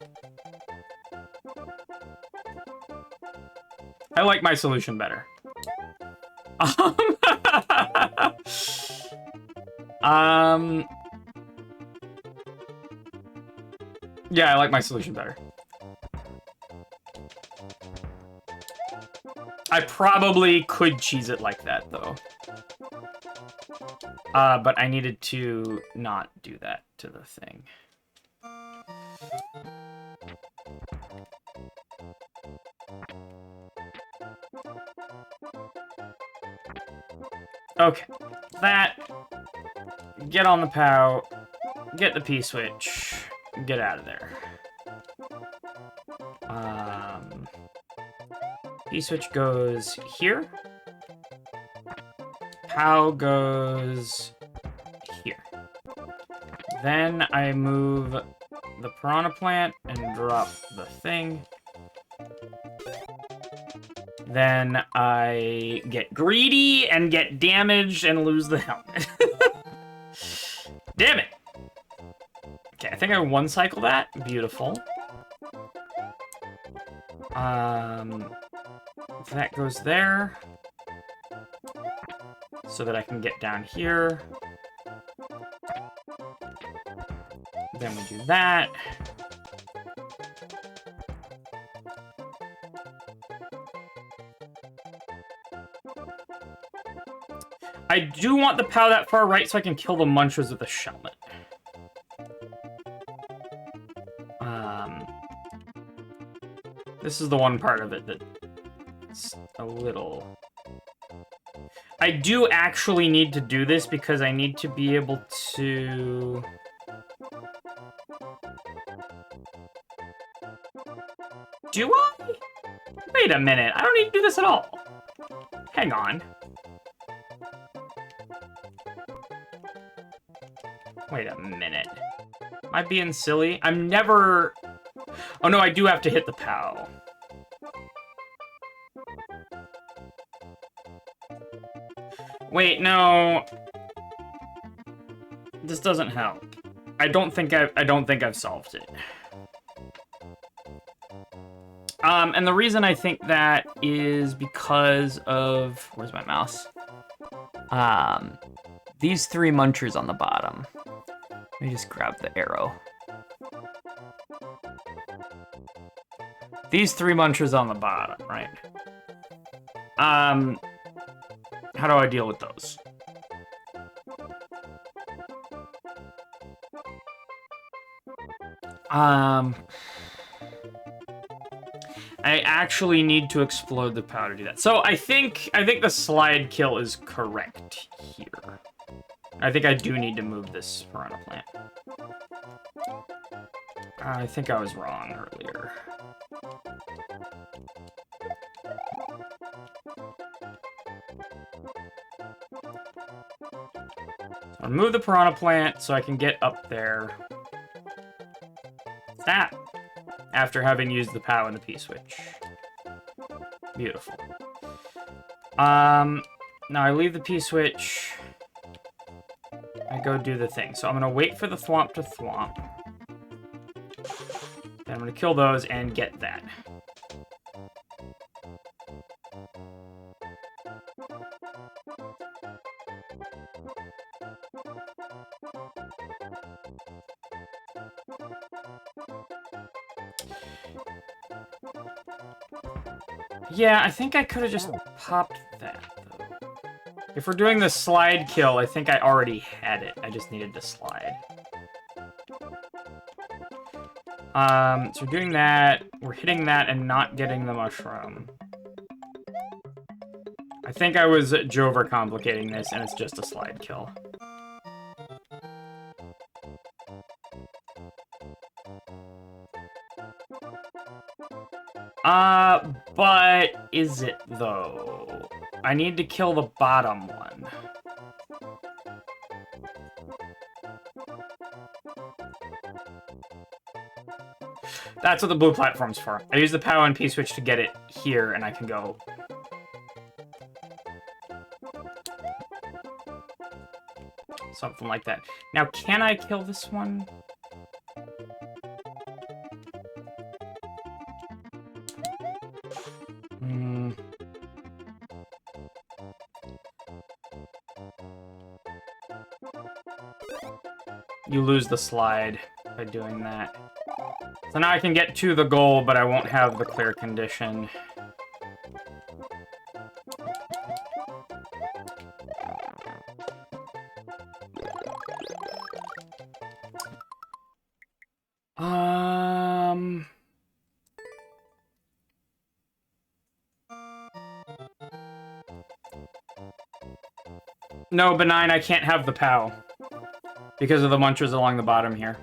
I like my solution better. Yeah, I like my solution better. I probably could cheese it like that, though. But I needed to not do that to the thing. Okay. That. Get on the POW. Get the P-switch. Get out of there. P-switch goes here. POW goes here. Then I move the piranha plant and drop the thing. Then I get greedy and get damaged and lose the helmet. Damn it! Okay, I think I one-cycle that. Beautiful. That goes there. So that I can get down here. Then we do that. I do want the POW that far right so I can kill the munchers with the helmet. This is the one part of it that's a little... I do actually need to do this because I need to be able to... Do I? Wait a minute, I don't need to do this at all. Hang on. Wait a minute. Am I being silly? I'm never... Oh no, I do have to hit the POW. Wait, no. This doesn't help. I don't think I've solved it. And the reason I think that is because of... Where's my mouse? These 3 munchers on the bottom. Let me just grab the arrow. These 3 munchers on the bottom, right? How do I deal with those? I actually need to explode the POW to do that. So I think the slide kill is correct here. I think I do need to move this piranha plant. I think I was wrong earlier. I'll move the piranha plant so I can get up there. That! After having used the POW and the P-switch. Beautiful. Now I leave the P-switch. I go do the thing. So I'm gonna wait for the thwomp to thwomp. Then I'm gonna kill those and get that. Yeah, I think I could have just popped that, though. If we're doing the slide kill, I think I already had it. I just needed to slide. So we're doing that. We're hitting that and not getting the mushroom. I think I was overcomplicating this, and it's just a slide kill. But is it, though? I need to kill the bottom one. That's what the blue platform's for. I use the POW and P-switch to get it here, and I can go... something like that. Now, can I kill this one? You lose the slide by doing that. So now I can get to the goal, but I won't have the clear condition. No, Benign, I can't have the POW. Because of the munchers along the bottom here.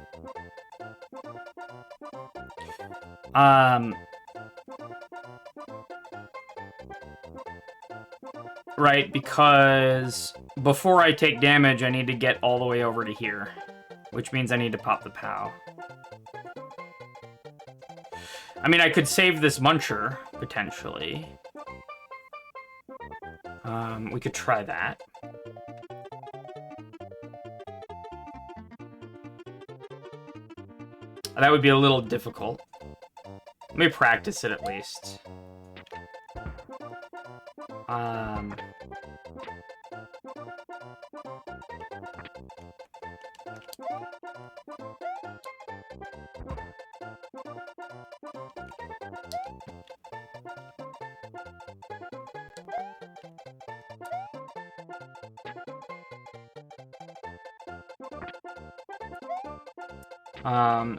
Right, because before I take damage, I need to get all the way over to here. Which means I need to pop the POW. I mean, I could save this muncher, potentially. We could try that. That would be a little difficult. Let me practice it at least.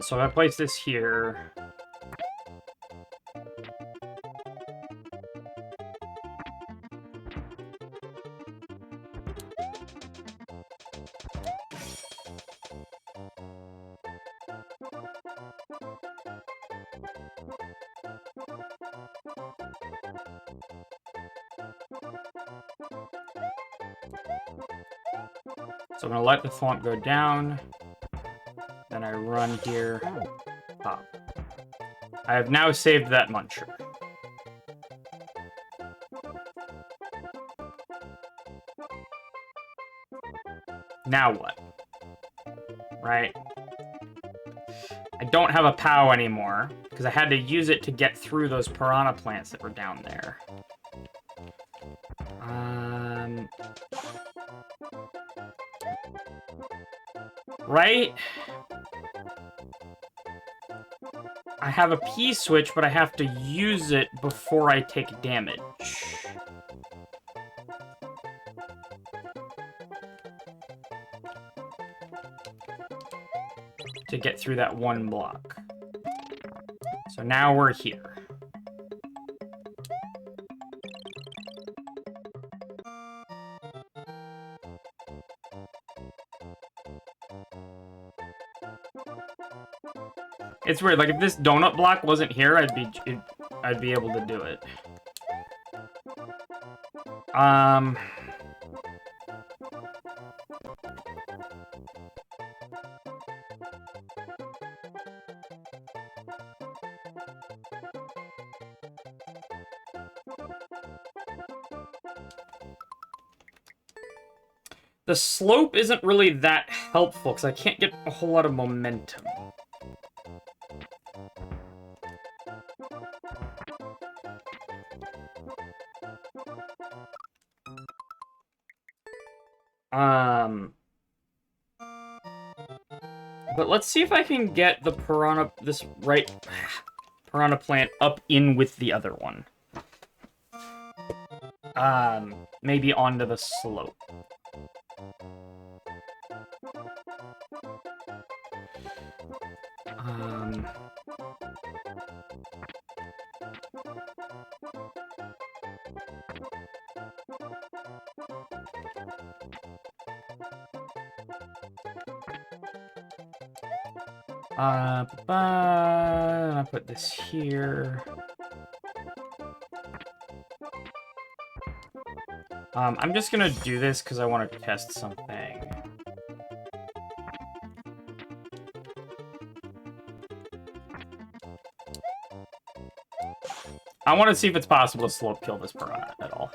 So if I place this here... So I'm gonna let the thwomp go down. Then I run here. Pop. I have now saved that muncher. Now what? Right? I don't have a POW anymore, because I had to use it to get through those piranha plants that were down there. Right? I have a P-switch, but I have to use it before I take damage. To get through that one block. So now we're here. It's weird. Like if this donut block wasn't here, I'd be able to do it. The slope isn't really that helpful because I can't get a whole lot of momentum. But let's see if I can get the piranha, piranha plant up in with the other one. Maybe onto the slope. I put this here. I'm just gonna do this because I want to test something. I want to see if it's possible to slope kill this piranha at all.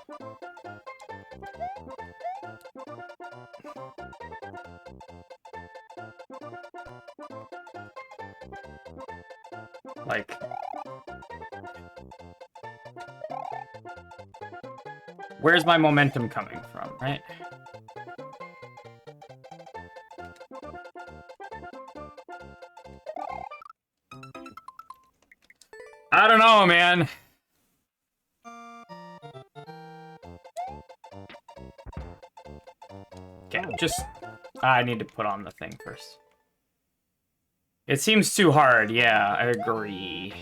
Like... where's my momentum coming from, right? I don't know, man. Okay, I need to put on the thing first. It seems too hard, yeah, I agree.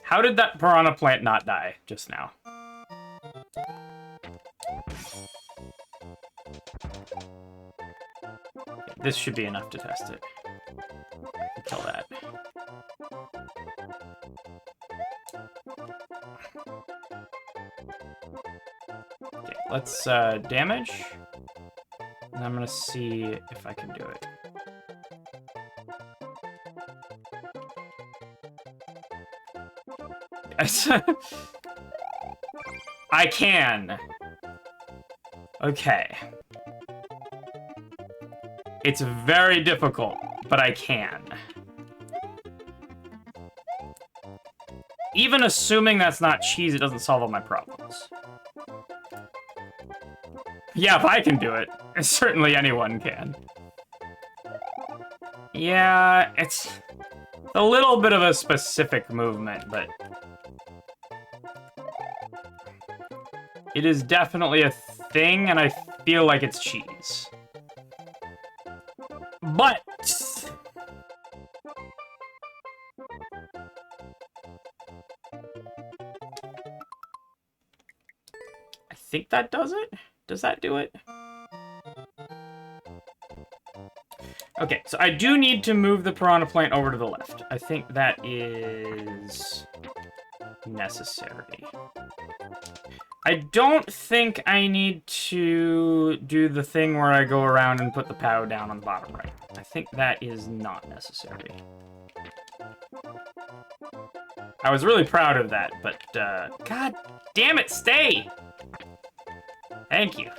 How did that piranha plant not die just now? This should be enough to test it. Kill that. Okay, let's damage. And I'm gonna see if I can do it. I can. Okay. It's very difficult, but I can. Even assuming that's not cheese, it doesn't solve all my problems. Yeah, if I can do it, certainly anyone can. Yeah, it's a little bit of a specific movement, but... it is definitely a thing, and I feel like it's cheese. But... I think that does it? Does that do it? Okay, so I do need to move the piranha plant over to the left. I think that is necessary. I don't think I need to do the thing where I go around and put the POW down on the bottom right. I think that is not necessary. I was really proud of that, but, God damn it, stay! Thank you.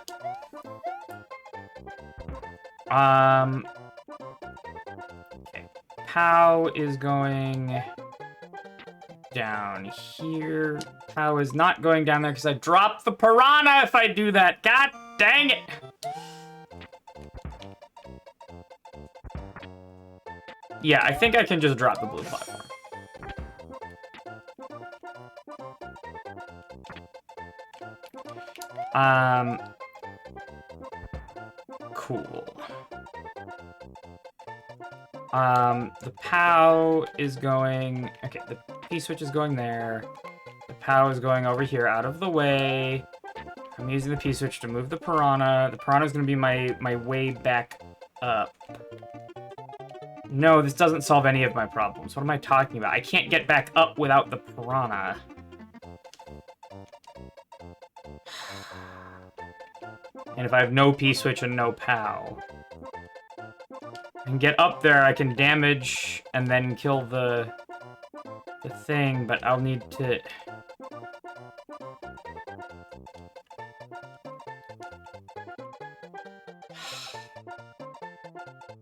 Okay. POW is going down here. POW is not going down there because I dropped the piranha if I do that. God dang it! Yeah, I think I can just drop the blue platform. Cool. The POW is going... okay, the P-switch is going there. The POW is going over here, out of the way. I'm using the P-switch to move the piranha. The piranha's gonna be my way back up. No, this doesn't solve any of my problems. What am I talking about? I can't get back up without the piranha. And if I have no P-switch and no POW, I can get up there, I can damage and then kill the thing, but I'll need to...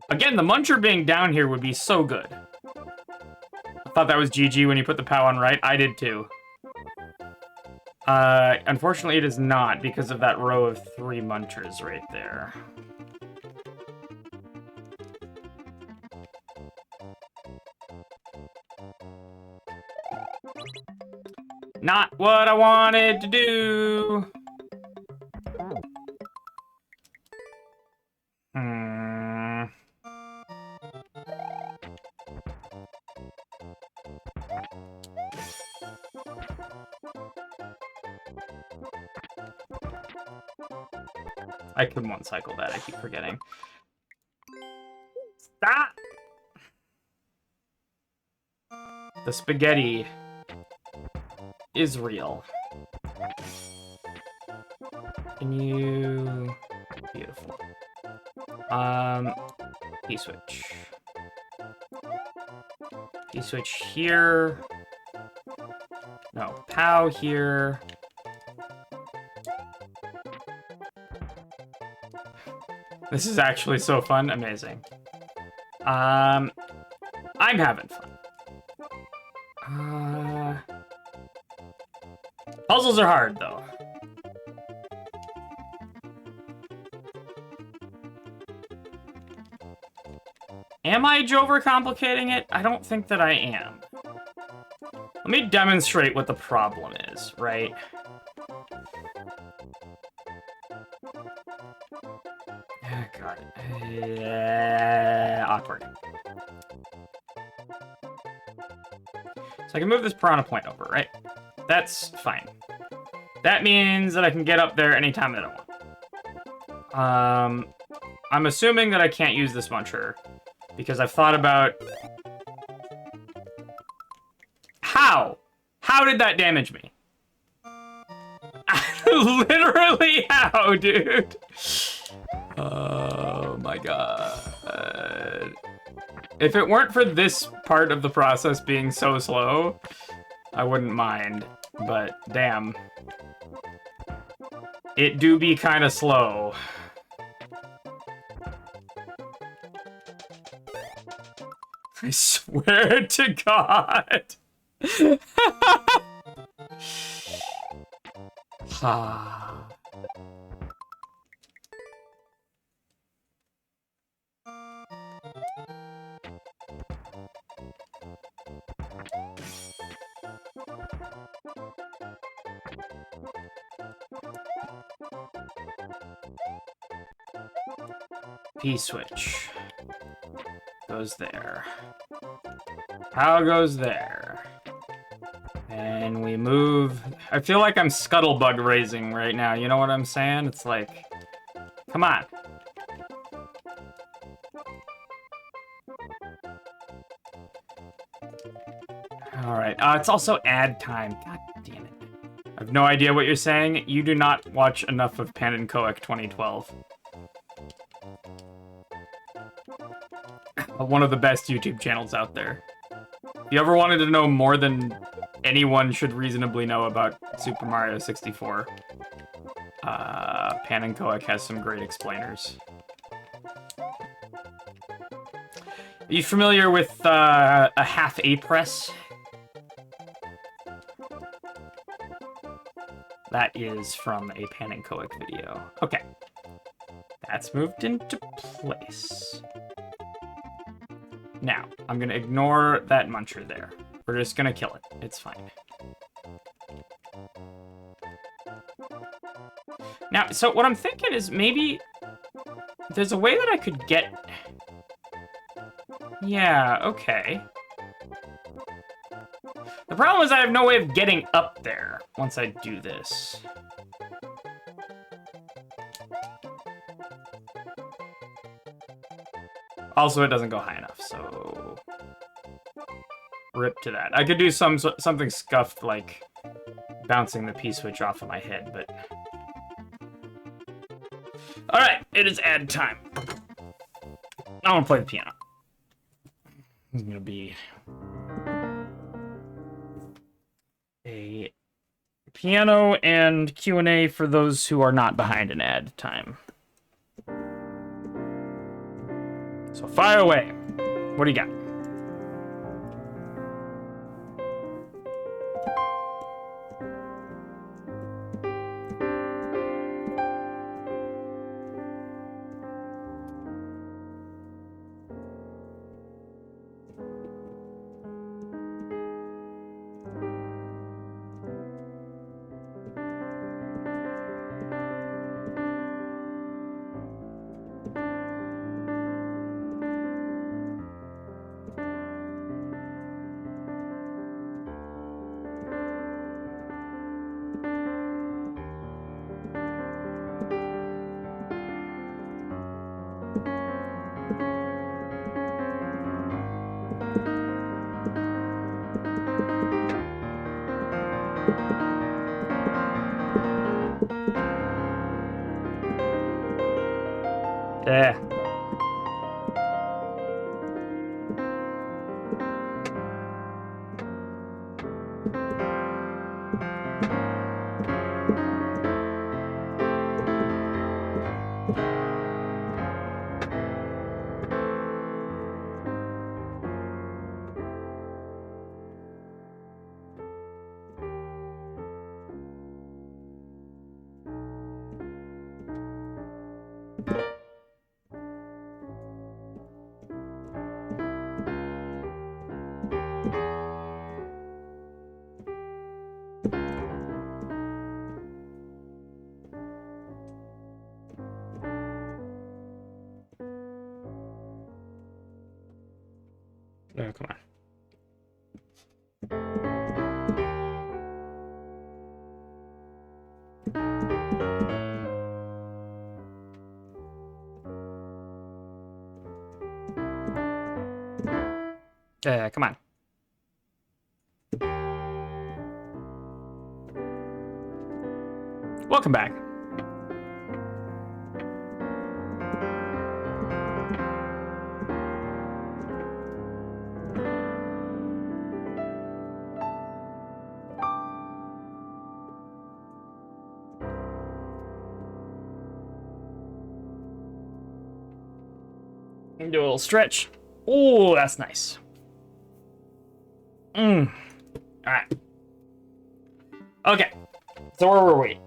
Again, the Muncher being down here would be so good. I thought that was GG when you put the POW on right. I did too. Unfortunately, it is not because of that row of 3 Munchers right there. Not what I wanted to do. I could one cycle that, I keep forgetting. Stop! The spaghetti is real. Can you... Beautiful. P-switch. P-switch here. No, POW here. This is actually so fun. Amazing. I'm having fun. Puzzles are hard, though. Am I overcomplicating it? I don't think that I am. Let me demonstrate what the problem is, right? Oh, God. Awkward. So I can move this piranha point over, right? That's fine. That means that I can get up there anytime that I want. I'm assuming that I can't use this Muncher, because I've thought about... How? How did that damage me? Literally how, dude? Oh my god. If it weren't for this part of the process being so slow, I wouldn't mind. But damn. It do be kind of slow. I swear to God. Ah. P-switch goes there. How goes there? And we move. I feel like I'm scuttlebug raising right now. You know what I'm saying? It's like, come on. All right. It's also ad time. God damn it. I have no idea what you're saying. You do not watch enough of Pan and Coec 2012. One of the best YouTube channels out there. If you ever wanted to know more than anyone should reasonably know about Super Mario 64, Pan and Coec has some great explainers. Are you familiar with a half A press? That is from a Pan and Coec video. Okay. That's moved into place. Now, I'm gonna ignore that Muncher there. We're just gonna kill it. It's fine. Now, so what I'm thinking is maybe there's a way that I could get... Yeah, okay. The problem is I have no way of getting up there once I do this. Also, it doesn't go high enough, so rip to that. I could do something scuffed, like bouncing the P-switch off of my head, but... Alright, it is ad time. I want to play the piano. It's gonna be a piano and Q&A for those who are not behind an ad time. So fire away. What do you got? Yeah. Oh, come on. Yeah, come on. Welcome back. Do a little stretch. Oh, that's nice. All right. Okay. So where were we?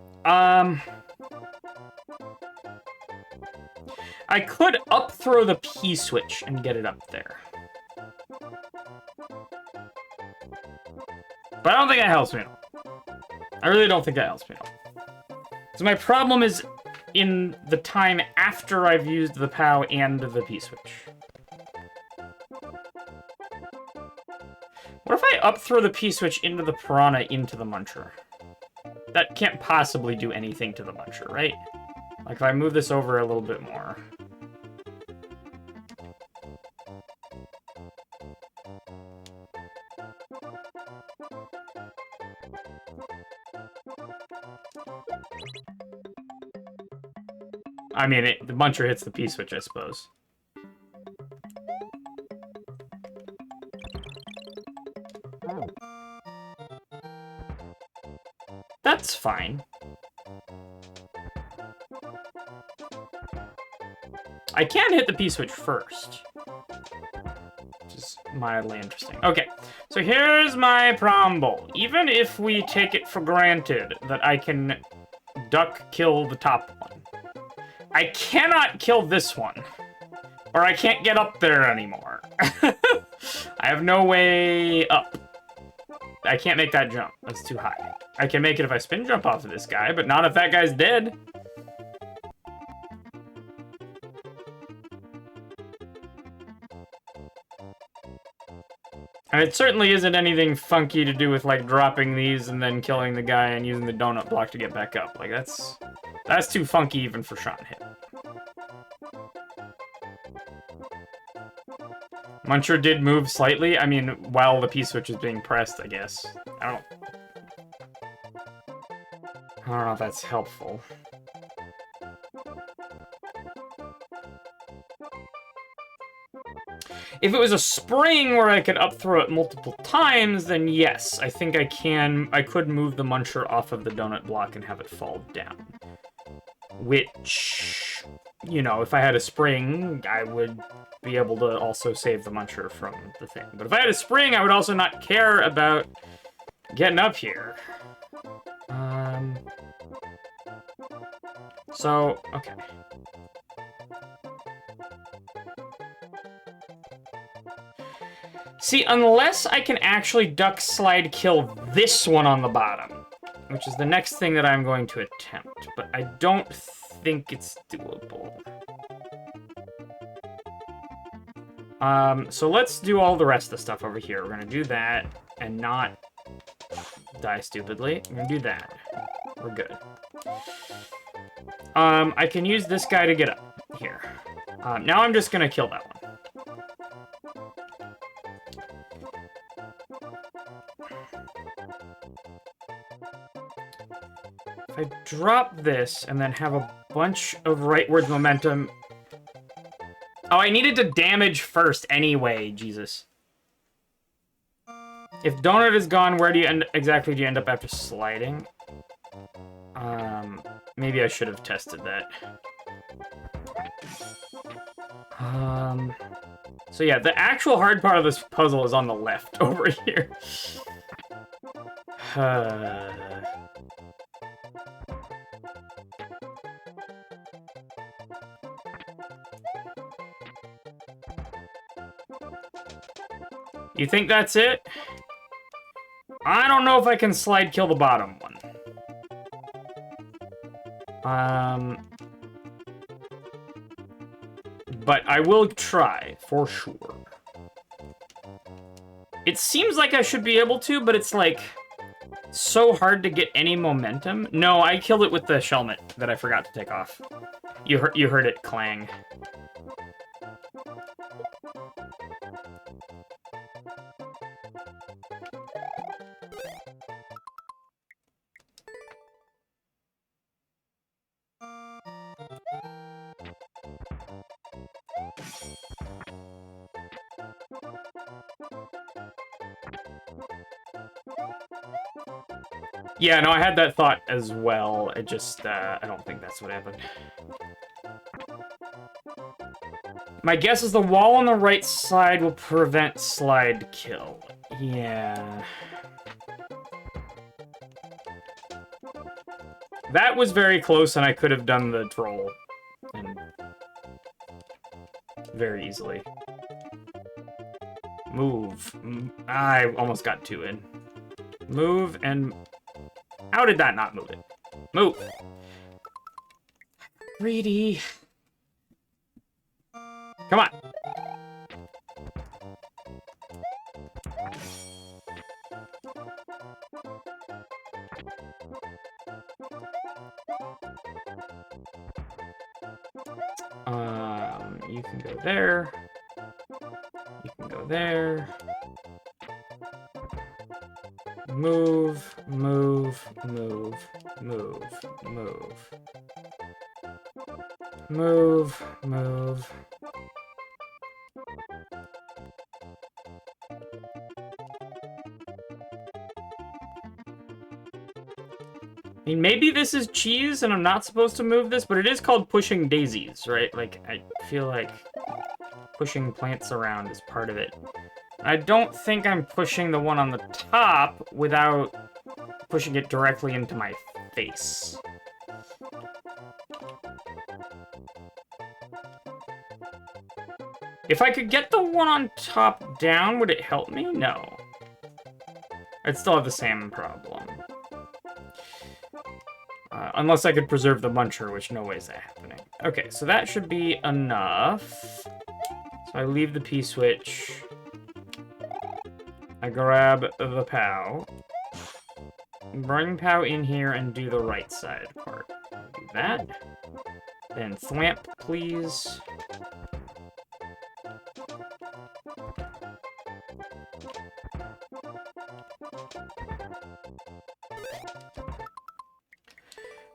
I could up throw the P switch and get it up there. But I don't think that helps me at all. I really don't think that helps me at all. So my problem is in the time after I've used the POW and the P switch. What if I up throw the P switch into the piranha into the muncher? That can't possibly do anything to the muncher, right? Like if I move this over a little bit more. I mean, the muncher hits the P-switch, I suppose. That's fine. I can hit the P-switch first. Which is mildly interesting. Okay, so here's my problem. Even if we take it for granted that I can kill the top one, I cannot kill this one, or I can't get up there anymore. I have no way up. I can't make that jump. That's too high. I can make it if I spin jump off of this guy, but not if that guy's dead. And it certainly isn't anything funky to do with, like, dropping these and then killing the guy and using the donut block to get back up. Like, that's too funky even for seanhip. Muncher did move slightly. I mean, while the P-switch is being pressed, I guess. I don't know if that's helpful. If it was a spring where I could up throw it multiple times, then yes, I think I could move the Muncher off of the donut block and have it fall down. Which, you know, if I had a spring, I would be able to also save the Muncher from the thing. But if I had a spring, I would also not care about getting up here. So, okay. See, unless I can actually duck slide kill this one on the bottom, which is the next thing that I'm going to attempt, but I don't think it's doable. So let's do all the rest of the stuff over here. We're gonna do that and not die stupidly. We're gonna do that. We're good. I can use this guy to get up here. Now I'm just gonna kill that one. If I drop this and then have a bunch of rightward momentum... Oh, I needed to damage first anyway, Jesus. If donut is gone, where do you exactly do you end up after sliding? Maybe I should have tested that. So yeah, the actual hard part of this puzzle is on the left over here. You think that's it? I don't know if I can slide kill the bottom one. But I will try, for sure. It seems like I should be able to, but it's like so hard to get any momentum. No, I killed it with the shelmet that I forgot to take off. You heard it clang. Yeah, no, I had that thought as well. It just, I don't think that's what happened. My guess is the wall on the right side will prevent slide kill. Yeah. That was very close, and I could have done the troll. And very easily. Move. I almost got 2 in. Move and... How did that not move it? Move! Greedy. Come on! You can go there. You can go there. Move, move, move, move, move. Move, move. I mean, maybe this is cheese and I'm not supposed to move this, but it is called pushing daisies, right? Like, I feel like pushing plants around is part of it. I don't think I'm pushing the one on the top without pushing it directly into my face. If I could get the one on top down, would it help me? No. I'd still have the same problem. Unless I could preserve the muncher, which no way is that happening. Okay, so that should be enough. So I leave the P-switch. I grab the POW. Bring POW in here and do the right side part. Do that. Then thwamp, please.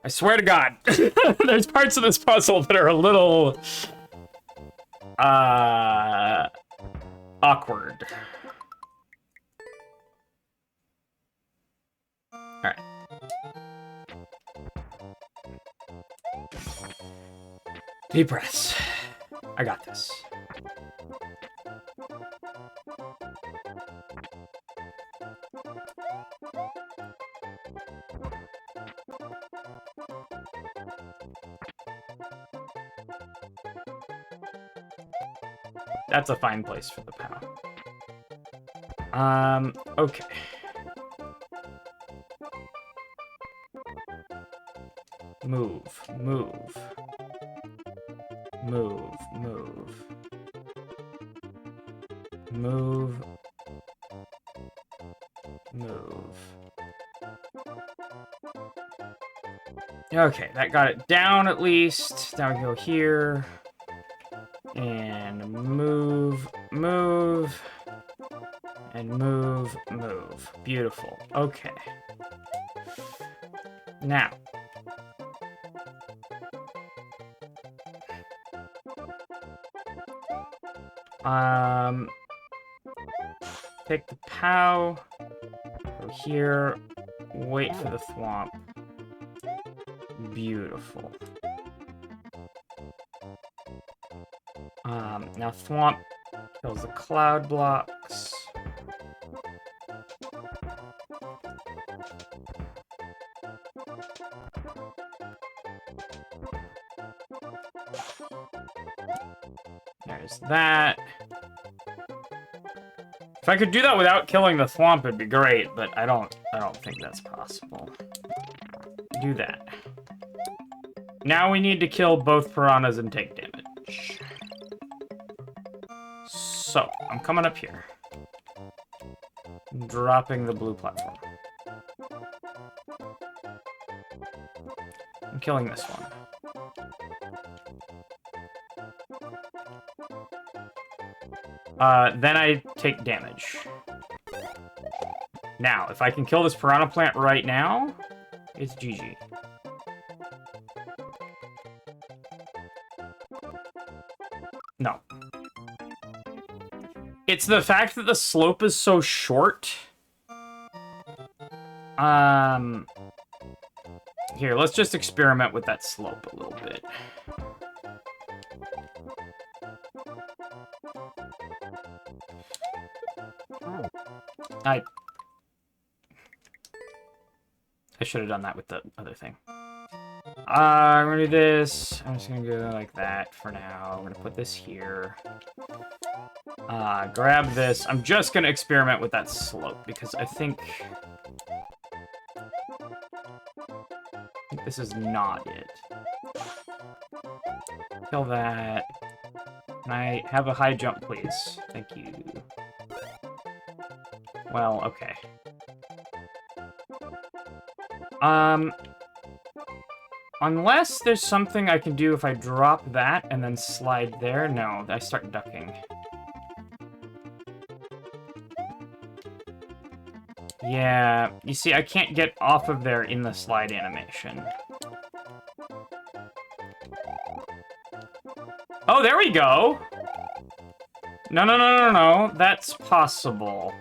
I swear to God, there's parts of this puzzle that are a little awkward. All right. Deep breaths. I got this. That's a fine place for the POW. Okay. Move, move. Move, move. Move. Move. Okay, that got it down at least. Now we go here. And move, move. And move, move. Beautiful. Okay. Now. Take the POW. Go here. Wait for the thwomp. Beautiful. Now thwomp kills the cloud blocks. There's that. If I could do that without killing the thwomp, it'd be great, but I don't think that's possible. Do that. Now we need to kill both piranhas and take damage. So, I'm coming up here. I'm dropping the blue platform. I'm killing this one. Then I take damage. Now, if I can kill this piranha plant right now, it's GG. No. It's the fact that the slope is so short. Here, let's just experiment with that slope a little bit. I should have done that with the other thing. I'm gonna do this. I'm just gonna go like that for now. I'm gonna put this here. Grab this. I'm just gonna experiment with that slope because I think this is not it. Kill that. Can I have a high jump, please? Thank you. Well, okay. Unless there's something I can do if I drop that and then slide there. No, I start ducking. Yeah, you see, I can't get off of there in the slide animation. Oh, there we go! No, no, no, no, no, that's possible.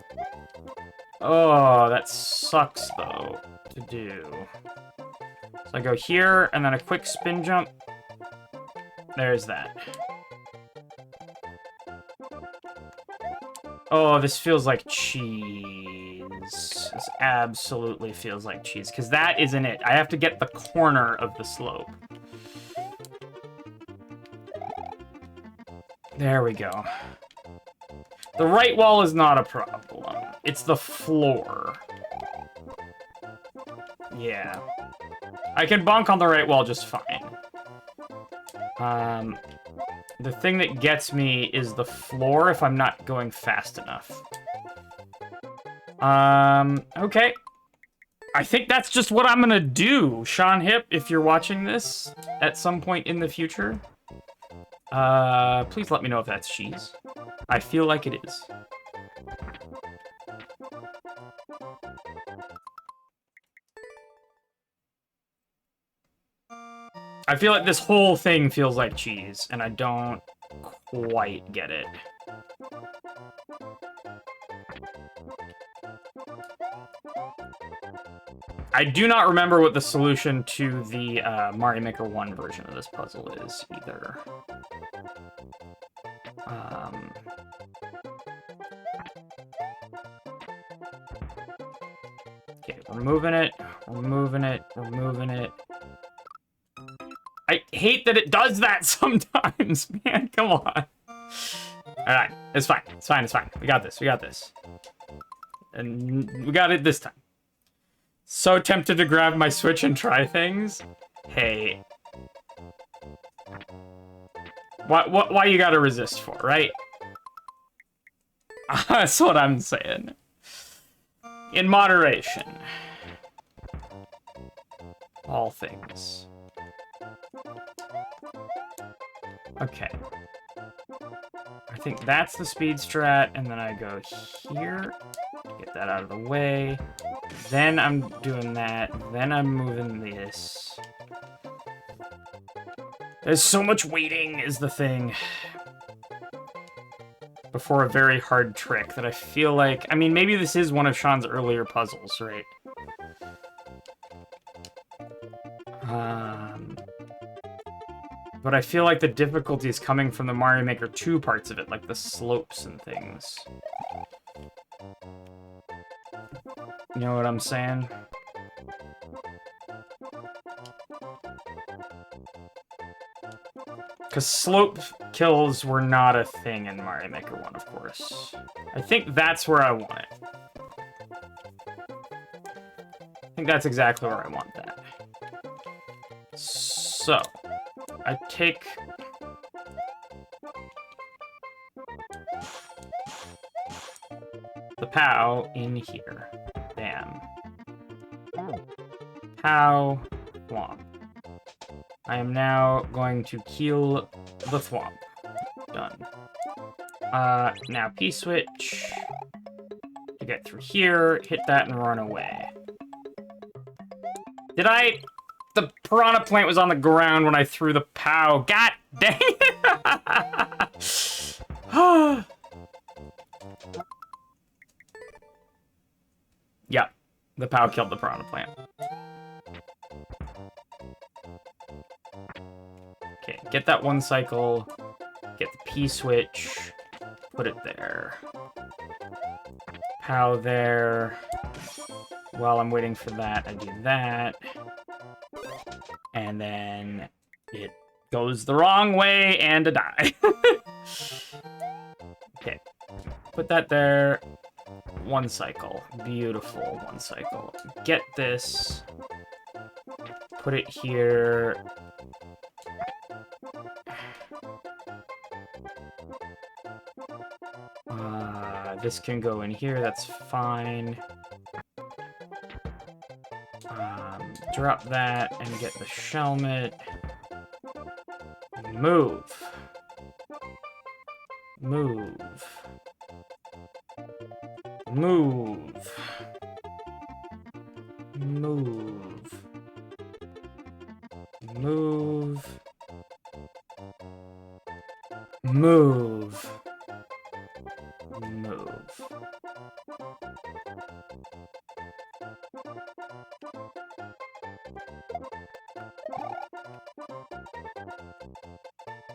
Oh, that sucks, though, to do. So I go here, and then a quick spin jump. There's that. Oh, this feels like cheese. This absolutely feels like cheese, because that isn't it. I have to get the corner of the slope. There we go. The right wall is not a problem. It's the floor. Yeah. I can bonk on the right wall just fine. The thing that gets me is the floor if I'm not going fast enough. Okay. I think that's just what I'm gonna do. Sean Hip, if you're watching this at some point in the future, please let me know if that's cheese. I feel like it is. I feel like this whole thing feels like cheese, and I don't quite get it. I do not remember what the solution to the Mario Maker 1 version of this puzzle is, either. Okay, we're moving it, we're moving it, we're moving it. I hate that it does that sometimes, man, come on. Alright, it's fine, it's fine, it's fine. We got this, we got this. And we got it this time. So tempted to grab my Switch and try things. Hey. Why you gotta resist for, right? That's what I'm saying. In moderation. All things. Okay. I think that's the speed strat, and then I go here. Get that out of the way. Then I'm doing that. Then I'm moving this. There's so much waiting is the thing. Before a very hard trick that I feel like... I mean, maybe this is one of Sean's earlier puzzles, right? But I feel like the difficulty is coming from the Mario Maker 2 parts of it, like the slopes and things. You know what I'm saying? Because slope kills were not a thing in Mario Maker 1, of course. I think that's where I want it. I think that's exactly where I want that. So, I take... the POW in here. Bam. POW, thwomp. I am now going to kill the thwomp. Done. Now P-switch. To get through here, hit that and run away. Did I... The piranha plant was on the ground when I threw the POW. God dang it! Yep. The POW killed the piranha plant. Okay, get that one cycle. Get the P-switch. Put it there. POW there. While I'm waiting for that, I do that. And then it goes the wrong way and I die. Okay. Put that there. One cycle. Beautiful. One cycle. Get this. Put it here. This can go in here. That's fine. Drop that and get the shelmet. Move. Move. Move. Move. Move. Move. Move.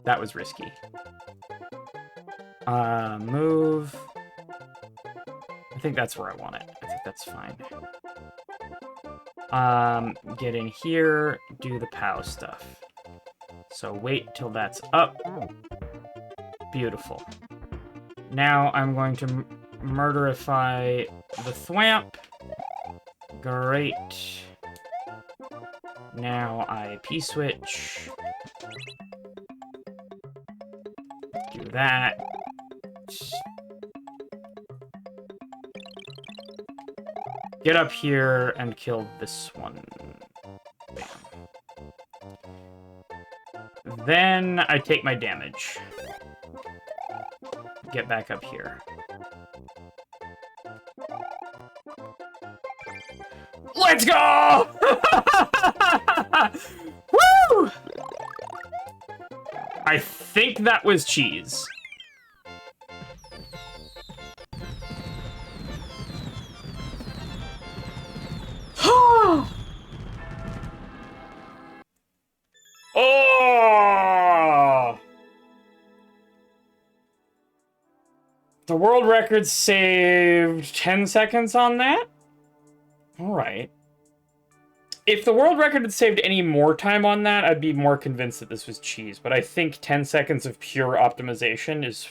That was risky. Move. I think that's where I want it. I think that's fine. Get in here, do the POW stuff. So wait till that's up. Beautiful. Now I'm going to murderify the thwamp. Great. Now I P-switch. Do that. Get up here and kill this one. Bam. Then I take my damage. Get back up here. Let's go! Woo! I think that was cheese. Oh! The world record saved 10 seconds on that? Alright. If the world record had saved any more time on that, I'd be more convinced that this was cheese. But I think 10 seconds of pure optimization is,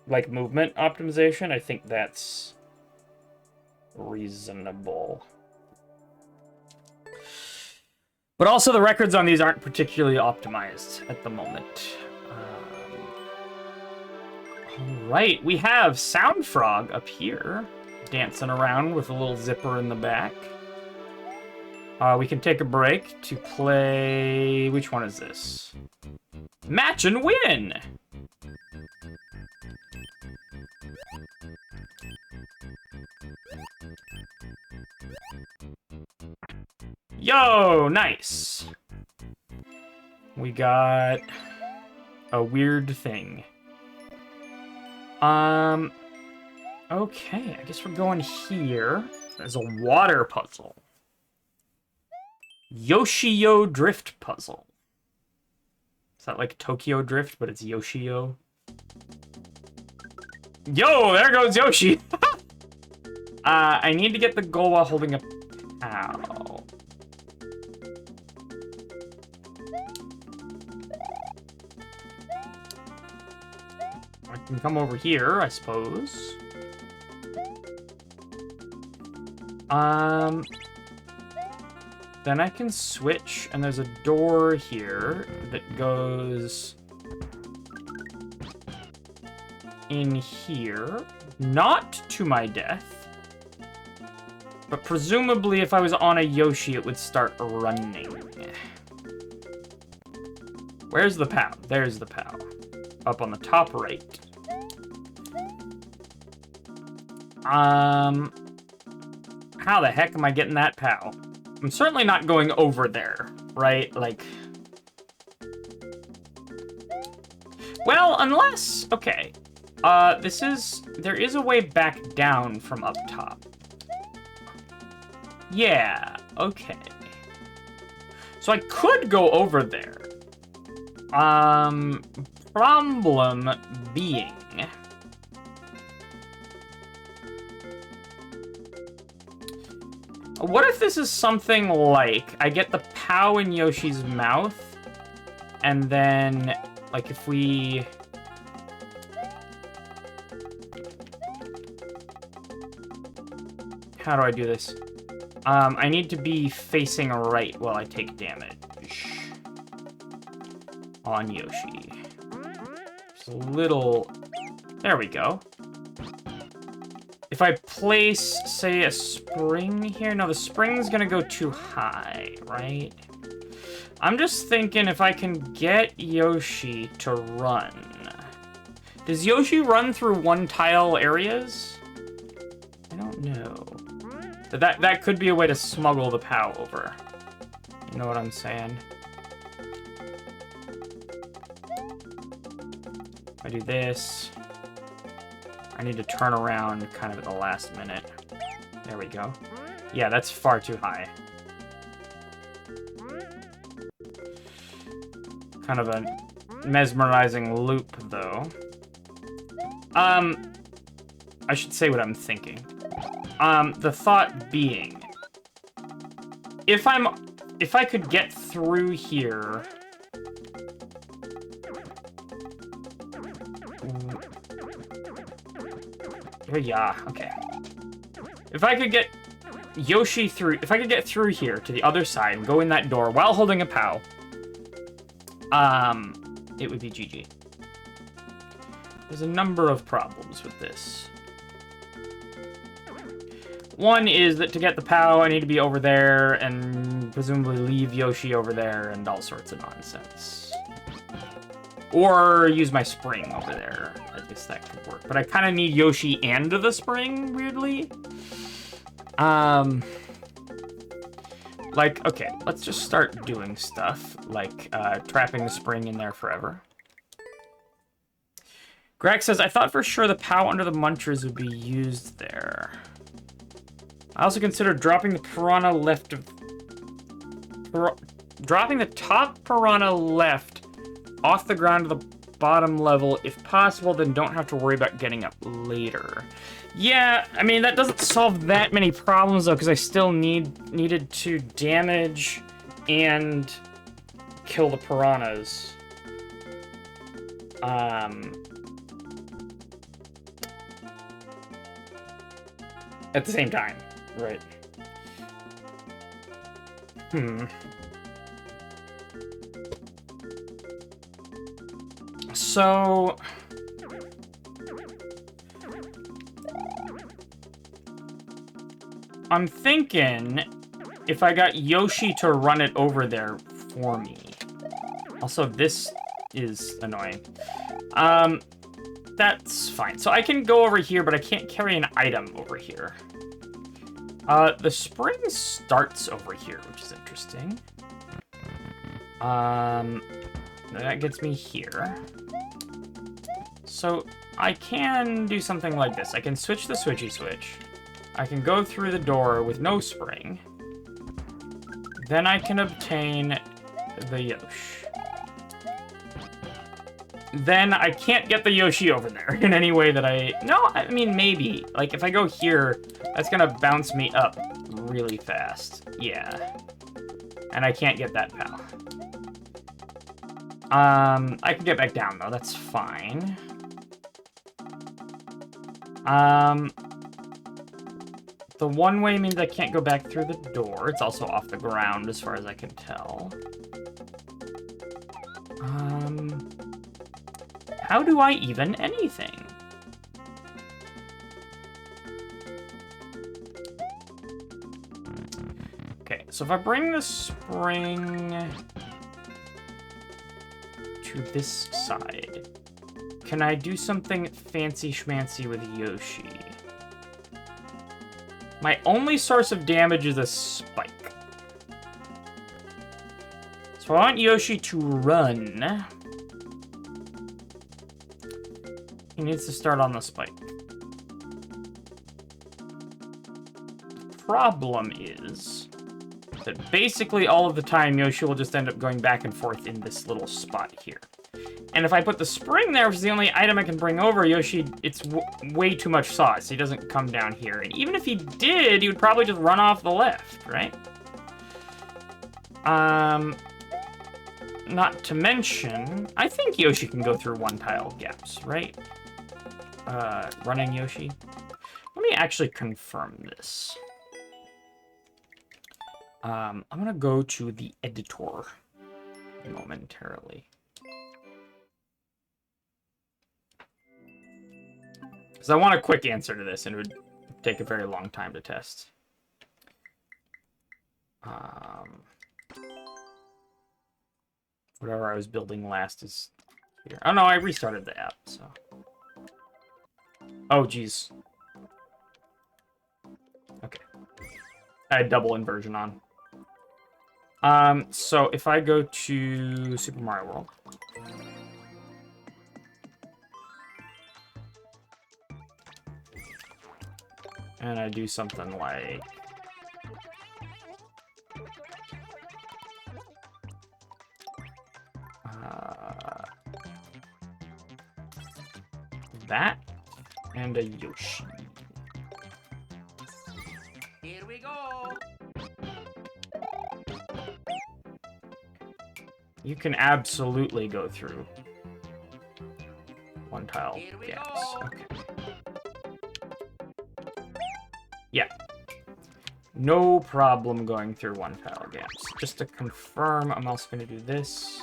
like movement optimization. I think that's reasonable. But also the records on these aren't particularly optimized at the moment. Alright, we have Soundfrog up here, dancing around with a little zipper in the back. We can take a break to play... Which one is this? Match and Win! Yo, nice! We got a weird thing. Okay, I guess we're going here. There's a water puzzle. Yoshi-Yo Drift puzzle. Is that like Tokyo Drift, but it's Yoshi-Yo? Yo, there goes Yoshi! I need to get the goal while holding a POW. I can come over here, I suppose. Then I can switch, and there's a door here that goes in here. Not to my death. But presumably if I was on a Yoshi, it would start running. Where's the POW? There's the POW. Up on the top right. How the heck am I getting that POW? I'm certainly not going over there, right? Like... Well, unless... Okay. There is a way back down from up top. Yeah, okay. So I could go over there. Problem being... What if this is something like, I get the POW in Yoshi's mouth, and then, like, if we... How do I do this? I need to be facing right while I take damage. On Yoshi. Just a little... There we go. If I place, say, a spring here... No, the spring's gonna go too high, right? I'm just thinking if I can get Yoshi to run. Does Yoshi run through one-tile areas? I don't know. That could be a way to smuggle the POW over. You know what I'm saying? If I do this... I need to turn around kind of at the last minute. There we go. Yeah, that's far too high. Kind of a mesmerizing loop, though. I should say what I'm thinking. The thought being... If I could get through here... Yeah, okay. If I could get Yoshi through... If I could get through here to the other side and go in that door while holding a POW, it would be GG. There's a number of problems with this. One is that to get the POW, I need to be over there and presumably leave Yoshi over there and all sorts of nonsense. Or use my spring over there. I guess that could work. But I kind of need Yoshi and the spring, weirdly. Like, okay, let's just start doing stuff, like trapping the spring in there forever. Greg says, I thought for sure the POW under the munchers would be used there. I also considered dropping the piranha left of... dropping the top piranha left off the ground to the bottom level. If possible, then don't have to worry about getting up later. Yeah, I mean, that doesn't solve that many problems, though, because I still needed to damage and kill the piranhas. At the same time, right? So... I'm thinking if I got Yoshi to run it over there for me. Also, this is annoying. That's fine. So I can go over here, but I can't carry an item over here. The spring starts over here, which is interesting. That gets me here. So I can do something like this. I can switch the switchy switch. I can go through the door with no spring. Then I can obtain the Yoshi. Then I can't get the Yoshi over there in any way that I... No, I mean, maybe. Like, if I go here, that's gonna bounce me up really fast. Yeah. And I can't get that POW. I can get back down, though. That's fine. The one way means I can't go back through the door. It's also off the ground, as far as I can tell. How do I even anything? Okay, so if I bring the spring to this side, can I do something fancy schmancy with Yoshi? My only source of damage is a spike. So I want Yoshi to run. He needs to start on the spike. Problem is that basically all of the time Yoshi will just end up going back and forth in this little spot here. And if I put the spring there, which is the only item I can bring over, Yoshi, it's way too much sauce. He doesn't come down here. And even if he did, he would probably just run off the left, right? Not to mention, I think Yoshi can go through one-tile gaps, right? Running Yoshi. Let me actually confirm this. I'm gonna go to the editor momentarily. Because I want a quick answer to this, and it would take a very long time to test. Whatever I was building last is here. Oh no, I restarted the app, so... Oh, geez. Okay. I had double inversion on. So if I go to Super Mario World... and I do something like... that, and a Yoshi. Here we go! You can absolutely go through one-tile gaps. Okay. Yeah. No problem going through one-tile gaps. Just to confirm, I'm also going to do this.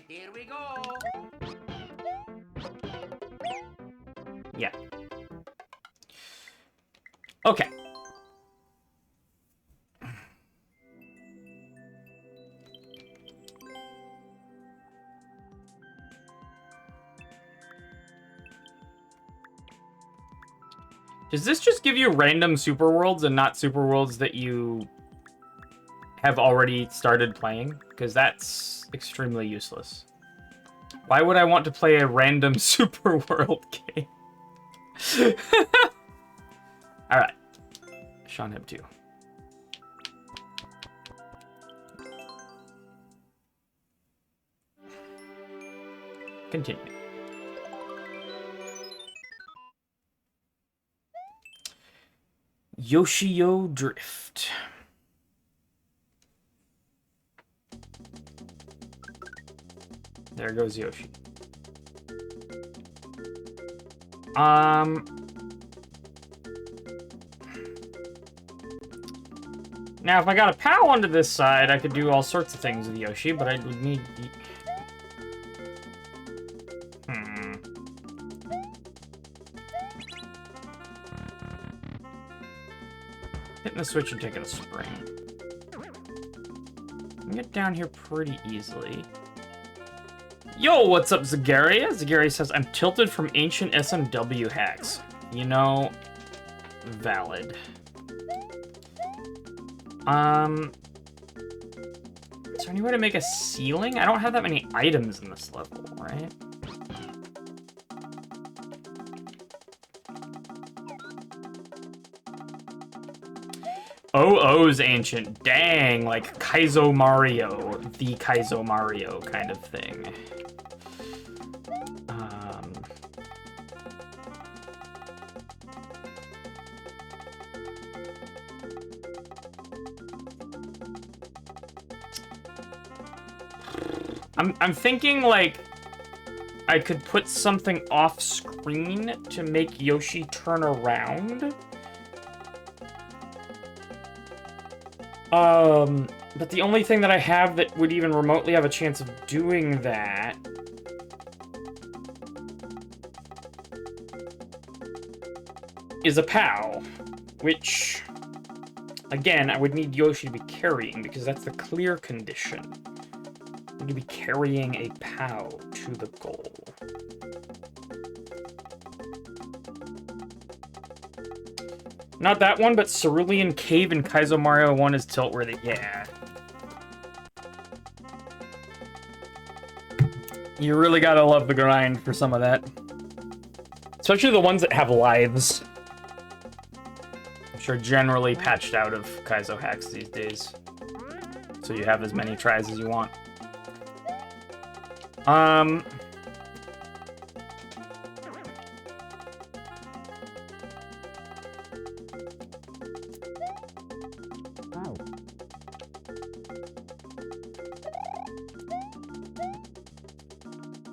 Here we go! Yeah. Okay. Does this just give you random super worlds and not super worlds that you have already started playing? Because that's extremely useless. Why would I want to play a random super world game? Alright. seanhip2. Continue. Yoshio Drift. There goes Yoshi. Now, if I got a POW onto this side, I could do all sorts of things with Yoshi, but I would need... Hitting the switch and taking a spring. I can get down here pretty easily. Yo, what's up, Zagaria? Zagaria says, I'm tilted from ancient SMW hacks. You know, valid. Is there any way to make a ceiling? I don't have that many items in this level, right? OO's ancient. Dang, like Kaizo Mario. The Kaizo Mario kind of thing. I'm thinking, like, I could put something off screen to make Yoshi turn around. But the only thing that I have that would even remotely have a chance of doing that is a POW, which, again, I would need Yoshi to be carrying, because that's the clear condition. I need to be carrying a POW to the goal. Not that one, but Cerulean Cave in Kaizo Mario 1 is tilt-worthy. Yeah. You really gotta love the grind for some of that. Especially the ones that have lives. Which are generally patched out of Kaizo hacks these days. So you have as many tries as you want.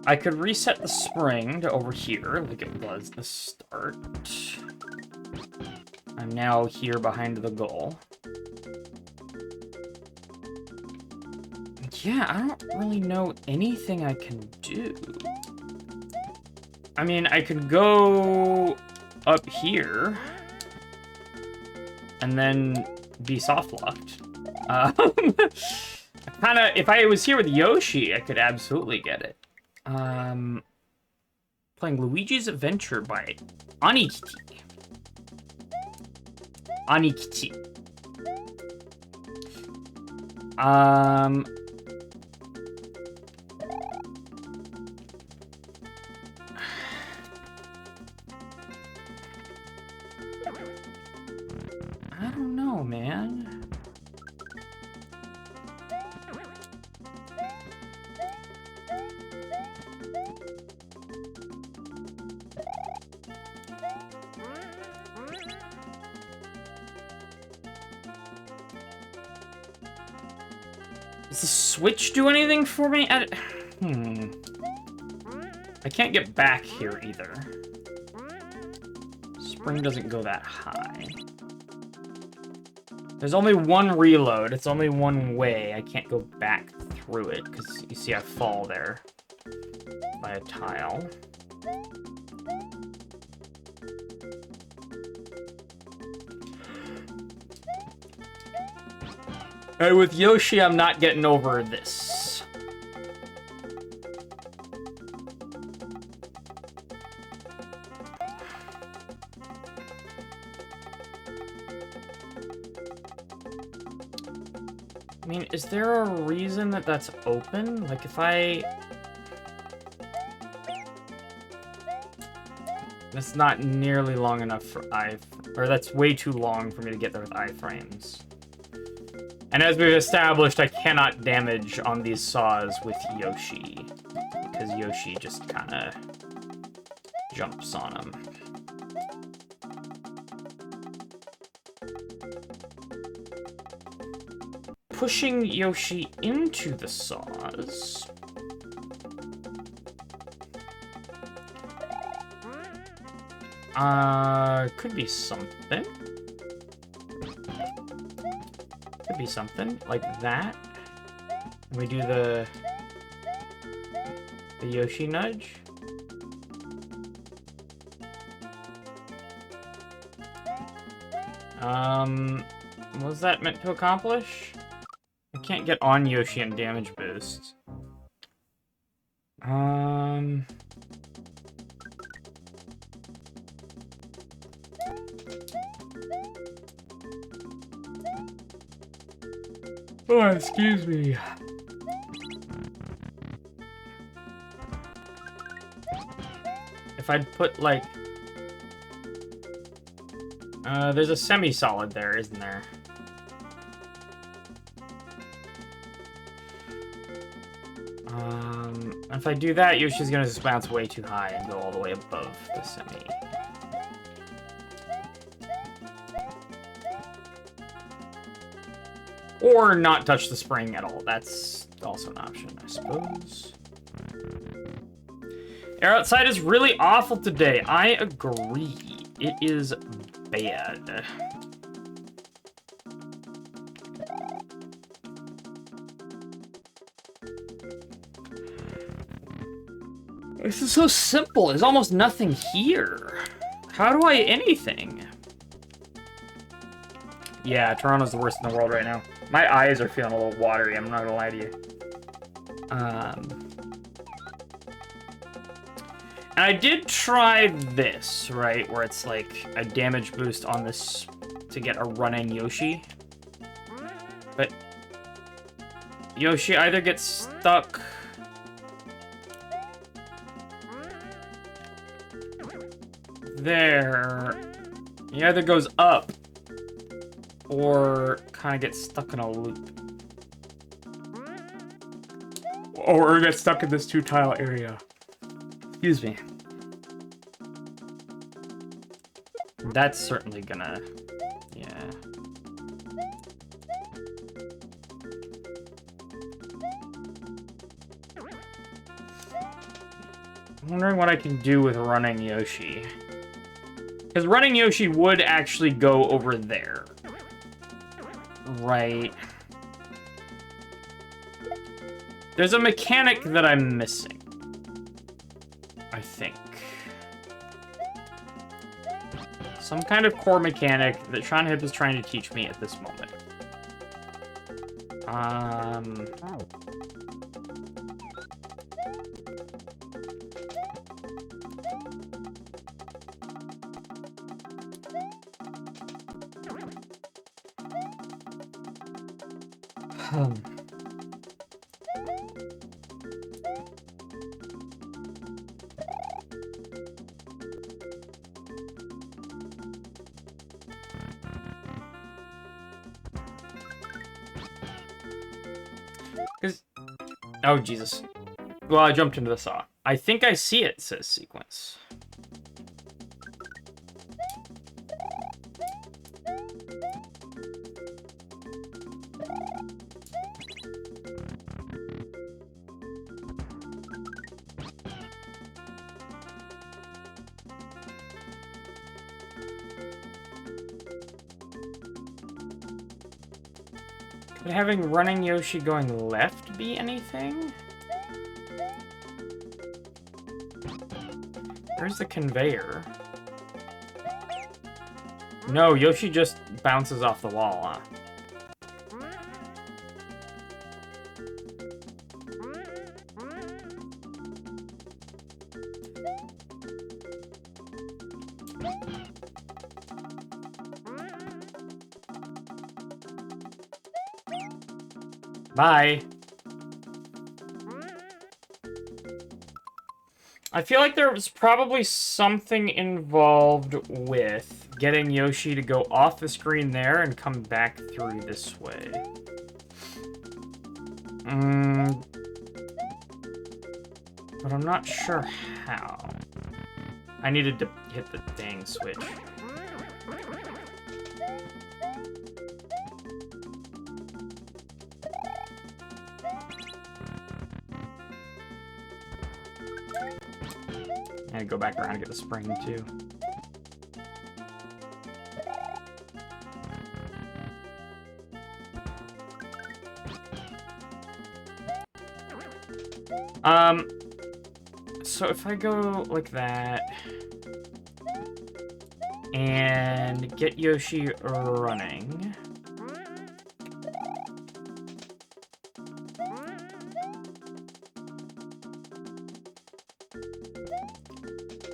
I could reset the spring to over here, like it was the start. I'm now here behind the goal. Yeah, I don't really know anything I can do. I mean, I could go up here and then be soft-locked. Kinda, if I was here with Yoshi, I could absolutely get it. Playing Luigi's Adventure by Anikichi. Anikichi. I don't know, man. Does the Switch do anything for me? I can't get back here either. Spring doesn't go that high. There's only one reload. It's only one way. I can't go back through it, because you see I fall there by a tile. Alright, with Yoshi, I'm not getting over this. I mean, is there a reason that that's open? Like, if I... That's not nearly long enough for or that's way too long for me to get there with iframes. And as we've established, I cannot damage on these saws with Yoshi, because Yoshi just kind of jumps on them. Pushing Yoshi into the saws... could be something. Could be something like that. We do the Yoshi nudge. What was that meant to accomplish? I can't get on Yoshi and damage boost. Oh, excuse me. If I'd put, like... there's a semi-solid there, isn't there? If I do that, Yoshi's gonna just bounce way too high and go all the way above the semi. Or not touch the spring at all. That's also an option, I suppose. Air outside is really awful today. I agree. It is bad. This is so simple. There's almost nothing here. How do I anything? Yeah, Toronto's the worst in the world right now. My eyes are feeling a little watery, I'm not gonna lie to you. And I did try this, right? Where it's like a damage boost on this to get a running Yoshi. But Yoshi either gets stuck... there. He either goes up or kind of gets stuck in a loop. Or gets stuck in this two-tile area. Excuse me. That's certainly gonna... yeah. I'm wondering what I can do with running Yoshi. Because running Yoshi would actually go over there. Right. There's a mechanic that I'm missing. I think. Some kind of core mechanic that seanhip is trying to teach me at this moment. Oh, Jesus. Well, I jumped into the saw. I think I see it, says sequence. Could having running Yoshi going left be anything? Where's the conveyor? No, Yoshi just bounces off the wall, huh? Bye. I feel like there was probably something involved with getting Yoshi to go off the screen there and come back through this way. But I'm not sure how. I needed to hit the dang switch. And go back around and get the spring too. So if I go like that and get Yoshi running.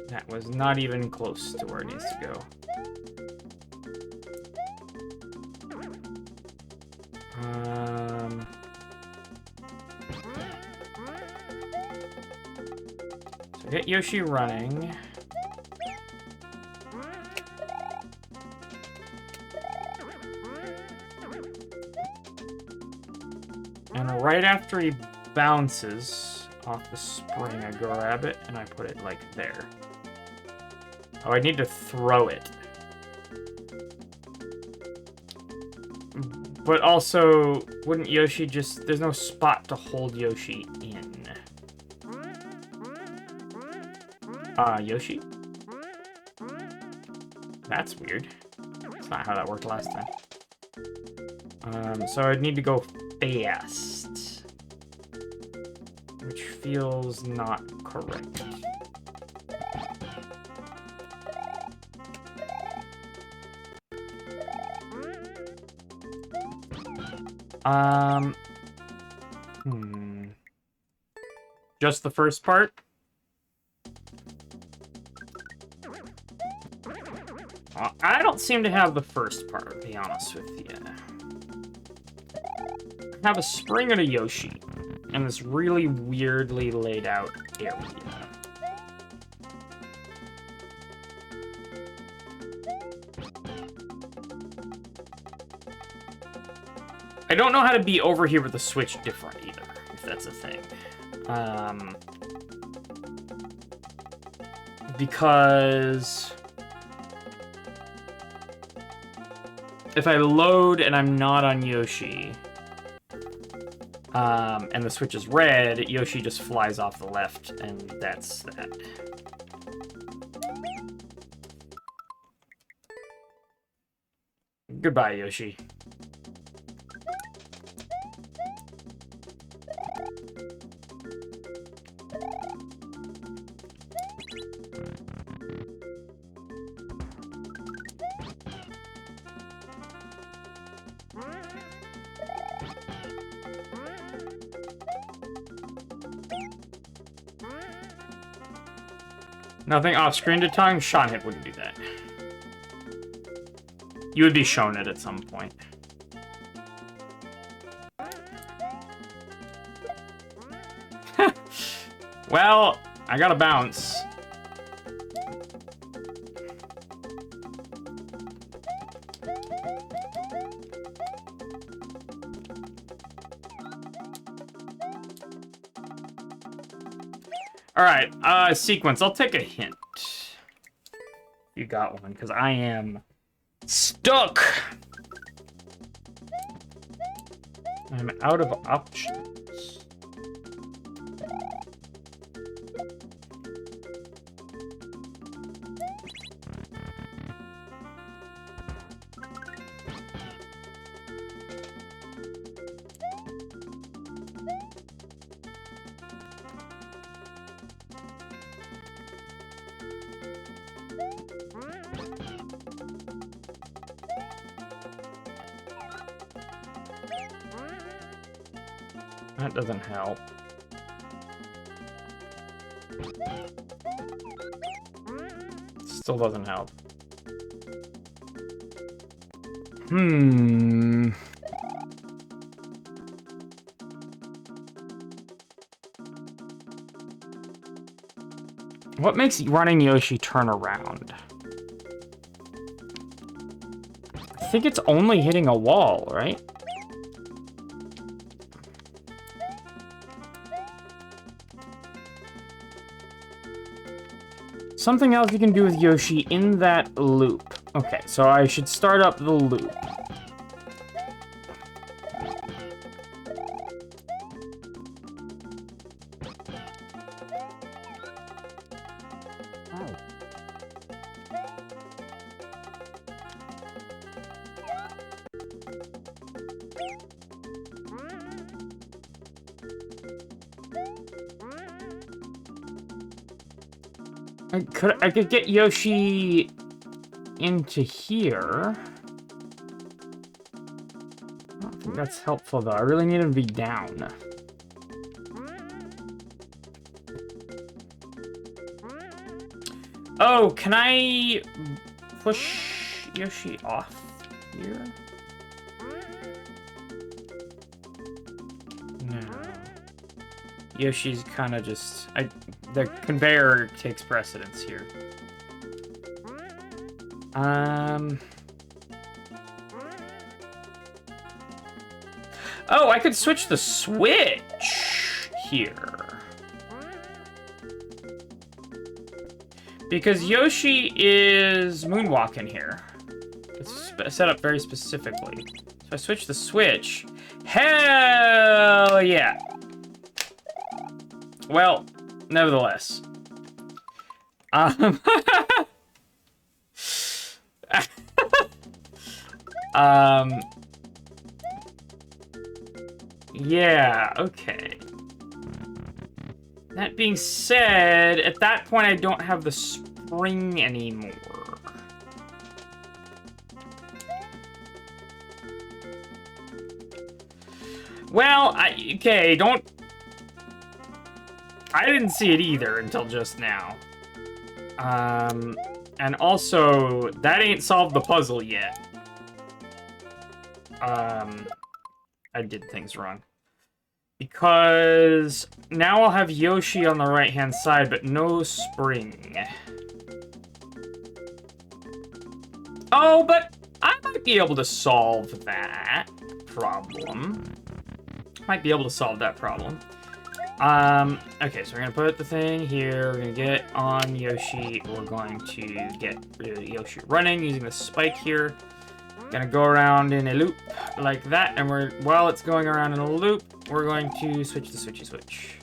That was not even close to where it needs to go. So get Yoshi running. And right after he bounces off the spring, I grab it and I put it like there. Oh, I need to throw it. But also, wouldn't Yoshi just... There's no spot to hold Yoshi in. Yoshi? That's weird. That's not how that worked last time. So I'd need to go fast. Which feels not correct. Just the first part? I don't seem to have the first part, to be honest with you. I have a spring and a Yoshi, in this really weirdly laid out area. I don't know how to be over here with the Switch different either, if that's a thing. Because if I load and I'm not on Yoshi, and the Switch is red, Yoshi just flies off the left, and that's that. Goodbye, Yoshi. Nothing off-screen to time? seanhip wouldn't do that. You would be shown it at some point. Well, I gotta bounce. Alright, sequence. I'll take a hint. You got one, because I am stuck. I'm out of options. That doesn't help. Still doesn't help. What makes running Yoshi turn around? I think it's only hitting a wall, right? Something else you can do with Yoshi in that loop. Okay, so I should start up the loop. I could get Yoshi into here. I don't think that's helpful though. I really need him to be down. Oh, can I push Yoshi off here? No. Yoshi's kind of just... the conveyor takes precedence here. Oh, I could switch the switch here. Because Yoshi is moonwalking here. It's set up very specifically. So I switch the switch. Hell yeah! Well, nevertheless. Yeah, okay. That being said, at that point I don't have the spring anymore. Well, okay, don't... I didn't see it either until just now. And also, that ain't solved the puzzle yet. I did things wrong. Because now I'll have Yoshi on the right-hand side, but no spring. Oh, but I might be able to solve that problem. Might be able to solve that problem. Okay, so we're gonna put the thing here, we're gonna get on Yoshi, we're going to get Yoshi running using the spike here. Gonna go around in a loop like that, and while it's going around in a loop, we're going to switch the switchy switch.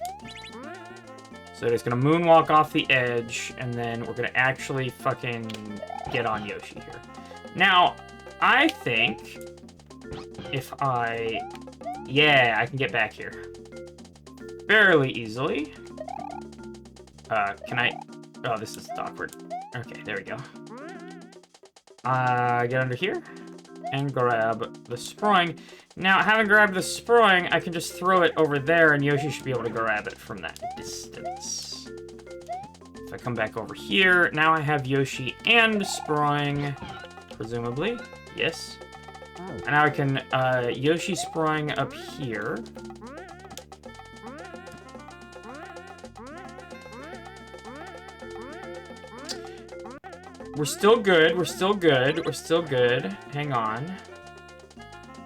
So it's gonna moonwalk off the edge, and then we're gonna actually fucking get on Yoshi here. Now, I think if yeah, I can get back here fairly easily. Can I? Oh, this is awkward. Okay, there we go. Get under here and grab the spring. Now, having grabbed the spring, I can just throw it over there, and Yoshi should be able to grab it from that distance. If I come back over here, now I have Yoshi and spring, presumably. Yes. And now I can Yoshi spring up here. We're still good, we're still good, we're still good. Hang on.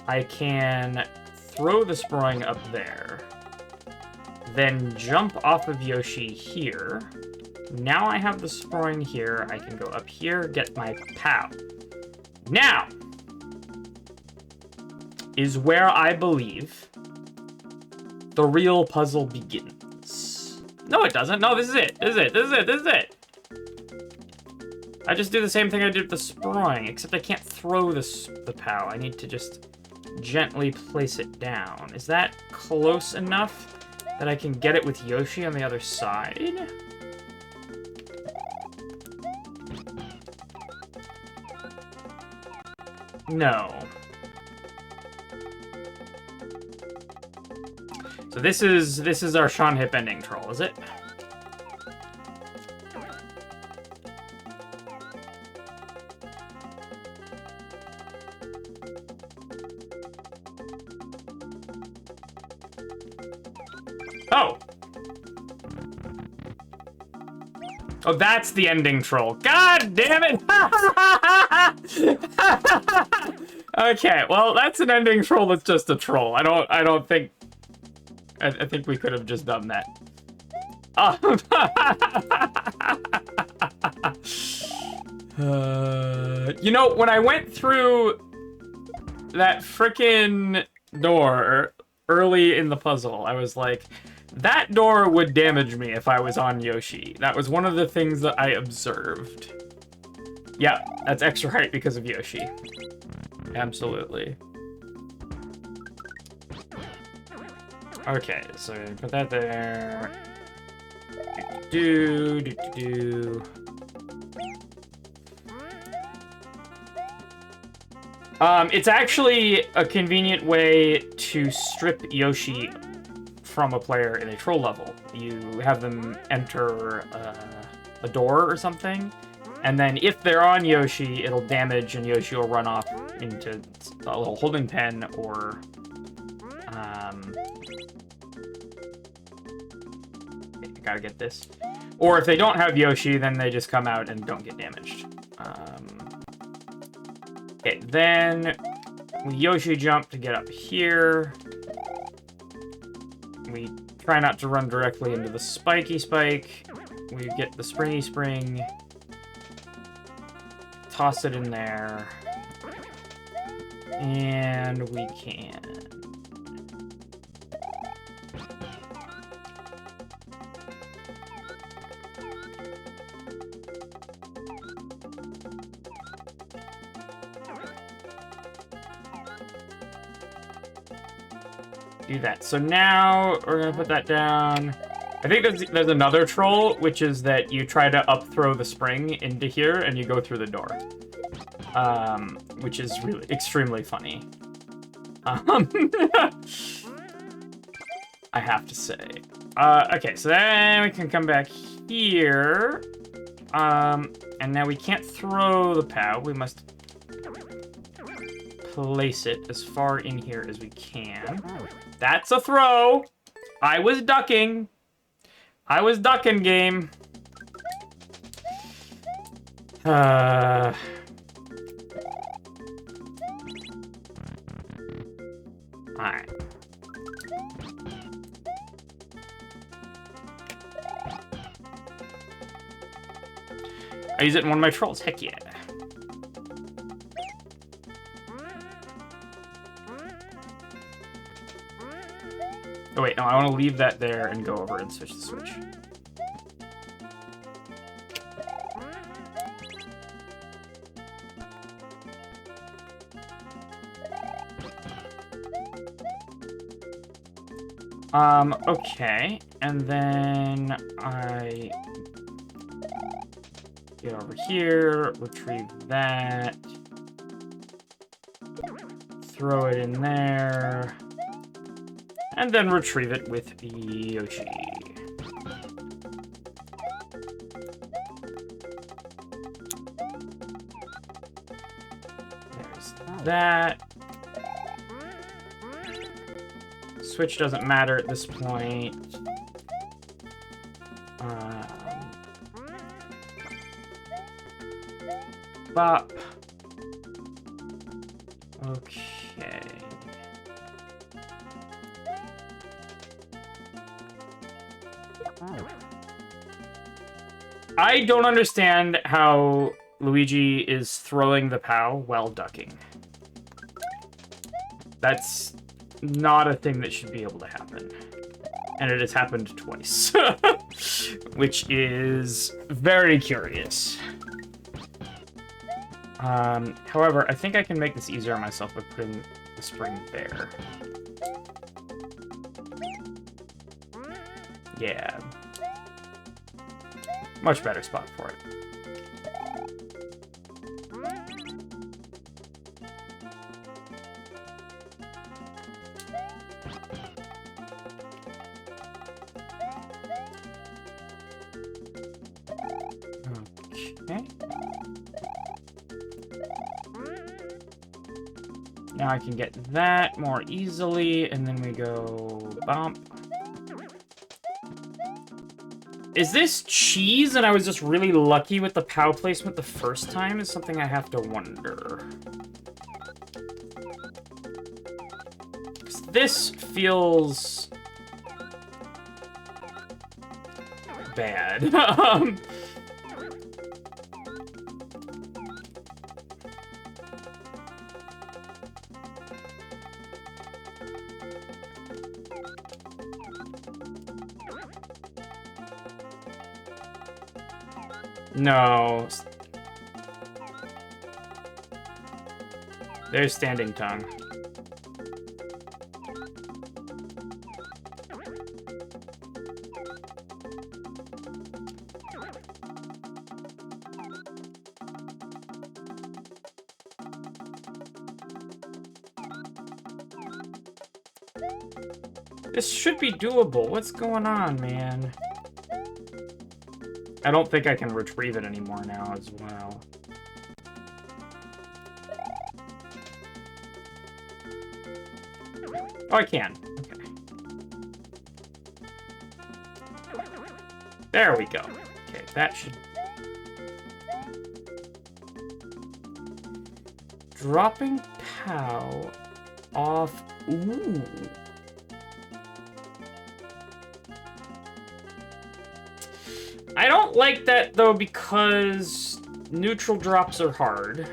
I can throw the spring up there. Then jump off of Yoshi here. Now I have the spring here. I can go up here, get my POW. Now is where I believe the real puzzle begins. No, it doesn't. No, this is it. This is it. This is it. This is it. I just do the same thing I did with the spring, except I can't throw the POW. I need to just gently place it down. Is that close enough that I can get it with Yoshi on the other side? No. So this is our seanhip ending troll, is it? Oh! Oh, that's the ending troll. God damn it! Okay, well, that's an ending troll that's just a troll. I don't think... I think we could have just done that. You know, when I went through that frickin' door early in the puzzle, I was like, that door would damage me if I was on Yoshi. That was one of the things that I observed. Yeah, that's extra height because of Yoshi. Absolutely. Okay, so put that there. Do. It's actually a convenient way to strip Yoshi from a player in a troll level. You have them enter a door or something, and then if they're on Yoshi, it'll damage and Yoshi will run off into a little holding pen or... gotta get this. Or if they don't have Yoshi, then they just come out and don't get damaged. Okay, then we Yoshi jump to get up here. We try not to run directly into the spiky spike. We get the springy spring. Toss it in there. And we can. Do that. So now we're gonna put that down. I think there's another troll, which is that you try to up throw the spring into here and you go through the door, which is really extremely funny. I have to say. Okay, so then we can come back here, and now we can't throw the POW. We must place it as far in here as we can. That's a throw. I was ducking. I was ducking, game. Alright. I use it in one of my trolls. Heck yeah. Oh wait, no, I want to leave that there and go over and switch the switch. Okay, and then I get over here, retrieve that, throw it in there, and then retrieve it with the Yoshi. There's that. Switch doesn't matter at this point. Bop. Okay. I don't understand how Luigi is throwing the POW while ducking. That's not a thing that should be able to happen. And it has happened twice. Which is very curious. However, I think I can make this easier on myself by putting the spring there. Yeah. Much better spot for it. Okay. Now I can get that more easily, and then we go bump. Is this cheese and I was just really lucky with the POW placement the first time is something I have to wonder. 'Cause this feels bad. No. There's standing tongue. This should be doable. What's going on, man? I don't think I can retrieve it anymore now as well. Oh, I can. Okay. There we go. Okay, that should... Dropping POW off... Ooh. I don't like that, though, because neutral drops are hard.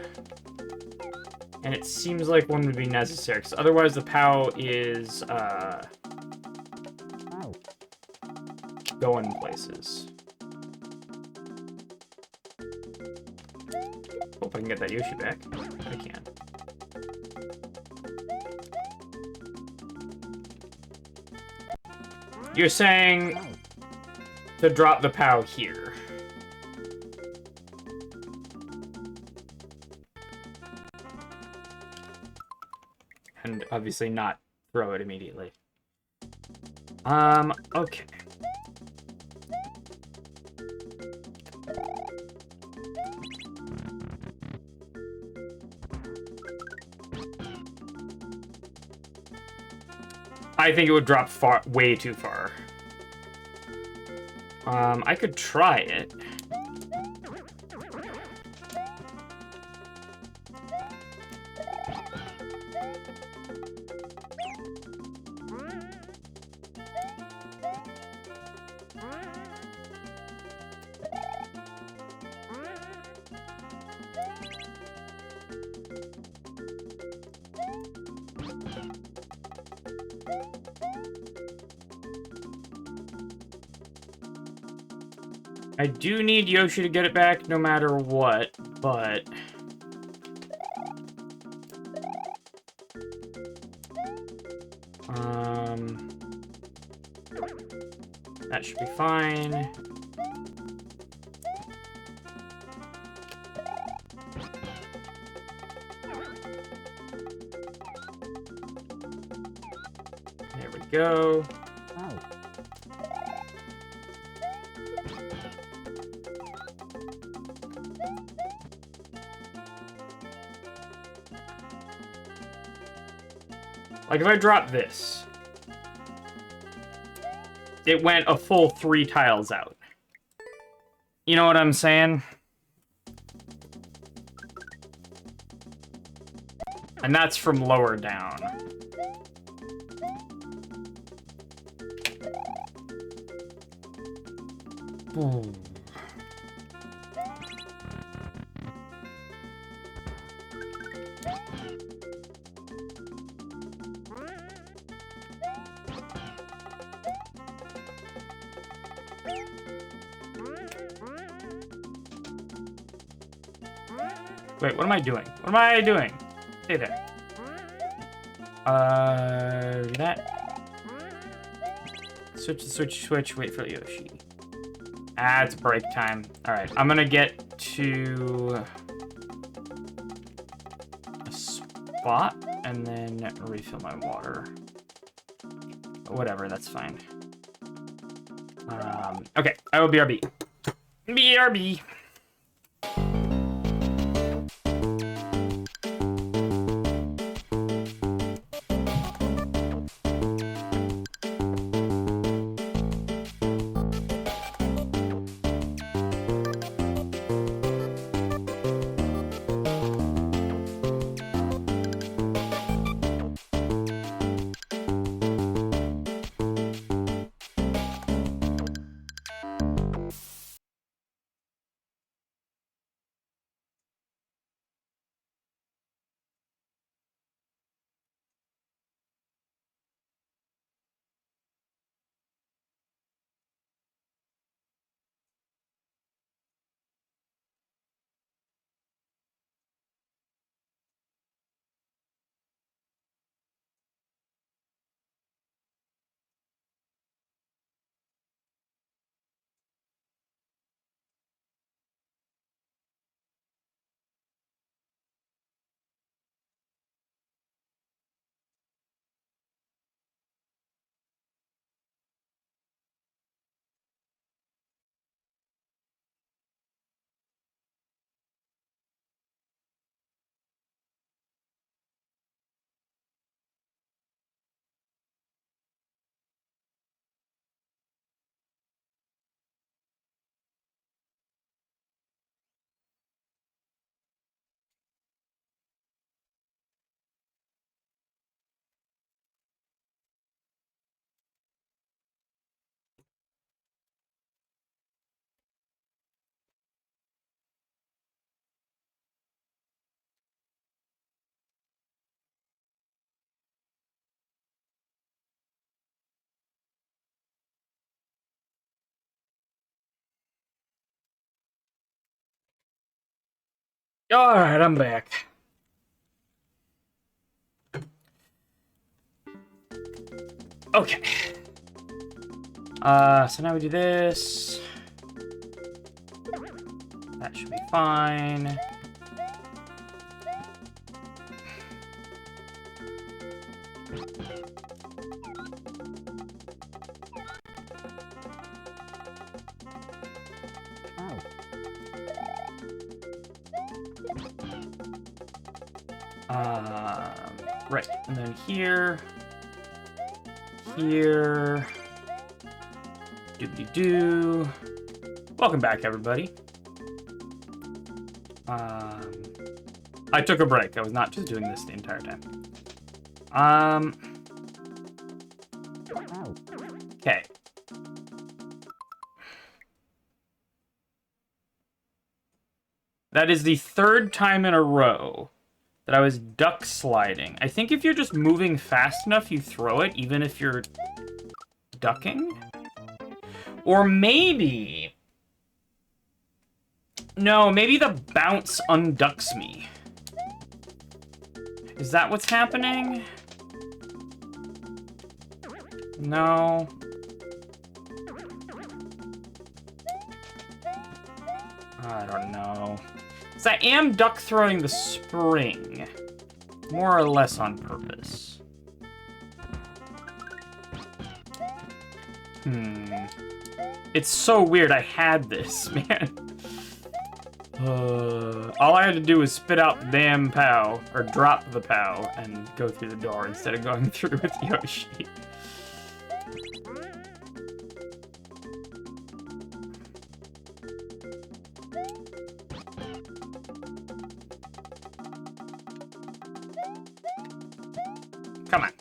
And it seems like one would be necessary, because otherwise the POW is, going places. Hope I can get that Yoshi back. I can. You're saying... to drop the POW here. And obviously not throw it immediately. Okay. I think it would drop far, way too far. I could try it. I do need Yoshi to get it back no matter what, but... that should be fine. There we go. Like, if I drop this, it went a full 3 tiles out. You know what I'm saying? And that's from lower down. Ooh. Wait, what am I doing? What am I doing? Stay there. That. Switch, wait for Yoshi. Ah, it's break time. Alright, I'm gonna get to a spot and then refill my water. Whatever, that's fine. Okay, I will BRB. BRB. All right, I'm back. Okay. So now we do this. That should be fine. Right, and then here, doobly-doo. Welcome back, everybody. I took a break. I was not just doing this the entire time. Okay. That is the third time in a row that I was duck sliding. I think if you're just moving fast enough, you throw it, even if you're ducking. Or maybe... No, maybe the bounce unducks me. Is that what's happening? No. I don't know. So I am duck throwing the spring. More or less on purpose. It's so weird I had this, man. All I had to do was spit out the damn POW, or drop the POW, and go through the door instead of going through with Yoshi. Come on.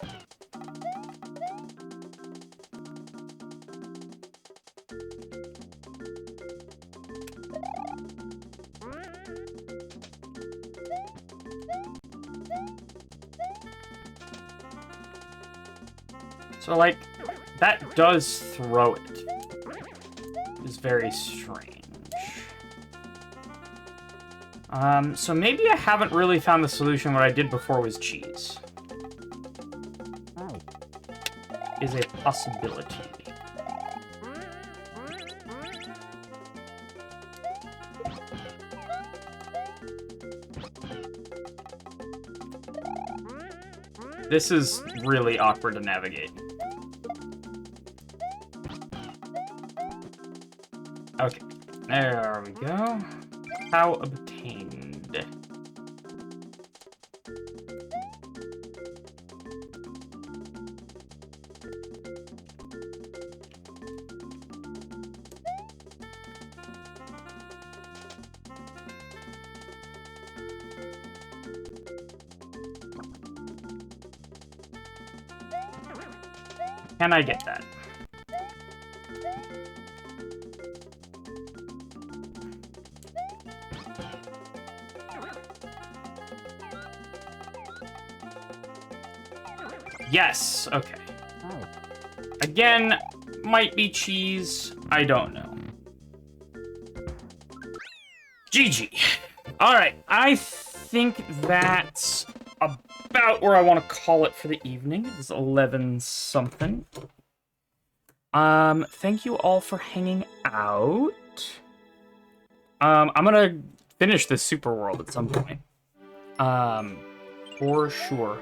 So, like, that does throw it. It's very strange. So maybe I haven't really found the solution. What I did before was cheese. Is a possibility. This is really awkward to navigate. Okay, there we go. How obtained? Can I get that? Yes, okay. Again, might be cheese. I don't know. GG. Alright, I think that's about where I want to call it for the evening. It's 11-something. Thank you all for hanging out. I'm gonna finish this super world at some point. For sure.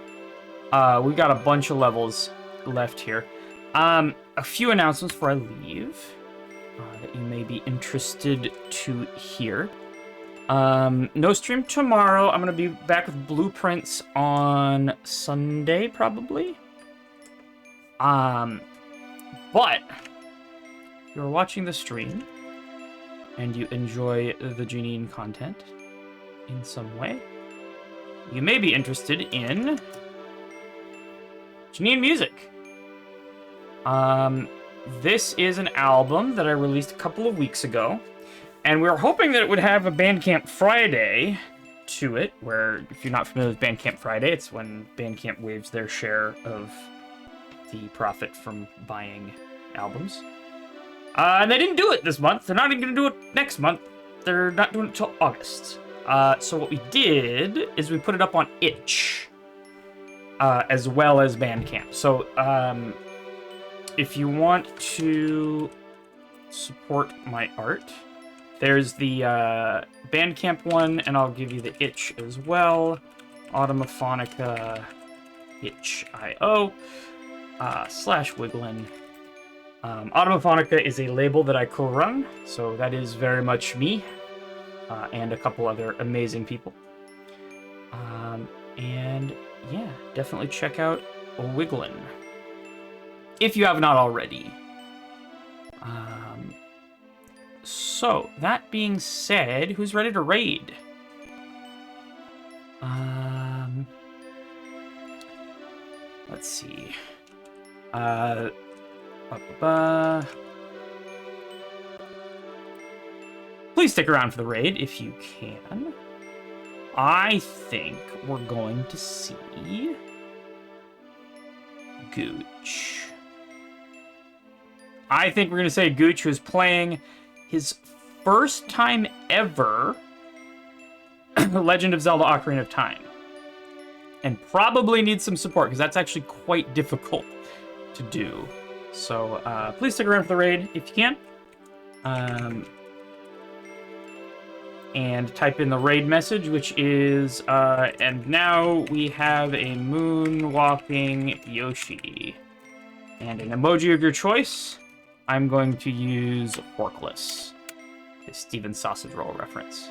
We've got a bunch of levels left here. A few announcements before I leave that you may be interested to hear. No stream tomorrow. I'm gonna be back with blueprints on Sunday, probably. But if you're watching the stream and you enjoy the Janine content in some way, you may be interested in Janine music. This is an album that I released a couple of weeks ago, and we were hoping that it would have a Bandcamp Friday to it, where, if you're not familiar with Bandcamp Friday, it's when Bandcamp waives their share of the profit from buying albums. And they didn't do it this month. They're not even going to do it next month. They're not doing it until August. So what we did is we put it up on itch, as well as Bandcamp. So if you want to support my art, there's the Bandcamp one, and I'll give you the itch as well. Automophonica itch.io /Wiglin. Automophonica is a label that I co-run, so that is very much me and a couple other amazing people. And yeah, definitely check out Wiglin if you have not already. So, that being said, who's ready to raid? Let's see. Please stick around for the raid if you can. I think we're going to see Gooch. I think we're going to say Gooch, who's playing his first time ever Legend of Zelda Ocarina of Time. And probably needs some support, because that's actually quite difficult to do. So please stick around for the raid if you can. And type in the raid message, which is, and now we have a moonwalking Yoshi. And an emoji of your choice. I'm going to use forkless. The Steven Sausage Roll reference.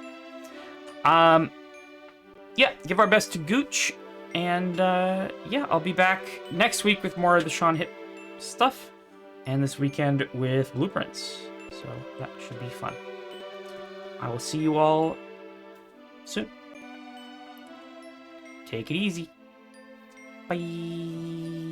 Yeah, give our best to Gooch. And, yeah, I'll be back next week with more of the Sean Hip stuff. And this weekend with Blueprints. So that should be fun. I will see you all soon. Take it easy. Bye.